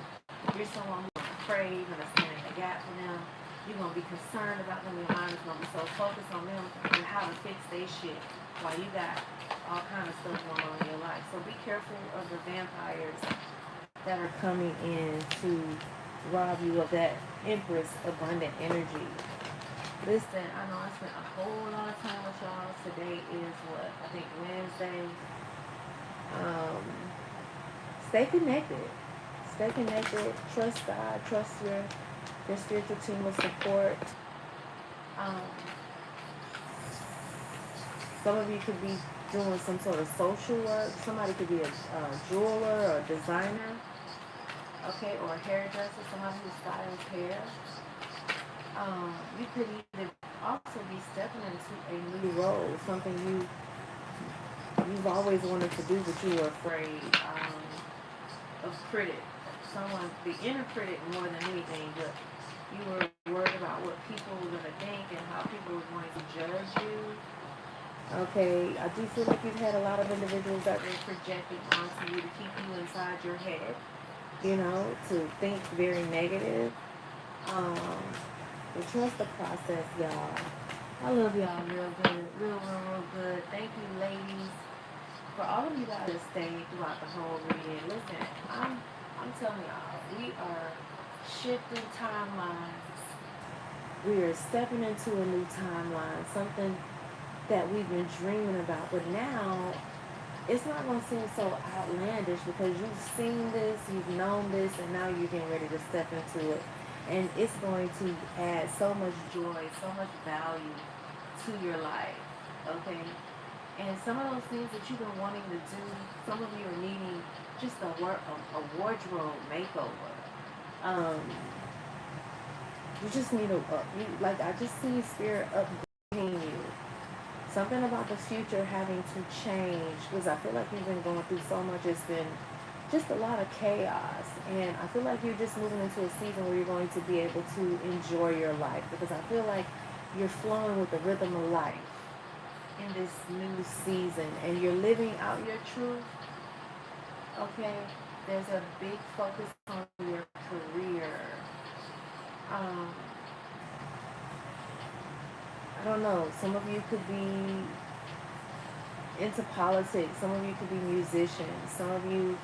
you're someone who's going to pray, you're going to stand in the gap for them. You're going to be concerned about them. Your mind is going to be so focused on them and how to fix their shit while you got all kind of stuff going on in your life. So be careful of the vampires that are coming in to rob you of that Empress abundant energy. Listen, I know I spent a whole lot of time with y'all. Today is what? I think Wednesday. Stay connected. Stay connected. Trust God. Trust your spiritual team of support. Some of you could be doing some sort of social work. Somebody could be a jeweler or a designer, okay, or a hairdresser, somebody who styles hair. You could even also be stepping into a new role, something you've always wanted to do, but you were afraid of critic. Someone, the inner critic more than anything, but you were worried about what people were going to think and how people were going to judge you. Okay, I do feel like you've had a lot of individuals that were projecting onto you to keep you inside your head, to think very negative. But trust the process, y'all. I love y'all real good, real good. Thank you, ladies, for all of you guys that stayed throughout the whole reading. Listen, I'm telling y'all, we are shifting timelines. We are stepping into a new timeline, something that we've been dreaming about, but now it's not going to seem so outlandish because you've seen this, you've known this, and now you're getting ready to step into it. And it's going to add so much joy, so much value to your life, okay? And some of those things that you've been wanting to do, some of you are needing just a wardrobe makeover. Um, you just need I just see spirit upgrading you. Something about the future having to change because I feel like you've been going through so much. It's been just a lot of chaos. And I feel like you're just moving into a season where you're going to be able to enjoy your life because I feel like you're flowing with the rhythm of life in this new season and you're living out your truth. Okay, there's a big focus on your career. um I don't know, some of you could be into politics, some of you could be musicians, some of you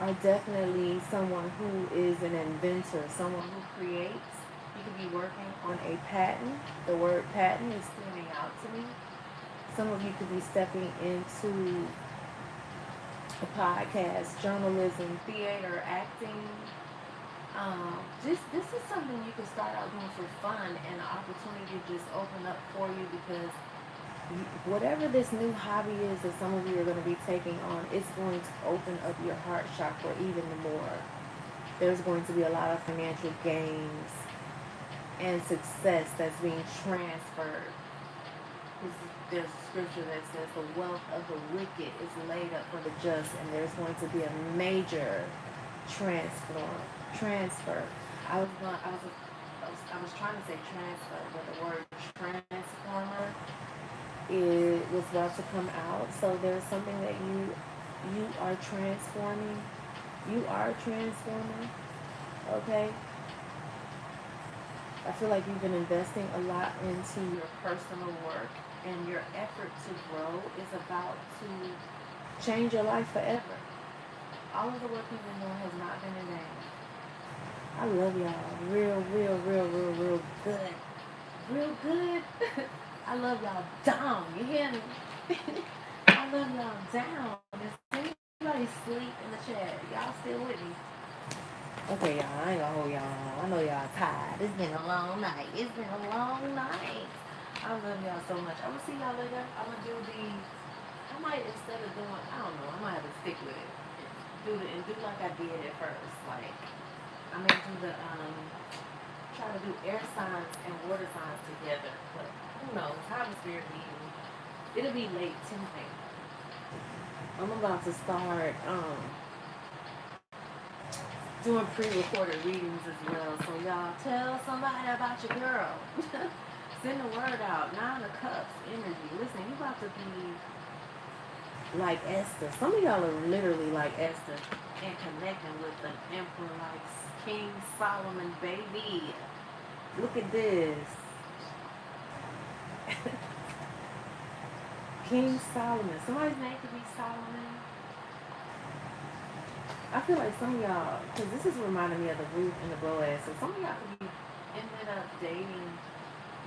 are definitely someone who is an inventor, someone who creates. You could be working on a patent. The word patent is standing out to me. Some of you could be stepping into a podcast, journalism, theater, acting. This is something you can start out doing for fun, and the opportunity just open up for you because whatever this new hobby is that some of you are going to be taking on, it's going to open up your heart chakra even more. There's going to be a lot of financial gains and success that's being transferred. There's a scripture that says the wealth of the wicked is laid up for the just, and there's going to be a major transfer. I was trying to say transfer, but the word transformer it was about to come out. So there's something that you are transforming. You are transforming. Okay. I feel like you've been investing a lot into your personal work, and your effort to grow is about to change your life forever. All of the work you've been doing has not been in vain. I love y'all real good. Real good. I love y'all down. You hear me? I love y'all down. Is anybody sleep in the chat? Y'all still with me? Okay, y'all. I ain't gonna hold y'all. I know y'all tired. It's been a long night. It's been a long night. I love y'all so much. I'm gonna see y'all later. I'm gonna do I might, instead of doing, I don't know, I might have to stick with it. Do like I did at first. Like, I may do try to do air signs and water signs together. But who knows? How the spirit leading. It'll be late tonight. I'm about to start doing pre-recorded readings as well. So y'all tell somebody about your girl. Send the word out. 9 of Cups energy. Listen, you about to be like Esther. Some of y'all are literally like Esther and connecting with an emperor like King Solomon, baby. Look at this. King Solomon. Somebody's name could be Solomon. I feel like some of y'all, because this is reminding me of the Ruth and the Boaz, so some of y'all could be ended up dating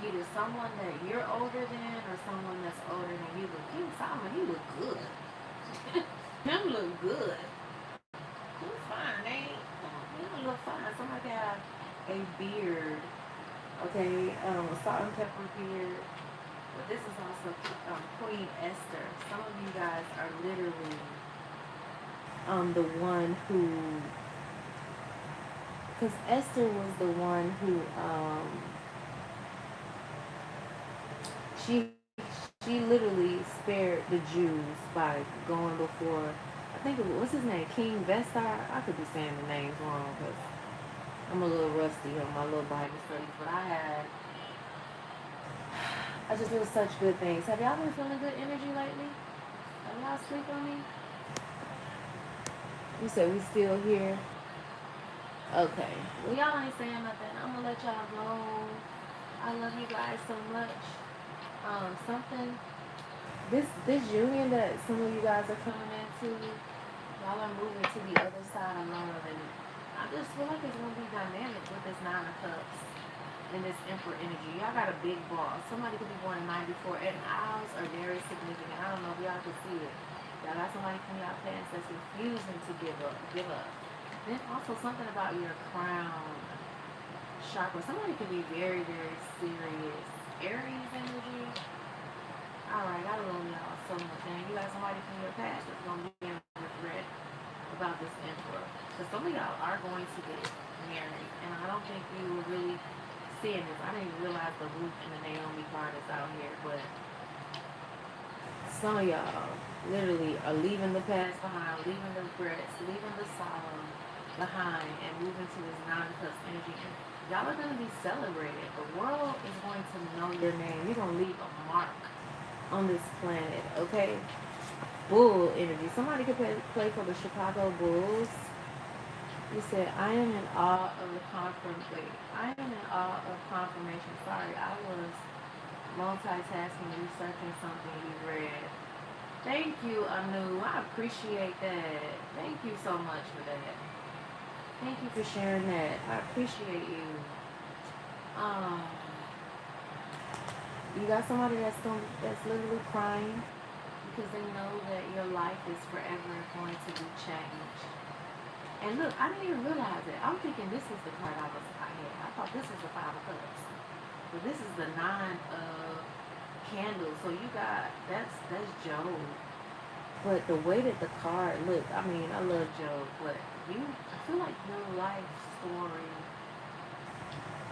either someone that you're older than or someone that's older than you. But King Solomon, he look good. Him look good. He look fine, ain't he? He look fine. Somebody got a beard, okay, a salt and pepper beard. But this is also Queen Esther. Some of you guys are literally the one who, because Esther was the one who she literally spared the Jews by going before, I think it was, what's his name, King Vestar. I could be saying the names wrong because I'm a little rusty on my little Bible studies, but I just feel such good things. Have y'all been feeling good energy lately? Have y'all sleep on me? You said we still here? Okay. Well, y'all ain't saying nothing. I'm gonna let y'all go. I love you guys so much. This union that some of you guys are coming into, y'all are moving to the other side of love, and I just feel like it's gonna be dynamic with this 9 of Cups and this Emperor energy. Y'all got a big boss. Somebody could be born in '94, and owls are very significant. I don't know if y'all can see it. Y'all got somebody from your past that's refusing to give up. Then also something about your crown chakra. Somebody could be very, very serious. Aries energy. Alright, I love y'all so much. And you got somebody from your past that's gonna be in regret. about this emperor. Because some of y'all are going to get married. And I don't think you were really seeing this. I didn't even realize the Ruth and the Naomi card is out here. But some of y'all literally are leaving the past behind, leaving the regrets, leaving the sorrow behind, and moving to this non-cuss energy. And y'all are going to be celebrated. The world is going to know your name. You're going to leave a mark on this planet, okay? Bull energy. Somebody could play for the Chicago Bulls. He said, I am in awe of the confirmation. I am in awe of confirmation. Sorry, I was multitasking, researching something you read. Thank you, Anu. I appreciate that. Thank you so much for that. Thank you for sharing that. I appreciate you. You got somebody that's literally crying because they know that your life is forever going to be changed. And look, I didn't even realize it. I'm thinking this is the card I had. I thought this was the Five of Cups. But this is the Nine of Candles. So you got, that's Job. But the way that the card looked, I mean, I love Job, but I feel like your life story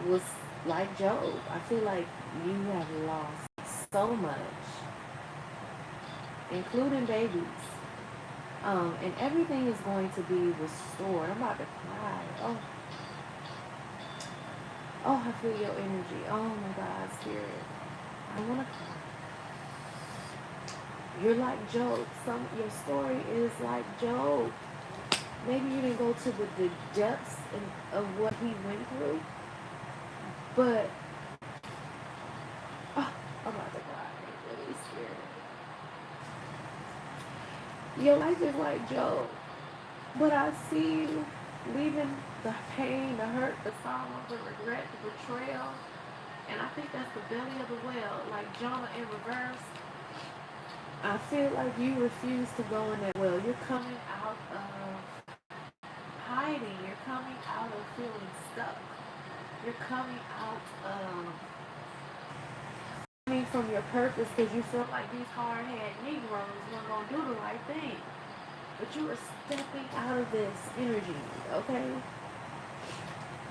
was like Job. I feel like you have lost so much, including babies. And everything is going to be restored. I'm about to cry. Oh, I feel your energy. Oh my God, Spirit. I want to cry. You're like Job. Your story is like Job. Maybe you didn't go to the depths of what he went through, but I'm about to cry. Really, Spirit. Your life is like Job, but I see you leaving the pain, the hurt, the sorrow, the regret, the betrayal, and I think that's the belly of the whale, like Jonah in reverse. I feel like you refuse to go in that well. You're coming out of hiding. You're coming out of feeling stuck. You're coming out of from your purpose because you feel like these hard-headed Negroes weren't going to do the right thing. But you are stepping out of this energy, okay?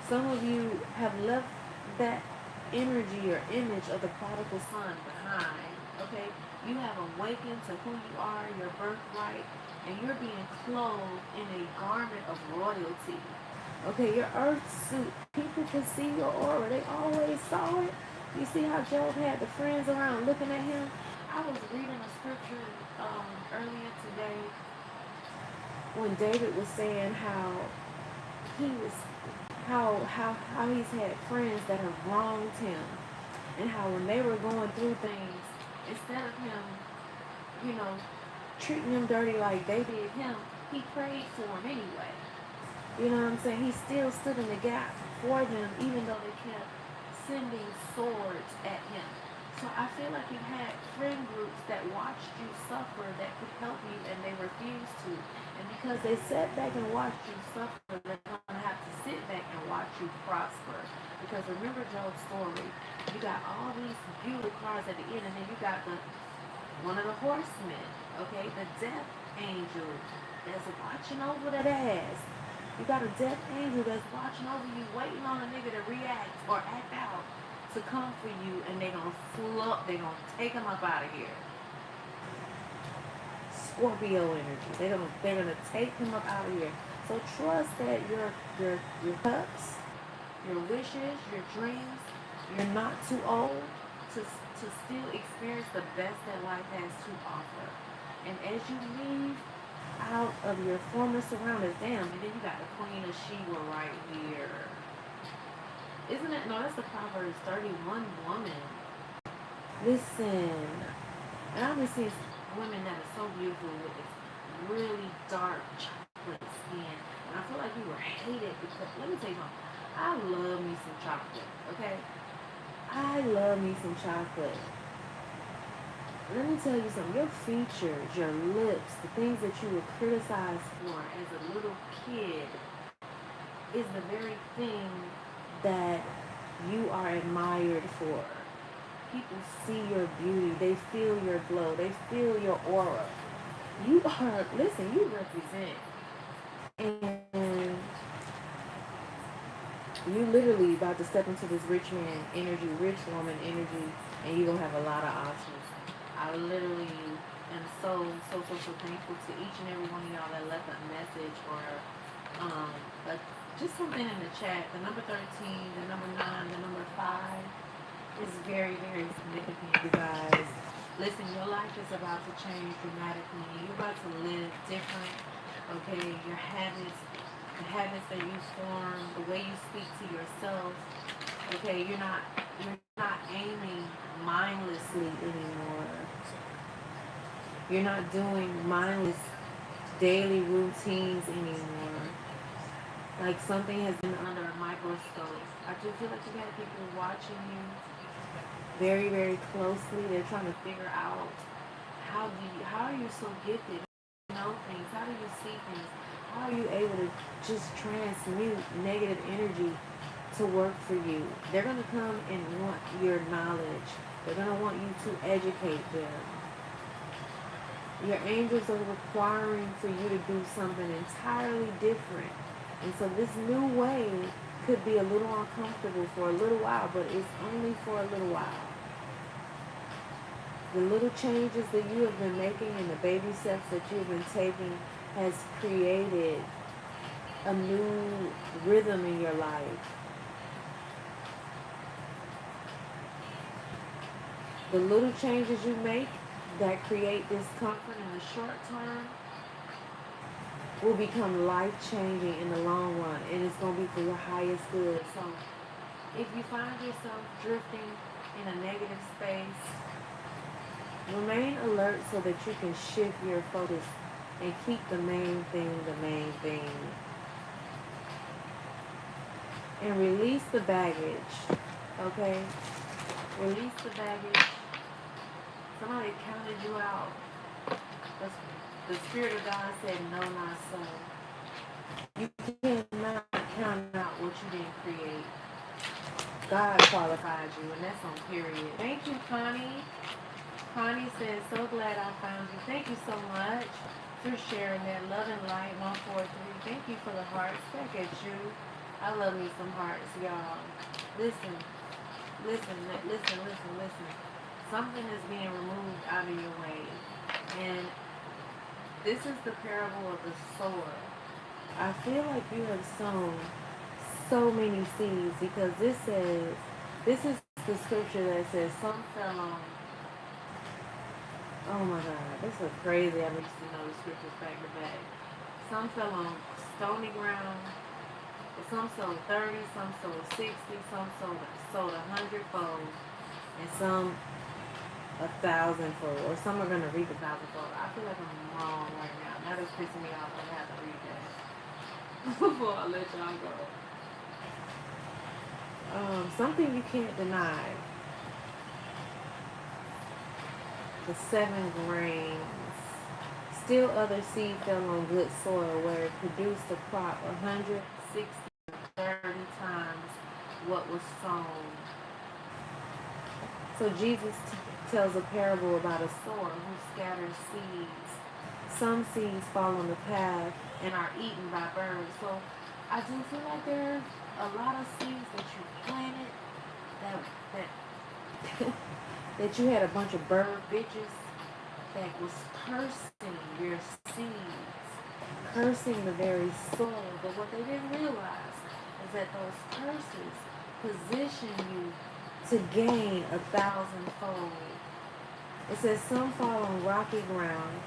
Some of you have left that energy or image of the prodigal son behind, okay? You have awakened to who you are, your birthright, and you're being clothed in a garment of royalty. Okay, your earth suit, people can see your aura. They always saw it. You see how Job had the friends around looking at him? I was reading a scripture earlier today when David was saying how he's had friends that have wronged him, and how when they were going through things, instead of him, treating them dirty like they did him, he prayed for them anyway. You know what I'm saying? He still stood in the gap for them, even though they kept sending swords at him. So I feel like you had friend groups that watched you suffer that could help you, and they refused to. And because they sat back and watched you suffer, they're going to have to sit back and watch you prosper. Because remember Job's story, you got all these beautiful cards at the end, and then you got one of the horsemen, okay, the death angel that's watching over that ass. You got a death angel that's watching over you, waiting on a nigga to react or act out to come for you, and they're going to take him up out of here. Scorpio energy. They're gonna take him up out of here. So trust that your cups, your wishes, your dreams, you're not too old to still experience the best that life has to offer. And as you leave out of your former surroundings, damn, and then you got the Queen of Sheba right here. Isn't that, no, that's the Proverbs 31 woman. Listen, and I've been seeing women that are so beautiful with this really dark chocolate skin, and I feel like you were hated because, let me tell you something, I love me some chocolate, okay? I love me some chocolate. Let me tell you something, your features, your lips, the things that you were criticized for as a little kid is the very thing that you are admired for. People see your beauty, they feel your glow, they feel your aura. You are, listen, you represent And you literally about to step into this rich man energy, rich woman energy, and you're going to have a lot of options. I literally am so thankful to each and every one of y'all that left a message or um, a, just something in the chat. The number 13, the number 9, the number 5 is very, very significant, you guys. Listen, your life is about to change dramatically. You're about to live different, okay? Your habits, the habits that you form, the way you speak to yourself, okay? You're not aiming mindlessly anymore. You're not doing mindless daily routines anymore. Like something has been under a microscope. I just feel like you got people watching you very, very closely. They're trying to figure out how are you so gifted? You know things. How do you see things? How are you able to just transmute negative energy to work for you? They're gonna come and want your knowledge. They're gonna want you to educate them. Your angels are requiring for you to do something entirely different. And so this new way could be a little uncomfortable for a little while, but it's only for a little while. The little changes that you have been making and the baby steps that you've been taking has created a new rhythm in your life. The little changes you make that create discomfort in the short term will become life-changing in the long run, and it's going to be for your highest good. So if you find yourself drifting in a negative space, remain alert so that you can shift your focus and keep the main thing the main thing. And release the baggage, okay? Release the baggage. Somebody counted you out. The Spirit of God said, no, not so. You cannot count out what you didn't create. God qualified you, and that's on period. Thank you, Connie. Connie says, so glad I found you. Thank you so much for sharing that. Love and light 143. Thank you for the hearts. Back at you. I love me some hearts, y'all. Listen. Something is being removed out of your way. And this is the parable of the sower. I feel like you have sown so many seeds because this is the scripture that says some fell on. Oh my God, this is crazy. I used to know the scriptures back to back. Some fell on stony ground. Some sold 30, some sold 60, some sold 100-fold, and some 1,000-fold, or some are going to reap 1,000-fold. I feel like I'm wrong right now. Now that's pissing me off. I'm going to have to read that before I let y'all go. Something you can't deny. The 7 grains. Still other seed fell on good soil where it produced a crop 160 or 30 times what was sown. So Jesus tells a parable about a sower who scatters seeds. Some seeds fall on the path and are eaten by birds. So I do feel like there's a lot of seeds that you planted that that you had a bunch of bird bitches that was cursing your seeds, cursing the very soil. But what they didn't realize is that those curses position you to gain 1,000-fold. It says some fall on rocky ground,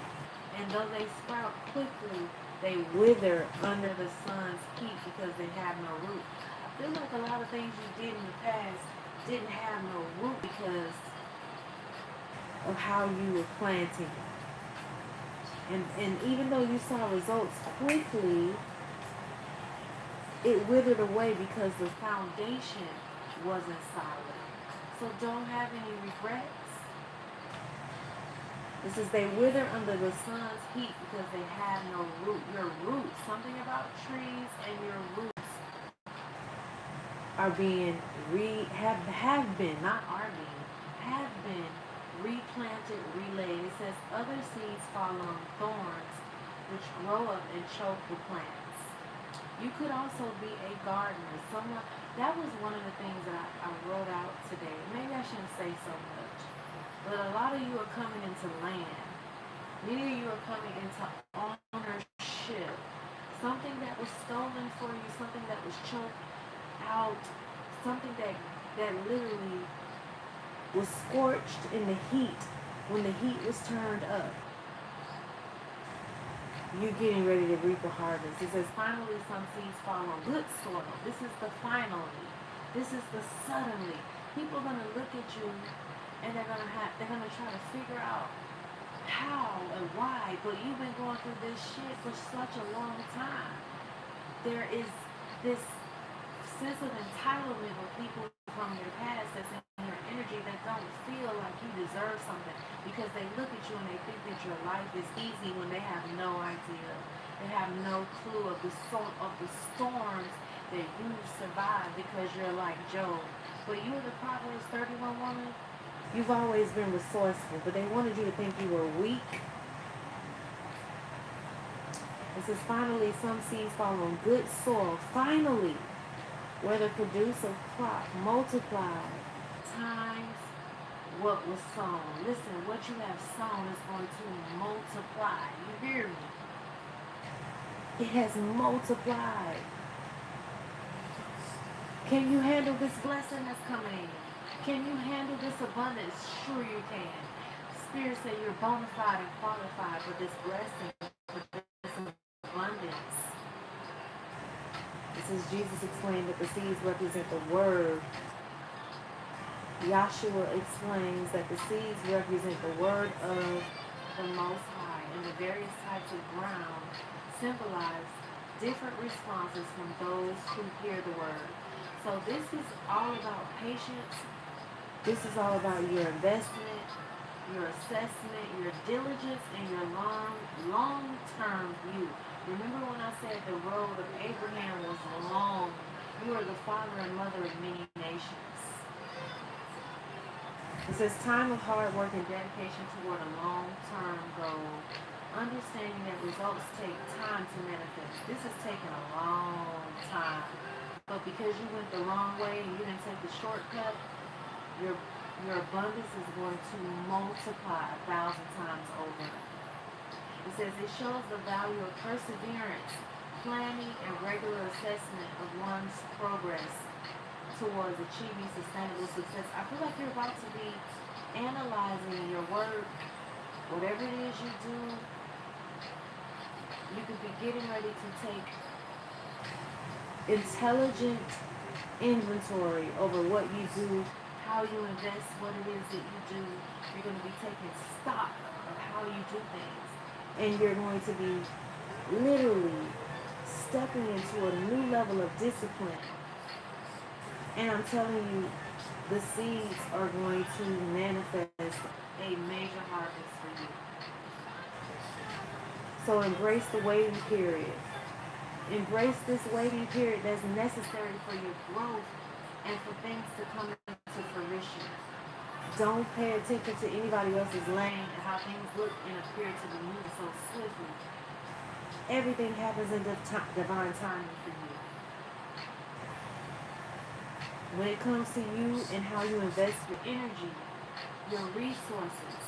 and though they sprout quickly, they wither under the sun's heat because they have no root. I feel like a lot of things you did in the past didn't have no root because of how you were planting. And even though you saw results quickly, it withered away because the foundation wasn't solid. So don't have any regrets. It says they wither under the sun's heat because they have no root. Your roots, something about trees and your roots are being have been, not are being, have been replanted, relayed. It says other seeds fall on thorns which grow up and choke the plants. You could also be a gardener. Someone that was one of the things that I wrote out today. Maybe I shouldn't say so much. But a lot of you are coming into land. Many of you are coming into ownership. Something that was stolen for you, something that was choked out, something that literally was scorched in the heat when the heat was turned up. You're getting ready to reap a harvest. It says, finally some seeds fall on good soil. This is the finally. This is the suddenly. People are gonna look at you and they're gonna try to figure out how and why, but you've been going through this shit for such a long time. There is this sense of entitlement with people from your past that's in your energy that don't feel like you deserve something because they look at you and they think that your life is easy when they have no idea. They have no clue of the storms that you've survived because you're like Job. But you're the Proverbs 31 woman. You've always been resourceful, but they wanted you to think you were weak. It says, finally, some seeds fall on good soil. Finally, where the produce of crop multiplied times what was sown. Listen, what you have sown is going to multiply. You hear me? It has multiplied. Can you handle this blessing that's coming in? Can you handle this abundance? Sure you can. Spirit said you're bona fide and qualified for this blessing, for this abundance. This is Jesus explained that the seeds represent the word. Yahshua explains that the seeds represent the word of the Most High, and the various types of ground symbolize different responses from those who hear the word. So this is all about patience. This is all about your investment, your assessment, your diligence, and your long-term view. Remember when I said the road of Abraham was long? You are the father and mother of many nations. It says time of hard work and dedication toward a long-term goal. Understanding that results take time to manifest. This has taken a long time. But because you went the wrong way and you didn't take the shortcut, your abundance is going to multiply 1,000 times over. It says it shows the value of perseverance, planning, and regular assessment of one's progress towards achieving sustainable success. I feel like you're about to be analyzing your work, whatever it is you do. You could be getting ready to take intelligent inventory over what you do, how you invest, what it is that you do. You're going to be taking stock of how you do things. And you're going to be literally stepping into a new level of discipline. And I'm telling you, the seeds are going to manifest a major harvest for you. So embrace the waiting period. Embrace this waiting period that's necessary for your growth and for things to come into fruition. Don't pay attention to anybody else's lane and how things look and appear to be moving so swiftly. Everything happens in divine timing for you. When it comes to you and how you invest your energy, your resources,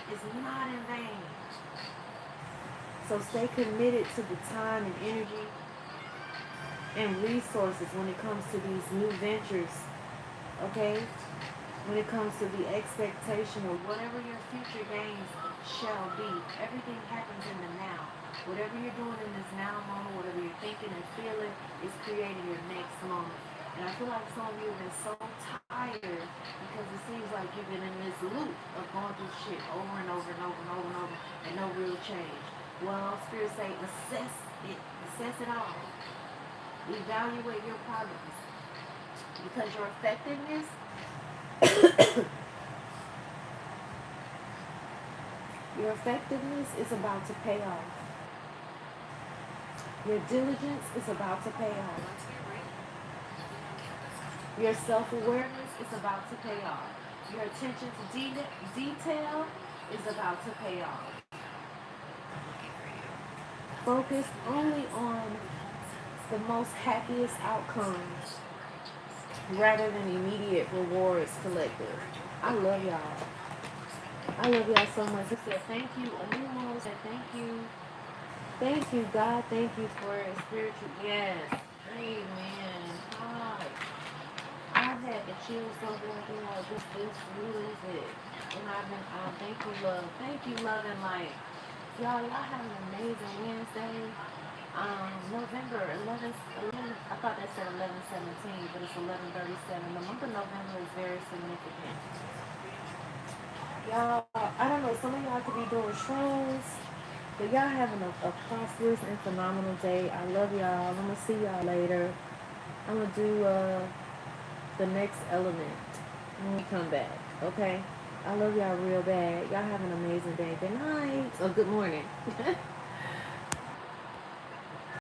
it's not in vain. So stay committed to the time and energy and resources when it comes to these new ventures, okay? When it comes to the expectation of whatever your future gains shall be. Everything happens in the now. Whatever you're doing in this now moment, whatever you're thinking and feeling, is creating your next moment. And I feel like some of you have been so tired because it seems like you've been in this loop of going through shit over and over and over and over and over and no real change. Well, Spirit say, assess it all. Evaluate your progress. Because your effectiveness your effectiveness is about to pay off. Your diligence is about to pay off. Your self-awareness is about to pay off. Your attention to detail is about to pay off. Focus only on the most happiest outcomes rather than immediate rewards collective. I love y'all. I love y'all so much. It said thank you. Animo said thank you. Thank you, God. Thank you for spiritual. Yes. Amen. Hi. I've had the chills so good. You know, this, who is it? And I've been, thank you, love. Thank you, love and light. Y'all have an amazing Wednesday. November 11, I thought that said 11/17, but it's 11/37. The month of November is very significant. Y'all, I don't know, some of y'all could be doing shrooms, but y'all having a prosperous and phenomenal day. I love y'all. I'm going to see y'all later. I'm going to do the next element when we come back, okay? I love y'all real bad. Y'all have an amazing day. Good night. Or good morning.